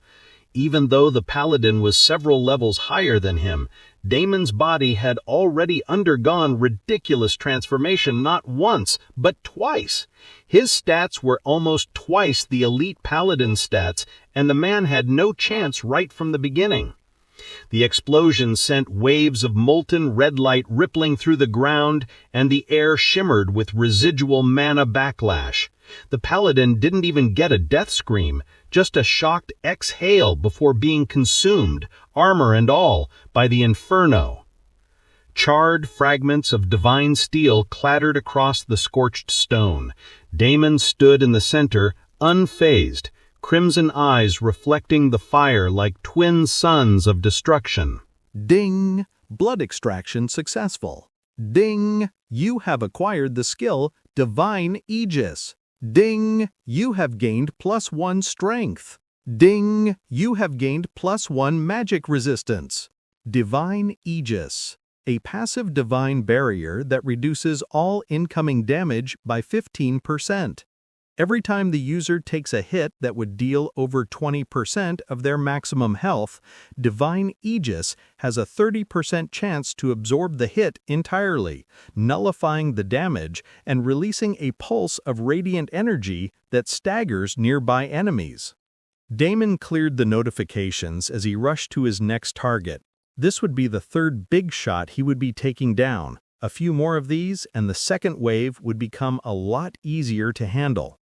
Even though the paladin was several levels higher than him, Damon's body had already undergone ridiculous transformation not once, but twice. His stats were almost twice the elite paladin stats, and the man had no chance right from the beginning. The explosion sent waves of molten red light rippling through the ground, and the air shimmered with residual mana backlash. The paladin didn't even get a death scream, just a shocked exhale before being consumed, armor and all, by the inferno. Charred fragments of divine steel clattered across the scorched stone. Damon stood in the center, unfazed, crimson eyes reflecting the fire like twin suns of destruction. Ding! Blood extraction successful. Ding! You have acquired the skill Divine Aegis. Ding! You have gained +1 strength. Ding! You have gained +1 magic resistance. Divine Aegis, a passive divine barrier that reduces all incoming damage by 15%. Every time the user takes a hit that would deal over 20% of their maximum health, Divine Aegis has a 30% chance to absorb the hit entirely, nullifying the damage and releasing a pulse of radiant energy that staggers nearby enemies. Damon cleared the notifications as he rushed to his next target. This would be the third big shot he would be taking down. A few more of these, and the second wave would become a lot easier to handle.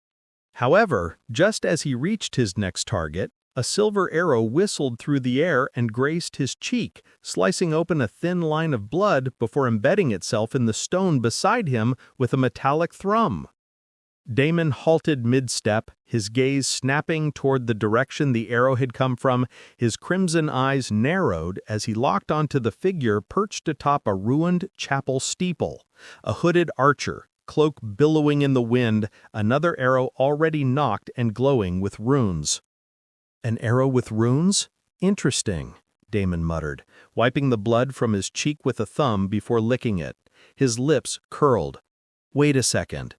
However, just as he reached his next target, a silver arrow whistled through the air and grazed his cheek, slicing open a thin line of blood before embedding itself in the stone beside him with a metallic thrum. Damon halted mid-step, his gaze snapping toward the direction the arrow had come from. His crimson eyes narrowed as he locked onto the figure perched atop a ruined chapel steeple, a hooded archer, cloak billowing in the wind, another arrow already knocked and glowing with runes. An arrow with runes? Interesting, Damon muttered, wiping the blood from his cheek with a thumb before licking it. His lips curled. Wait a second.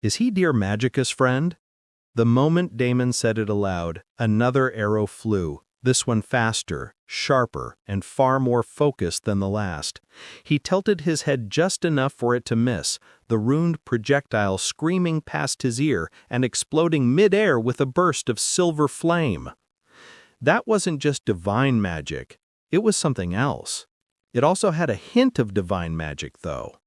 Is he dear Magicka's friend? The moment Damon said it aloud, another arrow flew, this one faster, sharper, and far more focused than the last. He tilted his head just enough for it to miss, the runed projectile screaming past his ear and exploding mid-air with a burst of silver flame. That wasn't just divine magic, it was something else. It also had a hint of divine magic, though.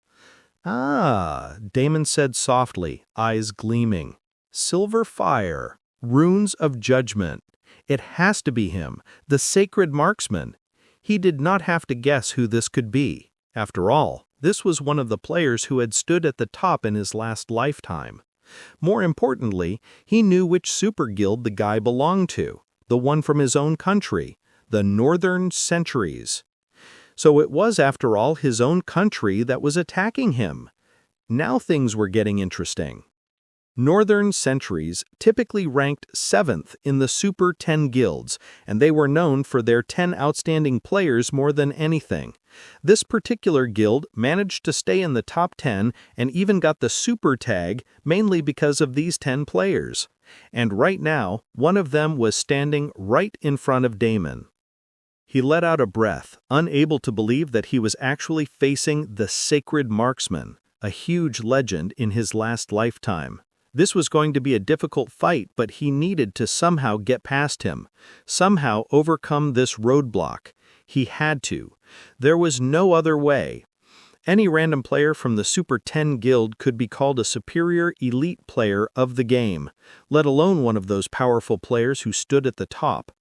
Ah, Damon said softly, eyes gleaming. Silver fire, runes of judgment. It has to be him, the sacred marksman. He did not have to guess who this could be. After all, this was one of the players who had stood at the top in his last lifetime. More importantly, he knew which super guild the guy belonged to, the one from his own country, the Northern Centuries. So it was, after all, his own country that was attacking him. Now things were getting interesting. Northern Centuries typically ranked 7th in the Super 10 guilds, and they were known for their 10 outstanding players more than anything. This particular guild managed to stay in the top 10 and even got the Super tag mainly because of these 10 players. And right now, one of them was standing right in front of Damon. He let out a breath, unable to believe that he was actually facing the Sacred Marksman, a huge legend in his last lifetime. This was going to be a difficult fight, but he needed to somehow get past him, somehow overcome this roadblock. He had to. There was no other way. Any random player from the Super 10 Guild could be called a superior elite player of the game, let alone one of those powerful players who stood at the top.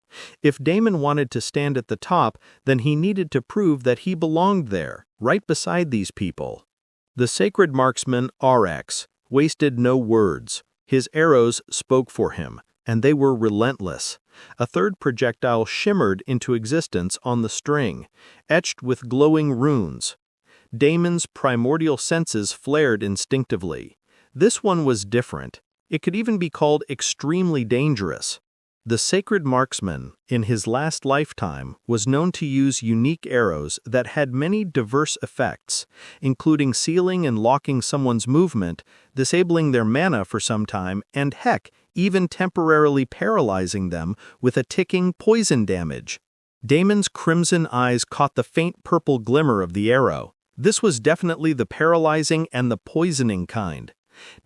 If Damon wanted to stand at the top, then he needed to prove that he belonged there, right beside these people. The Sacred Marksman, RX, wasted no words. His arrows spoke for him, and they were relentless. A third projectile shimmered into existence on the string, etched with glowing runes. Damon's primordial senses flared instinctively. This one was different. It could even be called extremely dangerous. The Sacred Marksman, in his last lifetime, was known to use unique arrows that had many diverse effects, including sealing and locking someone's movement, disabling their mana for some time, and heck, even temporarily paralyzing them with a ticking poison damage. Damon's crimson eyes caught the faint purple glimmer of the arrow. This was definitely the paralyzing and the poisoning kind.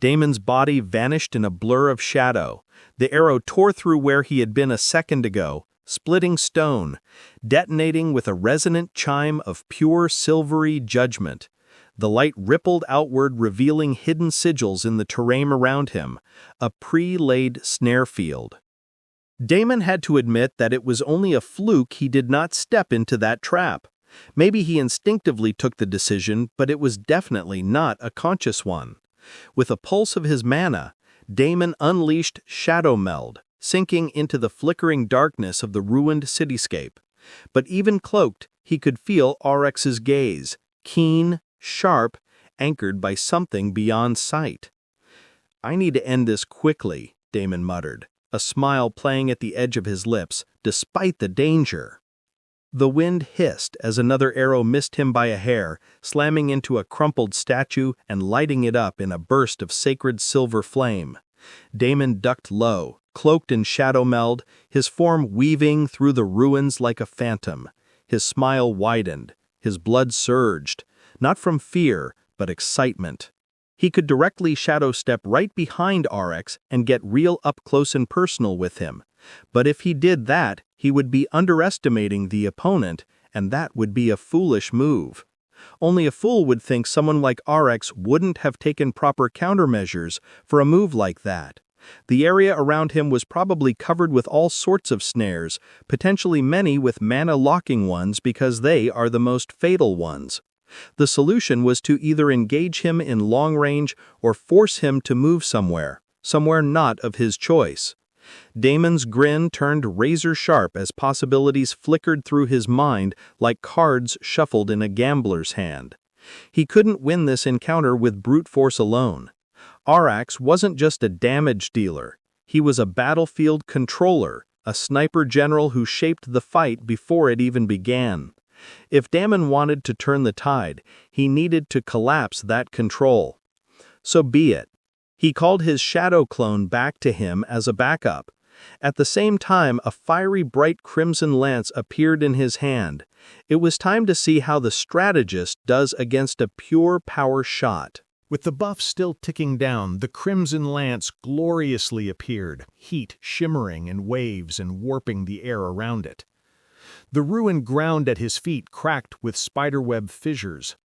Damon's body vanished in a blur of shadow. The arrow tore through where he had been a second ago, splitting stone, detonating with a resonant chime of pure silvery judgment. The light rippled outward, revealing hidden sigils in the terrain around him, a pre-laid snare field. Damon had to admit that it was only a fluke he did not step into that trap. Maybe he instinctively took the decision, but it was definitely not a conscious one. With a pulse of his mana, Damon unleashed Shadow Meld, sinking into the flickering darkness of the ruined cityscape. But even cloaked, he could feel RX's gaze, keen, sharp, anchored by something beyond sight. "I need to end this quickly," Damon muttered, a smile playing at the edge of his lips, despite the danger. The wind hissed as another arrow missed him by a hair, slamming into a crumpled statue and lighting it up in a burst of sacred silver flame. Damon ducked low, cloaked in shadow meld, his form weaving through the ruins like a phantom. His smile widened, his blood surged, not from fear, but excitement. He could directly shadow step right behind RX and get real up close and personal with him. But if he did that, he would be underestimating the opponent, and that would be a foolish move. Only a fool would think someone like RX wouldn't have taken proper countermeasures for a move like that. The area around him was probably covered with all sorts of snares, potentially many with mana-locking ones because they are the most fatal ones. The solution was to either engage him in long range or force him to move somewhere not of his choice. Damon's grin turned razor-sharp as possibilities flickered through his mind like cards shuffled in a gambler's hand. He couldn't win this encounter with brute force alone. RX wasn't just a damage dealer. He was a battlefield controller, a sniper general who shaped the fight before it even began. If Damon wanted to turn the tide, he needed to collapse that control. So be it. He called his shadow clone back to him as a backup. At the same time, a fiery bright crimson lance appeared in his hand. It was time to see how the strategist does against a pure power shot. With the buff still ticking down, the crimson lance gloriously appeared, heat shimmering in waves and warping the air around it. The ruined ground at his feet cracked with spiderweb fissures.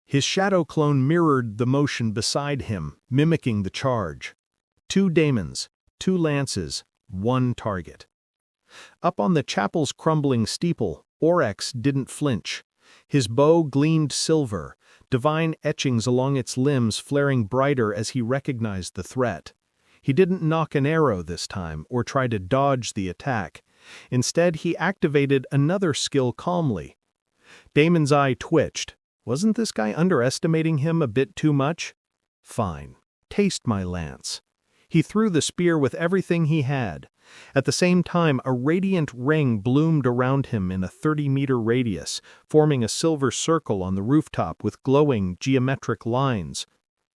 His shadow clone mirrored the motion beside him, mimicking the charge. 2 daemons, 2 lances, 1 target. Up on the chapel's crumbling steeple, Oryx didn't flinch. His bow gleamed silver, divine etchings along its limbs flaring brighter as he recognized the threat. He didn't nock an arrow this time or try to dodge the attack. Instead, he activated another skill calmly. Damon's eye twitched. Wasn't this guy underestimating him a bit too much? Fine. Taste my lance. He threw the spear with everything he had. At the same time, a radiant ring bloomed around him in a 30-meter radius, forming a silver circle on the rooftop with glowing geometric lines.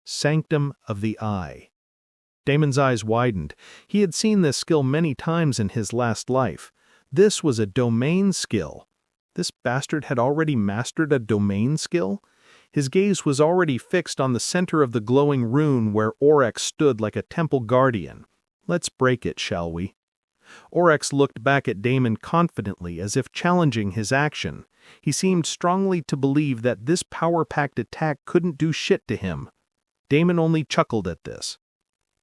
Sanctum of the Eye. Damon's eyes widened. He had seen this skill many times in his last life. This was a domain skill. This bastard had already mastered a domain skill? His gaze was already fixed on the center of the glowing rune where Oryx stood like a temple guardian. Let's break it, shall we? Oryx looked back at Damon confidently as if challenging his action. He seemed strongly to believe that this power-packed attack couldn't do shit to him. Damon only chuckled at this.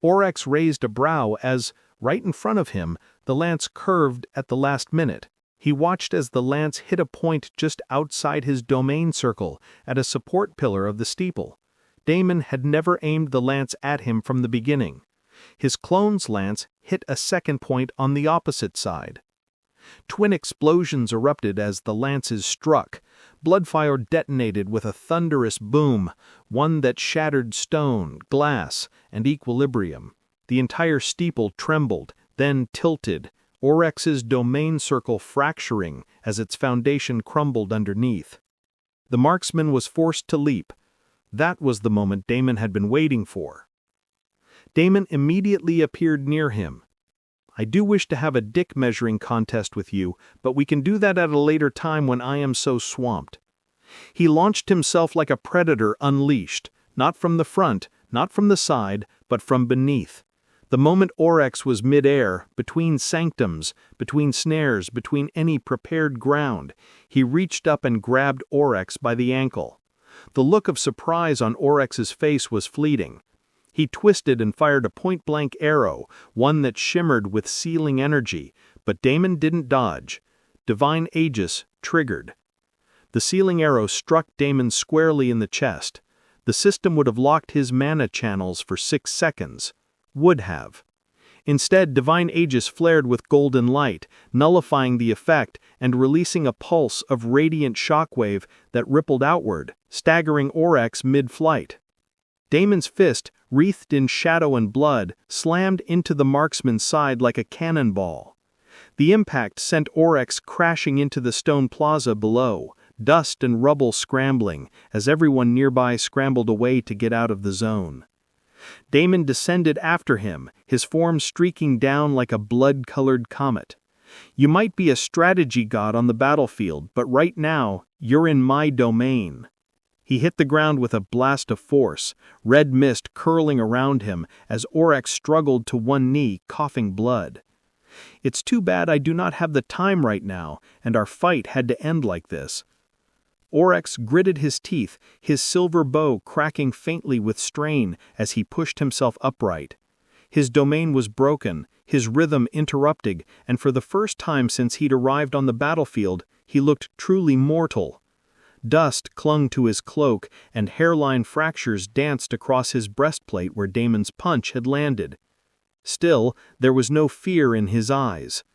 Oryx raised a brow as, right in front of him, the lance curved at the last minute. He watched as the lance hit a point just outside his domain circle, at a support pillar of the steeple. Damon had never aimed the lance at him from the beginning. His clone's lance hit a second point on the opposite side. Twin explosions erupted as the lances struck. Bloodfire detonated with a thunderous boom, one that shattered stone, glass, and equilibrium. The entire steeple trembled, then tilted, Oryx's domain circle fracturing as its foundation crumbled underneath. The marksman was forced to leap. That was the moment Damon had been waiting for. Damon immediately appeared near him. I do wish to have a dick measuring contest with you, but we can do that at a later time when I am so swamped. He launched himself like a predator unleashed, not from the front, not from the side, but from beneath. The moment Oryx was mid-air, between sanctums, between snares, between any prepared ground, he reached up and grabbed Oryx by the ankle. The look of surprise on Oryx's face was fleeting. He twisted and fired a point-blank arrow, one that shimmered with sealing energy, but Damon didn't dodge. Divine Aegis triggered. The sealing arrow struck Damon squarely in the chest. The system would have locked his mana channels for 6 seconds. Would have. Instead, Divine Aegis flared with golden light, nullifying the effect and releasing a pulse of radiant shockwave that rippled outward, staggering Oryx mid-flight. Damon's fist, wreathed in shadow and blood, slammed into the marksman's side like a cannonball. The impact sent Oryx crashing into the stone plaza below, dust and rubble scrambling, as everyone nearby scrambled away to get out of the zone. Damon descended after him, his form streaking down like a blood-colored comet. You might be a strategy god on the battlefield, but right now, you're in my domain. He hit the ground with a blast of force, red mist curling around him as Oryx struggled to one knee, coughing blood. It's too bad I do not have the time right now, and our fight had to end like this. Oryx gritted his teeth, his silver bow cracking faintly with strain as he pushed himself upright. His domain was broken, his rhythm interrupted, and for the first time since he'd arrived on the battlefield, he looked truly mortal. Dust clung to his cloak, and hairline fractures danced across his breastplate where Damon's punch had landed. Still, there was no fear in his eyes.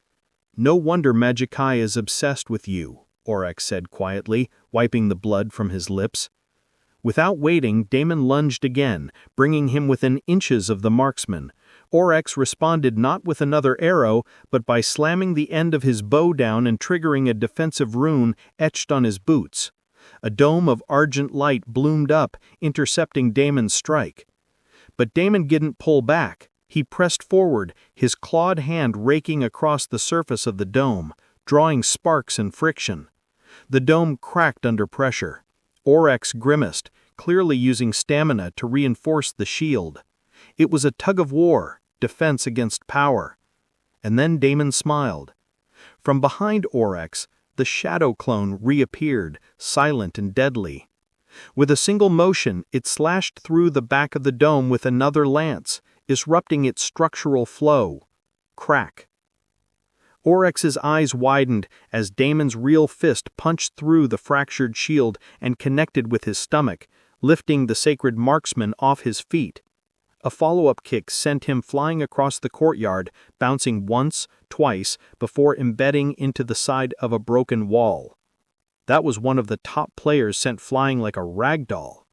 "No wonder Magikai is obsessed with you," Oryx said quietly, wiping the blood from his lips. Without waiting, Damon lunged again, bringing him within inches of the marksman. Oryx responded not with another arrow, but by slamming the end of his bow down and triggering a defensive rune etched on his boots. A dome of argent light bloomed up, intercepting Damon's strike. But Damon didn't pull back. He pressed forward, his clawed hand raking across the surface of the dome, drawing sparks and friction. The dome cracked under pressure. Oryx grimaced, clearly using stamina to reinforce the shield. It was a tug-of-war, defense against power. And then Damon smiled. From behind Oryx, the shadow clone reappeared, silent and deadly. With a single motion, it slashed through the back of the dome with another lance, disrupting its structural flow. Crack. Oryx's eyes widened as Damon's real fist punched through the fractured shield and connected with his stomach, lifting the sacred marksman off his feet. A follow-up kick sent him flying across the courtyard, bouncing once, twice, before embedding into the side of a broken wall. That was one of the top players sent flying like a rag doll.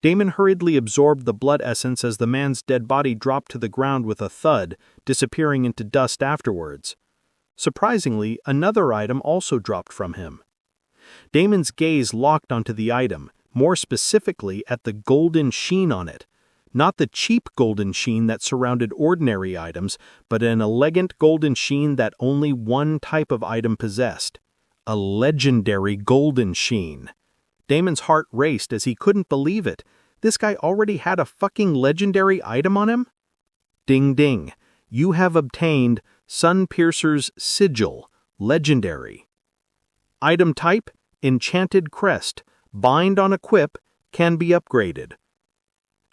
Damon hurriedly absorbed the blood essence as the man's dead body dropped to the ground with a thud, disappearing into dust afterwards. Surprisingly, another item also dropped from him. Damon's gaze locked onto the item, more specifically at the golden sheen on it. Not the cheap golden sheen that surrounded ordinary items, but an elegant golden sheen that only one type of item possessed. A legendary golden sheen. Damon's heart raced as he couldn't believe it. This guy already had a fucking legendary item on him? Ding ding. You have obtained Sunpiercer's Sigil, legendary. Item type, Enchanted Crest, bind on equip, can be upgraded.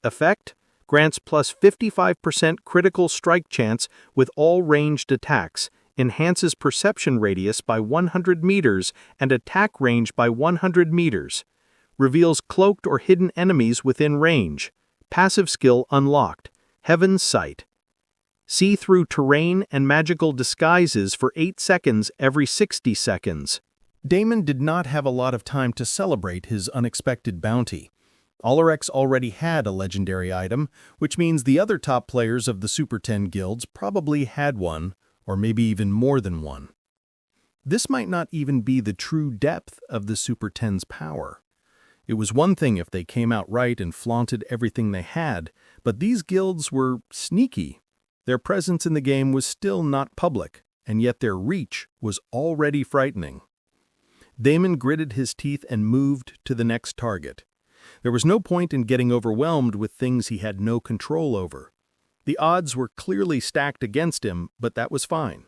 Effect, grants plus 55% critical strike chance with all ranged attacks, enhances perception radius by 100 meters and attack range by 100 meters. Reveals cloaked or hidden enemies within range. Passive skill unlocked. Heaven's Sight. See through terrain and magical disguises for 8 seconds every 60 seconds. Damon did not have a lot of time to celebrate his unexpected bounty. Oryx already had a legendary item, which means the other top players of the Super 10 guilds probably had one, or maybe even more than one. This might not even be the true depth of the Super 10's power. It was one thing if they came out right and flaunted everything they had, but these guilds were sneaky. Their presence in the game was still not public, and yet their reach was already frightening. Damon gritted his teeth and moved to the next target. There was no point in getting overwhelmed with things he had no control over. The odds were clearly stacked against him, but that was fine.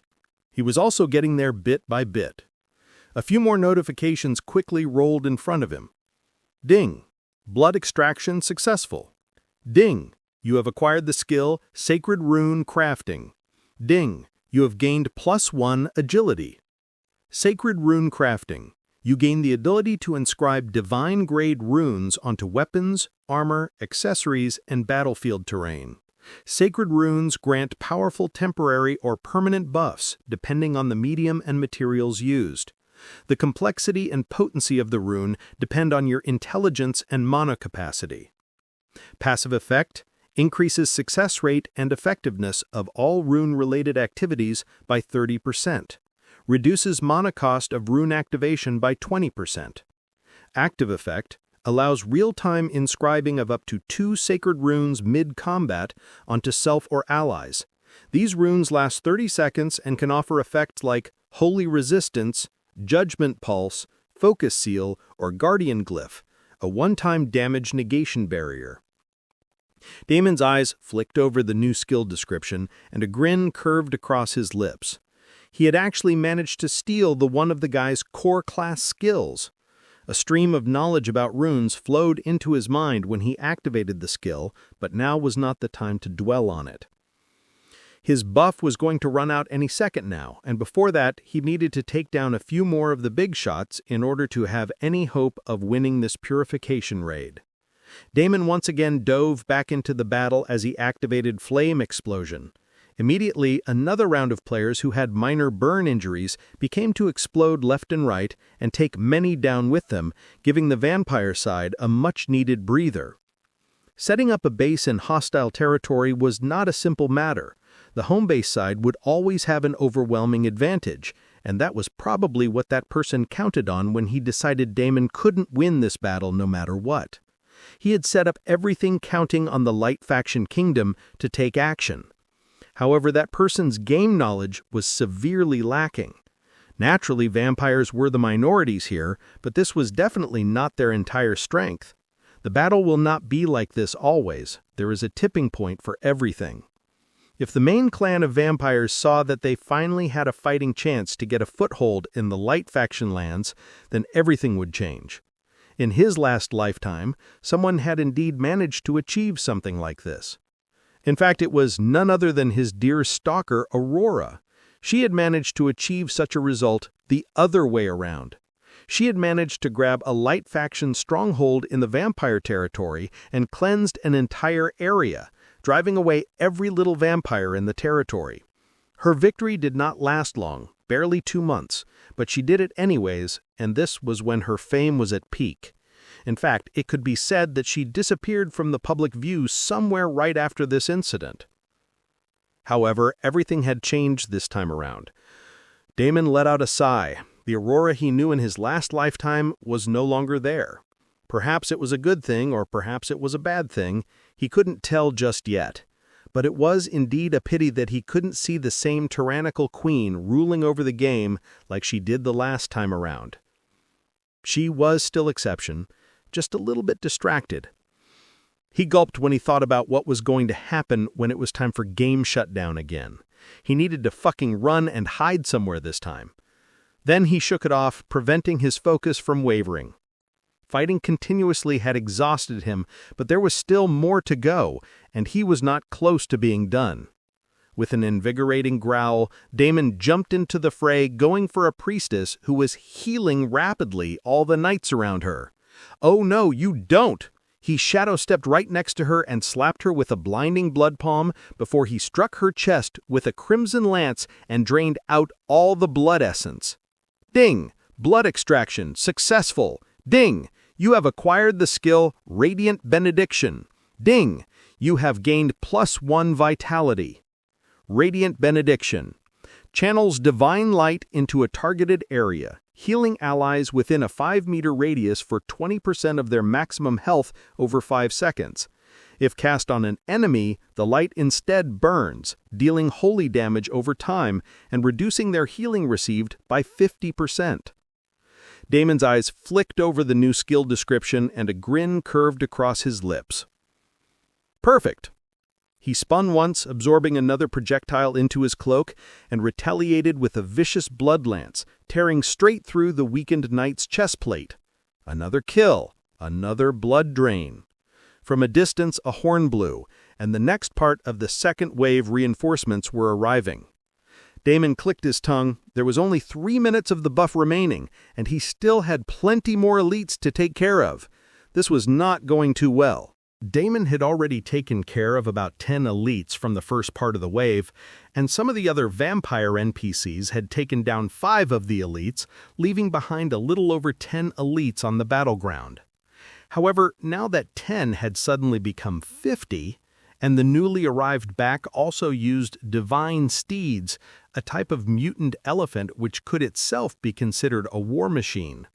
He was also getting there bit by bit. A few more notifications quickly rolled in front of him. Ding! Blood extraction successful. Ding! You have acquired the skill Sacred Rune Crafting. Ding! You have gained +1 agility. Sacred Rune Crafting. You gain the ability to inscribe divine-grade runes onto weapons, armor, accessories, and battlefield terrain. Sacred runes grant powerful temporary or permanent buffs depending on the medium and materials used. The complexity and potency of the rune depend on your intelligence and mana capacity. Passive effect increases success rate and effectiveness of all rune-related activities by 30%. Reduces mana cost of rune activation by 20%. Active effect allows real-time inscribing of up to 2 sacred runes mid-combat onto self or allies. These runes last 30 seconds and can offer effects like Holy Resistance, Judgment Pulse, Focus Seal, or Guardian Glyph, a one-time damage negation barrier. Damon's eyes flicked over the new skill description, and a grin curved across his lips. He had actually managed to steal one of the guy's core class skills. A stream of knowledge about runes flowed into his mind when he activated the skill, but now was not the time to dwell on it. His buff was going to run out any second now, and before that, he needed to take down a few more of the big shots in order to have any hope of winning this purification raid. Damon once again dove back into the battle as he activated Flame Explosion. Immediately, another round of players who had minor burn injuries became to explode left and right and take many down with them, giving the vampire side a much-needed breather. Setting up a base in hostile territory was not a simple matter. The home base side would always have an overwhelming advantage, and that was probably what that person counted on when he decided Damon couldn't win this battle no matter what. He had set up everything counting on the Light Faction Kingdom to take action. However, that person's game knowledge was severely lacking. Naturally, vampires were the minorities here, but this was definitely not their entire strength. The battle will not be like this always. There is a tipping point for everything. If the main clan of vampires saw that they finally had a fighting chance to get a foothold in the Light Faction lands, then everything would change. In his last lifetime, someone had indeed managed to achieve something like this. In fact, it was none other than his dear stalker, Aurora. She had managed to achieve such a result the other way around. She had managed to grab a Light Faction stronghold in the vampire territory and cleansed an entire area, driving away every little vampire in the territory. Her victory did not last long, barely 2 months, but she did it anyways, and this was when her fame was at peak. In fact, it could be said that she disappeared from the public view somewhere right after this incident. However, everything had changed this time around. Damon let out a sigh. The Aurora he knew in his last lifetime was no longer there. Perhaps it was a good thing, or perhaps it was a bad thing. He couldn't tell just yet. But it was indeed a pity that he couldn't see the same tyrannical queen ruling over the game like she did the last time around. She was still exception, just a little bit distracted. He gulped when he thought about what was going to happen when it was time for game shutdown again. He needed to fucking run and hide somewhere this time. Then he shook it off, preventing his focus from wavering. Fighting continuously had exhausted him, but there was still more to go, and he was not close to being done. With an invigorating growl, Damon jumped into the fray, going for a priestess who was healing rapidly all the knights around her. "Oh no, you don't!" He shadow-stepped right next to her and slapped her with a blinding blood palm before he struck her chest with a crimson lance and drained out all the blood essence. Ding! Blood extraction successful! Ding! You have acquired the skill Radiant Benediction. Ding! You have gained +1 vitality. Radiant Benediction. Channels divine light into a targeted area, healing allies within a 5-meter radius for 20% of their maximum health over 5 seconds. If cast on an enemy, the light instead burns, dealing holy damage over time and reducing their healing received by 50%. Damon's eyes flicked over the new skill description and a grin curved across his lips. Perfect! He spun once, absorbing another projectile into his cloak, and retaliated with a vicious blood lance, tearing straight through the weakened knight's chest plate. Another kill, another blood drain. From a distance, a horn blew, and the next part of the second wave reinforcements were arriving. Damon clicked his tongue. There was only 3 minutes of the buff remaining, and he still had plenty more elites to take care of. This was not going too well. Damon had already taken care of about 10 elites from the first part of the wave, and some of the other vampire NPCs had taken down 5 of the elites, leaving behind a little over 10 elites on the battleground. However, now that 10 had suddenly become 50, and the newly arrived back also used divine steeds, a type of mutant elephant which could itself be considered a war machine.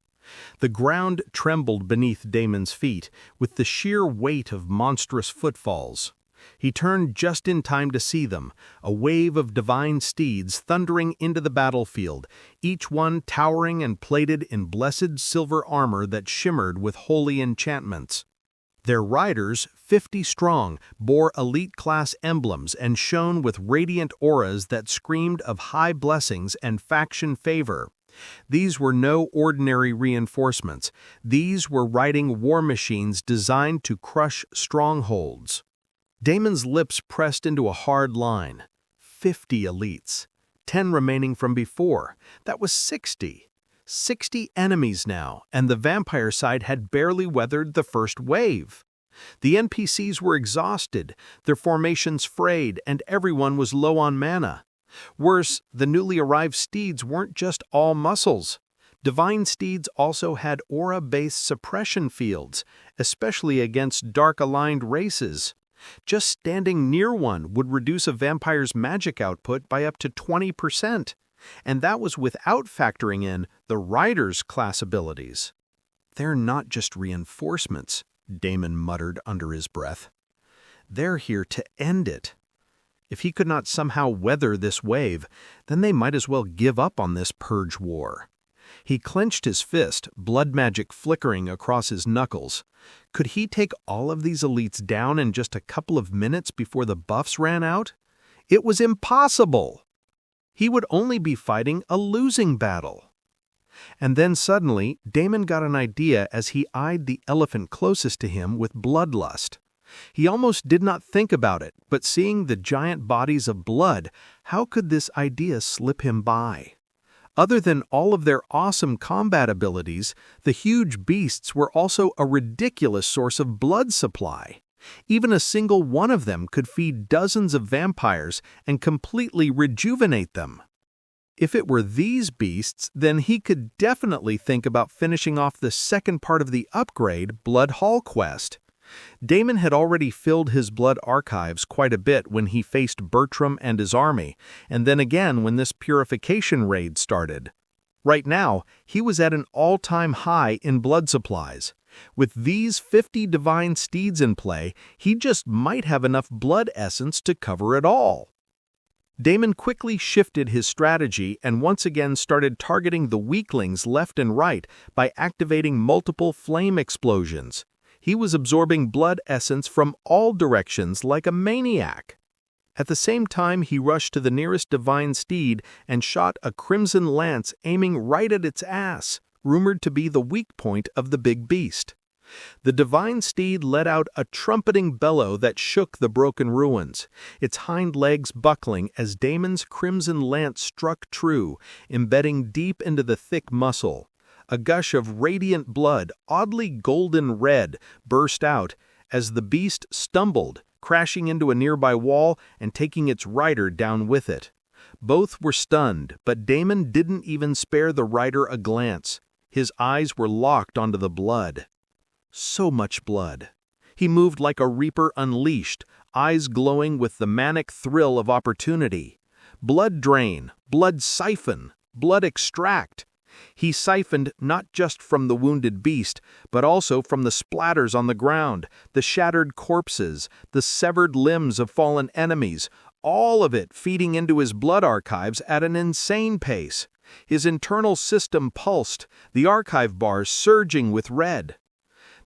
The ground trembled beneath Damon's feet with the sheer weight of monstrous footfalls. He turned just in time to see them, a wave of divine steeds thundering into the battlefield, each one towering and plated in blessed silver armor that shimmered with holy enchantments. Their riders, 50 strong, bore elite-class emblems and shone with radiant auras that screamed of high blessings and faction favor. These were no ordinary reinforcements. These were riding war machines designed to crush strongholds. Damon's lips pressed into a hard line. 50 elites. 10 remaining from before. That was 60. 60 enemies now, and the vampire side had barely weathered the first wave. The NPCs were exhausted, their formations frayed, and everyone was low on mana. Worse, the newly arrived steeds weren't just all muscles. Divine steeds also had aura-based suppression fields, especially against dark-aligned races. Just standing near one would reduce a vampire's magic output by up to 20%, and that was without factoring in the rider's class abilities. "They're not just reinforcements," Damon muttered under his breath. "They're here to end it." If he could not somehow weather this wave, then they might as well give up on this purge war. He clenched his fist, blood magic flickering across his knuckles. Could he take all of these elites down in just a couple of minutes before the buffs ran out? It was impossible! He would only be fighting a losing battle. And then suddenly, Damon got an idea as he eyed the elephant closest to him with bloodlust. He almost did not think about it, but seeing the giant bodies of blood, how could this idea slip him by? Other than all of their awesome combat abilities, the huge beasts were also a ridiculous source of blood supply. Even a single one of them could feed dozens of vampires and completely rejuvenate them. If it were these beasts, then he could definitely think about finishing off the second part of the upgrade, Blood Hall quest. Damon had already filled his blood archives quite a bit when he faced Bertram and his army, and then again when this purification raid started. Right now, he was at an all-time high in blood supplies. With these 50 divine steeds in play, he just might have enough blood essence to cover it all. Damon quickly shifted his strategy and once again started targeting the weaklings left and right by activating multiple flame explosions. He was absorbing blood essence from all directions like a maniac. At the same time, he rushed to the nearest divine steed and shot a crimson lance aiming right at its ass, rumored to be the weak point of the big beast. The divine steed let out a trumpeting bellow that shook the broken ruins, its hind legs buckling as Damon's crimson lance struck true, embedding deep into the thick muscle. A gush of radiant blood, oddly golden red, burst out as the beast stumbled, crashing into a nearby wall and taking its rider down with it. Both were stunned, but Damon didn't even spare the rider a glance. His eyes were locked onto the blood. So much blood. He moved like a reaper unleashed, eyes glowing with the manic thrill of opportunity. Blood drain, blood siphon, blood extract. He siphoned not just from the wounded beast, but also from the splatters on the ground, the shattered corpses, the severed limbs of fallen enemies, all of it feeding into his blood archives at an insane pace. His internal system pulsed, the archive bars surging with red.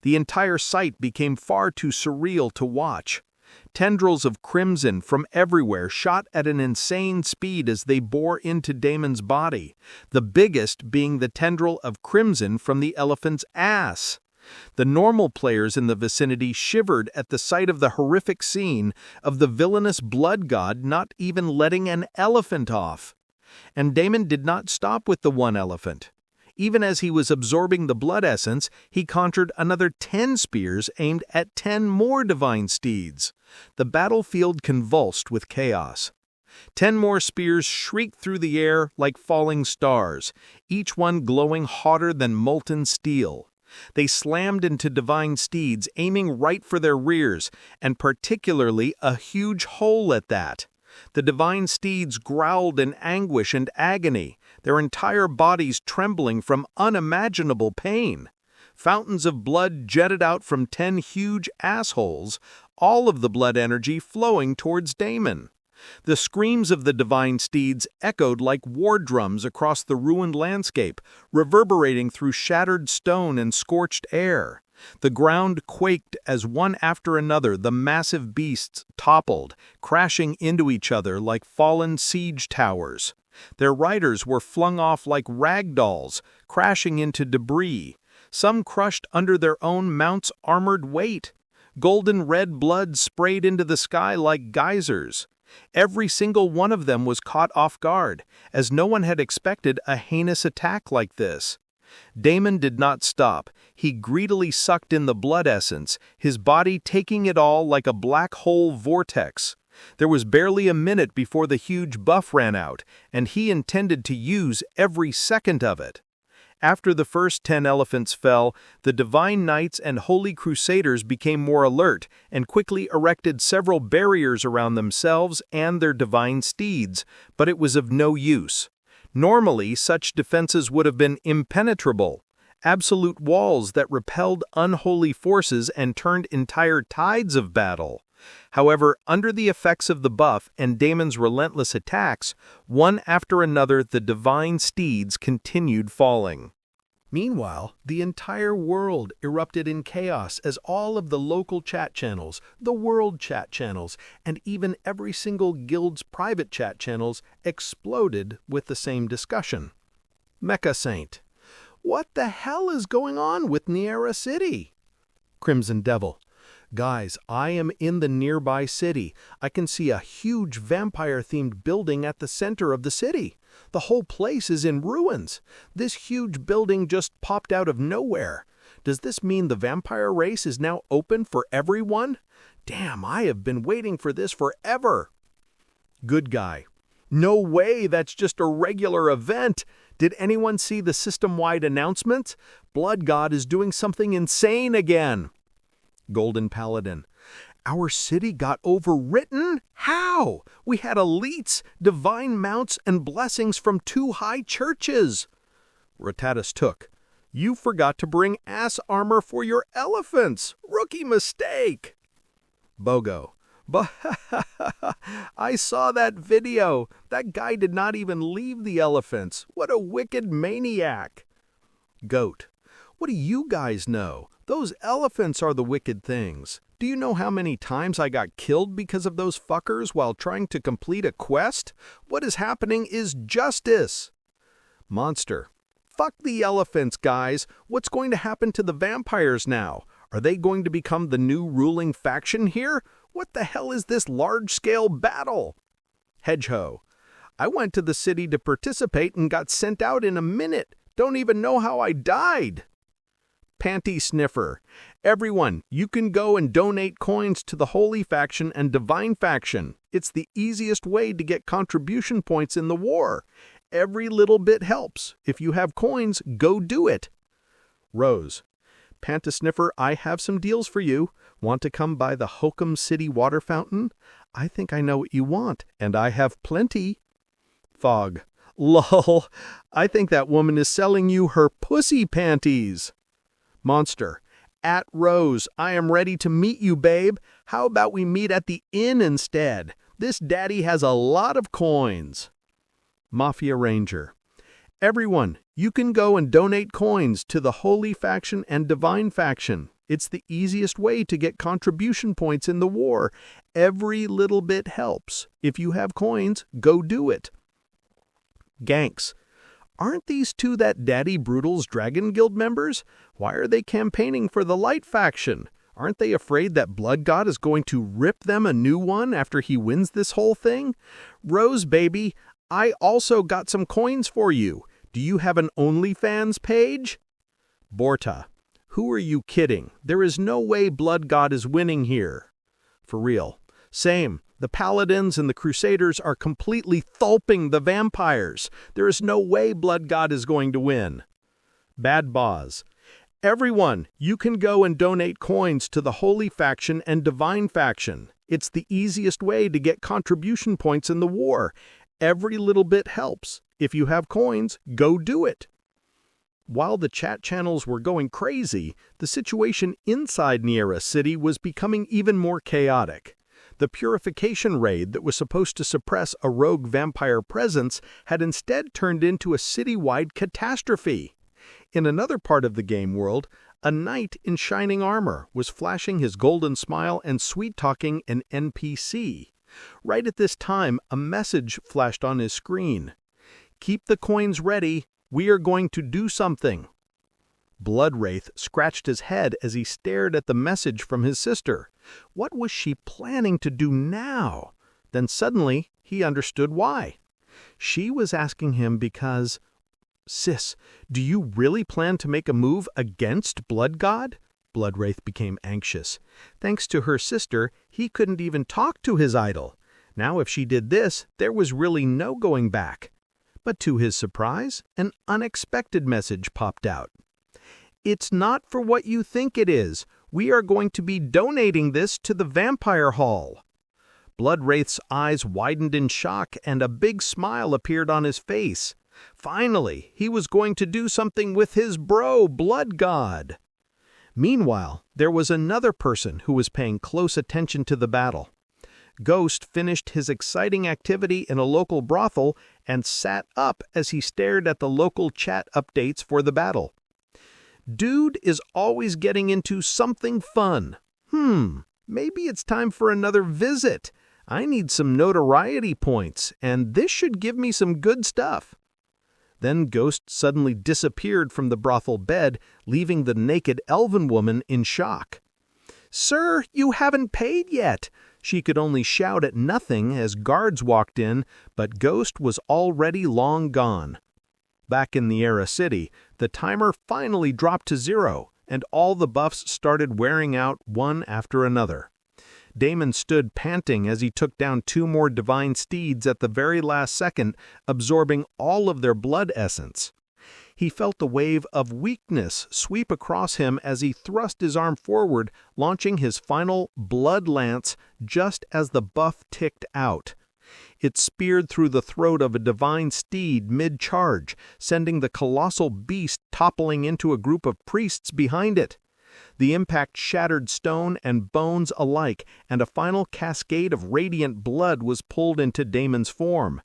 The entire sight became far too surreal to watch. Tendrils of crimson from everywhere shot at an insane speed as they bore into Damon's body, the biggest being the tendril of crimson from the elephant's ass. The normal players in the vicinity shivered at the sight of the horrific scene of the villainous blood god not even letting an elephant off. And Damon did not stop with the one elephant. Even as he was absorbing the blood essence, he conjured another 10 spears aimed at 10 more divine steeds. The battlefield convulsed with chaos. 10 more spears shrieked through the air like falling stars, each one glowing hotter than molten steel. They slammed into divine steeds, aiming right for their rears, and particularly a huge hole at that. The divine steeds growled in anguish and agony, their entire bodies trembling from unimaginable pain. Fountains of blood jetted out from 10 huge assholes, all of the blood energy flowing towards Damon. The screams of the divine steeds echoed like war drums across the ruined landscape, reverberating through shattered stone and scorched air. The ground quaked as one after another the massive beasts toppled, crashing into each other like fallen siege towers. Their riders were flung off like rag dolls, crashing into debris, some crushed under their own mount's armored weight. Golden red blood sprayed into the sky like geysers. Every single one of them was caught off guard, as no one had expected a heinous attack like this. Damon did not stop. He greedily sucked in the blood essence, his body taking it all like a black hole vortex. There was barely a minute before the huge buff ran out, and he intended to use every second of it. After the first 10 elephants fell, the divine knights and holy crusaders became more alert and quickly erected several barriers around themselves and their divine steeds, but it was of no use. Normally, such defenses would have been impenetrable, absolute walls that repelled unholy forces and turned entire tides of battle. However, under the effects of the buff and Daemon's relentless attacks, one after another the divine steeds continued falling. Meanwhile, the entire world erupted in chaos as all of the local chat channels, the world chat channels, and even every single guild's private chat channels exploded with the same discussion. Mecha Saint. What the hell is going on with Niera City? Crimson Devil. Guys, I am in the nearby city. I can see a huge vampire-themed building at the center of the city. The whole place is in ruins. This huge building just popped out of nowhere. Does this mean the vampire race is now open for everyone? Damn, I have been waiting for this forever. Good guy. No way, that's just a regular event. Did anyone see the system-wide announcement? Blood God is doing something insane again. Golden Paladin. Our city got overwritten? How? We had elites, divine mounts, and blessings from 2 high churches. Ratatus Took. You forgot to bring ass armor for your elephants. Rookie mistake. Bogo. I saw that video. That guy did not even leave the elephants. What a wicked maniac. Goat. What do you guys know? Those elephants are the wicked things. Do you know how many times I got killed because of those fuckers while trying to complete a quest? What is happening is justice. Monster. Fuck the elephants, guys. What's going to happen to the vampires now? Are they going to become the new ruling faction here? What the hell is this large-scale battle? Hedgehoe. I went to the city to participate and got sent out in a minute. Don't even know how I died. Panty Sniffer. Everyone, you can go and donate coins to the Holy Faction and Divine Faction. It's the easiest way to get contribution points in the war. Every little bit helps. If you have coins, go do it. Rose. Pantasniffer, I have some deals for you. Want to come by the Hokum City water fountain? I think I know what you want, and I have plenty. Fog. Lol, I think that woman is selling you her pussy panties. Monster. At Rose, I am ready to meet you, babe. How about we meet at the inn instead? This daddy has a lot of coins. Mafia Ranger. Everyone, you can go and donate coins to the Holy Faction and Divine Faction. It's the easiest way to get contribution points in the war. Every little bit helps. If you have coins, go do it. Ganks. Aren't these two that Daddy Brutal's Dragon Guild members? Why are they campaigning for the Light Faction? Aren't they afraid that Blood God is going to rip them a new one after he wins this whole thing? Rose, baby, I also got some coins for you. Do you have an OnlyFans page? Borta. Who are you kidding? There is no way Blood God is winning here. For real. Same. The Paladins and the Crusaders are completely thulping the vampires. There is no way Blood God is going to win. Bad Boz. Everyone, you can go and donate coins to the Holy Faction and Divine Faction. It's the easiest way to get contribution points in the war. Every little bit helps. If you have coins, go do it. While the chat channels were going crazy, the situation inside Niera City was becoming even more chaotic. The purification raid that was supposed to suppress a rogue vampire presence had instead turned into a citywide catastrophe. In another part of the game world, a knight in shining armor was flashing his golden smile and sweet-talking an NPC. Right at this time, a message flashed on his screen. Keep the coins ready. We are going to do something. Bloodwraith scratched his head as he stared at the message from his sister. What was she planning to do now? Then suddenly, he understood why. She was asking him because, Sis, do you really plan to make a move against Blood God? Bloodwraith became anxious. Thanks to her sister, he couldn't even talk to his idol. Now if she did this, there was really no going back. But to his surprise, an unexpected message popped out. "It's not for what you think it is. We are going to be donating this to the Vampire Hall." Bloodwraith's eyes widened in shock and a big smile appeared on his face. Finally, he was going to do something with his bro, Blood God. Meanwhile, there was another person who was paying close attention to the battle. Ghost finished his exciting activity in a local brothel and sat up as he stared at the local chat updates for the battle. Dude is always getting into something fun. Maybe it's time for another visit. I need some notoriety points, and this should give me some good stuff. Then Ghost suddenly disappeared from the brothel bed, leaving the naked elven woman in shock. "Sir, you haven't paid yet!" She could only shout at nothing as guards walked in, but Ghost was already long gone. Back in the Era City, the timer finally dropped to 0, and all the buffs started wearing out one after another. Damon stood panting as he took down 2 more divine steeds at the very last second, absorbing all of their blood essence. He felt a wave of weakness sweep across him as he thrust his arm forward, launching his final blood lance just as the buff ticked out. It speared through the throat of a divine steed mid-charge, sending the colossal beast toppling into a group of priests behind it. The impact shattered stone and bones alike, and a final cascade of radiant blood was pulled into Damon's form.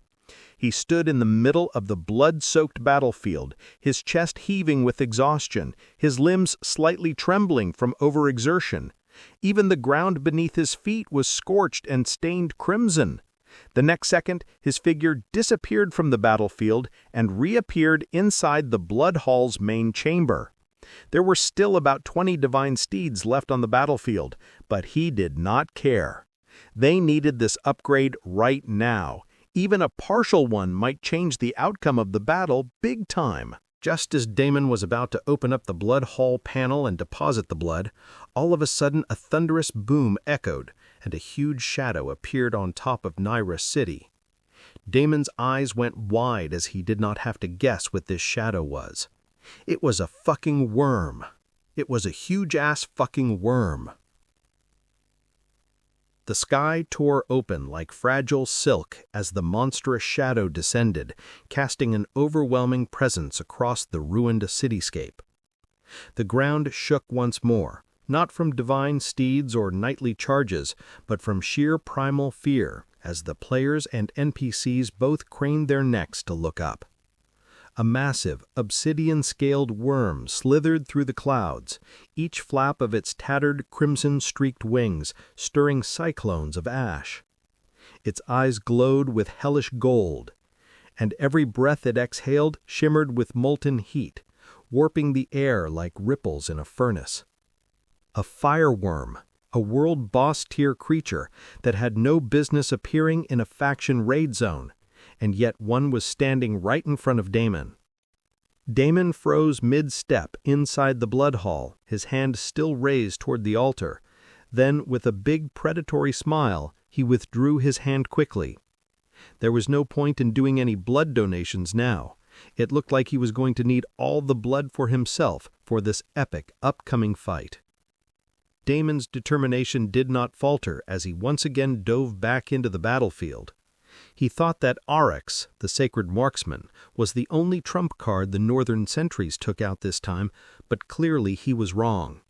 He stood in the middle of the blood-soaked battlefield, his chest heaving with exhaustion, his limbs slightly trembling from overexertion. Even the ground beneath his feet was scorched and stained crimson. The next second, his figure disappeared from the battlefield and reappeared inside the Blood Hall's main chamber. There were still about 20 divine steeds left on the battlefield, but he did not care. They needed this upgrade right now. Even a partial one might change the outcome of the battle big time. Just as Damon was about to open up the Blood Hall panel and deposit the blood, all of a sudden a thunderous boom echoed, and a huge shadow appeared on top of Naira City. Damon's eyes went wide as he did not have to guess what this shadow was. It was a fucking worm. It was a huge-ass fucking worm. The sky tore open like fragile silk as the monstrous shadow descended, casting an overwhelming presence across the ruined cityscape. The ground shook once more, not from divine steeds or knightly charges, but from sheer primal fear, as the players and NPCs both craned their necks to look up. A massive, obsidian-scaled worm slithered through the clouds, each flap of its tattered, crimson-streaked wings stirring cyclones of ash. Its eyes glowed with hellish gold, and every breath it exhaled shimmered with molten heat, warping the air like ripples in a furnace. A fireworm, a world boss-tier creature that had no business appearing in a faction raid zone, and yet one was standing right in front of Damon. Damon froze mid-step inside the Blood Hall, his hand still raised toward the altar. Then, with a big predatory smile, he withdrew his hand quickly. There was no point in doing any blood donations now. It looked like he was going to need all the blood for himself for this epic upcoming fight. Damon's determination did not falter as he once again dove back into the battlefield. He thought that Aurochs, the sacred marksman, was the only trump card the northern sentries took out this time, but clearly he was wrong.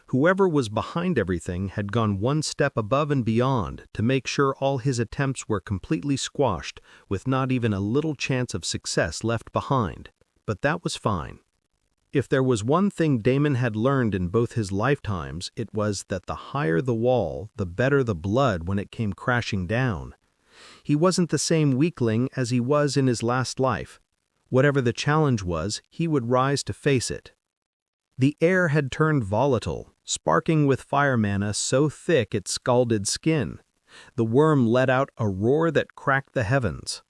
Whoever was behind everything had gone one step above and beyond to make sure all his attempts were completely squashed, with not even a little chance of success left behind. But that was fine. If there was one thing Damon had learned in both his lifetimes, it was that the higher the wall, the better the blood when it came crashing down. He wasn't the same weakling as he was in his last life. Whatever the challenge was, he would rise to face it. The air had turned volatile, sparking with fire mana so thick it scalded skin. The worm let out a roar that cracked the heavens.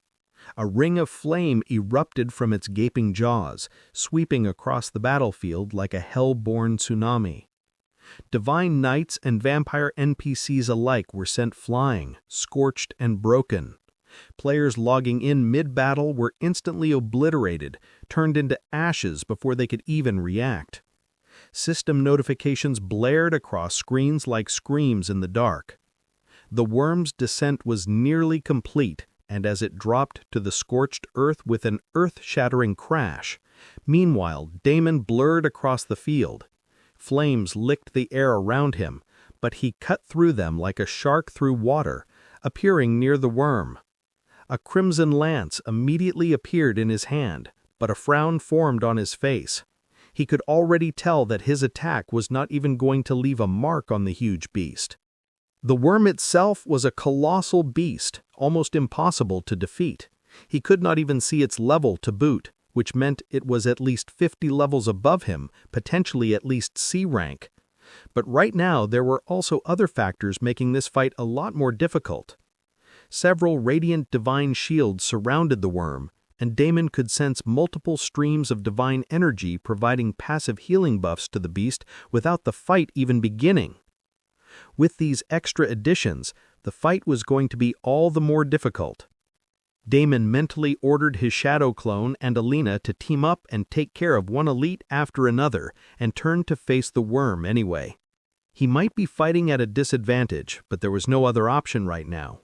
A ring of flame erupted from its gaping jaws, sweeping across the battlefield like a hell-born tsunami. Divine knights and vampire NPCs alike were sent flying, scorched and broken. Players logging in mid-battle were instantly obliterated, turned into ashes before they could even react. System notifications blared across screens like screams in the dark. The worm's descent was nearly complete, and as it dropped to the scorched earth with an earth-shattering crash, meanwhile Damon blurred across the field. Flames licked the air around him, but he cut through them like a shark through water, appearing near the worm. A crimson lance immediately appeared in his hand, but a frown formed on his face. He could already tell that his attack was not even going to leave a mark on the huge beast. The worm itself was a colossal beast, almost impossible to defeat. He could not even see its level to boot, which meant it was at least 50 levels above him, potentially at least C rank. But right now there were also other factors making this fight a lot more difficult. Several radiant divine shields surrounded the worm, and Damon could sense multiple streams of divine energy providing passive healing buffs to the beast without the fight even beginning. With these extra additions, the fight was going to be all the more difficult. Damon mentally ordered his shadow clone and Alina to team up and take care of one elite after another, and turned to face the worm anyway. He might be fighting at a disadvantage, but there was no other option right now.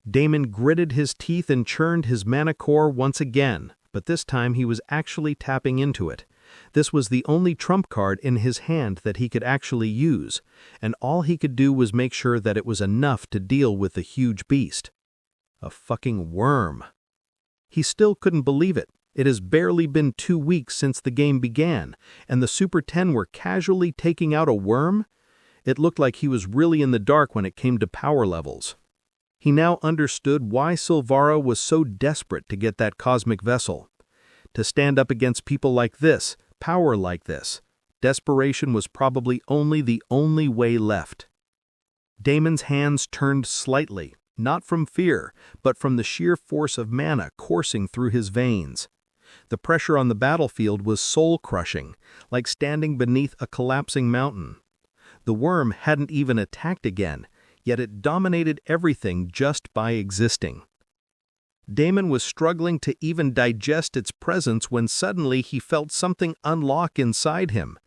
Damon gritted his teeth and churned his mana core once again, but this time he was actually tapping into it. This was the only trump card in his hand that he could actually use, and all he could do was make sure that it was enough to deal with the huge beast. A fucking worm. He still couldn't believe it. It has barely been 2 weeks since the game began, and the Super 10 were casually taking out a worm? It looked like he was really in the dark when it came to power levels. He now understood why Silvara was so desperate to get that cosmic vessel. To stand up against people like this, power like this, desperation was probably the only way left. Damon's hands turned slightly, not from fear, but from the sheer force of mana coursing through his veins. The pressure on the battlefield was soul-crushing, like standing beneath a collapsing mountain. The worm hadn't even attacked again, yet it dominated everything just by existing. Damon was struggling to even digest its presence when suddenly he felt something unlock inside him.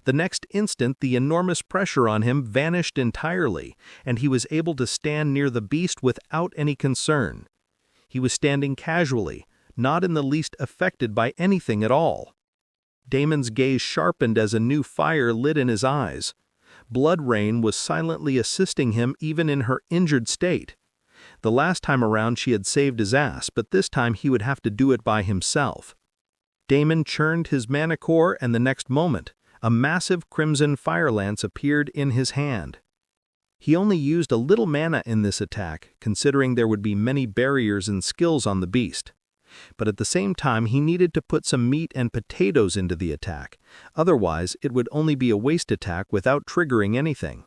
The next instant, the enormous pressure on him vanished entirely, and he was able to stand near the beast without any concern. He was standing casually, not in the least affected by anything at all. Damon's gaze sharpened as a new fire lit in his eyes. Blood Rain was silently assisting him even in her injured state. The last time around she had saved his ass, but this time he would have to do it by himself. Damon churned his mana core, and the next moment, a massive crimson fire lance appeared in his hand. He only used a little mana in this attack, considering there would be many barriers and skills on the beast. But at the same time he needed to put some meat and potatoes into the attack, otherwise it would only be a waste attack without triggering anything.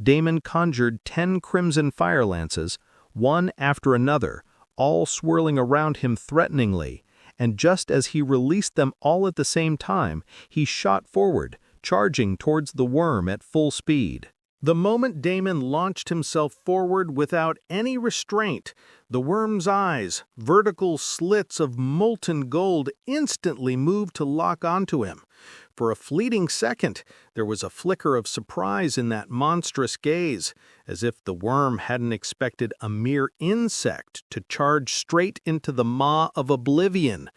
Damon conjured 10 crimson fire lances, one after another, all swirling around him threateningly, and just as he released them all at the same time, he shot forward, charging towards the worm at full speed. The moment Damon launched himself forward without any restraint, the worm's eyes, vertical slits of molten gold, instantly moved to lock onto him. For a fleeting second, there was a flicker of surprise in that monstrous gaze, as if the worm hadn't expected a mere insect to charge straight into the maw of oblivion.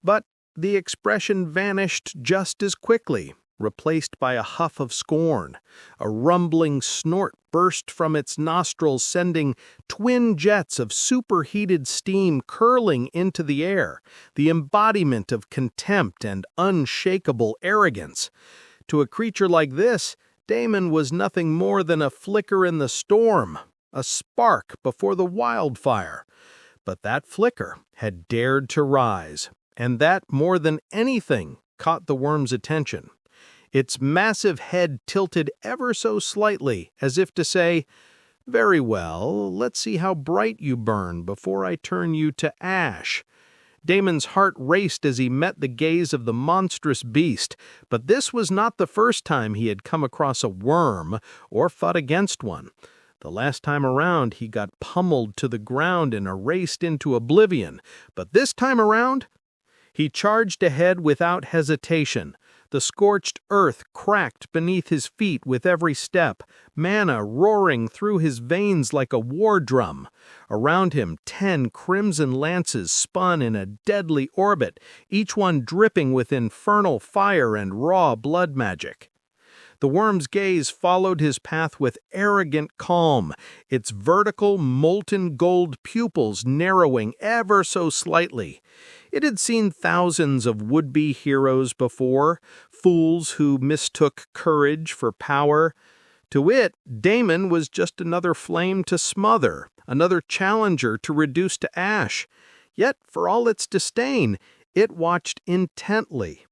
But the expression vanished just as quickly, replaced by a huff of scorn. A rumbling snort burst from its nostrils, sending twin jets of superheated steam curling into the air, the embodiment of contempt and unshakable arrogance. To a creature like this, Damon was nothing more than a flicker in the storm, a spark before the wildfire. But that flicker had dared to rise, and that, more than anything, caught the worm's attention. Its massive head tilted ever so slightly, as if to say, "Very well, let's see how bright you burn before I turn you to ash." Damon's heart raced as he met the gaze of the monstrous beast, but this was not the first time he had come across a worm or fought against one. The last time around, he got pummeled to the ground and erased into oblivion. But this time around, he charged ahead without hesitation. The scorched earth cracked beneath his feet with every step, mana roaring through his veins like a war drum. Around him, 10 crimson lances spun in a deadly orbit, each one dripping with infernal fire and raw blood magic. The worm's gaze followed his path with arrogant calm, its vertical, molten gold pupils narrowing ever so slightly. It had seen thousands of would-be heroes before, fools who mistook courage for power. To it, Damon was just another flame to smother, another challenger to reduce to ash. Yet, for all its disdain, it watched intently.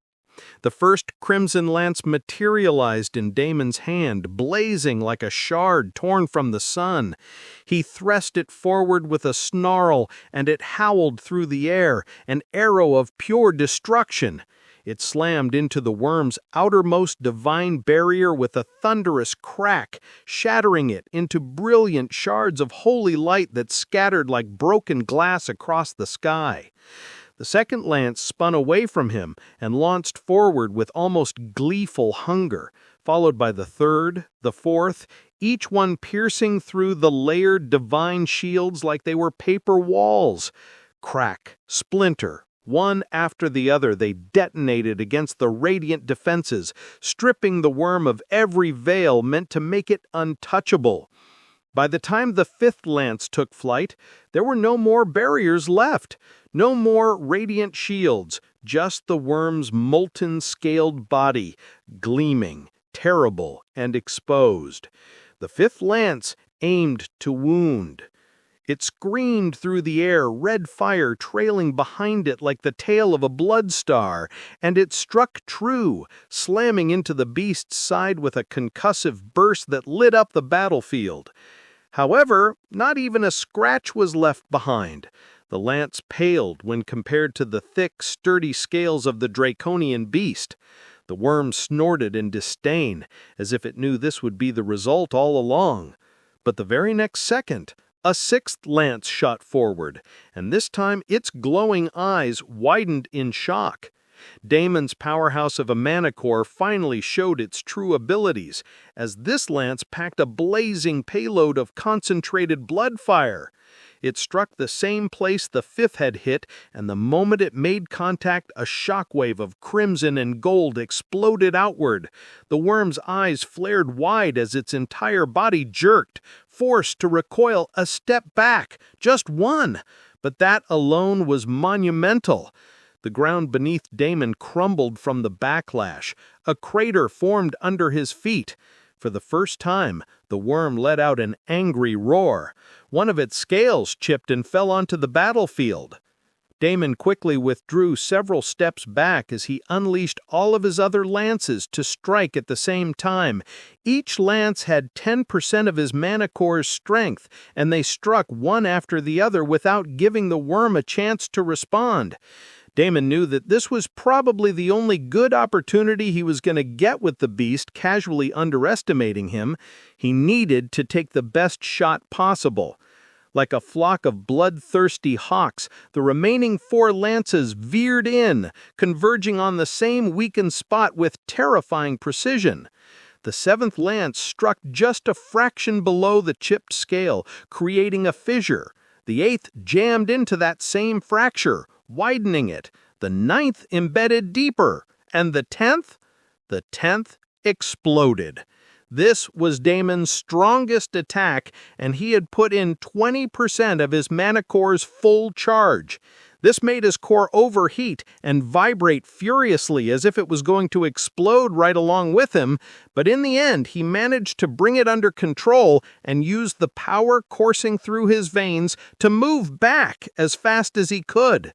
The first crimson lance materialized in Damon's hand, blazing like a shard torn from the sun. He thrust it forward with a snarl, and it howled through the air, an arrow of pure destruction. It slammed into the worm's outermost divine barrier with a thunderous crack, shattering it into brilliant shards of holy light that scattered like broken glass across the sky. The second lance spun away from him and launched forward with almost gleeful hunger, followed by the third, the fourth, each one piercing through the layered divine shields like they were paper walls. Crack, splinter, one after the other they detonated against the radiant defenses, stripping the worm of every veil meant to make it untouchable. By the time the fifth lance took flight, there were no more barriers left, no more radiant shields, just the worm's molten scaled body, gleaming, terrible, and exposed. The fifth lance aimed to wound. It screamed through the air, red fire trailing behind it like the tail of a blood star, and it struck true, slamming into the beast's side with a concussive burst that lit up the battlefield. However, not even a scratch was left behind. The lance paled when compared to the thick, sturdy scales of the draconian beast. The worm snorted in disdain, as if it knew this would be the result all along. But the very next second, a sixth lance shot forward, and this time its glowing eyes widened in shock. Damon's powerhouse of a mana core finally showed its true abilities, as this lance packed a blazing payload of concentrated blood fire. It struck the same place the fifth had hit, and the moment it made contact, a shockwave of crimson and gold exploded outward. The worm's eyes flared wide as its entire body jerked, forced to recoil a step back, just one. But that alone was monumental. The ground beneath Damon crumbled from the backlash. A crater formed under his feet. For the first time, the worm let out an angry roar. One of its scales chipped and fell onto the battlefield. Damon quickly withdrew several steps back as he unleashed all of his other lances to strike at the same time. Each lance had 10% of his mana core's strength, and they struck one after the other without giving the worm a chance to respond. Damon knew that this was probably the only good opportunity he was going to get with the beast casually underestimating him. He needed to take the best shot possible. Like a flock of bloodthirsty hawks, the remaining 4 lances veered in, converging on the same weakened spot with terrifying precision. The 7th lance struck just a fraction below the chipped scale, creating a fissure. The 8th jammed into that same fracture, widening it. The 9th embedded deeper. And the 10th? The 10th exploded. This was Damon's strongest attack, and he had put in 20% of his mana core's full charge. This made his core overheat and vibrate furiously as if it was going to explode right along with him, but in the end he managed to bring it under control and used the power coursing through his veins to move back as fast as he could.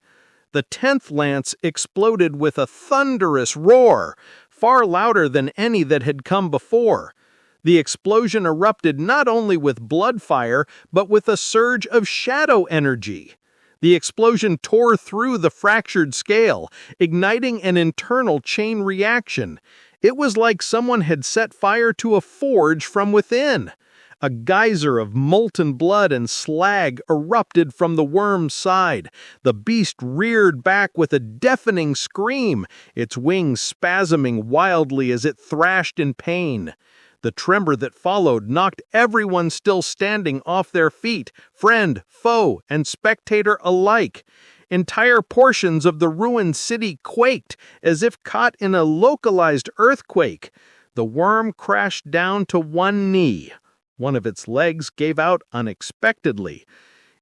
The 10th lance exploded with a thunderous roar, far louder than any that had come before. The explosion erupted not only with blood fire, but with a surge of shadow energy. The explosion tore through the fractured scale, igniting an internal chain reaction. It was like someone had set fire to a forge from within. A geyser of molten blood and slag erupted from the worm's side. The beast reared back with a deafening scream, its wings spasming wildly as it thrashed in pain. The tremor that followed knocked everyone still standing off their feet, friend, foe, and spectator alike. Entire portions of the ruined city quaked as if caught in a localized earthquake. The worm crashed down to one knee. One of its legs gave out unexpectedly.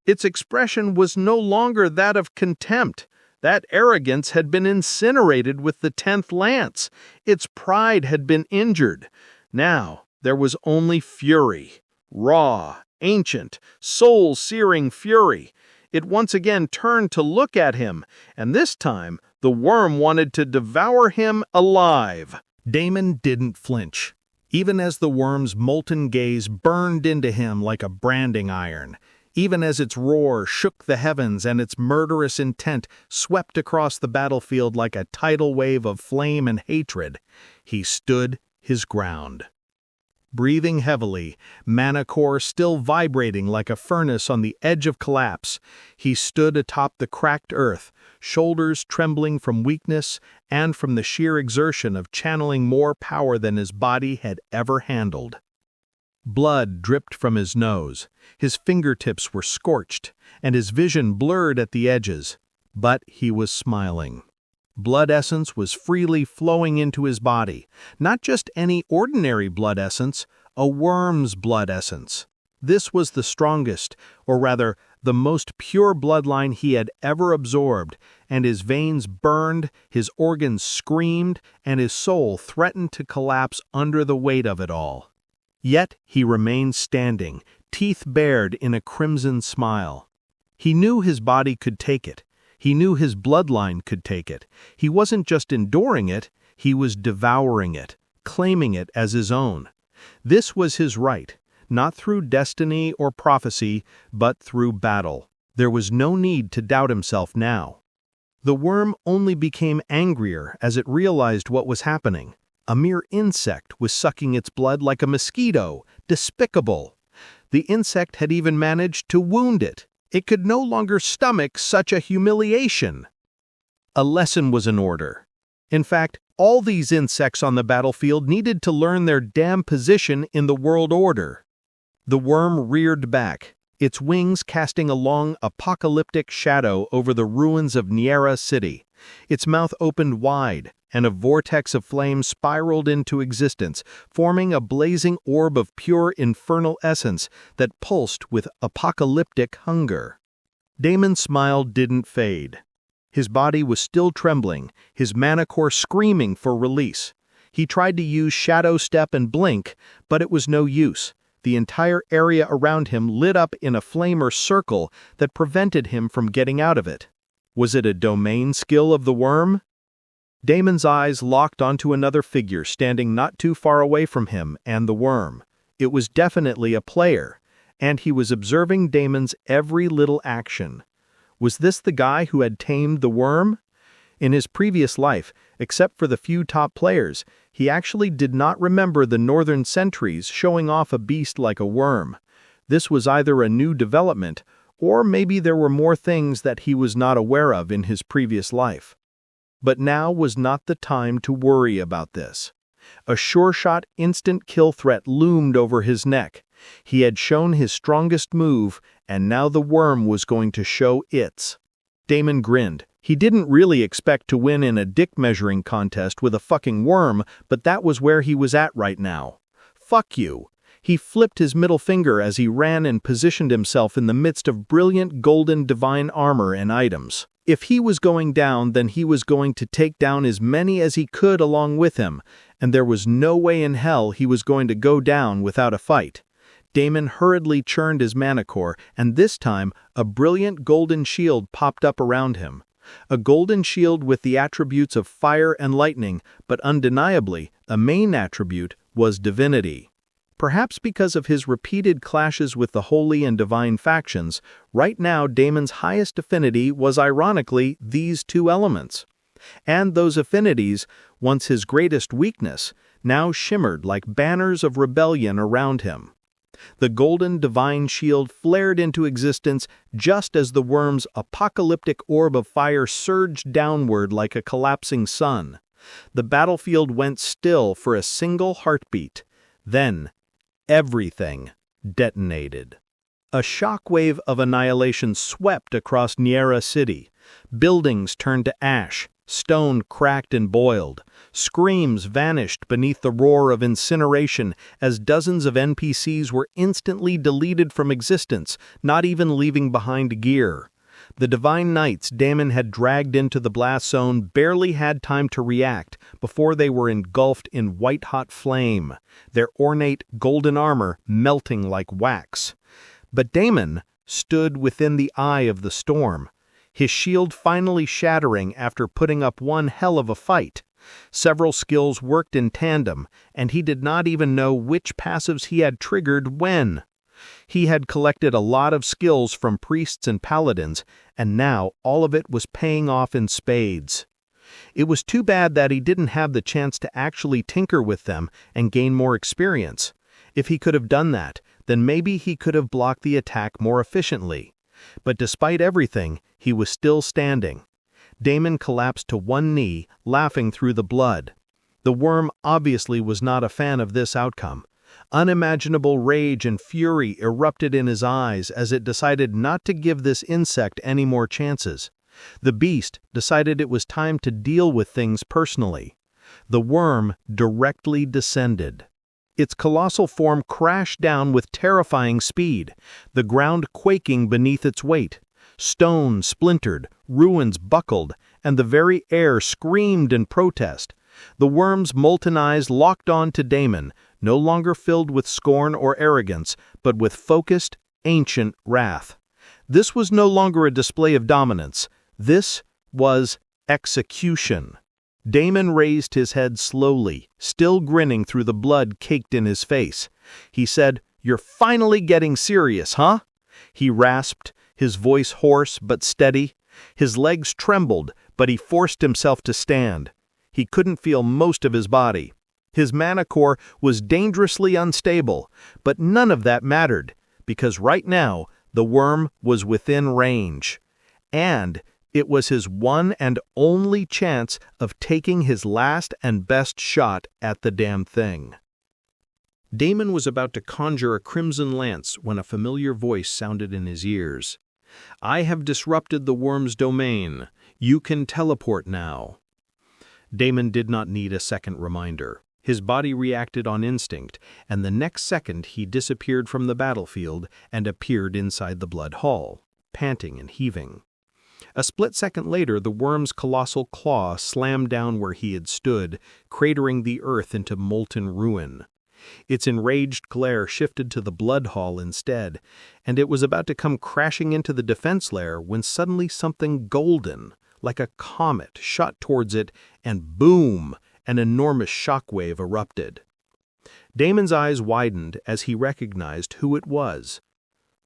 Its expression was no longer that of contempt. That arrogance had been incinerated with the 10th lance. Its pride had been injured. Now there was only fury. Raw, ancient, soul-searing fury. It once again turned to look at him, and this time the worm wanted to devour him alive. Damon didn't flinch, even as the worm's molten gaze burned into him like a branding iron, even as its roar shook the heavens and its murderous intent swept across the battlefield like a tidal wave of flame and hatred. He stood his ground. Breathing heavily, mana core still vibrating like a furnace on the edge of collapse, he stood atop the cracked earth, shoulders trembling from weakness and from the sheer exertion of channeling more power than his body had ever handled. Blood dripped from his nose, his fingertips were scorched, and his vision blurred at the edges, but he was smiling. Blood essence was freely flowing into his body, not just any ordinary blood essence, a worm's blood essence. This was the strongest, or rather, the most pure bloodline he had ever absorbed, and his veins burned, his organs screamed, and his soul threatened to collapse under the weight of it all. Yet he remained standing, teeth bared in a crimson smile. He knew his body could take it. He knew his bloodline could take it. He wasn't just enduring it, he was devouring it, claiming it as his own. This was his right, not through destiny or prophecy, but through battle. There was no need to doubt himself now. The worm only became angrier as it realized what was happening. A mere insect was sucking its blood like a mosquito, despicable. The insect had even managed to wound it. It could no longer stomach such a humiliation. A lesson was in order. In fact, all these insects on the battlefield needed to learn their damn position in the world order. The worm reared back, its wings casting a long, apocalyptic shadow over the ruins of Niera City. Its mouth opened wide, and a vortex of flame spiraled into existence, forming a blazing orb of pure infernal essence that pulsed with apocalyptic hunger. Damon's smile didn't fade. His body was still trembling, his mana core screaming for release. He tried to use Shadow Step and Blink, but it was no use. The entire area around him lit up in a flamer circle that prevented him from getting out of it. Was it a domain skill of the worm? Damon's eyes locked onto another figure standing not too far away from him and the worm. It was definitely a player, and he was observing Damon's every little action. Was this the guy who had tamed the worm? In his previous life, except for the few top players, he actually did not remember the Northern Sentries showing off a beast like a worm. This was either a new development, or maybe there were more things that he was not aware of in his previous life. But now was not the time to worry about this. A sure-shot instant kill threat loomed over his neck. He had shown his strongest move, and now the worm was going to show its. Damon grinned. He didn't really expect to win in a dick measuring contest with a fucking worm, but that was where he was at right now. Fuck you. He flipped his middle finger as he ran and positioned himself in the midst of brilliant golden divine armor and items. If he was going down, then he was going to take down as many as he could along with him, and there was no way in hell he was going to go down without a fight. Damon hurriedly churned his mana core, and this time a brilliant golden shield popped up around him. A golden shield with the attributes of fire and lightning, but undeniably, a main attribute was divinity. Perhaps because of his repeated clashes with the holy and divine factions, right now Damon's highest affinity was ironically these two elements. And those affinities, once his greatest weakness, now shimmered like banners of rebellion around him. The golden divine shield flared into existence just as the worm's apocalyptic orb of fire surged downward like a collapsing sun. The battlefield went still for a single heartbeat. Then, everything detonated. A shockwave of annihilation swept across Niera City. Buildings turned to ash, stone cracked and boiled. Screams vanished beneath the roar of incineration as dozens of NPCs were instantly deleted from existence, not even leaving behind gear. The Divine Knights Damon had dragged into the blast zone barely had time to react before they were engulfed in white-hot flame, their ornate golden armor melting like wax. But Damon stood within the eye of the storm, his shield finally shattering after putting up one hell of a fight. Several skills worked in tandem, and he did not even know which passives he had triggered when. He had collected a lot of skills from priests and paladins, and now all of it was paying off in spades. It was too bad that he didn't have the chance to actually tinker with them and gain more experience. If he could have done that, then maybe he could have blocked the attack more efficiently. But despite everything, he was still standing. Damon collapsed to one knee, laughing through the blood. The worm obviously was not a fan of this outcome. Unimaginable rage and fury erupted in his eyes as it decided not to give this insect any more chances. The beast decided it was time to deal with things personally. The worm directly descended. Its colossal form crashed down with terrifying speed, the ground quaking beneath its weight. Stone splintered, ruins buckled, and the very air screamed in protest. The worm's molten eyes locked on to Damon, no longer filled with scorn or arrogance, but with focused, ancient wrath. This was no longer a display of dominance. This was execution. Damon raised his head slowly, still grinning through the blood caked in his face. He said, "You're finally getting serious, huh?" He rasped, his voice hoarse but steady. His legs trembled, but he forced himself to stand. He couldn't feel most of his body. His mana core was dangerously unstable, but none of that mattered, because right now the worm was within range. And it was his one and only chance of taking his last and best shot at the damn thing. Damon was about to conjure a crimson lance when a familiar voice sounded in his ears. "I have disrupted the worm's domain. You can teleport now." Damon did not need a second reminder. His body reacted on instinct, and the next second he disappeared from the battlefield and appeared inside the blood hall, panting and heaving. A split second later, the worm's colossal claw slammed down where he had stood, cratering the earth into molten ruin. Its enraged glare shifted to the blood hall instead, and it was about to come crashing into the defense layer when suddenly something golden, like a comet, shot towards it, and boom, an enormous shockwave erupted. Damon's eyes widened as he recognized who it was.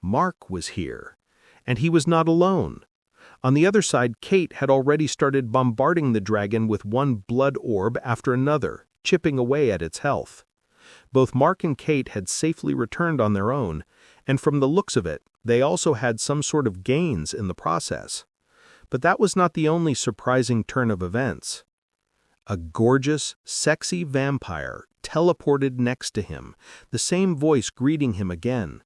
Mark was here, and he was not alone. On the other side, Kate had already started bombarding the dragon with one blood orb after another, chipping away at its health. Both Mark and Kate had safely returned on their own, and from the looks of it, they also had some sort of gains in the process. But that was not the only surprising turn of events. A gorgeous, sexy vampire teleported next to him, the same voice greeting him again.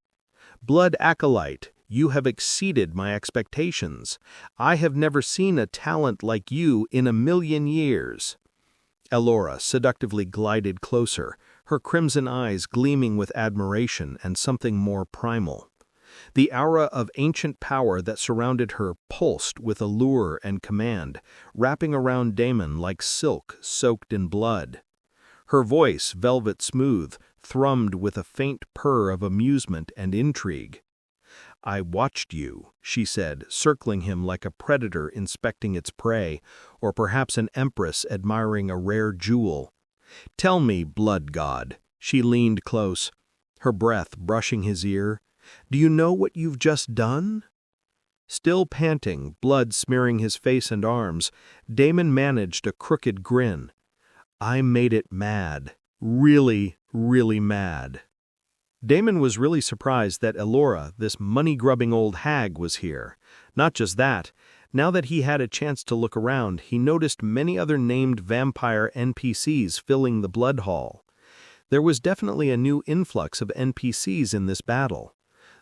"Blood Acolyte, you have exceeded my expectations. I have never seen a talent like you in a million years." Elora seductively glided closer, her crimson eyes gleaming with admiration and something more primal. The aura of ancient power that surrounded her pulsed with allure and command, wrapping around Damon like silk soaked in blood. Her voice, velvet smooth, thrummed with a faint purr of amusement and intrigue. "I watched you," she said, circling him like a predator inspecting its prey, or perhaps an empress admiring a rare jewel. "Tell me, blood god," she leaned close, her breath brushing his ear, "do you know what you've just done?" Still panting, blood smearing his face and arms, Damon managed a crooked grin. "I made it mad. Really, really mad." Damon was really surprised that Elora, this money-grubbing old hag, was here. Not just that, now that he had a chance to look around, he noticed many other named vampire NPCs filling the blood hall. There was definitely a new influx of NPCs in this battle.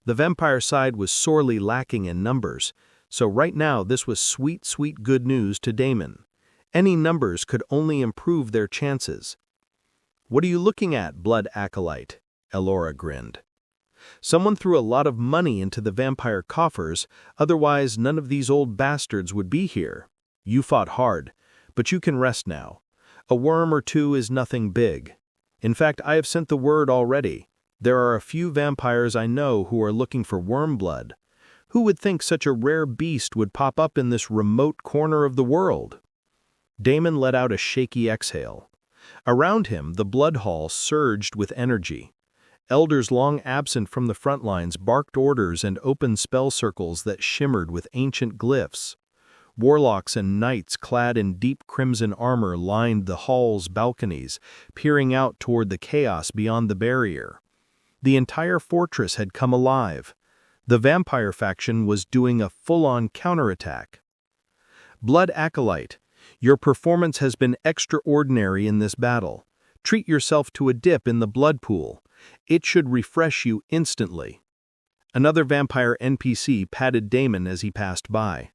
The vampire side was sorely lacking in numbers, so right now this was sweet, sweet good news to Damon. Any numbers could only improve their chances. "What are you looking at, blood acolyte?" Elora grinned. "Someone threw a lot of money into the vampire coffers, otherwise none of these old bastards would be here. You fought hard, but you can rest now. A worm or two is nothing big. In fact, I have sent the word already. There are a few vampires I know who are looking for worm blood. Who would think such a rare beast would pop up in this remote corner of the world?" Damon let out a shaky exhale. Around him, the blood hall surged with energy. Elders long absent from the front lines barked orders and opened spell circles that shimmered with ancient glyphs. Warlocks and knights clad in deep crimson armor lined the hall's balconies, peering out toward the chaos beyond the barrier. The entire fortress had come alive. The vampire faction was doing a full-on counterattack. "Blood acolyte, your performance has been extraordinary in this battle. Treat yourself to a dip in the blood pool. It should refresh you instantly." Another vampire NPC patted Damon as he passed by.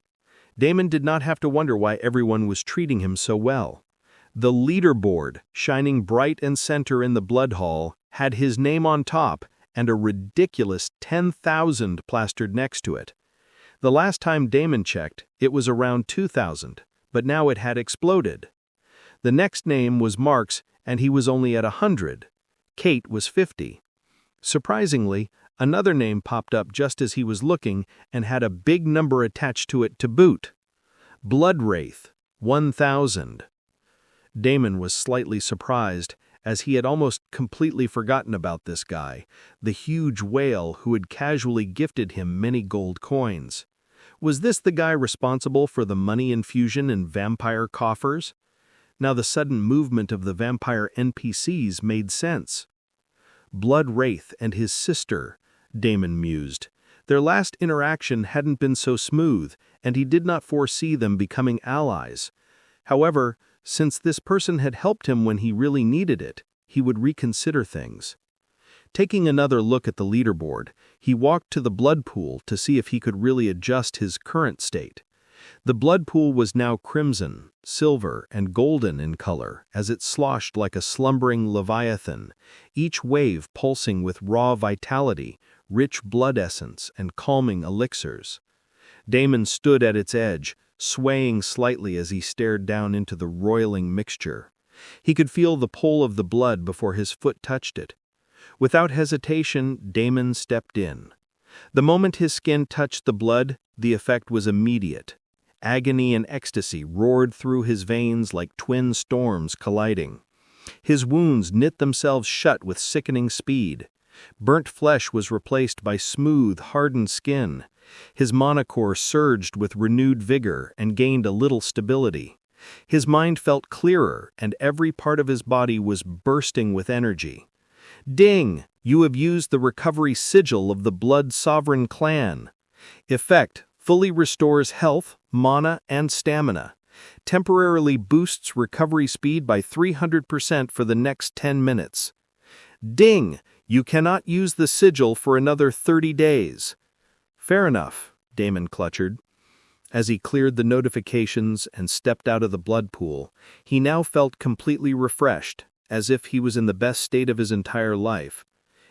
Damon did not have to wonder why everyone was treating him so well. The leaderboard, shining bright and center in the blood hall, had his name on top and a ridiculous 10,000 plastered next to it. The last time Damon checked, it was around 2,000, but now it had exploded. The next name was Mark's, and he was only at 100. Kate was 50. Surprisingly, another name popped up just as he was looking and had a big number attached to it to boot. Blood Wraith, 1,000. Damon was slightly surprised, as he had almost completely forgotten about this guy, the huge whale who had casually gifted him many gold coins. Was this the guy responsible for the money infusion in vampire coffers? Now the sudden movement of the vampire NPCs made sense. Blood Wraith and his sister, Damon mused. Their last interaction hadn't been so smooth, and he did not foresee them becoming allies. However, since this person had helped him when he really needed it, he would reconsider things. Taking another look at the leaderboard, he walked to the blood pool to see if he could really adjust his current state. The blood pool was now crimson, silver, and golden in color as it sloshed like a slumbering leviathan, each wave pulsing with raw vitality, rich blood essence, and calming elixirs. Damon stood at its edge, swaying slightly as he stared down into the roiling mixture. He could feel the pull of the blood before his foot touched it. Without hesitation, Damon stepped in. The moment his skin touched the blood, the effect was immediate. Agony and ecstasy roared through his veins like twin storms colliding. His wounds knit themselves shut with sickening speed. Burnt flesh was replaced by smooth, hardened skin. His monocore surged with renewed vigor and gained a little stability. His mind felt clearer, and every part of his body was bursting with energy. "Ding! You have used the recovery sigil of the Blood Sovereign clan. Effect: fully restores health, mana, and stamina. Temporarily boosts recovery speed by 300% for the next 10 minutes. Ding! You cannot use the sigil for another 30 days. "Fair enough," Damon clutched. As he cleared the notifications and stepped out of the blood pool, he now felt completely refreshed, as if he was in the best state of his entire life.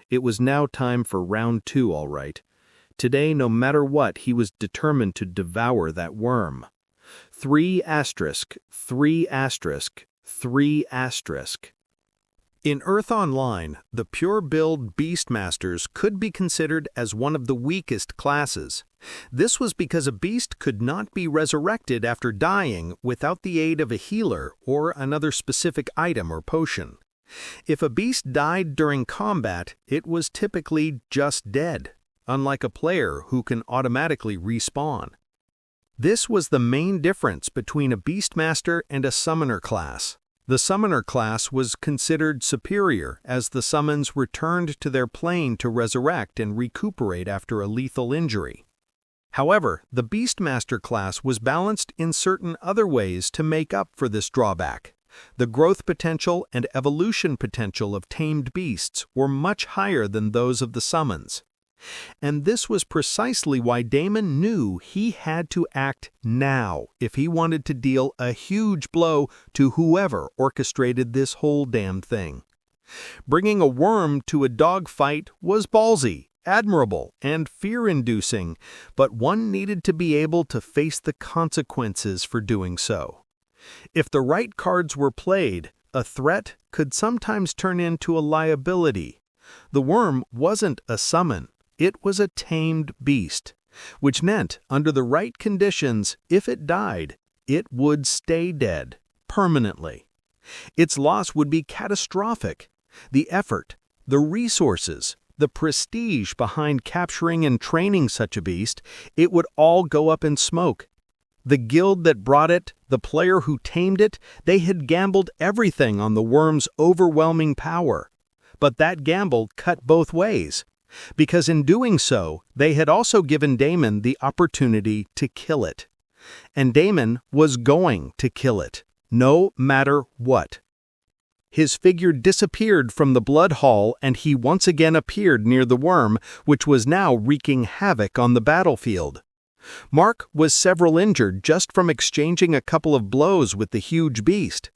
It was now time for round 2, all right. Today, no matter what, he was determined to devour that worm. 3*3*3*3*. In Earth Online, the pure-build Beastmasters could be considered as one of the weakest classes. This was because a beast could not be resurrected after dying without the aid of a healer or another specific item or potion. If a beast died during combat, it was typically just dead, unlike a player who can automatically respawn. This was the main difference between a Beastmaster and a Summoner class. The summoner class was considered superior as the summons returned to their plane to resurrect and recuperate after a lethal injury. However, the Beastmaster class was balanced in certain other ways to make up for this drawback. The growth potential and evolution potential of tamed beasts were much higher than those of the summons. And this was precisely why Damon knew he had to act now if he wanted to deal a huge blow to whoever orchestrated this whole damn thing. Bringing a worm to a dogfight was ballsy, admirable, and fear-inducing, but one needed to be able to face the consequences for doing so. If the right cards were played, a threat could sometimes turn into a liability. The worm wasn't a summon. It was a tamed beast, which meant, under the right conditions, if it died, it would stay dead, permanently. Its loss would be catastrophic. The effort, the resources, the prestige behind capturing and training such a beast, it would all go up in smoke. The guild that brought it, the player who tamed it, they had gambled everything on the worm's overwhelming power. But that gamble cut both ways, because in doing so, they had also given Damon the opportunity to kill it. And Damon was going to kill it, no matter what. His figure disappeared from the blood hall and he once again appeared near the worm, which was now wreaking havoc on the battlefield. Mark was several injured just from exchanging a couple of blows with the huge beast.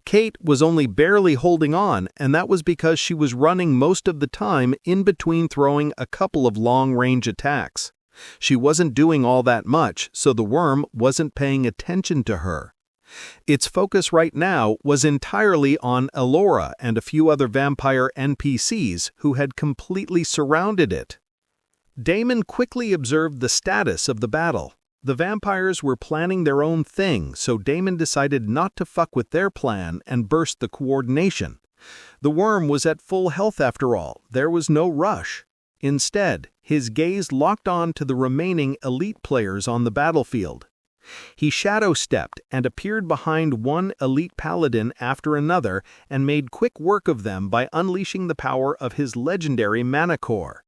Kate was only barely holding on, and that was because she was running most of the time in between throwing a couple of long-range attacks. She wasn't doing all that much, so the worm wasn't paying attention to her. Its focus right now was entirely on Elora and a few other vampire NPCs who had completely surrounded it. Damon quickly observed the status of the battle. The vampires were planning their own thing, so Damon decided not to fuck with their plan and burst the coordination. The worm was at full health after all. There was no rush. Instead, his gaze locked on to the remaining elite players on the battlefield. He shadow-stepped and appeared behind one elite paladin after another and made quick work of them by unleashing the power of his legendary mana core.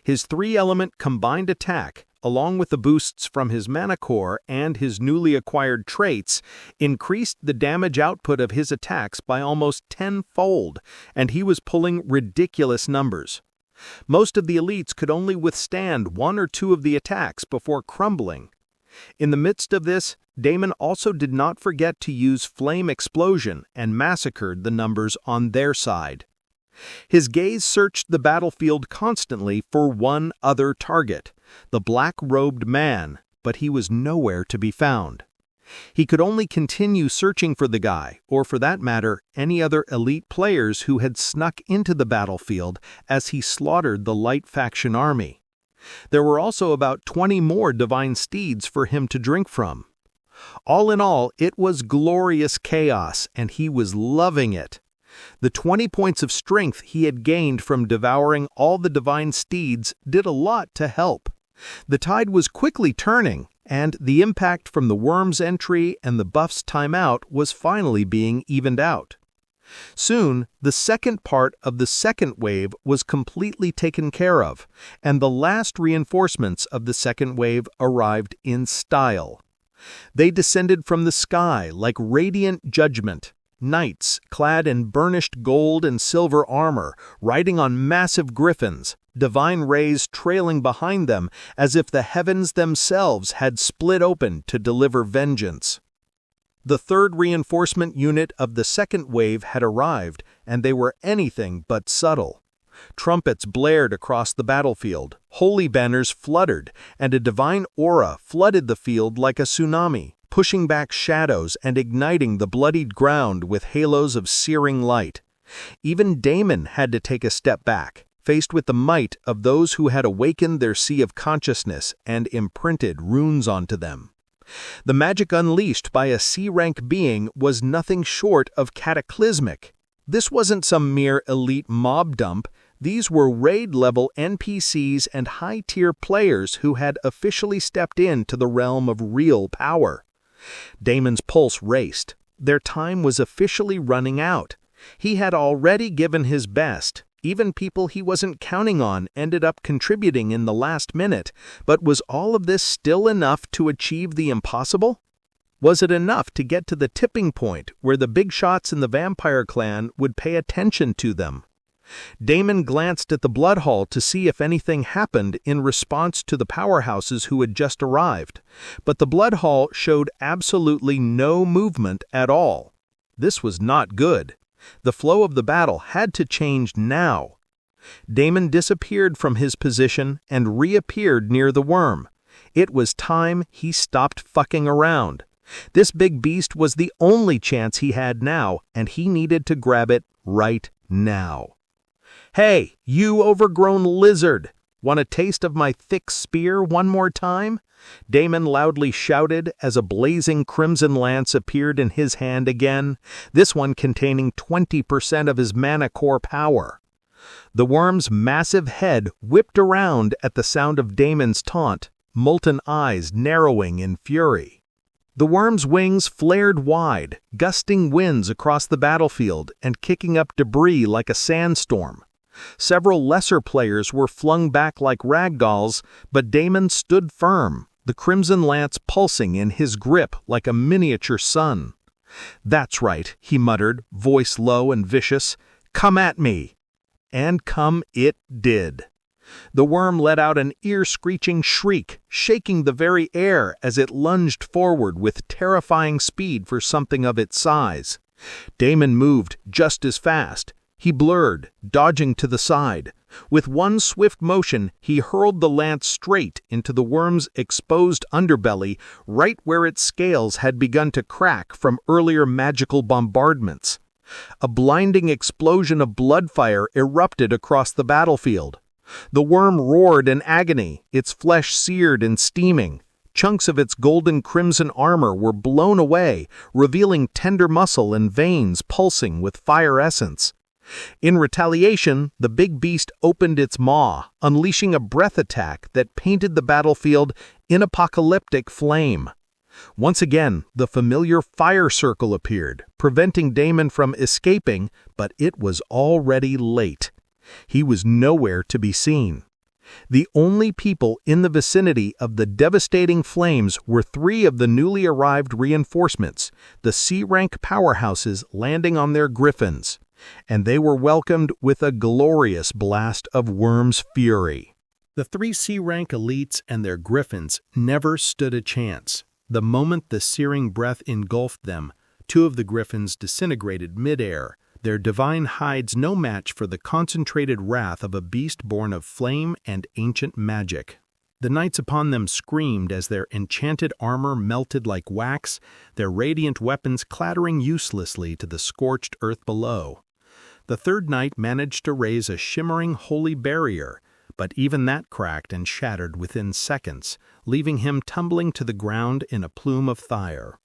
His three-element combined attack, along with the boosts from his mana core and his newly acquired traits, increased the damage output of his attacks by almost tenfold, and he was pulling ridiculous numbers. Most of the elites could only withstand one or two of the attacks before crumbling. In the midst of this, Damon also did not forget to use Flame Explosion and massacred the numbers on their side. His gaze searched the battlefield constantly for one other target, the black-robed man, but he was nowhere to be found. He could only continue searching for the guy, or for that matter, any other elite players who had snuck into the battlefield as he slaughtered the light faction army. There were also about 20 more divine steeds for him to drink from. All in all, it was glorious chaos, and he was loving it. The 20 points of strength he had gained from devouring all the divine steeds did a lot to help. The tide was quickly turning, and the impact from the worm's entry and the buff's timeout was finally being evened out. Soon, the second part of the second wave was completely taken care of, and the last reinforcements of the second wave arrived in style. They descended from the sky like radiant judgment, knights clad in burnished gold and silver armor, riding on massive griffins, divine rays trailing behind them as if the heavens themselves had split open to deliver vengeance. The third reinforcement unit of the second wave had arrived, and they were anything but subtle. Trumpets blared across the battlefield, holy banners fluttered, and a divine aura flooded the field like a tsunami, pushing back shadows and igniting the bloodied ground with halos of searing light. Even Damon had to take a step back, faced with the might of those who had awakened their sea of consciousness and imprinted runes onto them. The magic unleashed by a C-rank being was nothing short of cataclysmic. This wasn't some mere elite mob dump. These were raid-level NPCs and high-tier players who had officially stepped into the realm of real power. Damon's pulse raced. Their time was officially running out. He had already given his best. Even people he wasn't counting on ended up contributing in the last minute. But was all of this still enough to achieve the impossible? Was it enough to get to the tipping point where the big shots in the vampire clan would pay attention to them? Damon glanced at the blood hall to see if anything happened in response to the powerhouses who had just arrived, but the blood hall showed absolutely no movement at all. This was not good. The flow of the battle had to change now. Damon disappeared from his position and reappeared near the worm. It was time he stopped fucking around. This big beast was the only chance he had now, and he needed to grab it right now. "Hey, you overgrown lizard! Want a taste of my thick spear one more time?" Damon loudly shouted as a blazing crimson lance appeared in his hand again, this one containing 20% of his mana core power. The worm's massive head whipped around at the sound of Damon's taunt, molten eyes narrowing in fury. The worm's wings flared wide, gusting winds across the battlefield and kicking up debris like a sandstorm. Several lesser players were flung back like ragdolls, but Damon stood firm, the crimson lance pulsing in his grip like a miniature sun. "That's right," he muttered, voice low and vicious. "Come at me!" And come it did. The worm let out an ear-screeching shriek, shaking the very air as it lunged forward with terrifying speed for something of its size. Damon moved just as fast. He blurred, dodging to the side. With one swift motion, he hurled the lance straight into the worm's exposed underbelly, right where its scales had begun to crack from earlier magical bombardments. A blinding explosion of bloodfire erupted across the battlefield. The worm roared in agony, its flesh seared and steaming. Chunks of its golden crimson armor were blown away, revealing tender muscle and veins pulsing with fire essence. In retaliation, the big beast opened its maw, unleashing a breath attack that painted the battlefield in apocalyptic flame. Once again, the familiar fire circle appeared, preventing Damon from escaping, but it was already late. He was nowhere to be seen. The only people in the vicinity of the devastating flames were 3 of the newly arrived reinforcements, the C-rank powerhouses landing on their griffins, and they were welcomed with a glorious blast of worm's fury. The 3 C-rank elites and their griffins never stood a chance. The moment the searing breath engulfed them, 2 of the griffins disintegrated midair, their divine hides no match for the concentrated wrath of a beast born of flame and ancient magic. The knights upon them screamed as their enchanted armor melted like wax, their radiant weapons clattering uselessly to the scorched earth below. The 3rd knight managed to raise a shimmering holy barrier, but even that cracked and shattered within seconds, leaving him tumbling to the ground in a plume of fire.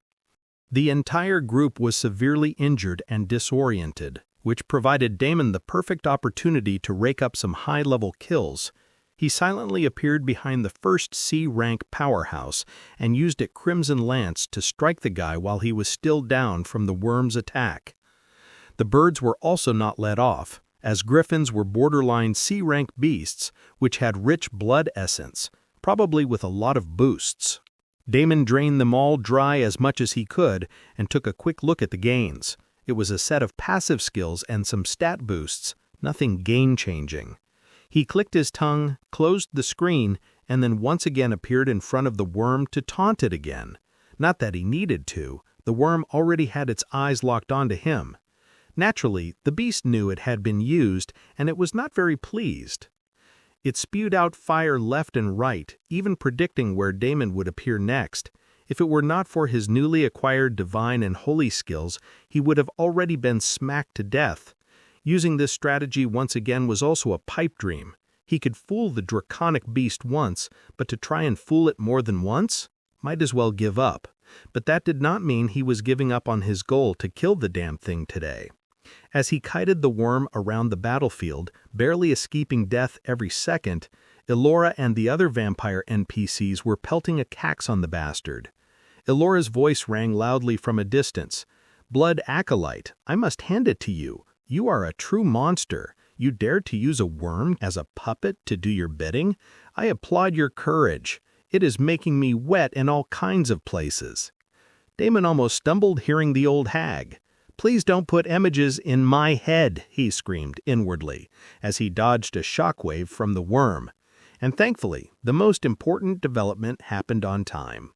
The entire group was severely injured and disoriented, which provided Damon the perfect opportunity to rake up some high-level kills. He silently appeared behind the first C-rank powerhouse and used a crimson lance to strike the guy while he was still down from the worm's attack. The birds were also not let off, as griffins were borderline C-rank beasts which had rich blood essence, probably with a lot of boosts. Damon drained them all dry as much as he could and took a quick look at the gains. It was a set of passive skills and some stat boosts, nothing game-changing. He clicked his tongue, closed the screen, and then once again appeared in front of the worm to taunt it again. Not that he needed to, the worm already had its eyes locked onto him. Naturally, the beast knew it had been used, and it was not very pleased. It spewed out fire left and right, even predicting where Damon would appear next. If it were not for his newly acquired divine and holy skills, he would have already been smacked to death. Using this strategy once again was also a pipe dream. He could fool the draconic beast once, but to try and fool it more than once? Might as well give up. But that did not mean he was giving up on his goal to kill the damn thing today. As he kited the worm around the battlefield, barely escaping death every second, Elora and the other vampire NPCs were pelting a cax on the bastard. Elora's voice rang loudly from a distance. Blood acolyte, I must hand it to you. You are a true monster. You dared to use a worm as a puppet to do your bidding? I applaud your courage. It is making me wet in all kinds of places." Damon almost stumbled hearing the old hag. "Please don't put images in my head," he screamed inwardly, as he dodged a shockwave from the worm. And thankfully, the most important development happened on time.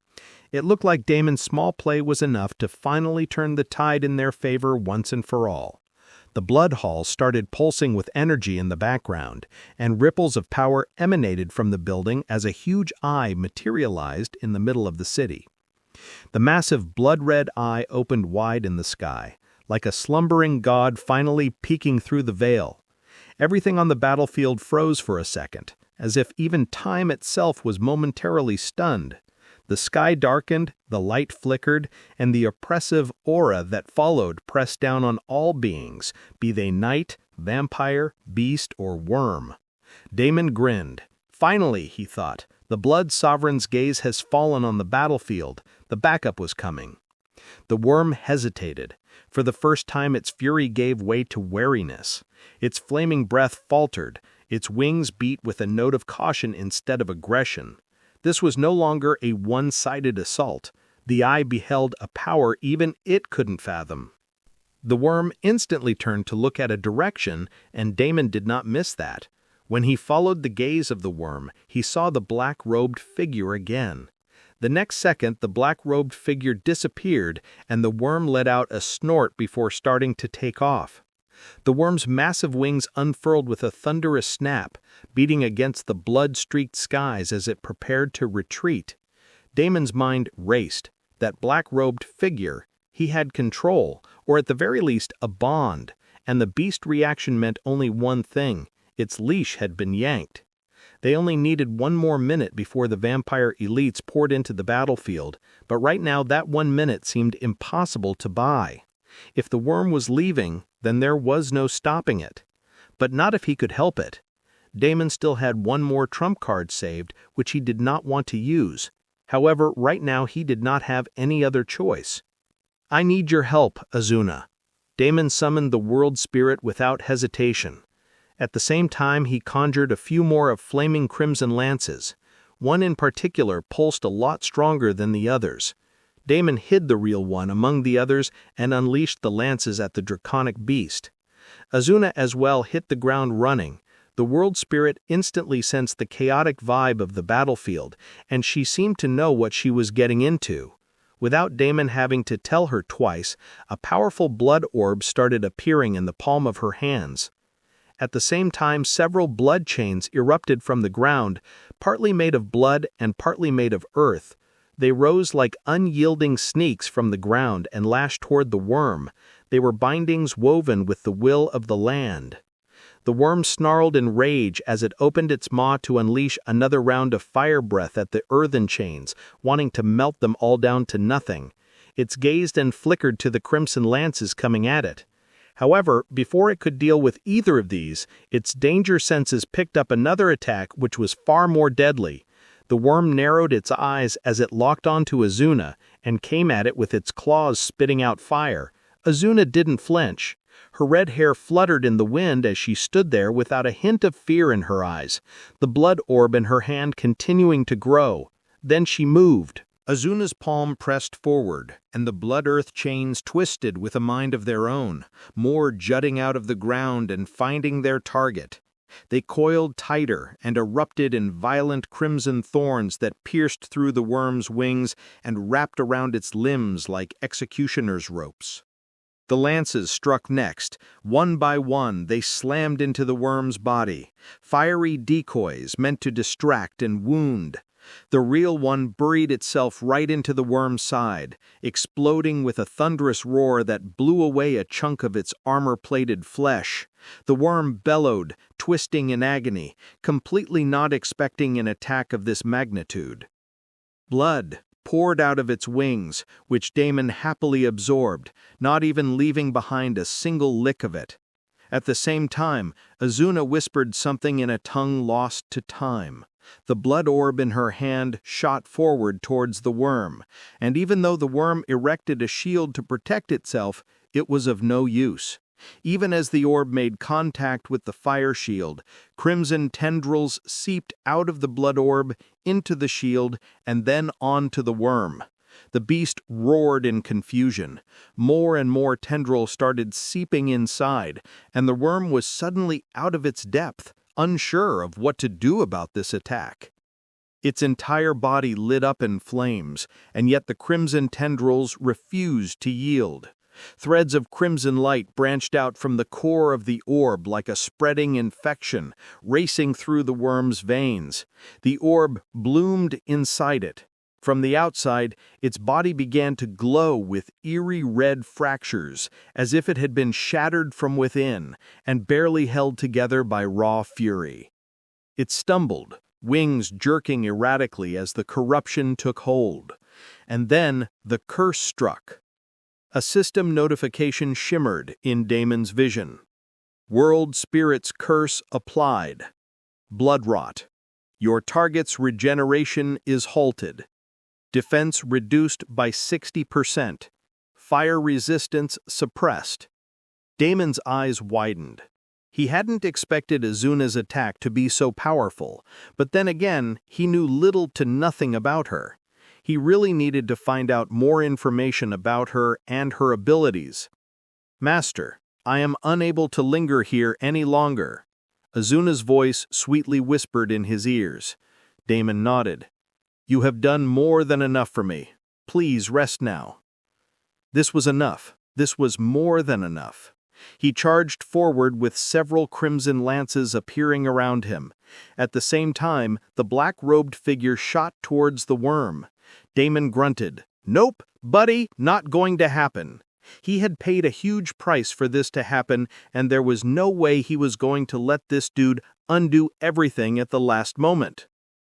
It looked like Damon's small play was enough to finally turn the tide in their favor once and for all. The blood hall started pulsing with energy in the background, and ripples of power emanated from the building as a huge eye materialized in the middle of the city. The massive blood-red eye opened wide in the sky, like a slumbering god finally peeking through the veil. Everything on the battlefield froze for a second, as if even time itself was momentarily stunned. The sky darkened, the light flickered, and the oppressive aura that followed pressed down on all beings, be they knight, vampire, beast, or worm. Damon grinned. Finally, he thought, the Blood Sovereign's gaze has fallen on the battlefield. The backup was coming. The worm hesitated. For the first time, its fury gave way to wariness. Its flaming breath faltered. Its wings beat with a note of caution instead of aggression. This was no longer a one-sided assault. The eye beheld a power even it couldn't fathom. The worm instantly turned to look at a direction, and Damon did not miss that. When he followed the gaze of the worm, he saw the black-robed figure again. The next second, the black-robed figure disappeared, and the worm let out a snort before starting to take off. The worm's massive wings unfurled with a thunderous snap, beating against the blood-streaked skies as it prepared to retreat. Damon's mind raced. That black-robed figure, he had control, or at the very least a bond, and the beast reaction meant only one thing: its leash had been yanked. They only needed one more minute before the vampire elites poured into the battlefield, but right now that 1 minute seemed impossible to buy. If the worm was leaving, then there was no stopping it. But not if he could help it. Damon still had one more trump card saved, which he did not want to use. However, right now he did not have any other choice. "I need your help, Azuna." Damon summoned the world spirit without hesitation. At the same time, he conjured a few more of flaming crimson lances. One in particular pulsed a lot stronger than the others. Damon hid the real one among the others and unleashed the lances at the draconic beast. Azuna as well hit the ground running. The world spirit instantly sensed the chaotic vibe of the battlefield, and she seemed to know what she was getting into. Without Damon having to tell her twice, a powerful blood orb started appearing in the palm of her hands. At the same time, several blood chains erupted from the ground, partly made of blood and partly made of earth. They rose like unyielding snakes from the ground and lashed toward the worm. They were bindings woven with the will of the land. The worm snarled in rage as it opened its maw to unleash another round of fire breath at the earthen chains, wanting to melt them all down to nothing. It gazed and flickered to the crimson lances coming at it. However, before it could deal with either of these, its danger senses picked up another attack which was far more deadly. The worm narrowed its eyes as it locked onto Azuna and came at it with its claws spitting out fire. Azuna didn't flinch. Her red hair fluttered in the wind as she stood there without a hint of fear in her eyes, the blood orb in her hand continuing to grow. Then she moved. Azuna's palm pressed forward, and the blood-earth chains twisted with a mind of their own, more jutting out of the ground and finding their target. They coiled tighter and erupted in violent crimson thorns that pierced through the worm's wings and wrapped around its limbs like executioner's ropes. The lances struck next. One by one, they slammed into the worm's body, fiery decoys meant to distract and wound. The real one buried itself right into the worm's side, exploding with a thunderous roar that blew away a chunk of its armor-plated flesh. The worm bellowed, twisting in agony, completely not expecting an attack of this magnitude. Blood poured out of its wings, which Damon happily absorbed, not even leaving behind a single lick of it. At the same time, Azuna whispered something in a tongue lost to time. The blood orb in her hand shot forward towards the worm, and even though the worm erected a shield to protect itself, it was of no use. Even as the orb made contact with the fire shield, crimson tendrils seeped out of the blood orb into the shield and then onto the worm. The beast roared in confusion. More and more tendrils started seeping inside, and the worm was suddenly out of its depth, unsure of what to do about this attack. Its entire body lit up in flames, and yet the crimson tendrils refused to yield. Threads of crimson light branched out from the core of the orb like a spreading infection, racing through the worm's veins. The orb bloomed inside it. From the outside, its body began to glow with eerie red fractures, as if it had been shattered from within and barely held together by raw fury. It stumbled, wings jerking erratically as the corruption took hold. And then the curse struck. A system notification shimmered in Damon's vision. World Spirit's curse applied. Blood rot. Your target's regeneration is halted. Defense reduced by 60%. Fire resistance suppressed. Damon's eyes widened. He hadn't expected Azuna's attack to be so powerful, but then again, he knew little to nothing about her. He really needed to find out more information about her and her abilities. "Master, I am unable to linger here any longer," Azuna's voice sweetly whispered in his ears. Damon nodded. "You have done more than enough for me. Please rest now." This was enough. This was more than enough. He charged forward with several crimson lances appearing around him. At the same time, the black-robed figure shot towards the worm. Damon grunted, "Nope, buddy, not going to happen." He had paid a huge price for this to happen, and there was no way he was going to let this dude undo everything at the last moment.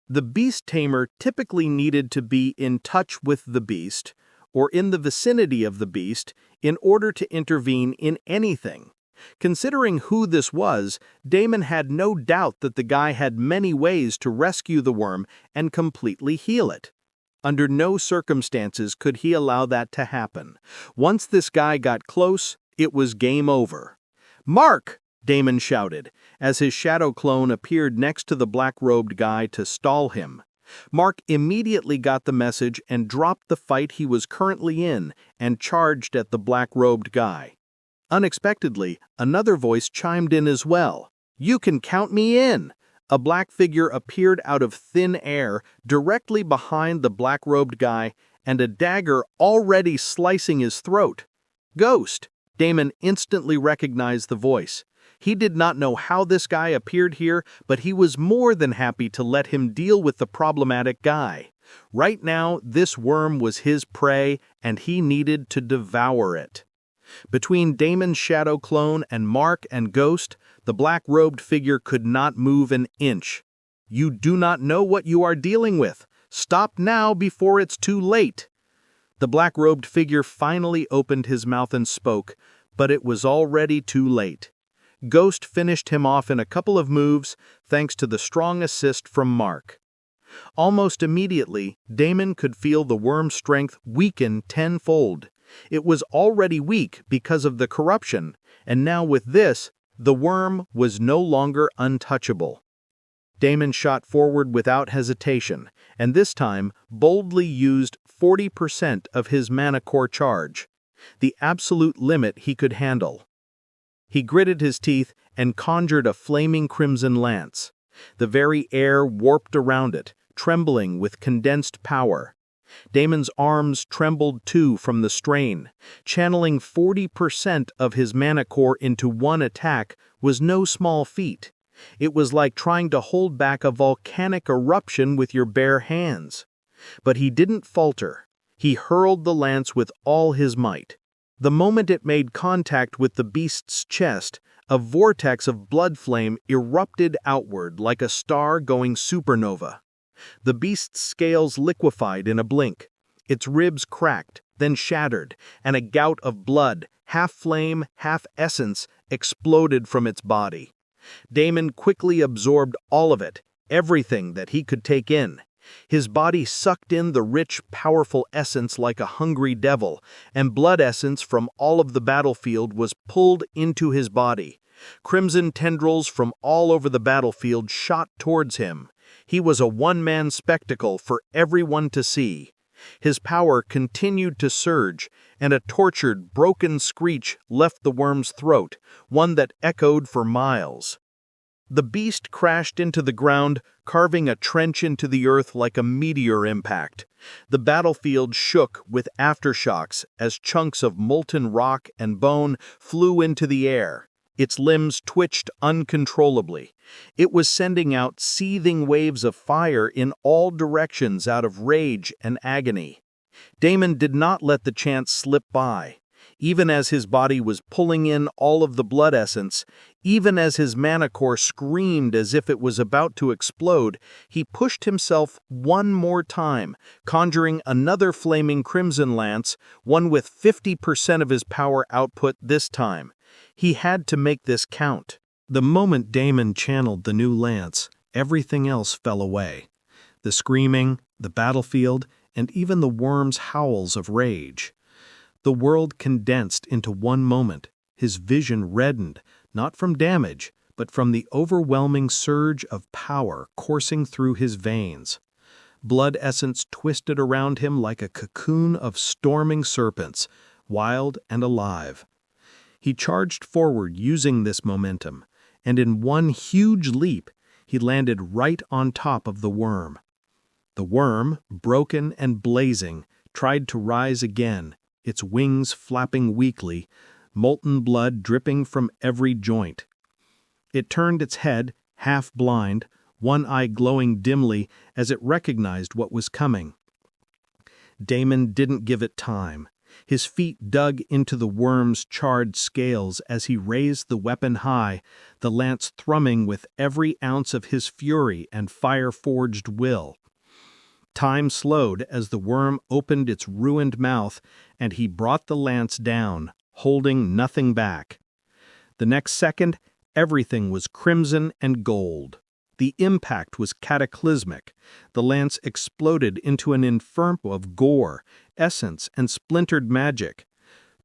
The beast tamer typically needed to be in touch with the beast, or in the vicinity of the beast, in order to intervene in anything. Considering who this was, Damon had no doubt that the guy had many ways to rescue the worm and completely heal it. Under no circumstances could he allow that to happen. Once this guy got close, it was game over. "Mark!" Damon shouted, as his shadow clone appeared next to the black-robed guy to stall him. Mark immediately got the message and dropped the fight he was currently in and charged at the black-robed guy. Unexpectedly, another voice chimed in as well. "You can count me in!" A black figure appeared out of thin air directly behind the black-robed guy, and a dagger already slicing his throat. "Ghost!" Damon instantly recognized the voice. He did not know how this guy appeared here, but he was more than happy to let him deal with the problematic guy. Right now, this worm was his prey, and he needed to devour it. Between Damon's shadow clone and Mark and Ghost, the black-robed figure could not move an inch. "You do not know what you are dealing with. Stop now before it's too late." The black-robed figure finally opened his mouth and spoke, but it was already too late. Ghost finished him off in a couple of moves, thanks to the strong assist from Mark. Almost immediately, Damon could feel the worm's strength weaken tenfold. It was already weak because of the corruption, and now with this, the worm was no longer untouchable. Damon shot forward without hesitation, and this time boldly used 40% of his mana core charge, the absolute limit he could handle. He gritted his teeth and conjured a flaming crimson lance. The very air warped around it, trembling with condensed power. Damon's arms trembled too from the strain. Channeling 40% of his mana core into one attack was no small feat. It was like trying to hold back a volcanic eruption with your bare hands. But he didn't falter. He hurled the lance with all his might. The moment it made contact with the beast's chest, a vortex of blood flame erupted outward like a star going supernova. The beast's scales liquefied in a blink. Its ribs cracked, then shattered, and a gout of blood, half flame, half essence, exploded from its body. Damon quickly absorbed all of it, everything that he could take in. His body sucked in the rich, powerful essence like a hungry devil, and blood essence from all of the battlefield was pulled into his body. Crimson tendrils from all over the battlefield shot towards him. He was a one-man spectacle for everyone to see. His power continued to surge, and a tortured, broken screech left the worm's throat, one that echoed for miles. The beast crashed into the ground, carving a trench into the earth like a meteor impact. The battlefield shook with aftershocks as chunks of molten rock and bone flew into the air. Its limbs twitched uncontrollably. It was sending out seething waves of fire in all directions out of rage and agony. Damon did not let the chance slip by. Even as his body was pulling in all of the blood essence, even as his mana core screamed as if it was about to explode, he pushed himself one more time, conjuring another flaming crimson lance, one with 50% of his power output this time. He had to make this count. The moment Damon channeled the new lance, everything else fell away. The screaming, the battlefield, and even the worm's howls of rage. The world condensed into one moment, his vision reddened, not from damage, but from the overwhelming surge of power coursing through his veins. Blood essence twisted around him like a cocoon of storming serpents, wild and alive. He charged forward using this momentum, and in one huge leap, he landed right on top of the worm. The worm, broken and blazing, tried to rise again, its wings flapping weakly, molten blood dripping from every joint. It turned its head, half blind, one eye glowing dimly as it recognized what was coming. Damon didn't give it time. His feet dug into the worm's charred scales as he raised the weapon high, the lance thrumming with every ounce of his fury and fire-forged will. Time slowed as the worm opened its ruined mouth, and he brought the lance down, holding nothing back. The next second, everything was crimson and gold. The impact was cataclysmic. The lance exploded into an inferno of gore, essence, and splintered magic.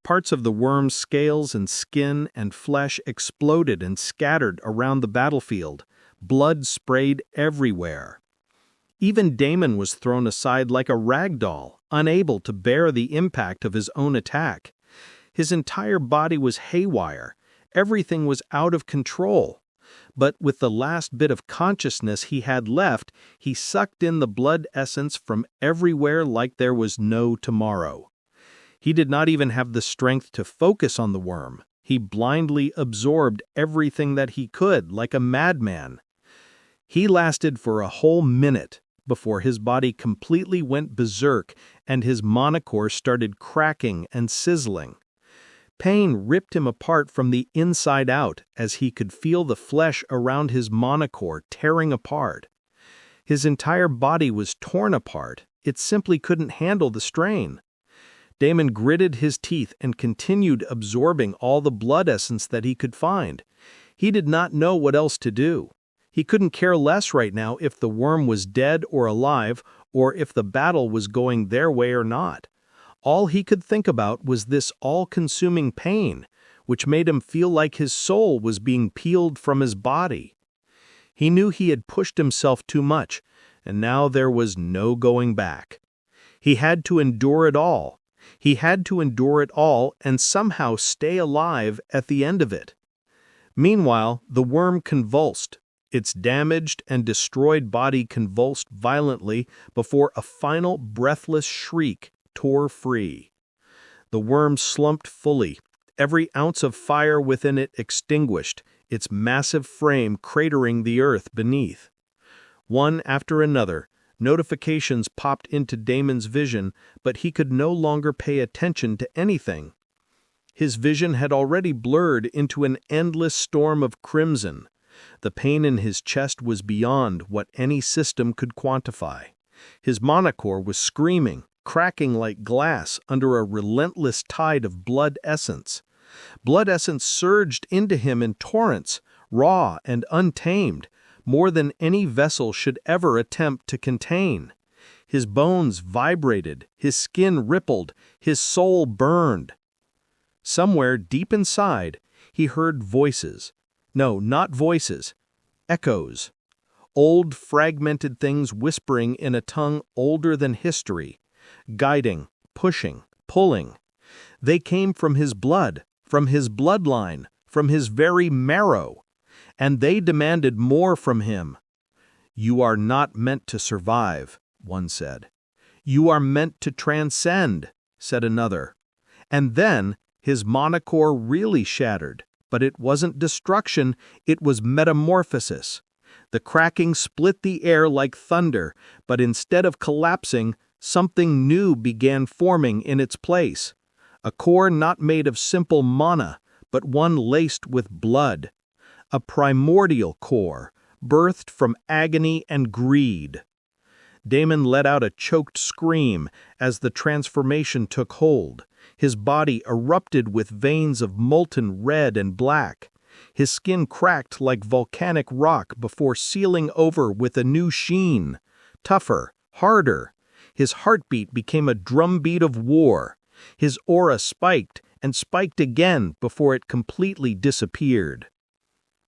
Parts of the worm's scales and skin and flesh exploded and scattered around the battlefield. Blood sprayed everywhere. Even Damon was thrown aside like a rag doll, unable to bear the impact of his own attack. His entire body was haywire. Everything was out of control. But with the last bit of consciousness he had left, he sucked in the blood essence from everywhere like there was no tomorrow. He did not even have the strength to focus on the worm. He blindly absorbed everything that he could, like a madman. He lasted for a whole minute before his body completely went berserk and his mana core started cracking and sizzling. Pain ripped him apart from the inside out as he could feel the flesh around his mana core tearing apart. His entire body was torn apart. It simply couldn't handle the strain. Damon gritted his teeth and continued absorbing all the blood essence that he could find. He did not know what else to do. He couldn't care less right now if the worm was dead or alive, or if the battle was going their way or not. All he could think about was this all-consuming pain, which made him feel like his soul was being peeled from his body. He knew he had pushed himself too much, and now there was no going back. He had to endure it all. He had to endure it all and somehow stay alive at the end of it. Meanwhile, the worm convulsed. Its damaged and destroyed body convulsed violently before a final breathless shriek tore free. The worm slumped fully, every ounce of fire within it extinguished, its massive frame cratering the earth beneath. One after another, notifications popped into Damon's vision, but he could no longer pay attention to anything. His vision had already blurred into an endless storm of crimson. The pain in his chest was beyond what any system could quantify. His mana core was screaming, cracking like glass under a relentless tide of blood essence. Blood essence surged into him in torrents, raw and untamed, more than any vessel should ever attempt to contain. His bones vibrated, his skin rippled, his soul burned. Somewhere deep inside, he heard voices. No, not voices. Echoes. Old, fragmented things whispering in a tongue older than history. Guiding, pushing, pulling. They came from his blood, from his bloodline, from his very marrow. And they demanded more from him. "You are not meant to survive," one said. "You are meant to transcend," said another. And then his monocore really shattered, but it wasn't destruction, it was metamorphosis. The cracking split the air like thunder, but instead of collapsing, something new began forming in its place. A core not made of simple mana, but one laced with blood. A primordial core, birthed from agony and greed. Damon let out a choked scream as the transformation took hold. His body erupted with veins of molten red and black. His skin cracked like volcanic rock before sealing over with a new sheen. Tougher, harder. His heartbeat became a drumbeat of war. His aura spiked and spiked again before it completely disappeared.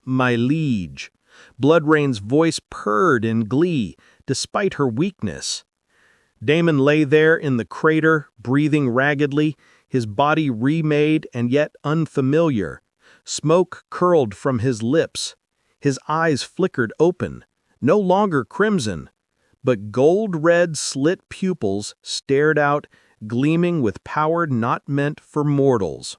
"My liege." Bloodrain's voice purred in glee, despite her weakness. Damon lay there in the crater, breathing raggedly, his body remade and yet unfamiliar. Smoke curled from his lips. His eyes flickered open, no longer crimson, but gold-red slit pupils stared out, gleaming with power not meant for mortals.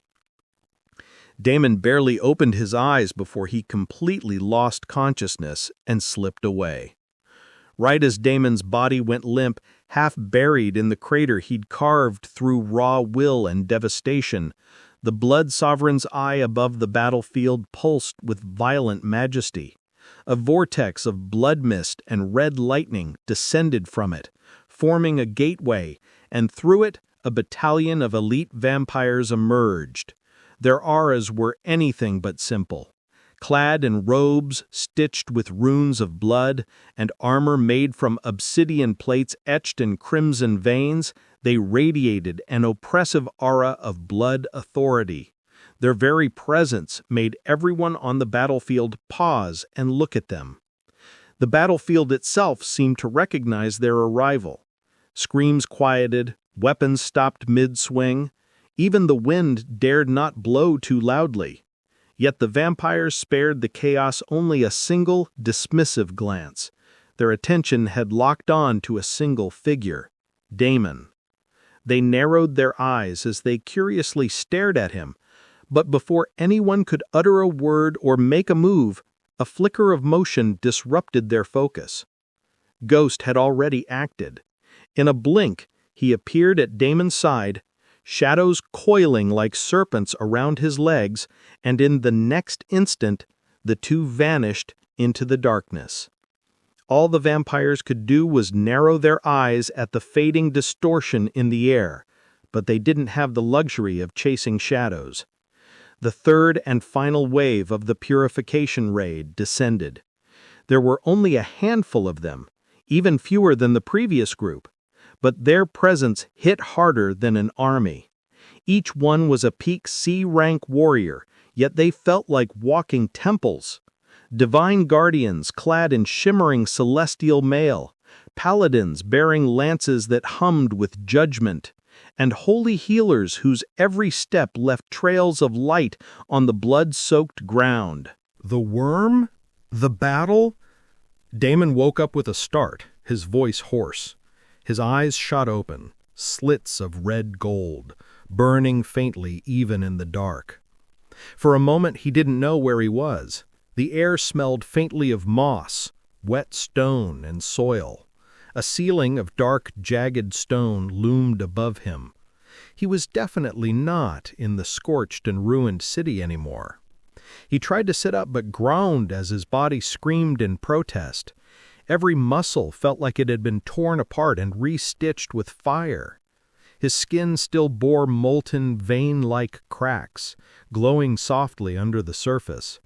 Damon barely opened his eyes before he completely lost consciousness and slipped away. Right as Damon's body went limp, half buried in the crater he'd carved through raw will and devastation, the Blood Sovereign's eye above the battlefield pulsed with violent majesty. A vortex of blood mist and red lightning descended from it, forming a gateway, and through it a battalion of elite vampires emerged. Their auras were anything but simple. Clad in robes stitched with runes of blood and armor made from obsidian plates etched in crimson veins, they radiated an oppressive aura of blood authority. Their very presence made everyone on the battlefield pause and look at them. The battlefield itself seemed to recognize their arrival. Screams quieted, weapons stopped mid-swing. Even the wind dared not blow too loudly. Yet the vampires spared the chaos only a single, dismissive glance. Their attention had locked on to a single figure, Damon. They narrowed their eyes as they curiously stared at him, but before anyone could utter a word or make a move, a flicker of motion disrupted their focus. Ghost had already acted. In a blink, he appeared at Damon's side, shadows coiling like serpents around his legs, and in the next instant, the two vanished into the darkness. All the vampires could do was narrow their eyes at the fading distortion in the air, but they didn't have the luxury of chasing shadows. The third and final wave of the purification raid descended. There were only a handful of them, even fewer than the previous group, but their presence hit harder than an army. Each one was a peak C-rank warrior, yet they felt like walking temples. Divine guardians clad in shimmering celestial mail, paladins bearing lances that hummed with judgment, and holy healers whose every step left trails of light on the blood-soaked ground. The worm? The battle? Damon woke up with a start, his voice hoarse. His eyes shot open, slits of red gold, burning faintly even in the dark. For a moment he didn't know where he was. The air smelled faintly of moss, wet stone, and soil. A ceiling of dark, jagged stone loomed above him. He was definitely not in the scorched and ruined city anymore. He tried to sit up but groaned as his body screamed in protest. Every muscle felt like it had been torn apart and re-stitched with fire. His skin still bore molten, vein-like cracks, glowing softly under the surface.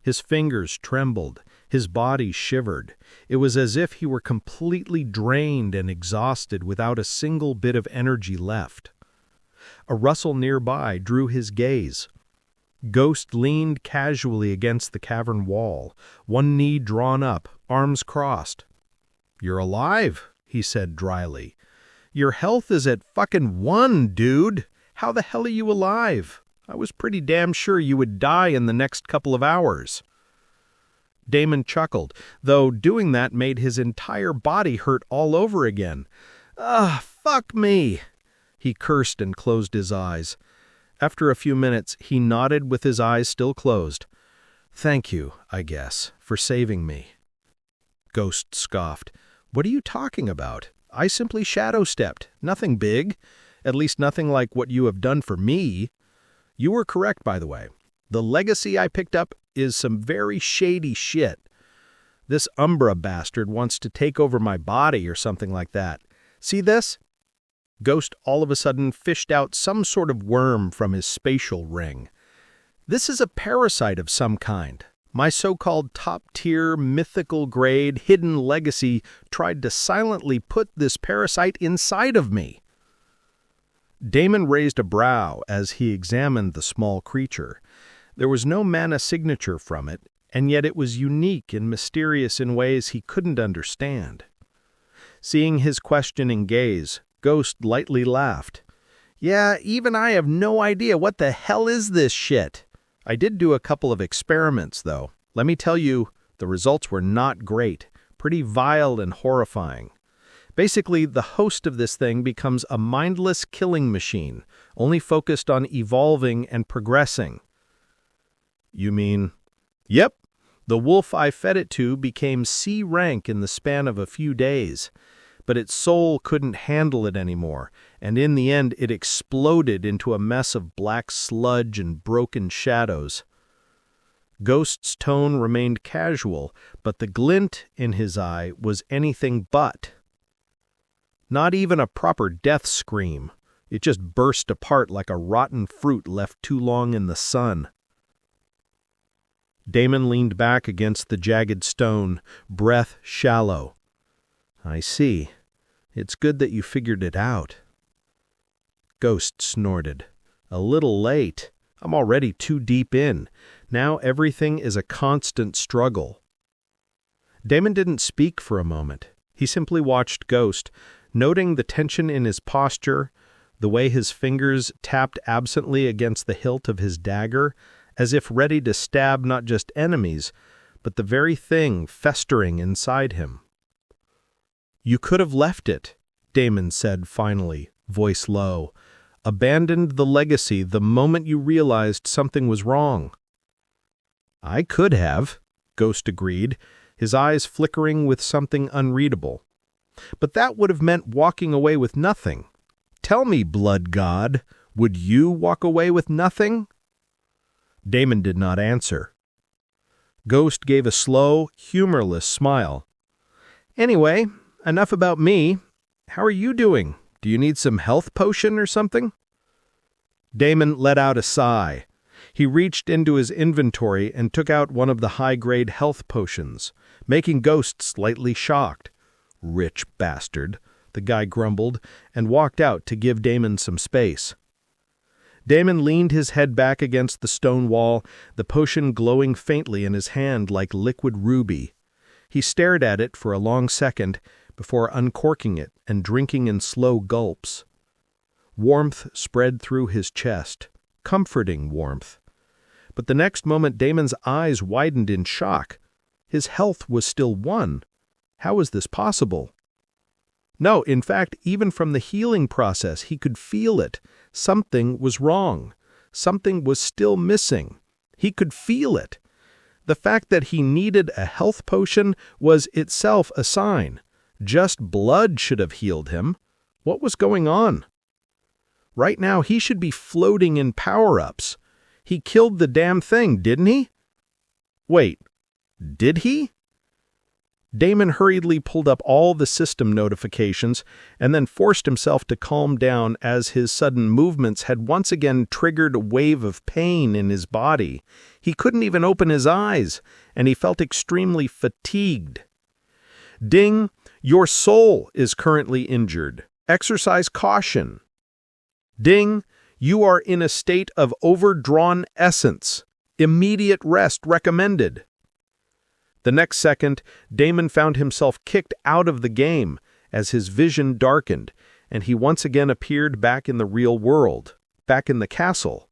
His fingers trembled, His body shivered. It was as if he were completely drained and exhausted without a single bit of energy left. A rustle nearby drew his gaze. Ghost leaned casually against the cavern wall, one knee drawn up, arms crossed. "You're alive," he said dryly. "Your health is at fucking 1, dude. How the hell are you alive? I was pretty damn sure you would die in the next couple of hours." Damon chuckled, though doing that made his entire body hurt all over again. Fuck me!" He cursed and closed his eyes. After a few minutes, he nodded with his eyes still closed. "Thank you, I guess, for saving me." Ghost scoffed. "What are you talking about? I simply shadow-stepped. Nothing big. At least nothing like what you have done for me. You were correct, by the way. The legacy I picked up is some very shady shit. This Umbra bastard wants to take over my body or something like that. See this?" Ghost all of a sudden fished out some sort of worm from his spatial ring. "This is a parasite of some kind. My so-called top-tier, mythical-grade, hidden legacy tried to silently put this parasite inside of me." Damon raised a brow as he examined the small creature. There was no mana signature from it, and yet it was unique and mysterious in ways he couldn't understand. Seeing his questioning gaze, Ghost lightly laughed. "Yeah, even I have no idea what the hell is this shit. I did do a couple of experiments, though. Let me tell you, the results were not great, pretty vile and horrifying. Basically, the host of this thing becomes a mindless killing machine, only focused on evolving and progressing." "You mean?" "Yep. The wolf I fed it to became C rank in the span of a few days. But its soul couldn't handle it anymore, and in the end it exploded into a mess of black sludge and broken shadows." Ghost's tone remained casual, but the glint in his eye was anything but. Not even a proper death scream. It just burst apart like a rotten fruit left too long in the sun. Damon leaned back against the jagged stone, breath shallow. "I see. It's good that you figured it out." Ghost snorted. "A little late. I'm already too deep in. Now everything is a constant struggle." Damon didn't speak for a moment. He simply watched Ghost, noting the tension in his posture, the way his fingers tapped absently against the hilt of his dagger, as if ready to stab not just enemies, but the very thing festering inside him. "You could have left it," Damon said finally, voice low. "Abandoned the legacy the moment you realized something was wrong." "I could have," Ghost agreed, his eyes flickering with something unreadable. "But that would have meant walking away with nothing. Tell me, blood god, would you walk away with nothing?" Damon did not answer. Ghost gave a slow, humorless smile. "Anyway, enough about me. How are you doing? Do you need some health potion or something?" Damon let out a sigh. He reached into his inventory and took out one of the high-grade health potions, making Ghost slightly shocked. "Rich bastard," the guy grumbled, and walked out to give Damon some space. Damon leaned his head back against the stone wall, the potion glowing faintly in his hand like liquid ruby. He stared at it for a long second before uncorking it and drinking in slow gulps. Warmth spread through his chest, comforting warmth. But the next moment Damon's eyes widened in shock. His health was still 1. How was this possible? No, in fact, even from the healing process, he could feel it. Something was wrong. Something was still missing. He could feel it. The fact that he needed a health potion was itself a sign. Just blood should have healed him. What was going on? Right now, he should be floating in power-ups. He killed the damn thing, didn't he? Wait, did he? Damon hurriedly pulled up all the system notifications and then forced himself to calm down as his sudden movements had once again triggered a wave of pain in his body. He couldn't even open his eyes, and he felt extremely fatigued. Ding, your soul is currently injured. Exercise caution. Ding, you are in a state of overdrawn essence. Immediate rest recommended. The next second, Damon found himself kicked out of the game as his vision darkened, and he once again appeared back in the real world, back in the castle.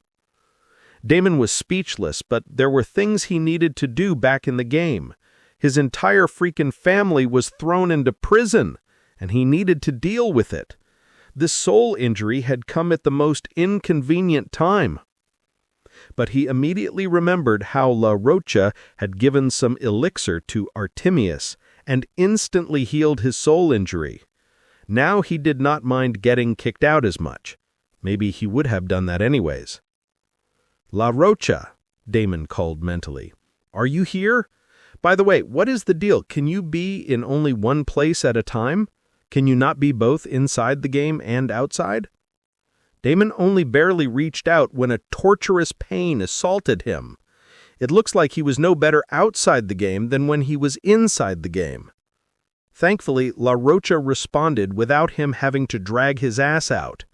Damon was speechless, but there were things he needed to do back in the game. His entire freaking family was thrown into prison, and he needed to deal with it. This soul injury had come at the most inconvenient time. But he immediately remembered how La Rocha had given some elixir to Artemius and instantly healed his soul injury. Now he did not mind getting kicked out as much. Maybe he would have done that anyways. La Rocha, Damon called mentally. Are you here? By the way, what is the deal? Can you be in only one place at a time? Can you not be both inside the game and outside? Damon only barely reached out when a torturous pain assaulted him. It looks like he was no better outside the game than when he was inside the game. Thankfully, La Rocha responded without him having to drag his ass out.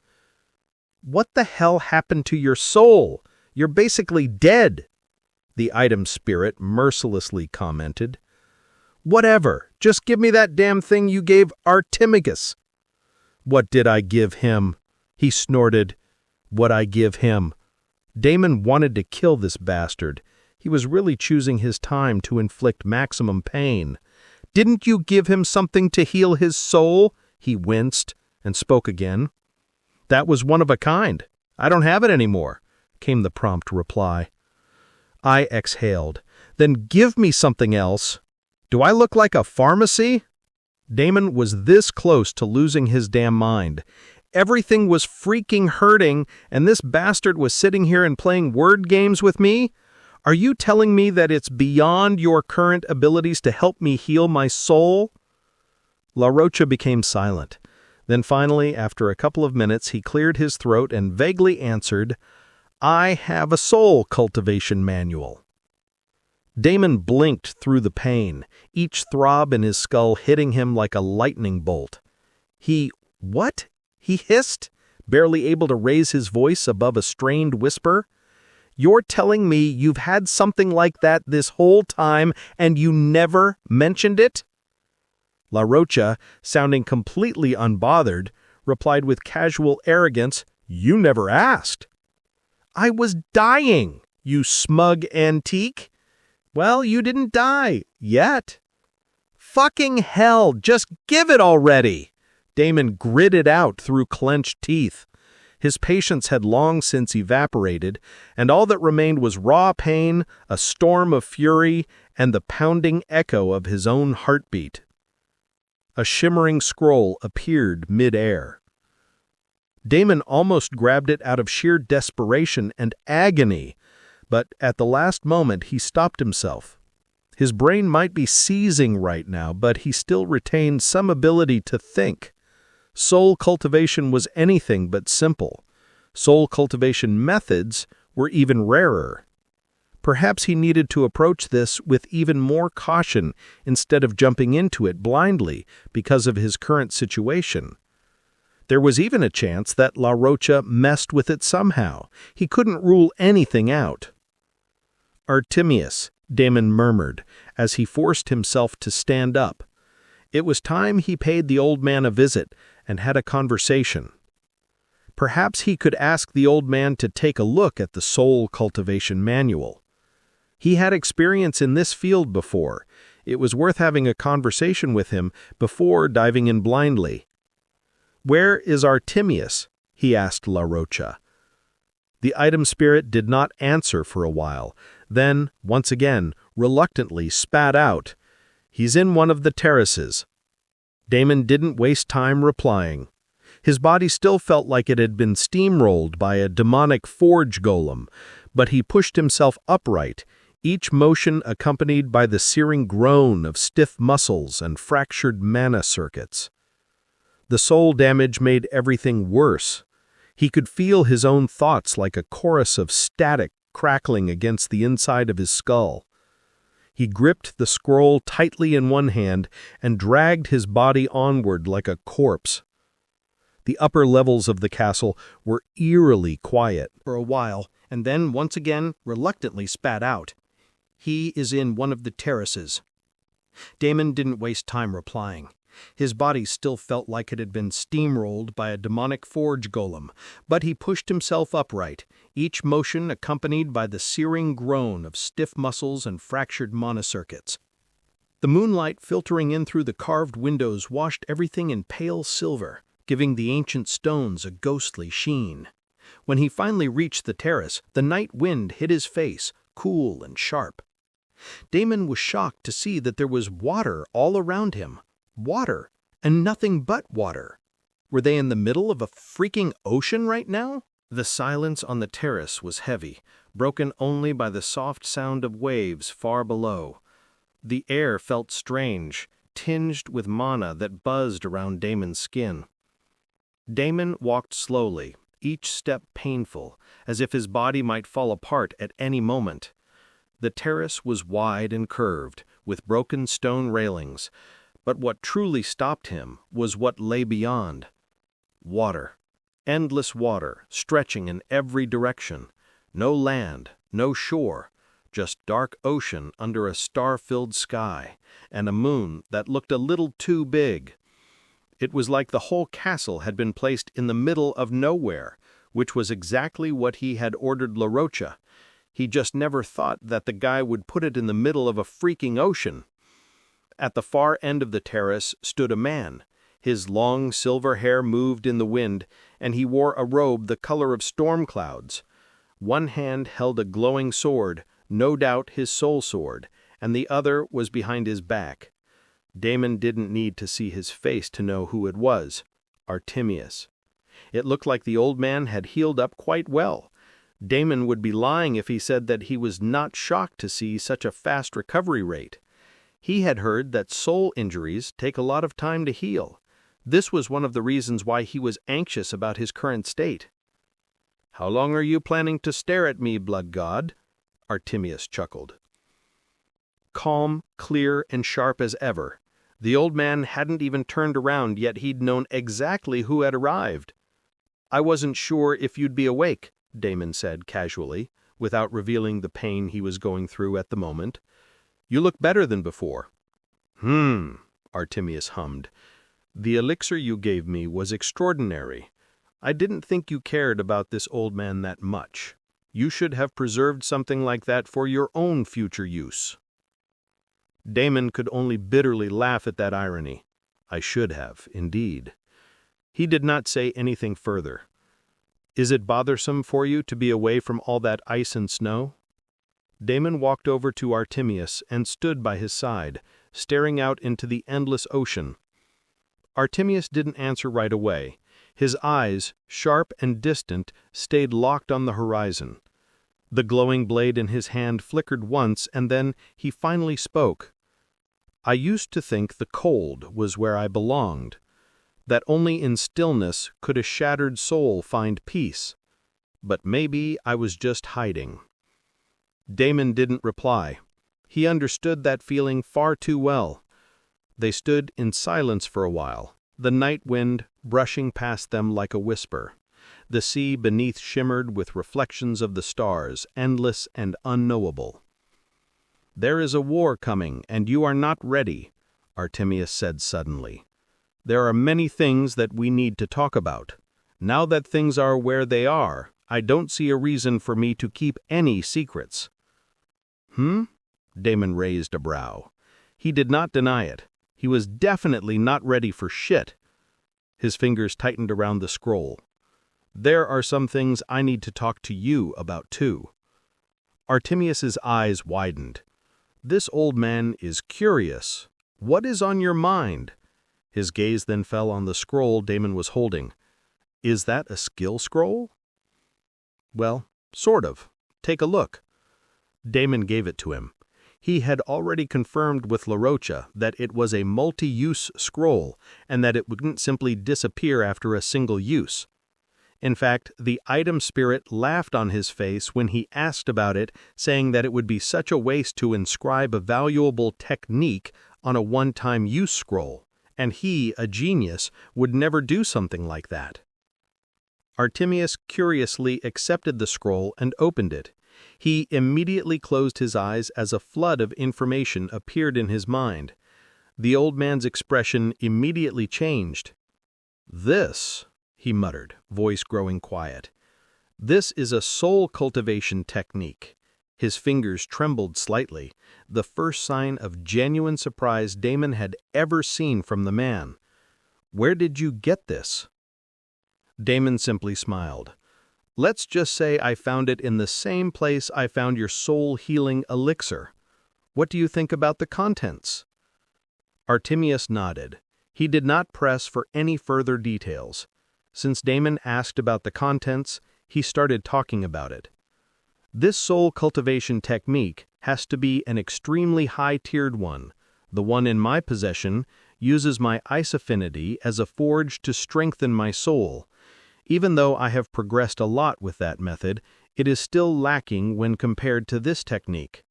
What the hell happened to your soul? You're basically dead, the item spirit mercilessly commented. Whatever, just give me that damn thing you gave Artemigus. What did I give him? He snorted. What I give him. Damon wanted to kill this bastard. He was really choosing his time to inflict maximum pain. Didn't you give him something to heal his soul? He winced and spoke again. That was one of a kind. I don't have it anymore, came the prompt reply. I exhaled. Then give me something else. Do I look like a pharmacy? Damon was this close to losing his damn mind. Everything was freaking hurting, and this bastard was sitting here and playing word games with me? Are you telling me that it's beyond your current abilities to help me heal my soul? La Rocha became silent. Then finally, after a couple of minutes, he cleared his throat and vaguely answered, I have a soul cultivation manual. Damon blinked through the pain, each throb in his skull hitting him like a lightning bolt. What? He hissed, barely able to raise his voice above a strained whisper. You're telling me you've had something like that this whole time and you never mentioned it? La Rocha, sounding completely unbothered, replied with casual arrogance, You never asked. I was dying, you smug antique. Well, you didn't die, yet. Fucking hell, just give it already! Damon gritted out through clenched teeth. His patience had long since evaporated, and all that remained was raw pain, a storm of fury, and the pounding echo of his own heartbeat. A shimmering scroll appeared mid-air. Damon almost grabbed it out of sheer desperation and agony, but at the last moment he stopped himself. His brain might be seizing right now, but he still retained some ability to think. Soul cultivation was anything but simple. Soul cultivation methods were even rarer. Perhaps he needed to approach this with even more caution instead of jumping into it blindly because of his current situation. There was even a chance that La Rocha messed with it somehow. He couldn't rule anything out. Artemius, Damon murmured, as he forced himself to stand up. It was time he paid the old man a visit and had a conversation. Perhaps he could ask the old man to take a look at the soul cultivation manual. He had experience in this field before. It was worth having a conversation with him before diving in blindly. Where is Artemius? He asked La Rocha. The item spirit did not answer for a while, then, once again, reluctantly spat out, He's in one of the terraces. Damon didn't waste time replying. His body still felt like it had been steamrolled by a demonic forge golem, but he pushed himself upright, each motion accompanied by the searing groan of stiff muscles and fractured mana circuits. The soul damage made everything worse. He could feel his own thoughts like a chorus of static crackling against the inside of his skull. He gripped the scroll tightly in one hand and dragged his body onward like a corpse. The upper levels of the castle were eerily quiet For a while, and then once again reluctantly spat out. He is in one of the terraces. Damon didn't waste time replying. His body still felt like it had been steamrolled by a demonic forge golem, but he pushed himself upright, each motion accompanied by the searing groan of stiff muscles and fractured monocircuits. The moonlight filtering in through the carved windows washed everything in pale silver, giving the ancient stones a ghostly sheen. When he finally reached the terrace, the night wind hit his face, cool and sharp. Damon was shocked to see that there was water all around him. Water, and nothing but water. Were they in the middle of a freaking ocean right now? The silence on the terrace was heavy, broken only by the soft sound of waves far below. The air felt strange, tinged with mana that buzzed around Damon's skin. Damon walked slowly, each step painful, as if his body might fall apart at any moment. The terrace was wide and curved, with broken stone railings, but what truly stopped him was what lay beyond. Water. Endless water, stretching in every direction. No land, no shore, just dark ocean under a star-filled sky, and a moon that looked a little too big. It was like the whole castle had been placed in the middle of nowhere, which was exactly what he had ordered La Rocha. He just never thought that the guy would put it in the middle of a freaking ocean. At the far end of the terrace stood a man. His long silver hair moved in the wind, and he wore a robe the color of storm clouds. One hand held a glowing sword, no doubt his soul sword, and the other was behind his back. Damon didn't need to see his face to know who it was. Artemius. It looked like the old man had healed up quite well. Damon would be lying if he said that he was not shocked to see such a fast recovery rate. He had heard that soul injuries take a lot of time to heal. This was one of the reasons why he was anxious about his current state. "How long are you planning to stare at me, blood god?" Artemius chuckled. Calm, clear, and sharp as ever. The old man hadn't even turned around, yet he'd known exactly who had arrived. "I wasn't sure if you'd be awake," Damon said casually, without revealing the pain he was going through at the moment. "You look better than before." Artemius hummed. "The elixir you gave me was extraordinary. I didn't think you cared about this old man that much. You should have preserved something like that for your own future use." Damon could only bitterly laugh at that irony. I should have, indeed. He did not say anything further. "Is it bothersome for you to be away from all that ice and snow?" Damon walked over to Artemius and stood by his side, staring out into the endless ocean. Artemius didn't answer right away. His eyes, sharp and distant, stayed locked on the horizon. The glowing blade in his hand flickered once, and then he finally spoke. "I used to think the cold was where I belonged, that only in stillness could a shattered soul find peace. But maybe I was just hiding." Damon didn't reply. He understood that feeling far too well. They stood in silence for a while, the night wind brushing past them like a whisper. The sea beneath shimmered with reflections of the stars, endless and unknowable. "There is a war coming, and you are not ready," Artemius said suddenly. "There are many things that we need to talk about. Now that things are where they are, I don't see a reason for me to keep any secrets." Damon raised a brow. He did not deny it. He was definitely not ready for shit. His fingers tightened around the scroll. "There are some things I need to talk to you about, too." Artemius's eyes widened. "This old man is curious. What is on your mind?" His gaze then fell on the scroll Damon was holding. "Is that a skill scroll?" "Well, sort of. Take a look." Damon gave it to him. He had already confirmed with LaRocha that it was a multi-use scroll and that it wouldn't simply disappear after a single use. In fact, the item spirit laughed on his face when he asked about it, saying that it would be such a waste to inscribe a valuable technique on a one-time use scroll, and he, a genius, would never do something like that. Artemius curiously accepted the scroll and opened it. He immediately closed his eyes as a flood of information appeared in his mind. The old man's expression immediately changed. "This," he muttered, voice growing quiet. "This is a soul cultivation technique." His fingers trembled slightly, the first sign of genuine surprise Damon had ever seen from the man. "Where did you get this?" Damon simply smiled. "Let's just say I found it in the same place I found your soul-healing elixir. What do you think about the contents?" Artemius nodded. He did not press for any further details. Since Damon asked about the contents, he started talking about it. "This soul cultivation technique has to be an extremely high-tiered one. The one in my possession uses my ice affinity as a forge to strengthen my soul. Even though I have progressed a lot with that method, it is still lacking when compared to this technique."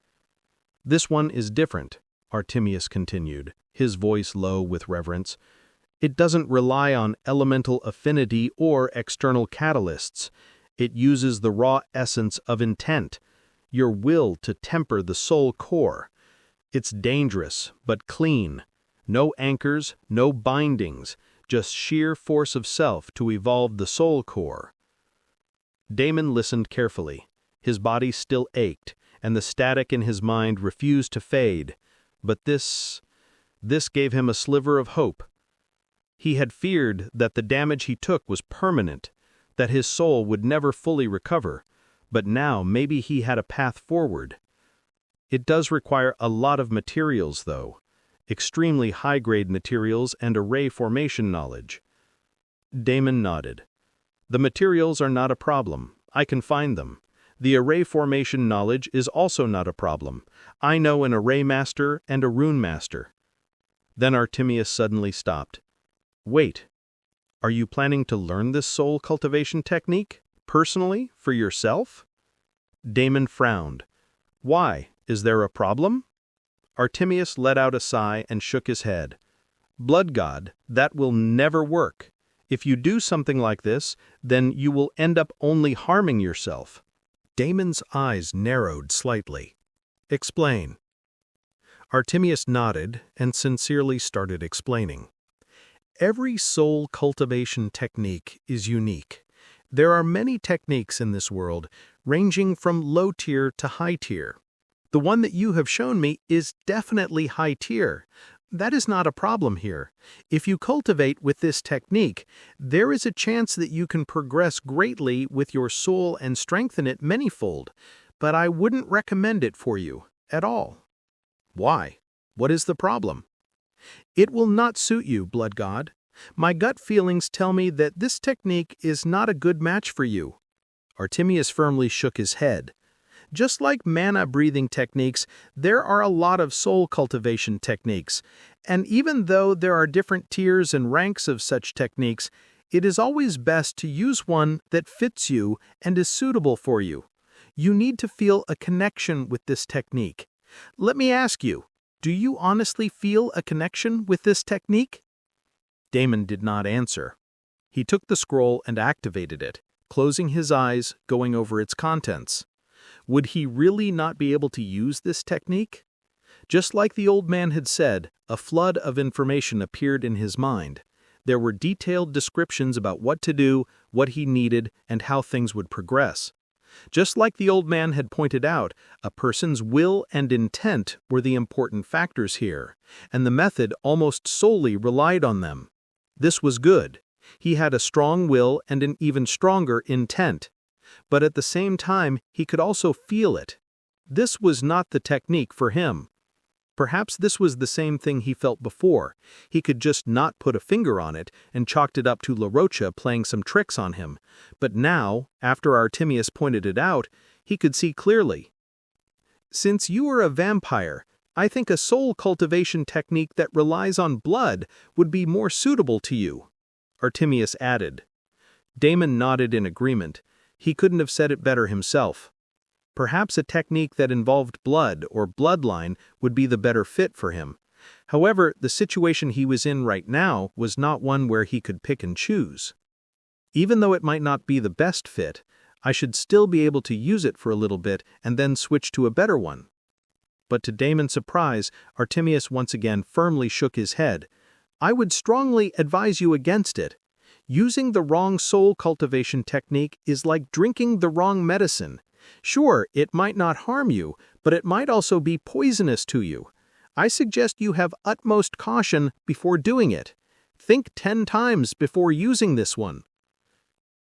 "This one is different," Artemius continued, his voice low with reverence. "It doesn't rely on elemental affinity or external catalysts. It uses the raw essence of intent, your will to temper the soul core. It's dangerous, but clean. No anchors, no bindings, just sheer force of self to evolve the soul core." Damon listened carefully. His body still ached, and the static in his mind refused to fade. But this gave him a sliver of hope. He had feared that the damage he took was permanent, that his soul would never fully recover, but now maybe he had a path forward. "It does require a lot of materials, though. Extremely high-grade materials and array formation knowledge." Damon nodded. "The materials are not a problem. I can find them. The array formation knowledge is also not a problem. I know an array master and a rune master." Then Artemius suddenly stopped. "Wait. Are you planning to learn this soul cultivation technique, personally, for yourself?" Damon frowned. "Why? Is there a problem?" Artemius let out a sigh and shook his head. "Blood God, that will never work. If you do something like this, then you will end up only harming yourself." Damon's eyes narrowed slightly. "Explain." Artemius nodded and sincerely started explaining. "Every soul cultivation technique is unique. There are many techniques in this world, ranging from low tier to high tier. The one that you have shown me is definitely high tier. That is not a problem here. If you cultivate with this technique, there is a chance that you can progress greatly with your soul and strengthen it manyfold, but I wouldn't recommend it for you at all." "Why? What is the problem?" "It will not suit you, Blood God. My gut feelings tell me that this technique is not a good match for you." Artemius firmly shook his head. "Just like mana-breathing techniques, there are a lot of soul cultivation techniques, and even though there are different tiers and ranks of such techniques, it is always best to use one that fits you and is suitable for you. You need to feel a connection with this technique. Let me ask you, do you honestly feel a connection with this technique?" Damon did not answer. He took the scroll and activated it, closing his eyes, going over its contents. Would he really not be able to use this technique? Just like the old man had said, a flood of information appeared in his mind. There were detailed descriptions about what to do, what he needed, and how things would progress. Just like the old man had pointed out, a person's will and intent were the important factors here, and the method almost solely relied on them. This was good. He had a strong will and an even stronger intent. But at the same time, he could also feel it. This was not the technique for him. Perhaps this was the same thing he felt before. He could just not put a finger on it and chalked it up to LaRocha playing some tricks on him. But now, after Artemius pointed it out, he could see clearly. Since you are a vampire, I think a soul cultivation technique that relies on blood would be more suitable to you," Artemius added. Damon nodded in agreement. He couldn't have said it better himself. Perhaps a technique that involved blood or bloodline would be the better fit for him. However, the situation he was in right now was not one where he could pick and choose. Even though it might not be the best fit, I should still be able to use it for a little bit and then switch to a better one. But to Damon's surprise, Artemius once again firmly shook his head. "I would strongly advise you against it. Using the wrong soul cultivation technique is like drinking the wrong medicine. Sure, it might not harm you, but it might also be poisonous to you. I suggest you have utmost caution before doing it. Think 10 times before using this one."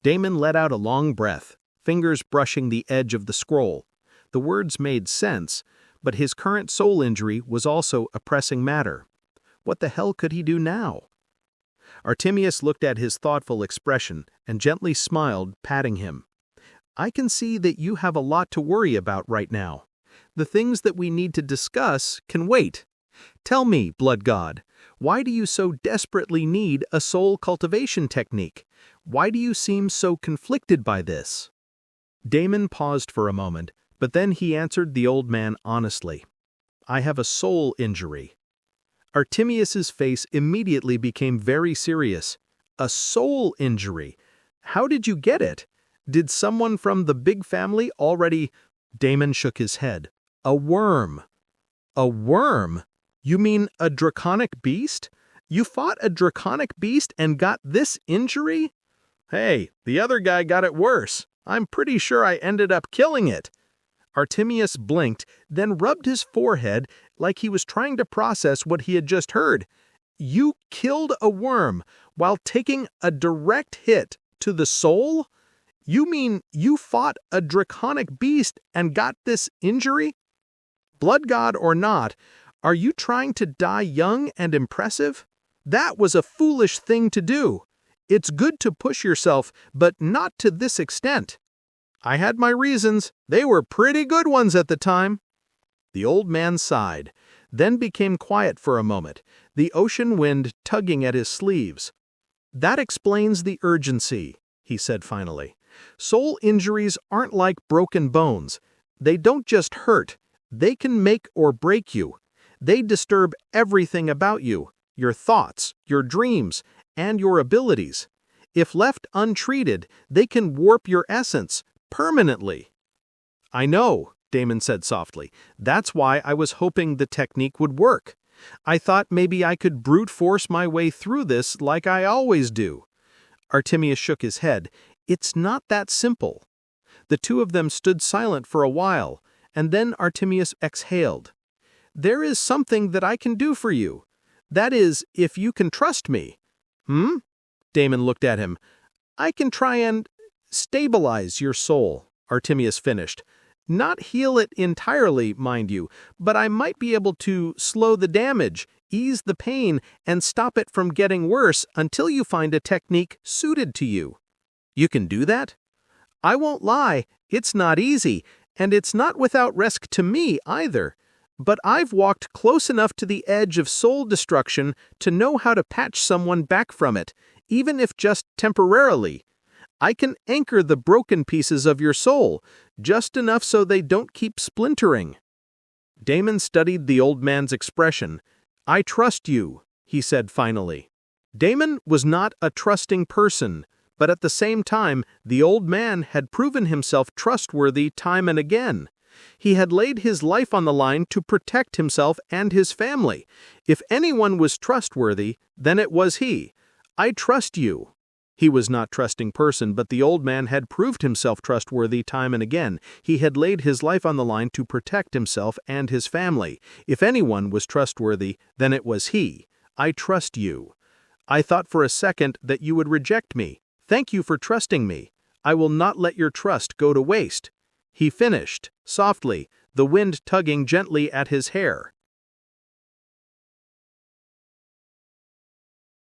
Damon let out a long breath, fingers brushing the edge of the scroll. The words made sense, but his current soul injury was also a pressing matter. What the hell could he do now? Artemius looked at his thoughtful expression and gently smiled, patting him. "I can see that you have a lot to worry about right now. The things that we need to discuss can wait. Tell me, Blood God, why do you so desperately need a soul cultivation technique? Why do you seem so conflicted by this?" Damon paused for a moment, but then he answered the old man honestly. "I have a soul injury." Artemius's face immediately became very serious. "A soul injury? How did you get it? Did someone from the big family already—" Damon shook his head. "A worm." "A worm? You mean a draconic beast? You fought a draconic beast and got this injury?" "Hey, the other guy got it worse. I'm pretty sure I ended up killing it." Artemius blinked, then rubbed his forehead like he was trying to process what he had just heard. "You killed a worm while taking a direct hit to the soul? You mean you fought a draconic beast and got this injury? Blood God or not, are you trying to die young and impressive? That was a foolish thing to do. It's good to push yourself, but not to this extent." "I had my reasons. They were pretty good ones at the time." The old man sighed, then became quiet for a moment, the ocean wind tugging at his sleeves. "That explains the urgency," he said finally. "Soul injuries aren't like broken bones. They don't just hurt. They can make or break you. They disturb everything about you, your thoughts, your dreams, and your abilities. If left untreated, they can warp your essence permanently." "I know," Damon said softly. "That's why I was hoping the technique would work. I thought maybe I could brute force my way through this like I always do." Artemius shook his head. "It's not that simple." The two of them stood silent for a while, and then Artemius exhaled. "There is something that I can do for you. That is, if you can trust me." "Hmm?" Damon looked at him. "I can try and stabilize your soul," Artemius finished. "Not heal it entirely, mind you, but I might be able to slow the damage, ease the pain, and stop it from getting worse until you find a technique suited to you." "You can do that?" "I won't lie, it's not easy, and it's not without risk to me either. But I've walked close enough to the edge of soul destruction to know how to patch someone back from it, even if just temporarily. I can anchor the broken pieces of your soul, just enough so they don't keep splintering." Damon studied the old man's expression. "I trust you," he said finally. Damon was not a trusting person, but at the same time, the old man had proven himself trustworthy time and again. He had laid his life on the line to protect himself and his family. If anyone was trustworthy, then it was he. "I trust you." He was not a trusting person, but the old man had proved himself trustworthy time and again. He had laid his life on the line to protect himself and his family. If anyone was trustworthy, then it was he. "I trust you. I thought for a second that you would reject me. Thank you for trusting me. I will not let your trust go to waste." He finished, softly, the wind tugging gently at his hair.